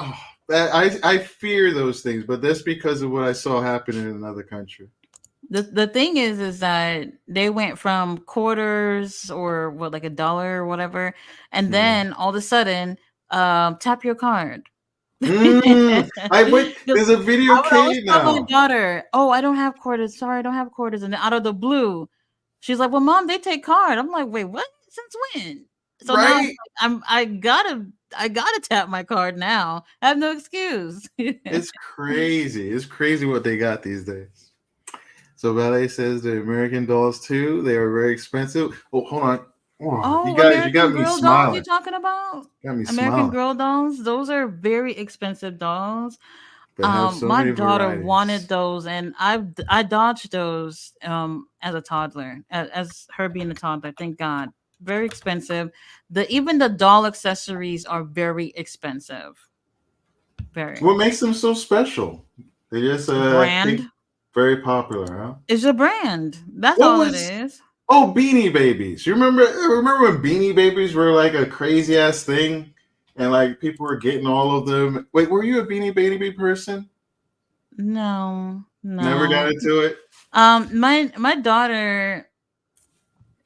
I fear those things, but that's because of what I saw happen in another country. The thing is that they went from quarters or what like $1 or whatever, and Mm. then all of a sudden, tap your card. I wait. 'Cause There's a I video would always cade tell my now, daughter, "Oh, I don't have quarters. Sorry, I don't have quarters." And then out of the blue, she's like, "Well, mom, they take card." I'm like, "Wait, what? Since when?" So now right? I gotta tap my card now. I have no excuse. It's crazy. It's crazy what they got these days. So Ballet says the American Dolls too. They are very expensive. Oh, hold on. Oh, Oh, you got American me Girl dolls you smiling. talking about? Got me American smiling. Girl dolls? Those are very expensive dolls. They have so My many daughter wanted varieties. those, and I dodged those as a toddler, as her being a toddler. Thank God, very expensive. Even the doll accessories are very expensive. Very. What makes them so special? They just The think brand very popular, huh? is a brand. That's What all it was is. Beanie Babies? You remember when Beanie Babies were like a crazy ass thing, and like people were getting all of them. Wait, were you a Beanie Baby person? No, Never got no. into it. My daughter,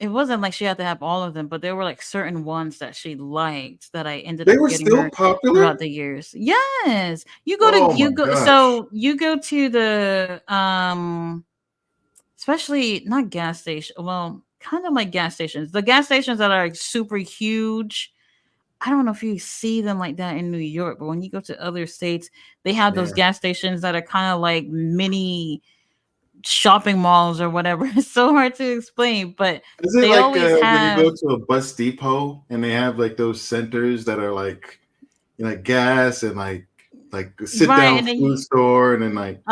it wasn't like she had to have all of them, but there were like certain ones that she liked that I ended They up were getting still her popular. throughout the years. Yes. Oh my gosh! You go to the especially not gas station, well, kind of like gas stations. The gas stations that are like super huge. I don't know if you see them like that in New York, but when you go to other states, they have those Yeah. gas stations that are kind of like mini shopping malls or whatever. It's so hard to explain, but Is it they like always when you go have to a bus depot and they have like those centers that are like gas and like a sit right, down and then food store and then like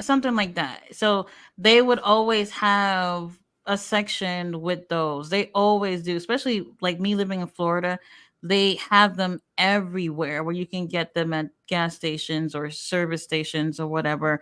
something like that. So they would always have a section with those. They always do, especially like me living in Florida. They have them everywhere where you can get them at gas stations or service stations or whatever.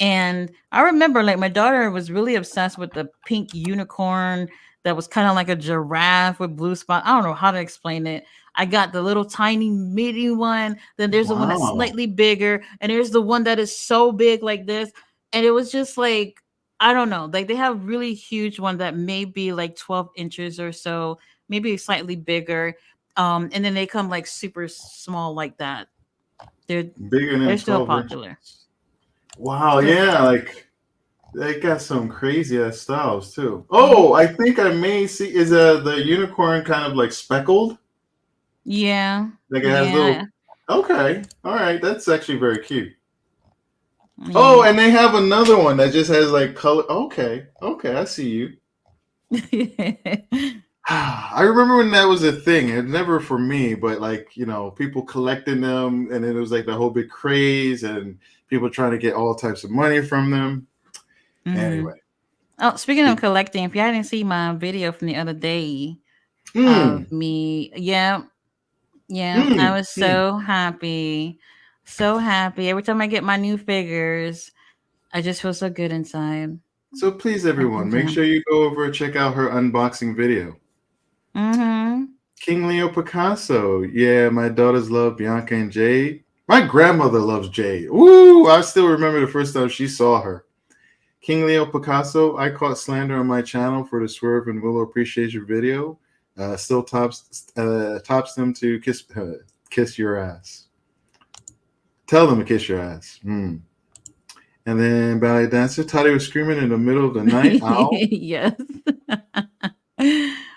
And I remember like my daughter was really obsessed with the pink unicorn that was kind of like a giraffe with blue spot. I don't know how to explain it. I got the little tiny mini one, then there's the one that's wow. slightly bigger, and there's the one that is so big like this. And it was just like, I don't know, like they have really huge one that may be like 12 inches or so, maybe slightly bigger. And then they come like super small like that. They're Bigger they're than still 12 popular. inches. Wow, Still yeah, popular. like they got some crazy ass styles too. Mhm. Oh, I think I may see is the unicorn kind of like speckled? Yeah, Like it has yeah, little. Okay, all right, that's actually very cute. Oh, yeah. and they have another one that just has like color. Okay, okay, I see you. I remember when that was a thing. It never for me, but like people collecting them, and it was like the whole big craze, and people trying to get all types of money from them. Mhm. Anyway, Oh, speaking of collecting, if y'all didn't see my video from the other day Mm, of me, yeah, yeah, I mm, was mm. so happy. So happy. Every time I get my new figures, I just feel so good inside. So please, Every everyone, make time. sure you go over and check out her unboxing video. Mm-hmm. King Leo Picasso. Yeah, my daughters love Bianca and Jade. My grandmother loves Jade. Ooh, I still remember the first time she saw her. King Leo Picasso, I caught slander on my channel for the Swerve and Willow Appreciation video. Still tops them to kiss your ass. Tell them to kiss your ass. And then ballet dancer, Toddy was screaming in the middle of the night. Ow. Yes.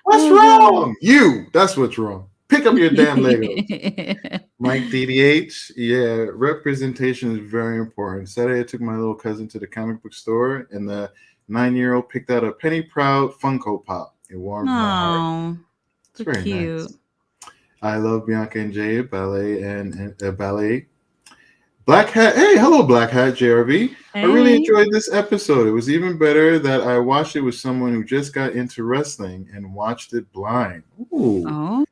What's Oh god. wrong? You. That's what's wrong. Pick up your damn Legos. Mike DDH, yeah, representation is very important. Saturday, I took my little cousin to the comic book store, and the 9-year-old picked out a Penny Proud Funko Pop. It warmed my heart. Oh, It's so very cute. nice. I love Bianca and Jay ballet and ballet. Black Hat, hey, hello, Black Hat JRV. I really Hey. enjoyed this episode. It was even better that I watched it with someone who just got into wrestling and watched it blind. Ooh, Oh.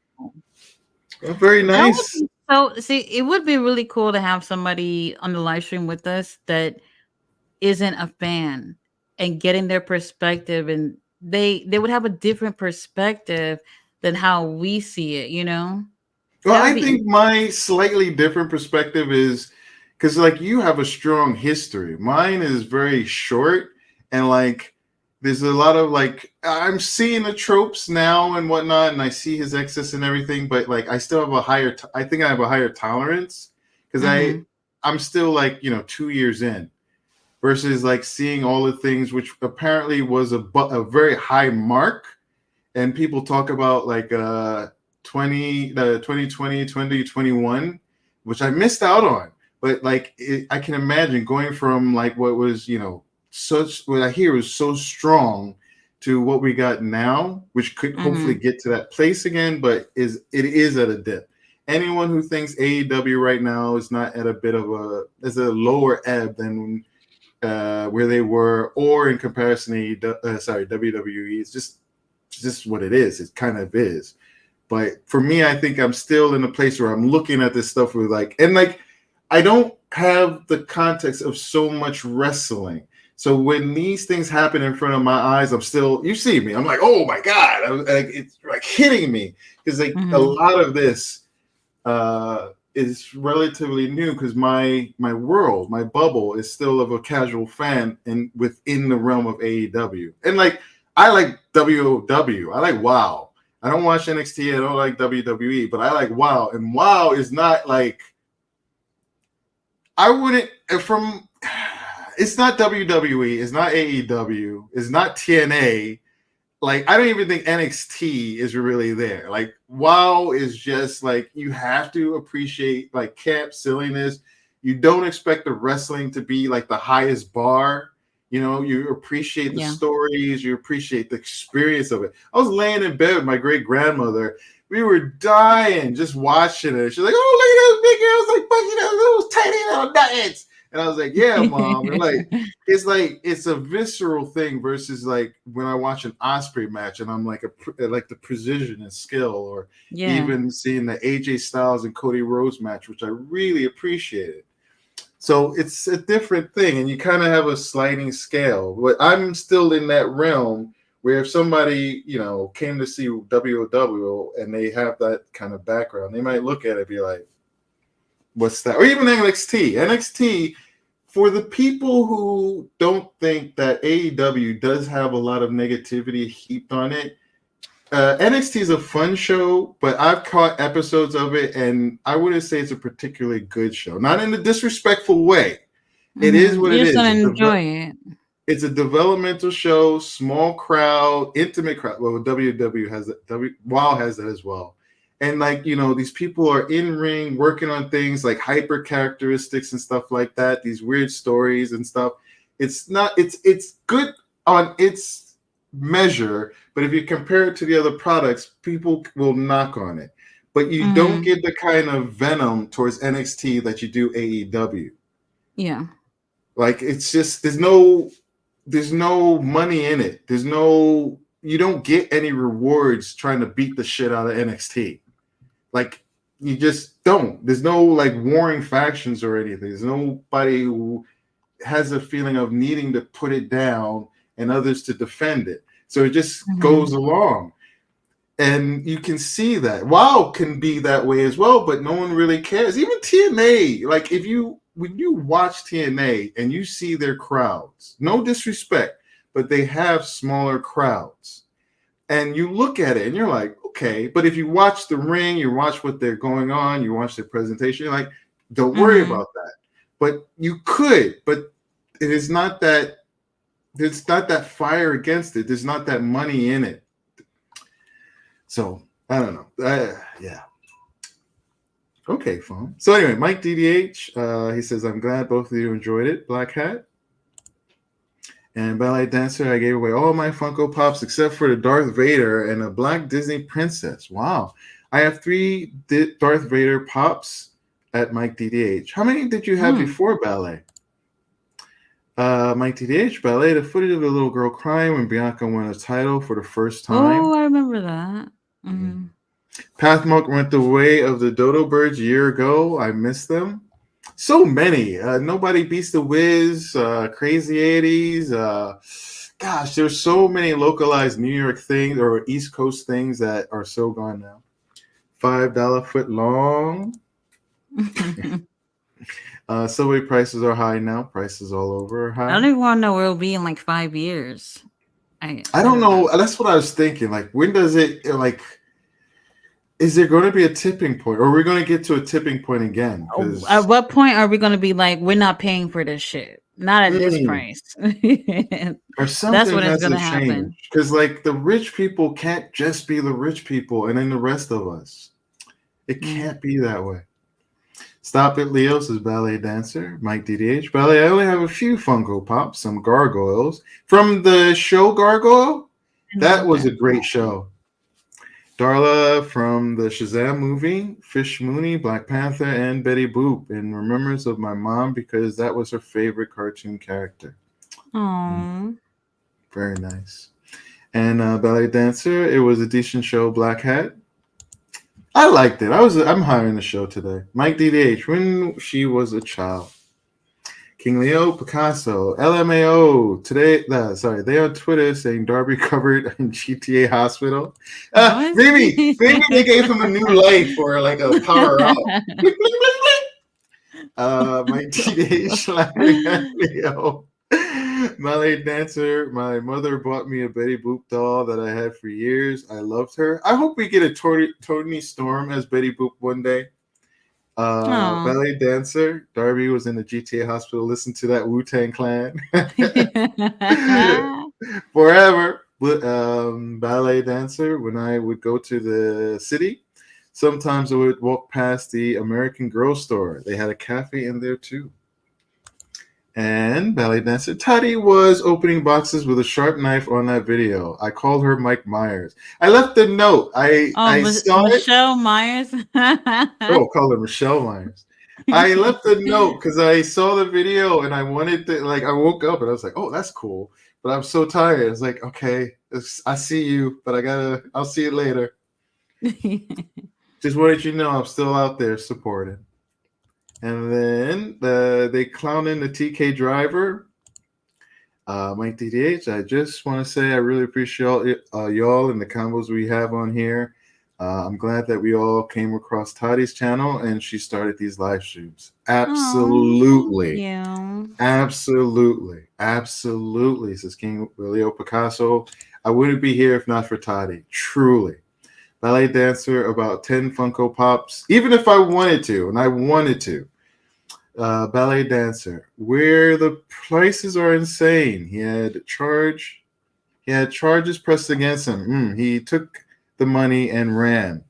very That would nice. be so see, it would be really cool to have somebody on the live stream with us that isn't a fan and getting their perspective, and they would have a different perspective than how we see it, you know? Well, That would I be think my slightly different perspective is because, like, you have a strong history. Mine is very short, and like, there's a lot of like, I'm seeing the tropes now and whatnot, and I see his excess and everything, but like, I still have a higher, I think I have a higher tolerance because mhm. I'm still like, 2 years in versus like seeing all the things which apparently was a very high mark, and people talk about like 2020 2021, which I missed out on, but like I can imagine going from like what was such what I hear is so strong to what we got now, which could hopefully Mhm. get to that place again, but it is at a dip. Anyone who thinks AEW right now is not at a bit of a lower ebb than where they were, or in comparison to WWE. It's just what it is. It kind of is. But for me, I think I'm still in a place where I'm looking at this stuff with like I don't have the context of so much wrestling. So when these things happen in front of my eyes, I'm still, you see me, I'm like, oh my God, it's like hitting me because like a Mhm. lot of this is relatively new because my world, my bubble is still of a casual fan and within the realm of AEW. And like I like WOW. I like WoW. I don't watch NXT. I don't like WWE, but I like WoW. And WoW is not like I wouldn't from it's not WWE, it's not AEW, it's not TNA, like I don't even think NXT is really there. Like WoW is just like you have to appreciate like camp silliness. You don't expect the wrestling to be like the highest bar. You appreciate the Yeah. stories, you appreciate the experience of it. I was laying in bed with my great grandmother. We were dying just watching it. She's like, "Oh, look at those big girls like fucking those tiny little nuggets." And I was like, "Yeah, mom." And like it's a visceral thing versus like when I watch an Osprey match and I'm like like the precision and skill, or Yeah. even seeing the AJ Styles and Cody Rhodes match, which I really appreciated. So it's a different thing, and you kind of have a sliding scale. But I'm still in that realm where if somebody came to see WOW and they have that kind of background, they might look at it and be like, "What's that?" Or even NXT. NXT, for the people who don't think that AEW does have a lot of negativity heaped on it, NXT is a fun show, but I've caught episodes of it, and I wouldn't say it's a particularly good show. Not in a disrespectful way. It is Mhm. what You it just don't is. enjoy it. It's a developmental show, small crowd, intimate crowd. Well, WW has that. WoW has that as well. And like these people are in ring working on things like hyper characteristics and stuff like that. These weird stories and stuff. It's not. It's good on its measure, but if you compare it to the other products, people will knock on it. But you don't Mhm. get the kind of venom towards NXT that you do AEW. Yeah. Like it's just there's no money in it. You don't get any rewards trying to beat the shit out of NXT. Like, you just don't. There's no like warring factions or anything. There's nobody who has a feeling of needing to put it down and others to defend it. So it just goes along. And you can see that. WoW can be that way as well, but no one really cares. Even TNA, like when you watch TNA and you see their crowds, no disrespect, but they have smaller crowds. And you look at it and you're like, okay, but if you watch the ring, you watch what they're going on, you watch their presentation, you're like, don't worry about that. But you could, but it is not that, there's not that fire against it. There's not that money in it. So I don't know. Yeah. Okay, fine. So anyway, Mike DDH, he says, I'm glad both of you enjoyed it. Black Hat. And Ballet Dancer, I gave away all my Funko Pops except for the Darth Vader and a black Disney princess. Wow. I have 3 Darth Vader Pops at Mike DDH. How many did you have before Ballet? Mike DDH, Ballet, the footage of the little girl crying when Bianca won a title for the first time. Oh, I remember that. Pathmark went the way of the Dodo Birds a year ago. I miss them. So many. Nobody Beats the Wiz, Crazy 80s. Gosh, there's so many localized New York things or East Coast things that are so gone now. $5 foot long. Subway prices are high now. Prices all over are high. I don't even want to know where it'll be in like 5 years. I don't know. That's what I was thinking. Like, when does it, like, is there going to be a tipping point? Or are we going to get to a tipping point again? At what point are we going to be like, we're not paying for this shit? Not at this price. Or something. That's what is going to happen. Because, like, the rich people can't just be the rich people and then the rest of us. It can't be that way. Stop It, Leo, says Ballet Dancer. Mike DDH. Ballet, I only have a few Funko Pops, some gargoyles. From the show Gargoyle? That was a great show. Darla from the Shazam movie, Fish Mooney, Black Panther, and Betty Boop in remembrance of my mom because that was her favorite cartoon character. Aww. Very nice. And Ballet Dancer, it was a decent show, Black Hat. I liked it. I'm hiring the show today. Mike DDH, when she was a child. King Leo, Picasso, LMAO. Today, they on Twitter saying Darby covered in GTA Hospital. Maybe they gave him a new life or like a power up. My DDH laughing at Leo. Ballet Dancer, my mother bought me a Betty Boop doll that I had for years. I loved her. I hope we get a Tony Storm as Betty Boop one day. Ballet Dancer, Darby was in the GTA hospital. Listen to that Wu-Tang Clan. Forever. Ballet Dancer, when I would go to the city, sometimes I would walk past the American Girl store. They had a cafe in there too. And Ballet Dancer, Toddy was opening boxes with a sharp knife on that video. I called her Mike Myers. I left a note. I saw Michelle Myers. Call her Michelle Myers. I left a note because I saw the video and I wanted to, like, I woke up and I was like, oh, that's cool. But I'm so tired. I was like, okay, I see you, but I'll see you later. Just wanted you to know I'm still out there supporting. And then they clowning the TK driver. Mike DDH, I just want to say I really appreciate y'all and the combos we have on here. I'm glad that we all came across Toddy's channel and she started these live streams. Absolutely. Absolutely, says King Leo Picasso. I wouldn't be here if not for Toddy. Truly. Ballet Dancer, about 10 Funko Pops. Even if I wanted to, and I wanted to. Ballet Dancer, where the prices are insane. He had charges pressed against him. He took the money and ran.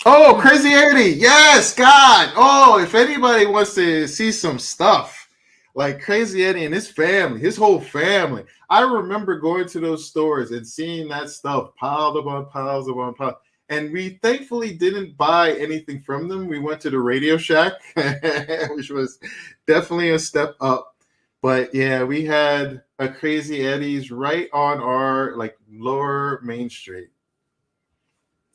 Oh, Crazy 80. Yes, God. Oh, if anybody wants to see some stuff like Crazy Eddie and his family, his whole family. I remember going to those stores and seeing that stuff piled upon piles upon piles. And we thankfully didn't buy anything from them. We went to the Radio Shack, which was definitely a step up. But yeah, we had a Crazy Eddie's right on our like lower Main Street.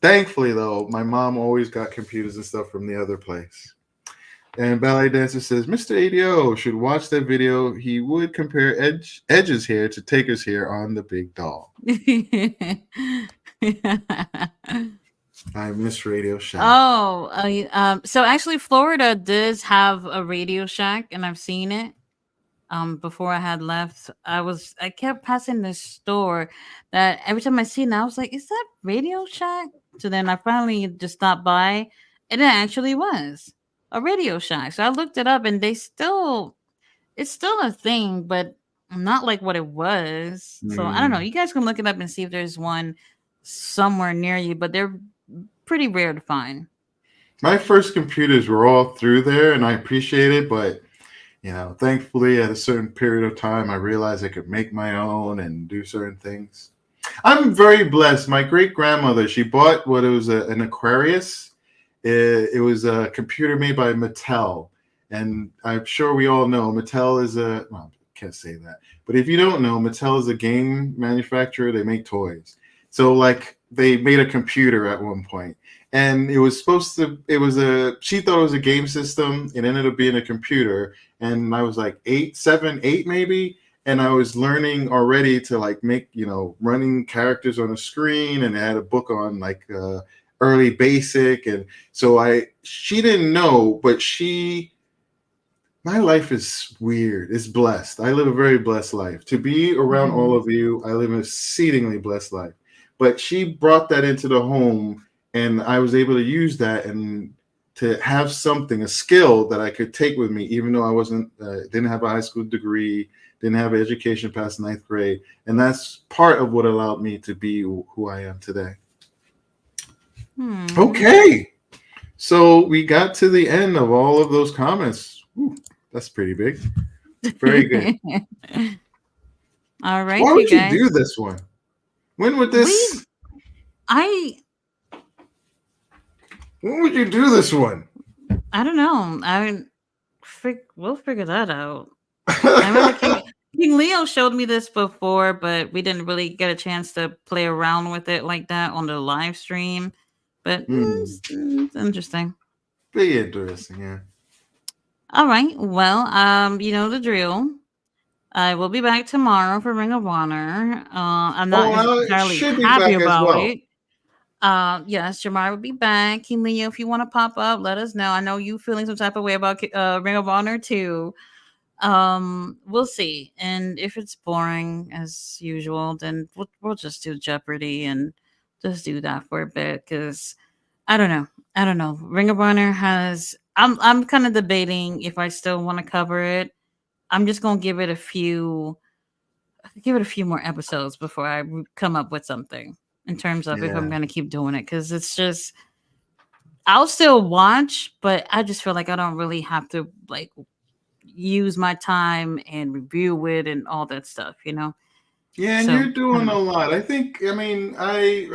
Thankfully, though, my mom always got computers and stuff from the other place. And Ballet Dancer says, Mr. ADO should watch that video. He would compare Edge's hair to Taker's hair on the big doll. I miss Radio Shack. Oh, so actually, Florida does have a Radio Shack, and I've seen it. Before I had left, I kept passing this store that every time I see it, I was like, "Is that Radio Shack?" So then I finally just stopped by, and it actually was a Radio Shack. So I looked it up, and it's still a thing, but not like what it was. So I don't know. You guys can look it up and see if there's one somewhere near you, but they're pretty rare to find. My first computers were all through there, and I appreciate it, but thankfully at a certain period of time, I realized I could make my own and do certain things. I'm very blessed. My great grandmother, she bought what it was an Aquarius. It was a computer made by Mattel. And I'm sure we all know Mattel is well, I can't say that. But if you don't know, Mattel is a game manufacturer. They make toys. So like they made a computer at one point. And she thought it was a game system. It ended up being a computer. And I was like 7, 8 maybe. And I was learning already to like make, running characters on a screen. And I had a book on like early basic. And so she didn't know, but my life is weird. It's blessed. I live a very blessed life. To be around all of you, I live an exceedingly blessed life. But she brought that into the home, and I was able to use that and to have a skill that I could take with me, even though I didn't have a high school degree, didn't have an education past 9th grade. And that's part of what allowed me to be who I am today. Okay. So we got to the end of all of those comments. Ooh, that's pretty big. Very good. All right. Why would you do this one? When would this? When would you do this one? I don't know. We'll figure that out. I remember King Leo showed me this before, but we didn't really get a chance to play around with it like that on the live stream. But it's interesting. Be interesting, yeah. All right. Well, you know the drill. I will be back tomorrow for Ring of Honor. I'm not entirely happy about it. Yes, Jamar will be back. King Leo, if you want to pop up, let us know. I know you feeling some type of way about Ring of Honor too. We'll see. And if it's boring as usual, then we'll just do Jeopardy and just do that for a bit. Because I don't know. Ring of Honor has. I'm kind of debating if I still want to cover it. I'm just gonna give it a few more episodes before I come up with something in terms of if I'm gonna keep doing it, because it's just I'll still watch, but I just feel like I don't really have to like use my time and review it and all that stuff, Yeah, and you're doing a lot. I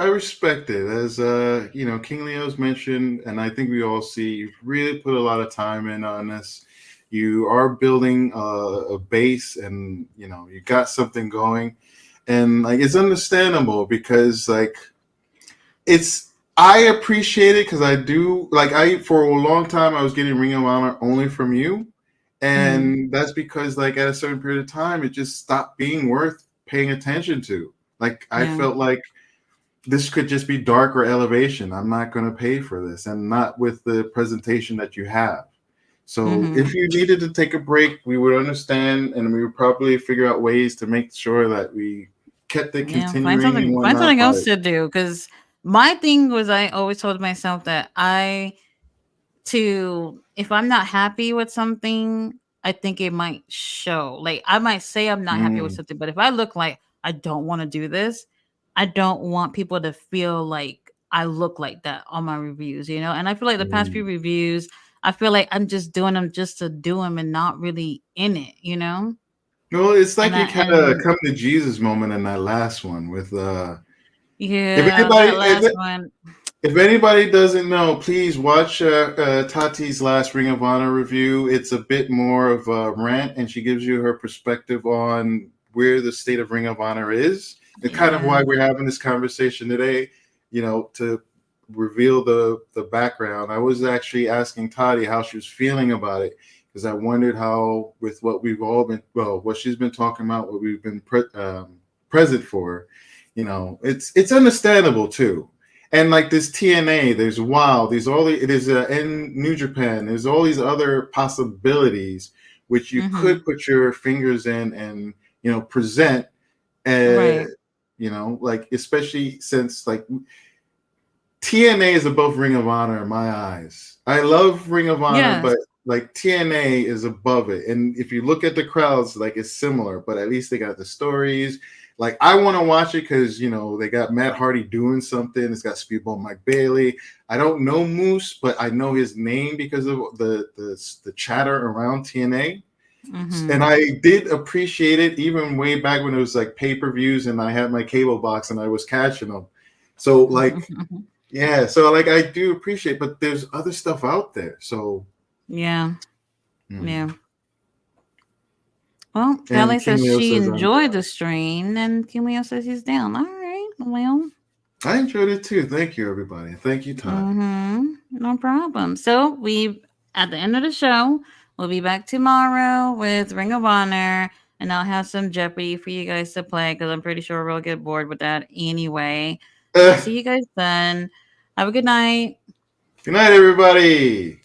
respect it. As King Leo's mentioned, and I think we all see, you've really put a lot of time in on this. You are building a base, and you got something going, and like it's understandable because like I appreciate it because I do for a long time I was getting Ring of Honor only from you, and that's because like at a certain period of time it just stopped being worth paying attention to. Like I felt like this could just be dark or elevation. I'm not going to pay for this, and not with the presentation that you have. So if you needed to take a break, we would understand, and we would probably figure out ways to make sure that we kept it continuing. Find something else to do, because my thing was I always told myself that if I'm not happy with something, I think it might show. Like I might say I'm not happy with something, but if I look like I don't want to do this, I don't want people to feel like I look like that on my reviews, And I feel like the past few reviews, I feel like I'm just doing them just to do them and not really in it, Well, it's like you kind of come to Jesus moment in that last one with that last one. If anybody doesn't know, please watch Tati's last Ring of Honor review. It's a bit more of a rant, and she gives you her perspective on where the state of Ring of Honor is, and kind of Yeah. why we're having this conversation today. To reveal the background. I was actually asking Tati how she was feeling about it because I wondered how, with what we've all been, well, what she's been talking about, what we've been present for, it's understandable too. And like this TNA, there's WoW, there's in New Japan, there's all these other possibilities which you Mm-hmm. could put your fingers in and present, uh, Right. like especially since like TNA is above Ring of Honor in my eyes. I love Ring of Honor, Yes. but like TNA is above it. And if you look at the crowds, like it's similar, but at least they got the stories. Like I want to watch it because they got Matt Hardy doing something. It's got Speedball Mike Bailey. I don't know Moose, but I know his name because of the chatter around TNA. And Mm-hmm. I did appreciate it even way back when it was like pay-per-views and I had my cable box and I was catching them. So like yeah, so like I do appreciate, but there's other stuff out there. So Yeah. Yeah. hmm. Well, Kelly And King says Leo she says I'm enjoyed the down. stream, and Kim Leo says he's down. All right. Well, I enjoyed it too. Thank you, everybody. Thank you, Toddy. no problem. So we at the end of the show, we'll be back tomorrow with Ring of Honor, and I'll have some Jeopardy for you guys to play because I'm pretty sure we'll get bored with that anyway. I'll Good see you guys then. Have a good night. night, everybody.